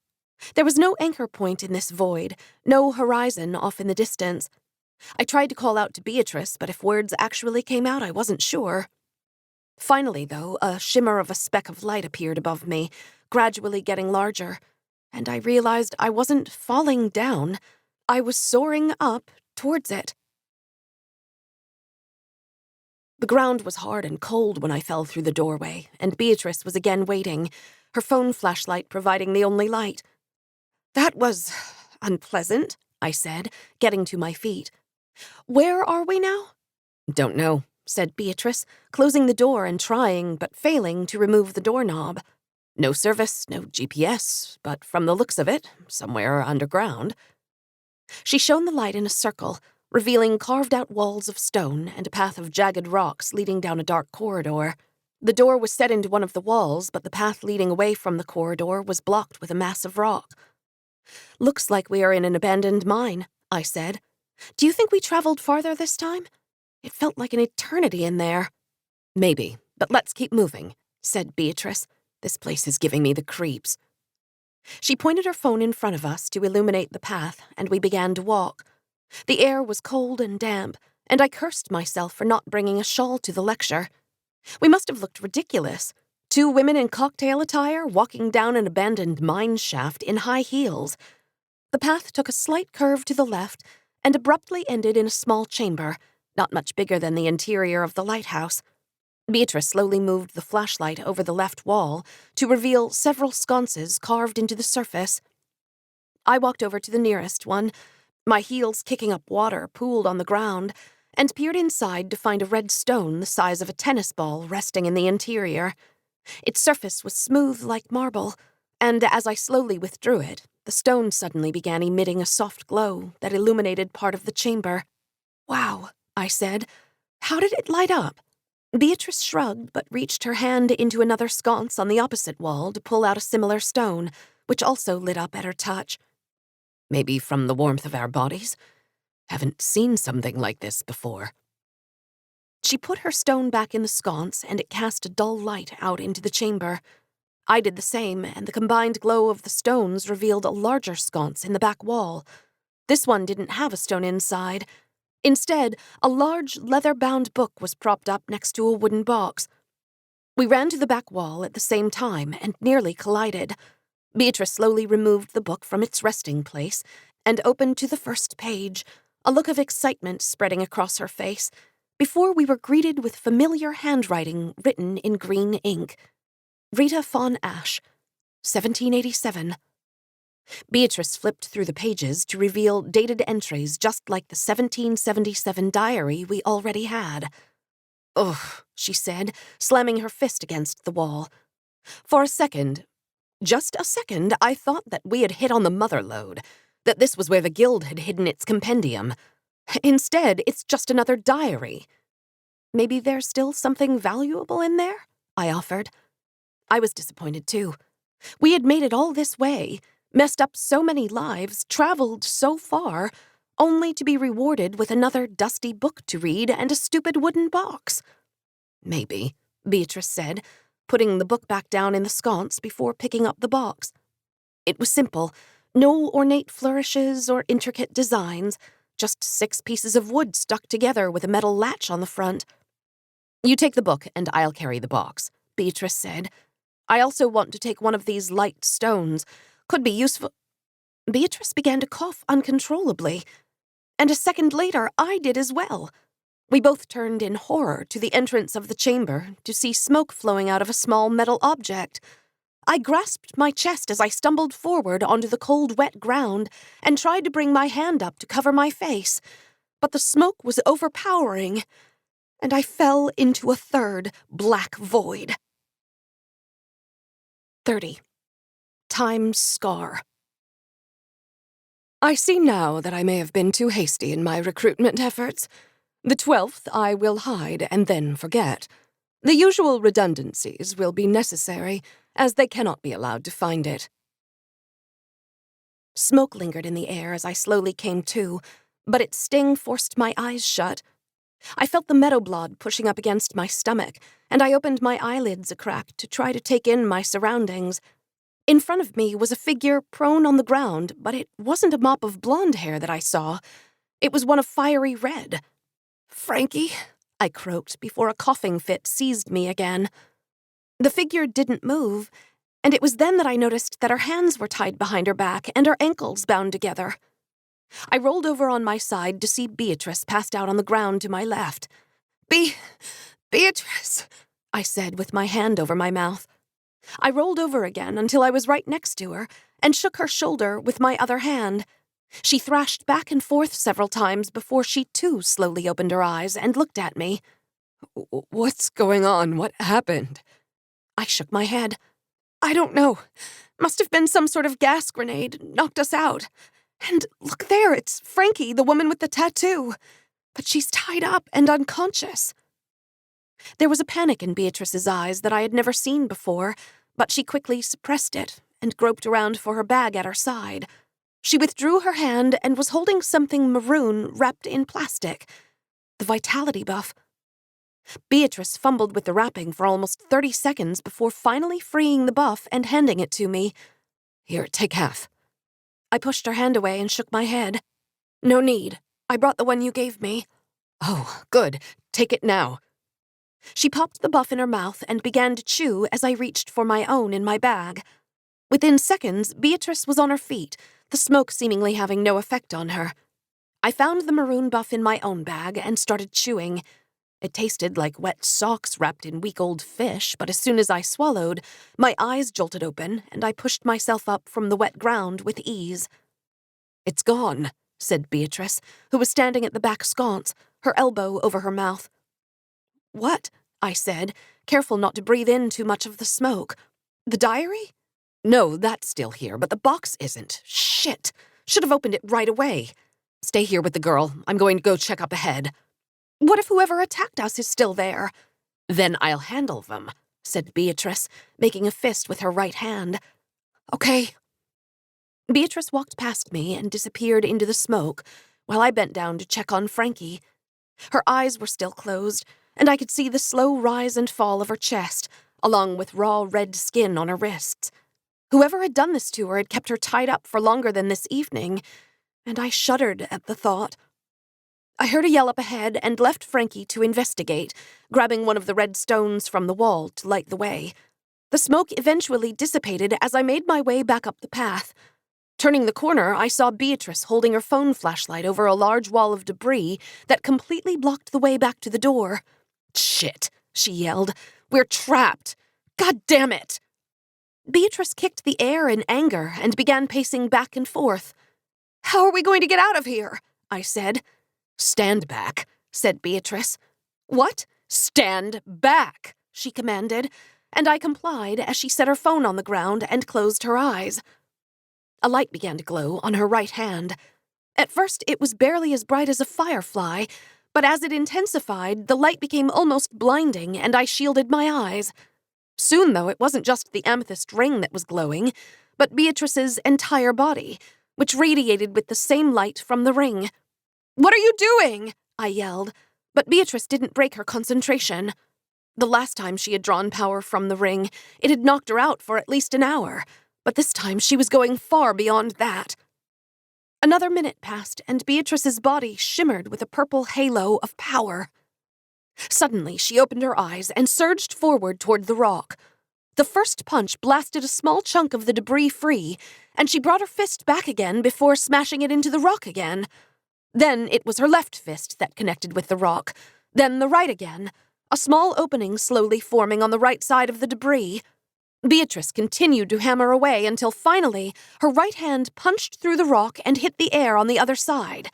There was no anchor point in this void, no horizon off in the distance. I tried to call out to Beatrice, but if words actually came out, I wasn't sure. Finally, though, a shimmer of a speck of light appeared above me, gradually getting larger, and I realized I wasn't falling down. I was soaring up towards it. The ground was hard and cold when I fell through the doorway, and Beatrice was again waiting, her phone flashlight providing the only light. "That was unpleasant," I said, getting to my feet. "Where are we now?" "Don't know," said Beatrice, closing the door and trying, but failing, to remove the doorknob. "No service, no GPS, but from the looks of it, somewhere underground." She shone the light in a circle, revealing carved-out walls of stone and a path of jagged rocks leading down a dark corridor. The door was set into one of the walls, but the path leading away from the corridor was blocked with a mass of rock. "Looks like we are in an abandoned mine," I said. "Do you think we traveled farther this time? It felt like an eternity in there." "Maybe, but let's keep moving," said Beatrice. "This place is giving me the creeps." She pointed her phone in front of us to illuminate the path, and we began to walk. The air was cold and damp, and I cursed myself for not bringing a shawl to the lecture. We must have looked ridiculous. Two women in cocktail attire walking down an abandoned mine shaft in high heels. The path took a slight curve to the left and abruptly ended in a small chamber, not much bigger than the interior of the lighthouse. Beatrice slowly moved the flashlight over the left wall to reveal several sconces carved into the surface. I walked over to the nearest one, my heels kicking up water pooled on the ground, and peered inside to find a red stone the size of a tennis ball resting in the interior. Its surface was smooth like marble, and as I slowly withdrew it, the stone suddenly began emitting a soft glow that illuminated part of the chamber. "Wow," I said. "How did it light up?" Beatrice shrugged but reached her hand into another sconce on the opposite wall to pull out a similar stone, which also lit up at her touch. "Maybe from the warmth of our bodies? Haven't seen something like this before." She put her stone back in the sconce, and it cast a dull light out into the chamber. I did the same, and the combined glow of the stones revealed a larger sconce in the back wall. This one didn't have a stone inside. Instead, a large leather-bound book was propped up next to a wooden box. We ran to the back wall at the same time and nearly collided. Beatrice slowly removed the book from its resting place and opened to the first page, a look of excitement spreading across her face, before we were greeted with familiar handwriting written in green ink. Rita Fawn Ash, 1787. Beatrice flipped through the pages to reveal dated entries just like the 1777 diary we already had. "Ugh," she said, slamming her fist against the wall. For a second, just a second, I thought that we had hit on the mother lode, that this was where the guild had hidden its compendium. Instead, it's just another diary. "Maybe there's still something valuable in there?" I offered. I was disappointed too. We had made it all this way, messed up so many lives, traveled so far, only to be rewarded with another dusty book to read and a stupid wooden box. "Maybe," Beatrice said, putting the book back down in the sconce before picking up the box. It was simple, no ornate flourishes or intricate designs, just 6 pieces of wood stuck together with a metal latch on the front. "You take the book and I'll carry the box," Beatrice said. "I also want to take one of these light stones. Could be useful." Beatrice began to cough uncontrollably, and a second later I did as well. We both turned in horror to the entrance of the chamber to see smoke flowing out of a small metal object. I grasped my chest as I stumbled forward onto the cold, wet ground and tried to bring my hand up to cover my face, but the smoke was overpowering, and I fell into a third black void. 30. Time's Scar. I see now that I may have been too hasty in my recruitment efforts. The 12th I will hide and then forget. The usual redundancies will be necessary, as they cannot be allowed to find it. Smoke lingered in the air as I slowly came to, but its sting forced my eyes shut. I felt the meadow blood pushing up against my stomach, and I opened my eyelids a crack to try to take in my surroundings. In front of me was a figure prone on the ground, but it wasn't a mop of blonde hair that I saw. It was one of fiery red. "Frankie," I croaked before a coughing fit seized me again. The figure didn't move, and it was then that I noticed that her hands were tied behind her back and her ankles bound together. I rolled over on my side to see Beatrice passed out on the ground to my left. Beatrice," I said with my hand over my mouth. I rolled over again until I was right next to her and shook her shoulder with my other hand. She thrashed back and forth several times before she too slowly opened her eyes and looked at me. "What's going on? What happened?" I shook my head. "I don't know. Must have been some sort of gas grenade. Knocked us out. And look there, it's Frankie, the woman with the tattoo. But she's tied up and unconscious." There was a panic in Beatrice's eyes that I had never seen before, but she quickly suppressed it and groped around for her bag at her side. She withdrew her hand and was holding something maroon wrapped in plastic. The vitality buff. Beatrice fumbled with the wrapping for almost 30 seconds before finally freeing the buff and handing it to me. "Here, take half." I pushed her hand away and shook my head. "No need. I brought the one you gave me." "Oh, good. Take it now." She popped the buff in her mouth and began to chew as I reached for my own in my bag. Within seconds, Beatrice was on her feet, the smoke seemingly having no effect on her. I found the maroon buff in my own bag and started chewing. It tasted like wet socks wrapped in week-old fish, but as soon as I swallowed, my eyes jolted open and I pushed myself up from the wet ground with ease. "It's gone," said Beatrice, who was standing at the back sconce, her elbow over her mouth. "What?" I said, careful not to breathe in too much of the smoke. "The diary?" "No, that's still here, but the box isn't. Shit! Should have opened it right away. Stay here with the girl. I'm going to go check up ahead." "What if whoever attacked us is still there?" "Then I'll handle them," said Beatrice, making a fist with her right hand. "Okay." Beatrice walked past me and disappeared into the smoke, while I bent down to check on Frankie. Her eyes were still closed, and I could see the slow rise and fall of her chest, along with raw red skin on her wrists. Whoever had done this to her had kept her tied up for longer than this evening, and I shuddered at the thought. I heard a yell up ahead and left Frankie to investigate, grabbing one of the red stones from the wall to light the way. The smoke eventually dissipated as I made my way back up the path. Turning the corner, I saw Beatrice holding her phone flashlight over a large wall of debris that completely blocked the way back to the door. "Shit," she yelled. "We're trapped! God damn it!" Beatrice kicked the air in anger and began pacing back and forth. "How are we going to get out of here?" I said. "Stand back," said Beatrice. "What? Stand back," she commanded, and I complied as she set her phone on the ground and closed her eyes. A light began to glow on her right hand. At first, it was barely as bright as a firefly, but as it intensified, the light became almost blinding and I shielded my eyes. Soon, though, it wasn't just the amethyst ring that was glowing, but Beatrice's entire body, which radiated with the same light from the ring. "What are you doing?" I yelled, but Beatrice didn't break her concentration. The last time she had drawn power from the ring, it had knocked her out for at least an hour, but this time she was going far beyond that. Another minute passed, and Beatrice's body shimmered with a purple halo of power. Suddenly, she opened her eyes and surged forward toward the rock. The first punch blasted a small chunk of the debris free, and she brought her fist back again before smashing it into the rock again. Then it was her left fist that connected with the rock, then the right again, a small opening slowly forming on the right side of the debris. Beatrice continued to hammer away until finally her right hand punched through the rock and hit the air on the other side.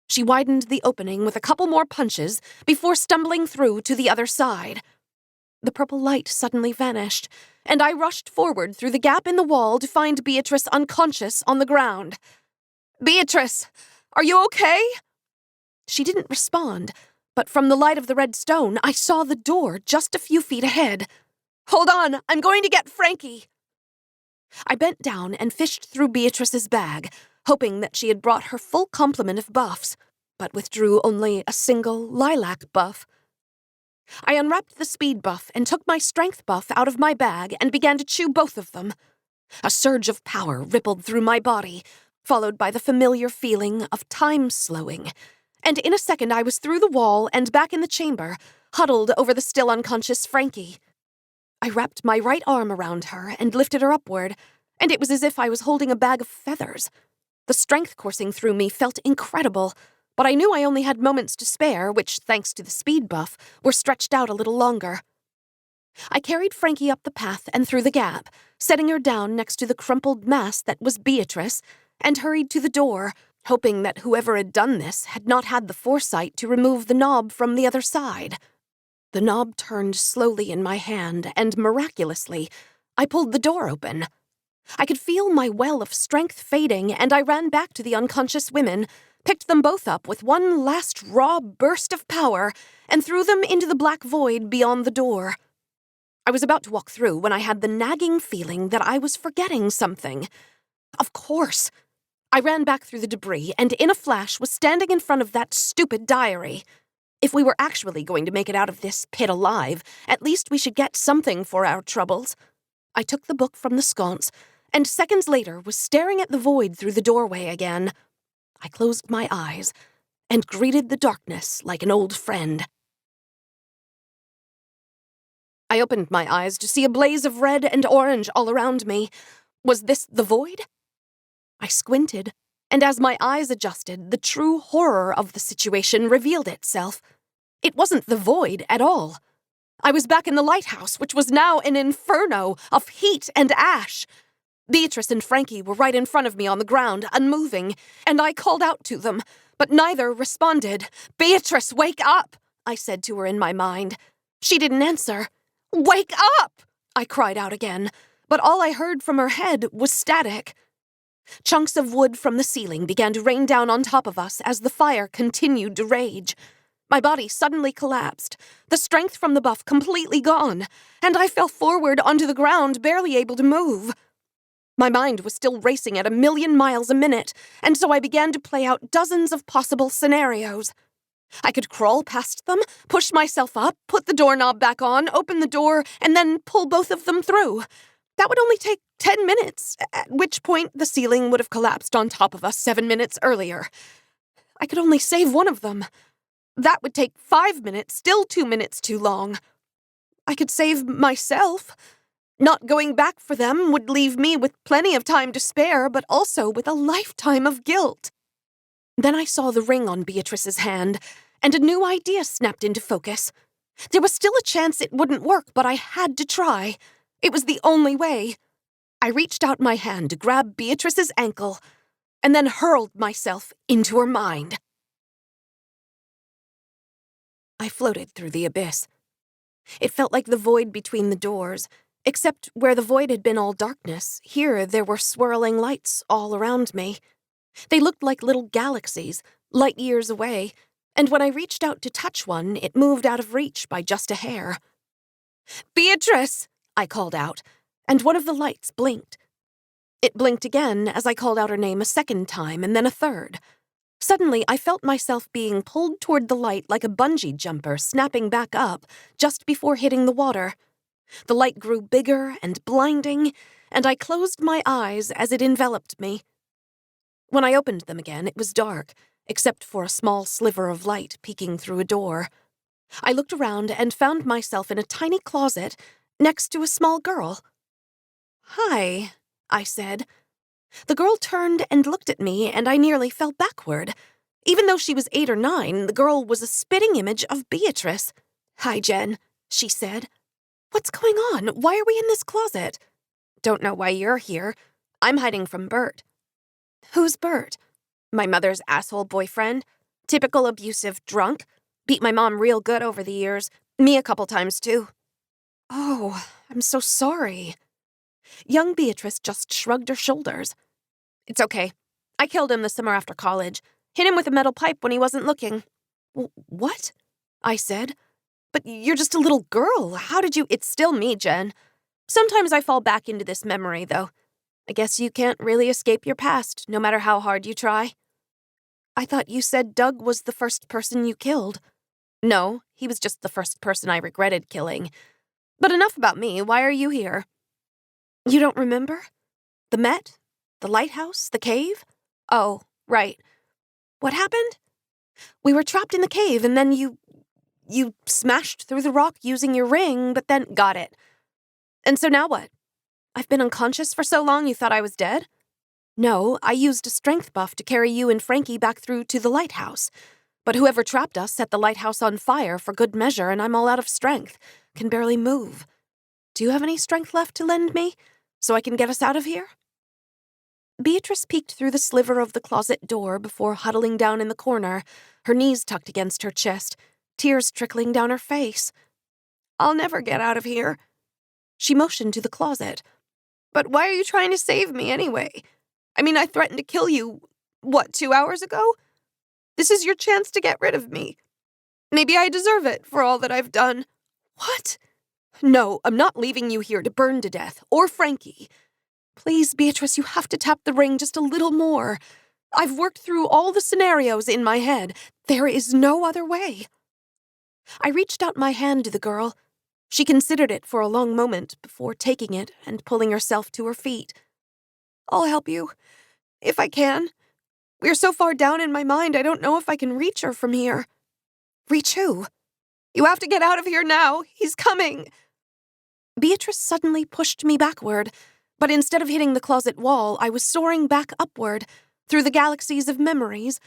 She widened the opening with a couple more punches before stumbling through to the other side. The purple light suddenly vanished, and I rushed forward through the gap in the wall to find Beatrice unconscious on the ground. "Beatrice, are you okay?" She didn't respond, but from the light of the red stone, I saw the door just a few feet ahead. "Hold on, I'm going to get Frankie." I bent down and fished through Beatrice's bag, hoping that she had brought her full complement of buffs, but withdrew only a single lilac buff. I unwrapped the speed buff and took my strength buff out of my bag and began to chew both of them. A surge of power rippled through my body, followed by the familiar feeling of time slowing, and in a second I was through the wall and back in the chamber, huddled over the still unconscious Frankie. I wrapped my right arm around her and lifted her upward, and it was as if I was holding a bag of feathers. The strength coursing through me felt incredible, but I knew I only had moments to spare, which, thanks to the speed buff, were stretched out a little longer. I carried Frankie up the path and through the gap, setting her down next to the crumpled mass that was Beatrice, and hurried to the door, hoping that whoever had done this had not had the foresight to remove the knob from the other side. The knob turned slowly in my hand, and miraculously, I pulled the door open. I could feel my well of strength fading, and I ran back to the unconscious women, picked them both up with one last raw burst of power, and threw them into the black void beyond the door. I was about to walk through when I had the nagging feeling that I was forgetting something. Of course. I ran back through the debris, and in a flash was standing in front of that stupid diary. If we were actually going to make it out of this pit alive, at least we should get something for our troubles. I took the book from the sconce, and seconds later was staring at the void through the doorway again. I closed my eyes and greeted the darkness like an old friend. I opened my eyes to see a blaze of red and orange all around me. Was this the void? I squinted, and as my eyes adjusted, the true horror of the situation revealed itself. It wasn't the void at all. I was back in the lighthouse, which was now an inferno of heat and ash. Beatrice and Frankie were right in front of me on the ground, unmoving, and I called out to them, but neither responded. "Beatrice, wake up!" I said to her in my mind. She didn't answer. "Wake up!" I cried out again, but all I heard from her head was static. Chunks of wood from the ceiling began to rain down on top of us as the fire continued to rage. My body suddenly collapsed, the strength from the buff completely gone, and I fell forward onto the ground, barely able to move. My mind was still racing at 1,000,000 miles a minute, and so I began to play out dozens of possible scenarios. I could crawl past them, push myself up, put the doorknob back on, open the door, and then pull both of them through. That would only take 10 minutes, at which point the ceiling would have collapsed on top of us 7 minutes earlier. I could only save one of them. That would take 5 minutes, still 2 minutes too long. I could save myself. Not going back for them would leave me with plenty of time to spare, but also with a lifetime of guilt. Then I saw the ring on Beatrice's hand, and a new idea snapped into focus. There was still a chance it wouldn't work, but I had to try. It was the only way. I reached out my hand to grab Beatrice's ankle, and then hurled myself into her mind. I floated through the abyss. It felt like the void between the doors, except where the void had been all darkness, here there were swirling lights all around me. They looked like little galaxies, light years away, and when I reached out to touch one, it moved out of reach by just a hair. "Beatrice!" I called out, and one of the lights blinked. It blinked again as I called out her name a second time, and then a third. Suddenly, I felt myself being pulled toward the light like a bungee jumper snapping back up just before hitting the water. The light grew bigger and blinding, and I closed my eyes as it enveloped me. When I opened them again, it was dark, except for a small sliver of light peeking through a door. I looked around and found myself in a tiny closet next to a small girl. "Hi," I said. The girl turned and looked at me, and I nearly fell backward. Even though she was 8 or 9, the girl was a spitting image of Beatrice. "Hi, Jen," she said. "What's going on? Why are we in this closet?" "Don't know why you're here. I'm hiding from Bert." "Who's Bert?" "My mother's asshole boyfriend. Typical abusive drunk. Beat my mom real good over the years. Me a couple times, too." "Oh, I'm so sorry." Young Beatrice just shrugged her shoulders. "It's okay. I killed him the summer after college. Hit him with a metal pipe when he wasn't looking." "What?" I said. "But you're just a little girl. How did you—" "It's still me, Jen. Sometimes I fall back into this memory, though. I guess you can't really escape your past, no matter how hard you try." "I thought you said Doug was the first person you killed." "No, he was just the first person I regretted killing. But enough about me. Why are you here?" "You don't remember? The Met? The lighthouse? The cave?" "Oh, right. What happened?" "We were trapped in the cave, and then you smashed through the rock using your ring, but then—" "Got it. And so now what? I've been unconscious for so long you thought I was dead?" "No, I used a strength buff to carry you and Frankie back through to the lighthouse. But whoever trapped us set the lighthouse on fire for good measure, and I'm all out of strength. Can barely move. Do you have any strength left to lend me, so I can get us out of here?" Beatrice peeked through the sliver of the closet door before huddling down in the corner, her knees tucked against her chest, tears trickling down her face. "I'll never get out of here." She motioned to the closet. "But why are you trying to save me anyway? I mean, I threatened to kill you, 2 hours ago? This is your chance to get rid of me. Maybe I deserve it for all that I've done." "What?" "No, I'm not leaving you here to burn to death, or Frankie. Please, Beatrice, you have to tap the ring just a little more. I've worked through all the scenarios in my head. There is no other way." I reached out my hand to the girl. She considered it for a long moment before taking it and pulling herself to her feet. "I'll help you, if I can. We're so far down in my mind, I don't know if I can reach her from here." "Reach who?" "You have to get out of here now. He's coming." Beatrice suddenly pushed me backward, but instead of hitting the closet wall, I was soaring back upward, through the galaxies of memories,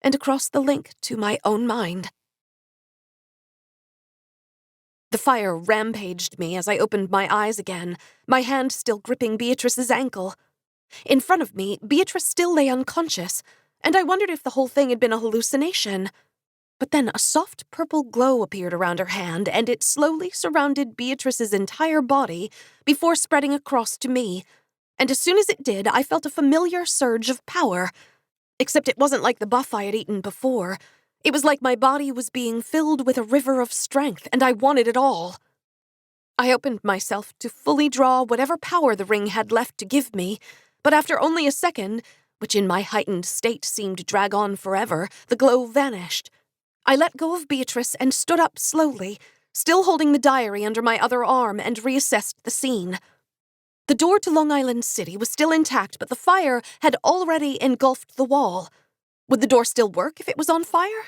and across the link to my own mind. The fire rampaged me as I opened my eyes again, my hand still gripping Beatrice's ankle. In front of me, Beatrice still lay unconscious, and I wondered if the whole thing had been a hallucination. But then a soft purple glow appeared around her hand, and it slowly surrounded Beatrice's entire body before spreading across to me. And as soon as it did, I felt a familiar surge of power. Except it wasn't like the buff I had eaten before. It was like my body was being filled with a river of strength, and I wanted it all. I opened myself to fully draw whatever power the ring had left to give me, but after only a second, which in my heightened state seemed to drag on forever, the glow vanished. I let go of Beatrice and stood up slowly, still holding the diary under my other arm, and reassessed the scene. The door to Long Island City was still intact, but the fire had already engulfed the wall. Would the door still work if it was on fire?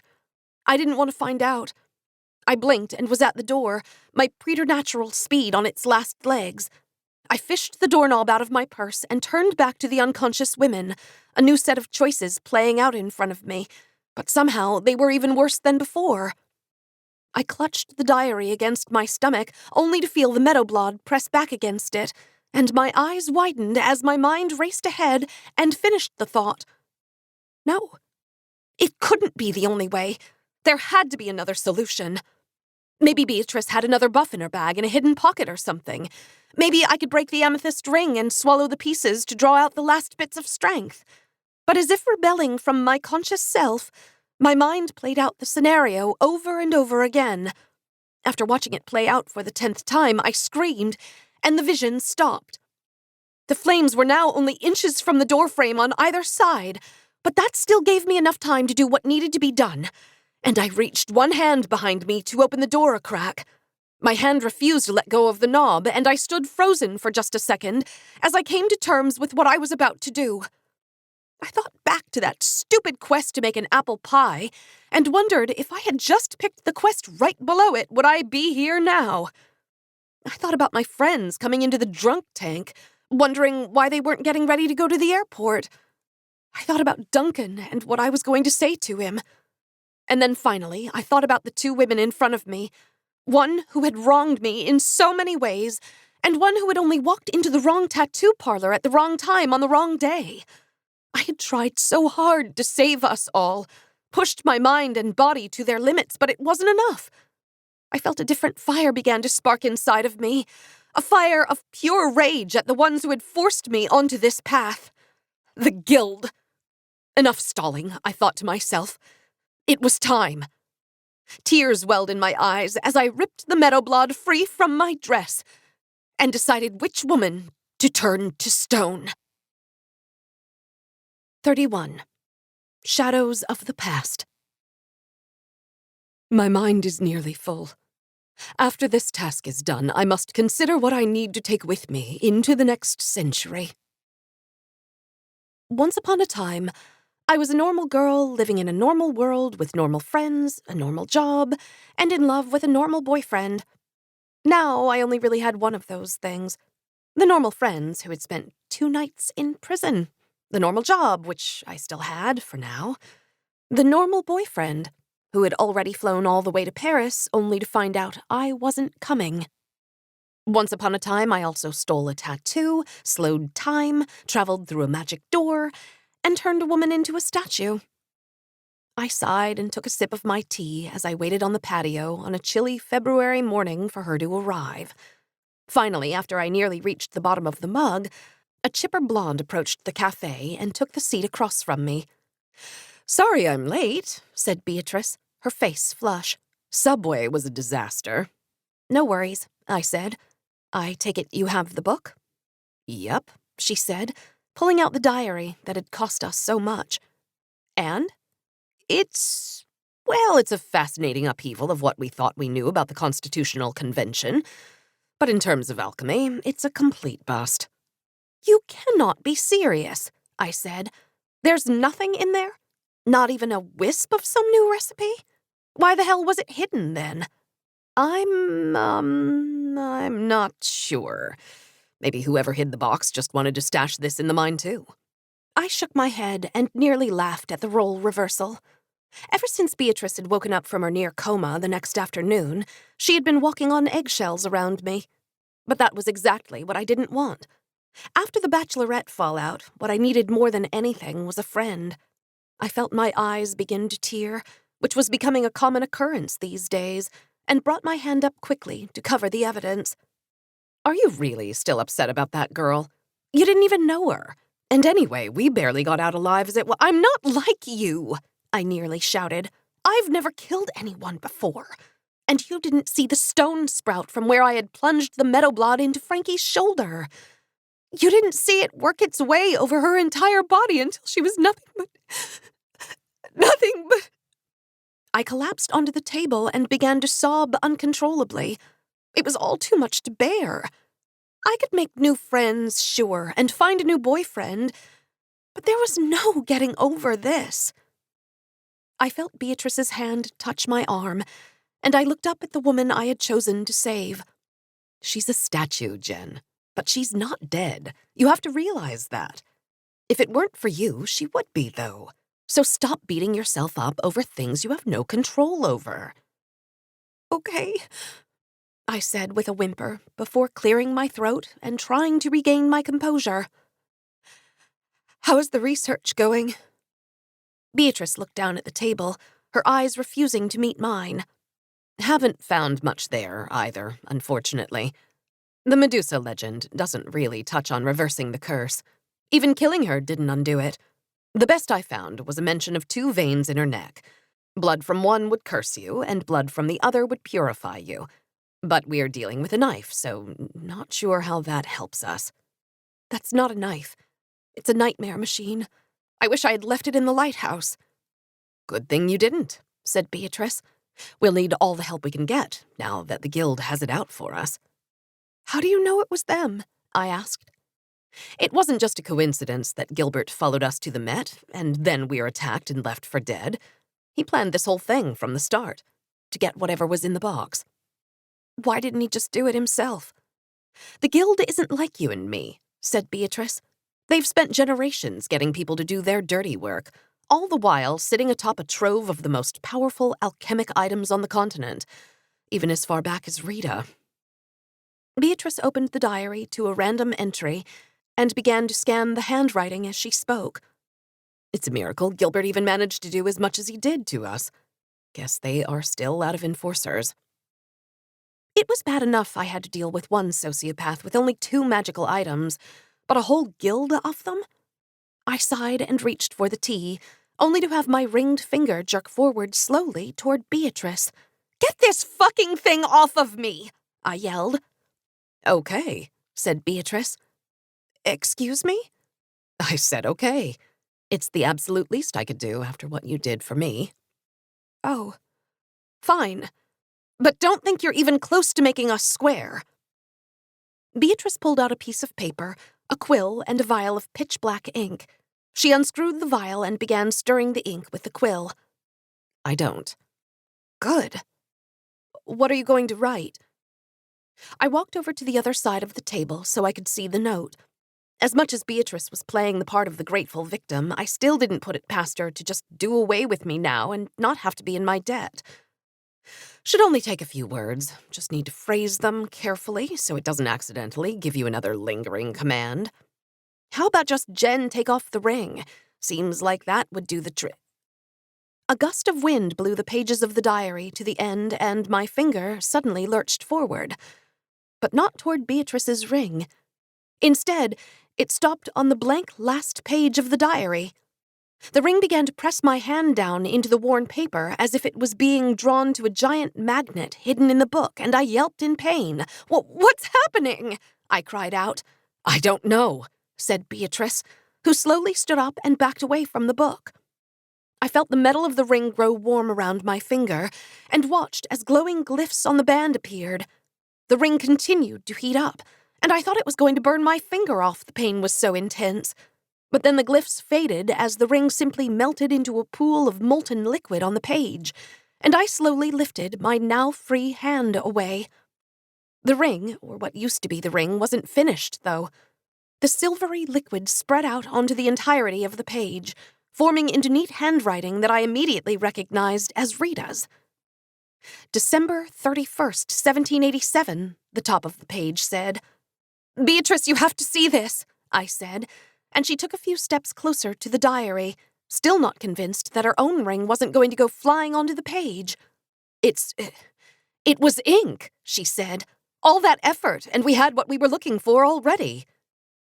I didn't want to find out. I blinked and was at the door, my preternatural speed on its last legs. I fished the doorknob out of my purse and turned back to the unconscious women, a new set of choices playing out in front of me, but somehow they were even worse than before. I clutched the diary against my stomach, only to feel the meadowblod press back against it, and my eyes widened as my mind raced ahead and finished the thought. No, it couldn't be the only way. There had to be another solution. Maybe Beatrice had another buff in her bag in a hidden pocket or something. Maybe I could break the amethyst ring and swallow the pieces to draw out the last bits of strength. But as if rebelling from my conscious self, my mind played out the scenario over and over again. After watching it play out for the 10th time, I screamed, and the vision stopped. The flames were now only inches from the doorframe on either side, but that still gave me enough time to do what needed to be done, and I reached one hand behind me to open the door a crack. My hand refused to let go of the knob, and I stood frozen for just a second as I came to terms with what I was about to do. I thought back to that stupid quest to make an apple pie, and wondered if I had just picked the quest right below it, would I be here now? I thought about my friends coming into the drunk tank, wondering why they weren't getting ready to go to the airport. I thought about Duncan and what I was going to say to him. And then finally, I thought about the two women in front of me, one who had wronged me in so many ways, and one who had only walked into the wrong tattoo parlor at the wrong time on the wrong day. I had tried so hard to save us all, pushed my mind and body to their limits, but it wasn't enough. I felt a different fire began to spark inside of me, a fire of pure rage at the ones who had forced me onto this path. The Guild. Enough stalling, I thought to myself. It was time. Tears welled in my eyes as I ripped the meadowblod free from my dress and decided which woman to turn to stone. 31. Shadows of the Past. My mind is nearly full. After this task is done, I must consider what I need to take with me into the next century. Once upon a time, I was a normal girl living in a normal world with normal friends, a normal job, and in love with a normal boyfriend. Now I only really had one of those things. The normal friends who had spent 2 nights in prison. The normal job, which I still had for now. The normal boyfriend, who had already flown all the way to Paris only to find out I wasn't coming. Once upon a time, I also stole a tattoo, slowed time, traveled through a magic door, and turned a woman into a statue. I sighed and took a sip of my tea as I waited on the patio on a chilly February morning for her to arrive. Finally, after I nearly reached the bottom of the mug, a chipper blonde approached the cafe and took the seat across from me. "Sorry I'm late," said Beatrice, her face flush. "Subway was a disaster." "No worries," I said. "I take it you have the book?" "Yep," she said, pulling out the diary that had cost us so much. "And?" It's a fascinating upheaval of what we thought we knew about the Constitutional Convention. But in terms of alchemy, it's a complete bust." "You cannot be serious," I said. "There's nothing in there? Not even a wisp of some new recipe? Why the hell was it hidden, then?" I'm not sure. Maybe whoever hid the box just wanted to stash this in the mine, too." I shook my head and nearly laughed at the role reversal. Ever since Beatrice had woken up from her near coma the next afternoon, she had been walking on eggshells around me. But that was exactly what I didn't want. After the Bachelorette fallout, what I needed more than anything was a friend. I felt my eyes begin to tear, which was becoming a common occurrence these days, and brought my hand up quickly to cover the evidence. "Are you really still upset about that girl? You didn't even know her. And anyway, we barely got out alive as it was." "I'm not like you," I nearly shouted. "I've never killed anyone before. And you didn't see the stone sprout from where I had plunged the meadowblod into Frankie's shoulder. You didn't see it work its way over her entire body until she was nothing but... I collapsed onto the table and began to sob uncontrollably. It was all too much to bear. I could make new friends, sure, and find a new boyfriend, but there was no getting over this. I felt Beatrice's hand touch my arm, and I looked up at the woman I had chosen to save. She's a statue, Jen, but she's not dead. You have to realize that. If it weren't for you, she would be, though. So stop beating yourself up over things you have no control over. Okay, I said with a whimper before clearing my throat and trying to regain my composure. How is the research going? Beatrice looked down at the table, her eyes refusing to meet mine. Haven't found much there, either, unfortunately. The Medusa legend doesn't really touch on reversing the curse. Even killing her didn't undo it. The best I found was a mention of 2 veins in her neck. Blood from one would curse you, and blood from the other would purify you. But we're dealing with a knife, so not sure how that helps us. That's not a knife. It's a nightmare machine. I wish I had left it in the lighthouse. Good thing you didn't, said Beatrice. We'll need all the help we can get, now that the guild has it out for us. How do you know it was them? I asked. It wasn't just a coincidence that Gilbert followed us to the Met, and then we were attacked and left for dead. He planned this whole thing from the start, to get whatever was in the box. Why didn't he just do it himself? The guild isn't like you and me, said Beatrice. They've spent generations getting people to do their dirty work, all the while sitting atop a trove of the most powerful alchemic items on the continent, even as far back as Rita. Beatrice opened the diary to a random entry and began to scan the handwriting as she spoke. It's a miracle Gilbert even managed to do as much as he did to us. Guess they are still out of enforcers. It was bad enough I had to deal with one sociopath with only 2 magical items, but a whole guild of them? I sighed and reached for the tea, only to have my ringed finger jerk forward slowly toward Beatrice. Get this fucking thing off of me! I yelled. Okay, said Beatrice. Excuse me? I said okay. It's the absolute least I could do after what you did for me. Oh, fine. But don't think you're even close to making us square. Beatrice pulled out a piece of paper, a quill, and a vial of pitch-black ink. She unscrewed the vial and began stirring the ink with the quill. I don't. Good. What are you going to write? I walked over to the other side of the table so I could see the note. As much as Beatrice was playing the part of the grateful victim, I still didn't put it past her to just do away with me now and not have to be in my debt. Should only take a few words, just need to phrase them carefully so it doesn't accidentally give you another lingering command. How about just Jen take off the ring? Seems like that would do the trick. A gust of wind blew the pages of the diary to the end and my finger suddenly lurched forward. But not toward Beatrice's ring. Instead, it stopped on the blank last page of the diary. The ring began to press my hand down into the worn paper as if it was being drawn to a giant magnet hidden in the book, and I yelped in pain. What's happening? I cried out. I don't know, said Beatrice, who slowly stood up and backed away from the book. I felt the metal of the ring grow warm around my finger and watched as glowing glyphs on the band appeared. The ring continued to heat up, and I thought it was going to burn my finger off, the pain was so intense. But then the glyphs faded as the ring simply melted into a pool of molten liquid on the page, and I slowly lifted my now-free hand away. The ring, or what used to be the ring, wasn't finished, though. The silvery liquid spread out onto the entirety of the page, forming into neat handwriting that I immediately recognized as Rita's. December 31st, 1787, the top of the page said. Beatrice, you have to see this, I said, and she took a few steps closer to the diary, still not convinced that her own ring wasn't going to go flying onto the page. It was ink, she said. All that effort, and we had what we were looking for already.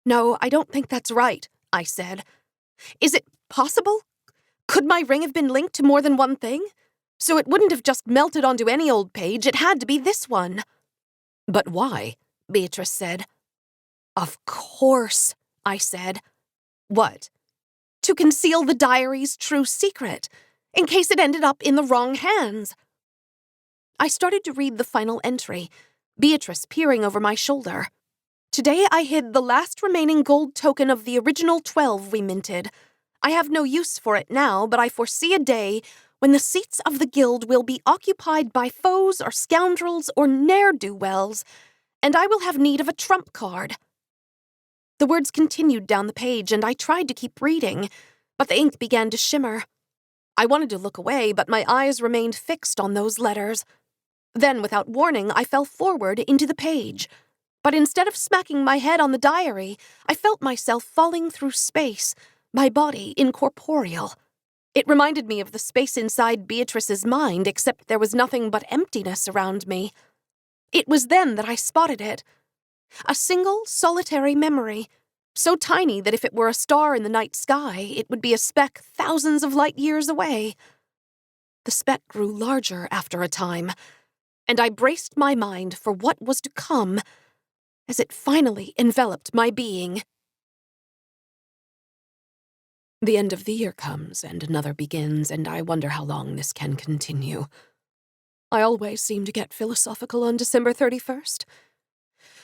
No, I don't think that's right, I said. Is it possible? Could my ring have been linked to more than one thing? So it wouldn't have just melted onto any old page, it had to be this one. But why? Beatrice said. Of course, I said. What? To conceal the diary's true secret, in case it ended up in the wrong hands. I started to read the final entry, Beatrice peering over my shoulder. Today I hid the last remaining gold token of the original 12 we minted. I have no use for it now, but I foresee a day when the seats of the guild will be occupied by foes or scoundrels or ne'er-do-wells, and I will have need of a trump card. The words continued down the page, and I tried to keep reading, but the ink began to shimmer. I wanted to look away, but my eyes remained fixed on those letters. Then, without warning, I fell forward into the page. But instead of smacking my head on the diary, I felt myself falling through space, my body incorporeal. It reminded me of the space inside Beatrice's mind, except there was nothing but emptiness around me. It was then that I spotted it. A single, solitary memory, so tiny that if it were a star in the night sky, it would be a speck thousands of light years away. The speck grew larger after a time, and I braced my mind for what was to come as it finally enveloped my being. The end of the year comes, and another begins, and I wonder how long this can continue. I always seem to get philosophical on December 31st.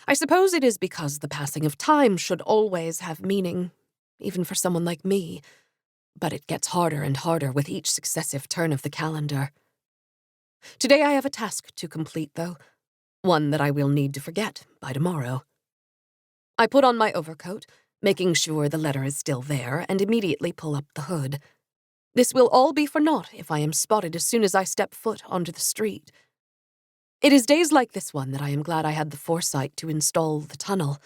I suppose it is because the passing of time should always have meaning, even for someone like me, but it gets harder and harder with each successive turn of the calendar. Today I have a task to complete, though, one that I will need to forget by tomorrow. I put on my overcoat, making sure the letter is still there, and immediately pull up the hood. This will all be for naught if I am spotted as soon as I step foot onto the street. It is days like this one that I am glad I had the foresight to install the tunnel.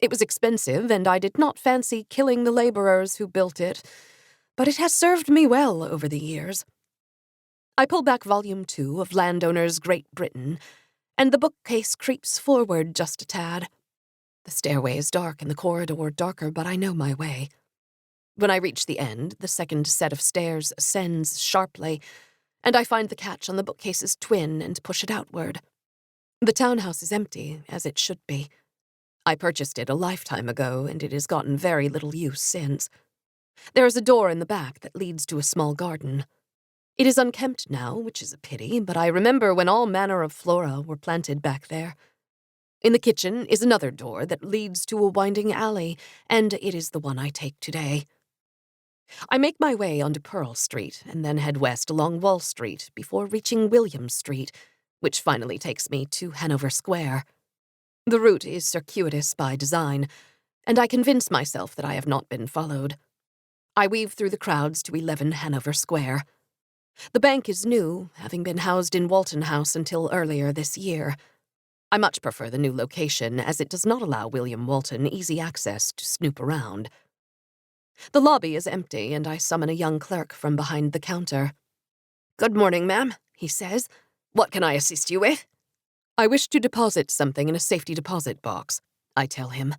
It was expensive, and I did not fancy killing the laborers who built it, but it has served me well over the years. I pull back Volume 2 of Landowners Great Britain, and the bookcase creeps forward just a tad. The stairway is dark and the corridor darker, but I know my way. When I reach the end, the second set of stairs ascends sharply, and I find the catch on the bookcase's twin and push it outward. The townhouse is empty, as it should be. I purchased it a lifetime ago, and it has gotten very little use since. There is a door in the back that leads to a small garden. It is unkempt now, which is a pity, but I remember when all manner of flora were planted back there. In the kitchen is another door that leads to a winding alley, and it is the one I take today. I make my way onto Pearl Street and then head west along Wall Street before reaching William Street, which finally takes me to Hanover Square. The route is circuitous by design, and I convince myself that I have not been followed. I weave through the crowds to 11 Hanover Square. The bank is new, having been housed in Walton House until earlier this year. I much prefer the new location, as it does not allow William Walton easy access to snoop around. The lobby is empty, and I summon a young clerk from behind the counter. "Good morning, ma'am," he says. "What can I assist you with?" "I wish to deposit something in a safety deposit box," I tell him.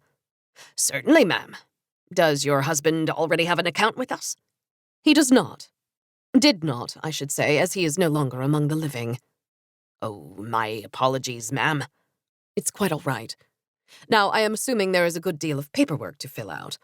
"Certainly, ma'am. Does your husband already have an account with us?" "He does not. Did not, I should say, as he is no longer among the living." "Oh, my apologies, ma'am." "It's quite all right. Now, I am assuming there is a good deal of paperwork to fill out."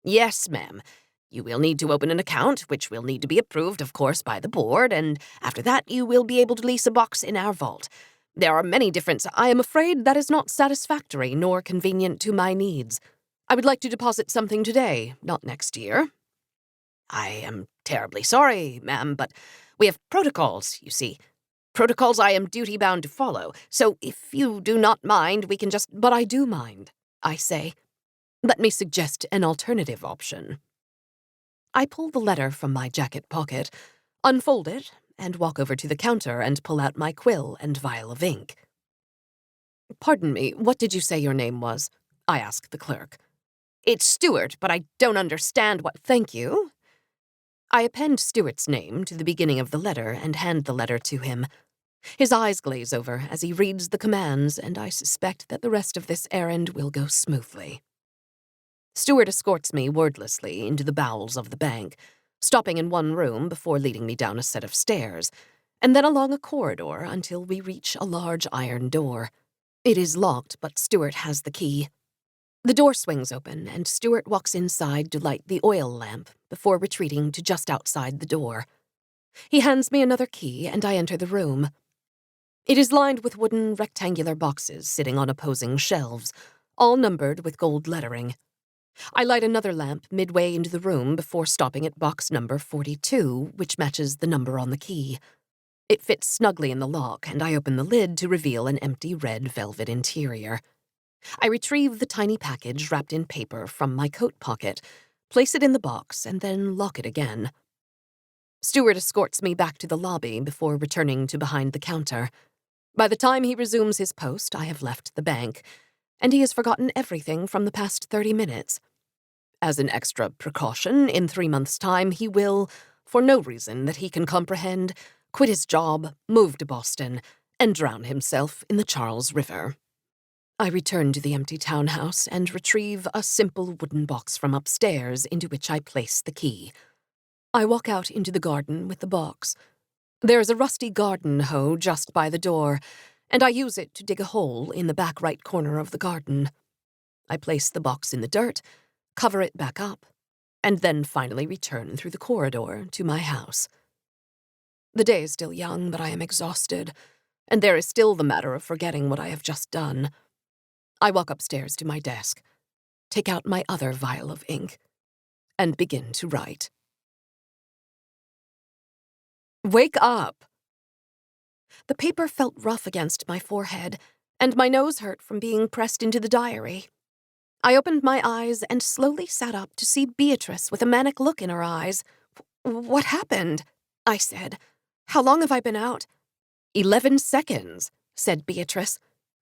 "Yes, ma'am. You will need to open an account, which will need to be approved, of course, by the board, and after that you will be able to lease a box in our vault. There are many different— I am afraid that is not satisfactory nor convenient to my needs. I would like to deposit something today, not next year." "I am terribly sorry, ma'am, but we have protocols, you see. Protocols I am duty-bound to follow, so if you do not mind, we can just— "But I do mind," I say. "Let me suggest an alternative option." I pull the letter from my jacket pocket, unfold it, and walk over to the counter and pull out my quill and vial of ink. "Pardon me, what did you say your name was?" I ask the clerk. "It's Stewart, but I don't understand what—" "Thank you." I append Stewart's name to the beginning of the letter and hand the letter to him. His eyes glaze over as he reads the commands, and I suspect that the rest of this errand will go smoothly. Stewart escorts me wordlessly into the bowels of the bank, stopping in one room before leading me down a set of stairs, and then along a corridor until we reach a large iron door. It is locked, but Stewart has the key. The door swings open, and Stewart walks inside to light the oil lamp before retreating to just outside the door. He hands me another key, and I enter the room. It is lined with wooden rectangular boxes sitting on opposing shelves, all numbered with gold lettering. I light another lamp midway into the room before stopping at box number 42, which matches the number on the key. It fits snugly in the lock, and I open the lid to reveal an empty red velvet interior. I retrieve the tiny package wrapped in paper from my coat pocket, place it in the box, and then lock it again. Stewart escorts me back to the lobby before returning to behind the counter. By the time he resumes his post, I have left the bank, and he has forgotten everything from the past 30 minutes. As an extra precaution, in 3 months' time, he will, for no reason that he can comprehend, quit his job, move to Boston, and drown himself in the Charles River. I return to the empty townhouse and retrieve a simple wooden box from upstairs into which I place the key. I walk out into the garden with the box. There's a rusty garden hoe just by the door, and I use it to dig a hole in the back right corner of the garden. I place the box in the dirt, cover it back up, and then finally return through the corridor to my house. The day is still young, but I am exhausted, and there is still the matter of forgetting what I have just done. I walk upstairs to my desk, take out my other vial of ink, and begin to write. Wake up! The paper felt rough against my forehead, and my nose hurt from being pressed into the diary. I opened my eyes and slowly sat up to see Beatrice with a manic look in her eyes. What happened? I said. How long have I been out? 11 seconds, said Beatrice.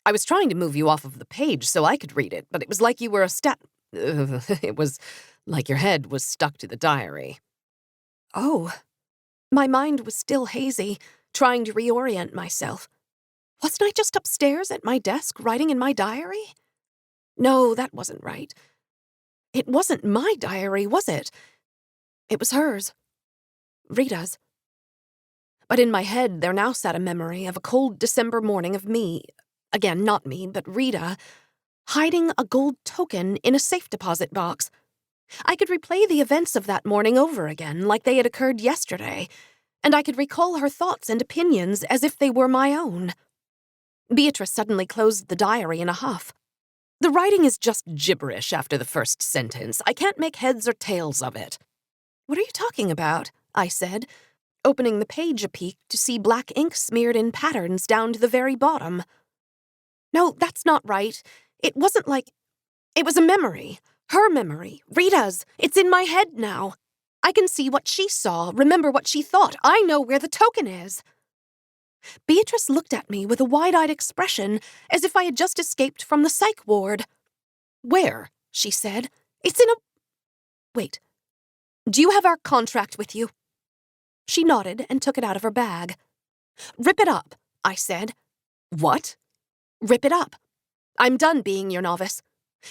I was trying to move you off of the page so I could read it, but it was like you were it was like your head was stuck to the diary. Oh. My mind was still hazy, trying to reorient myself. Wasn't I just upstairs at my desk writing in my diary? No, that wasn't right. It wasn't my diary, was it? It was hers. Rita's. But in my head there now sat a memory of a cold December morning of me, again not me, but Rita, hiding a gold token in a safe deposit box. I could replay the events of that morning over again, like they had occurred yesterday, and I could recall her thoughts and opinions as if they were my own. Beatrice suddenly closed the diary in a huff. The writing is just gibberish after the first sentence. I can't make heads or tails of it. What are you talking about? I said, opening the page a peek to see black ink smeared in patterns down to the very bottom. No, that's not right. It wasn't like... It was a memory. Her memory. Rita's. It's in my head now. I can see what she saw, remember what she thought. I know where the token is. Beatrice looked at me with a wide-eyed expression, as if I had just escaped from the psych ward. Where? She said. It's in a... Wait. Do you have our contract with you? She nodded and took it out of her bag. Rip it up, I said. What? Rip it up. I'm done being your novice.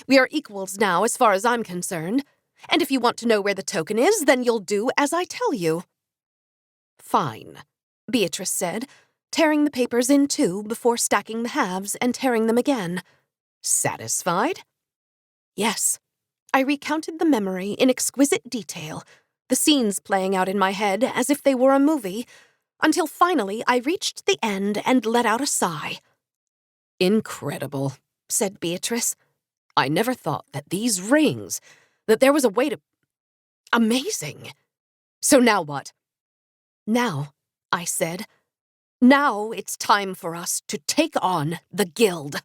We are equals now, as far as I'm concerned. And if you want to know where the token is, then you'll do as I tell you. Fine, Beatrice said, tearing the papers in two before stacking the halves and tearing them again. Satisfied? Yes. I recounted the memory in exquisite detail, the scenes playing out in my head as if they were a movie, until finally I reached the end and let out a sigh. Incredible, said Beatrice. I never thought that these rings, that there was a way to... Amazing. So now what? Now, I said. Now it's time for us to take on the Guild.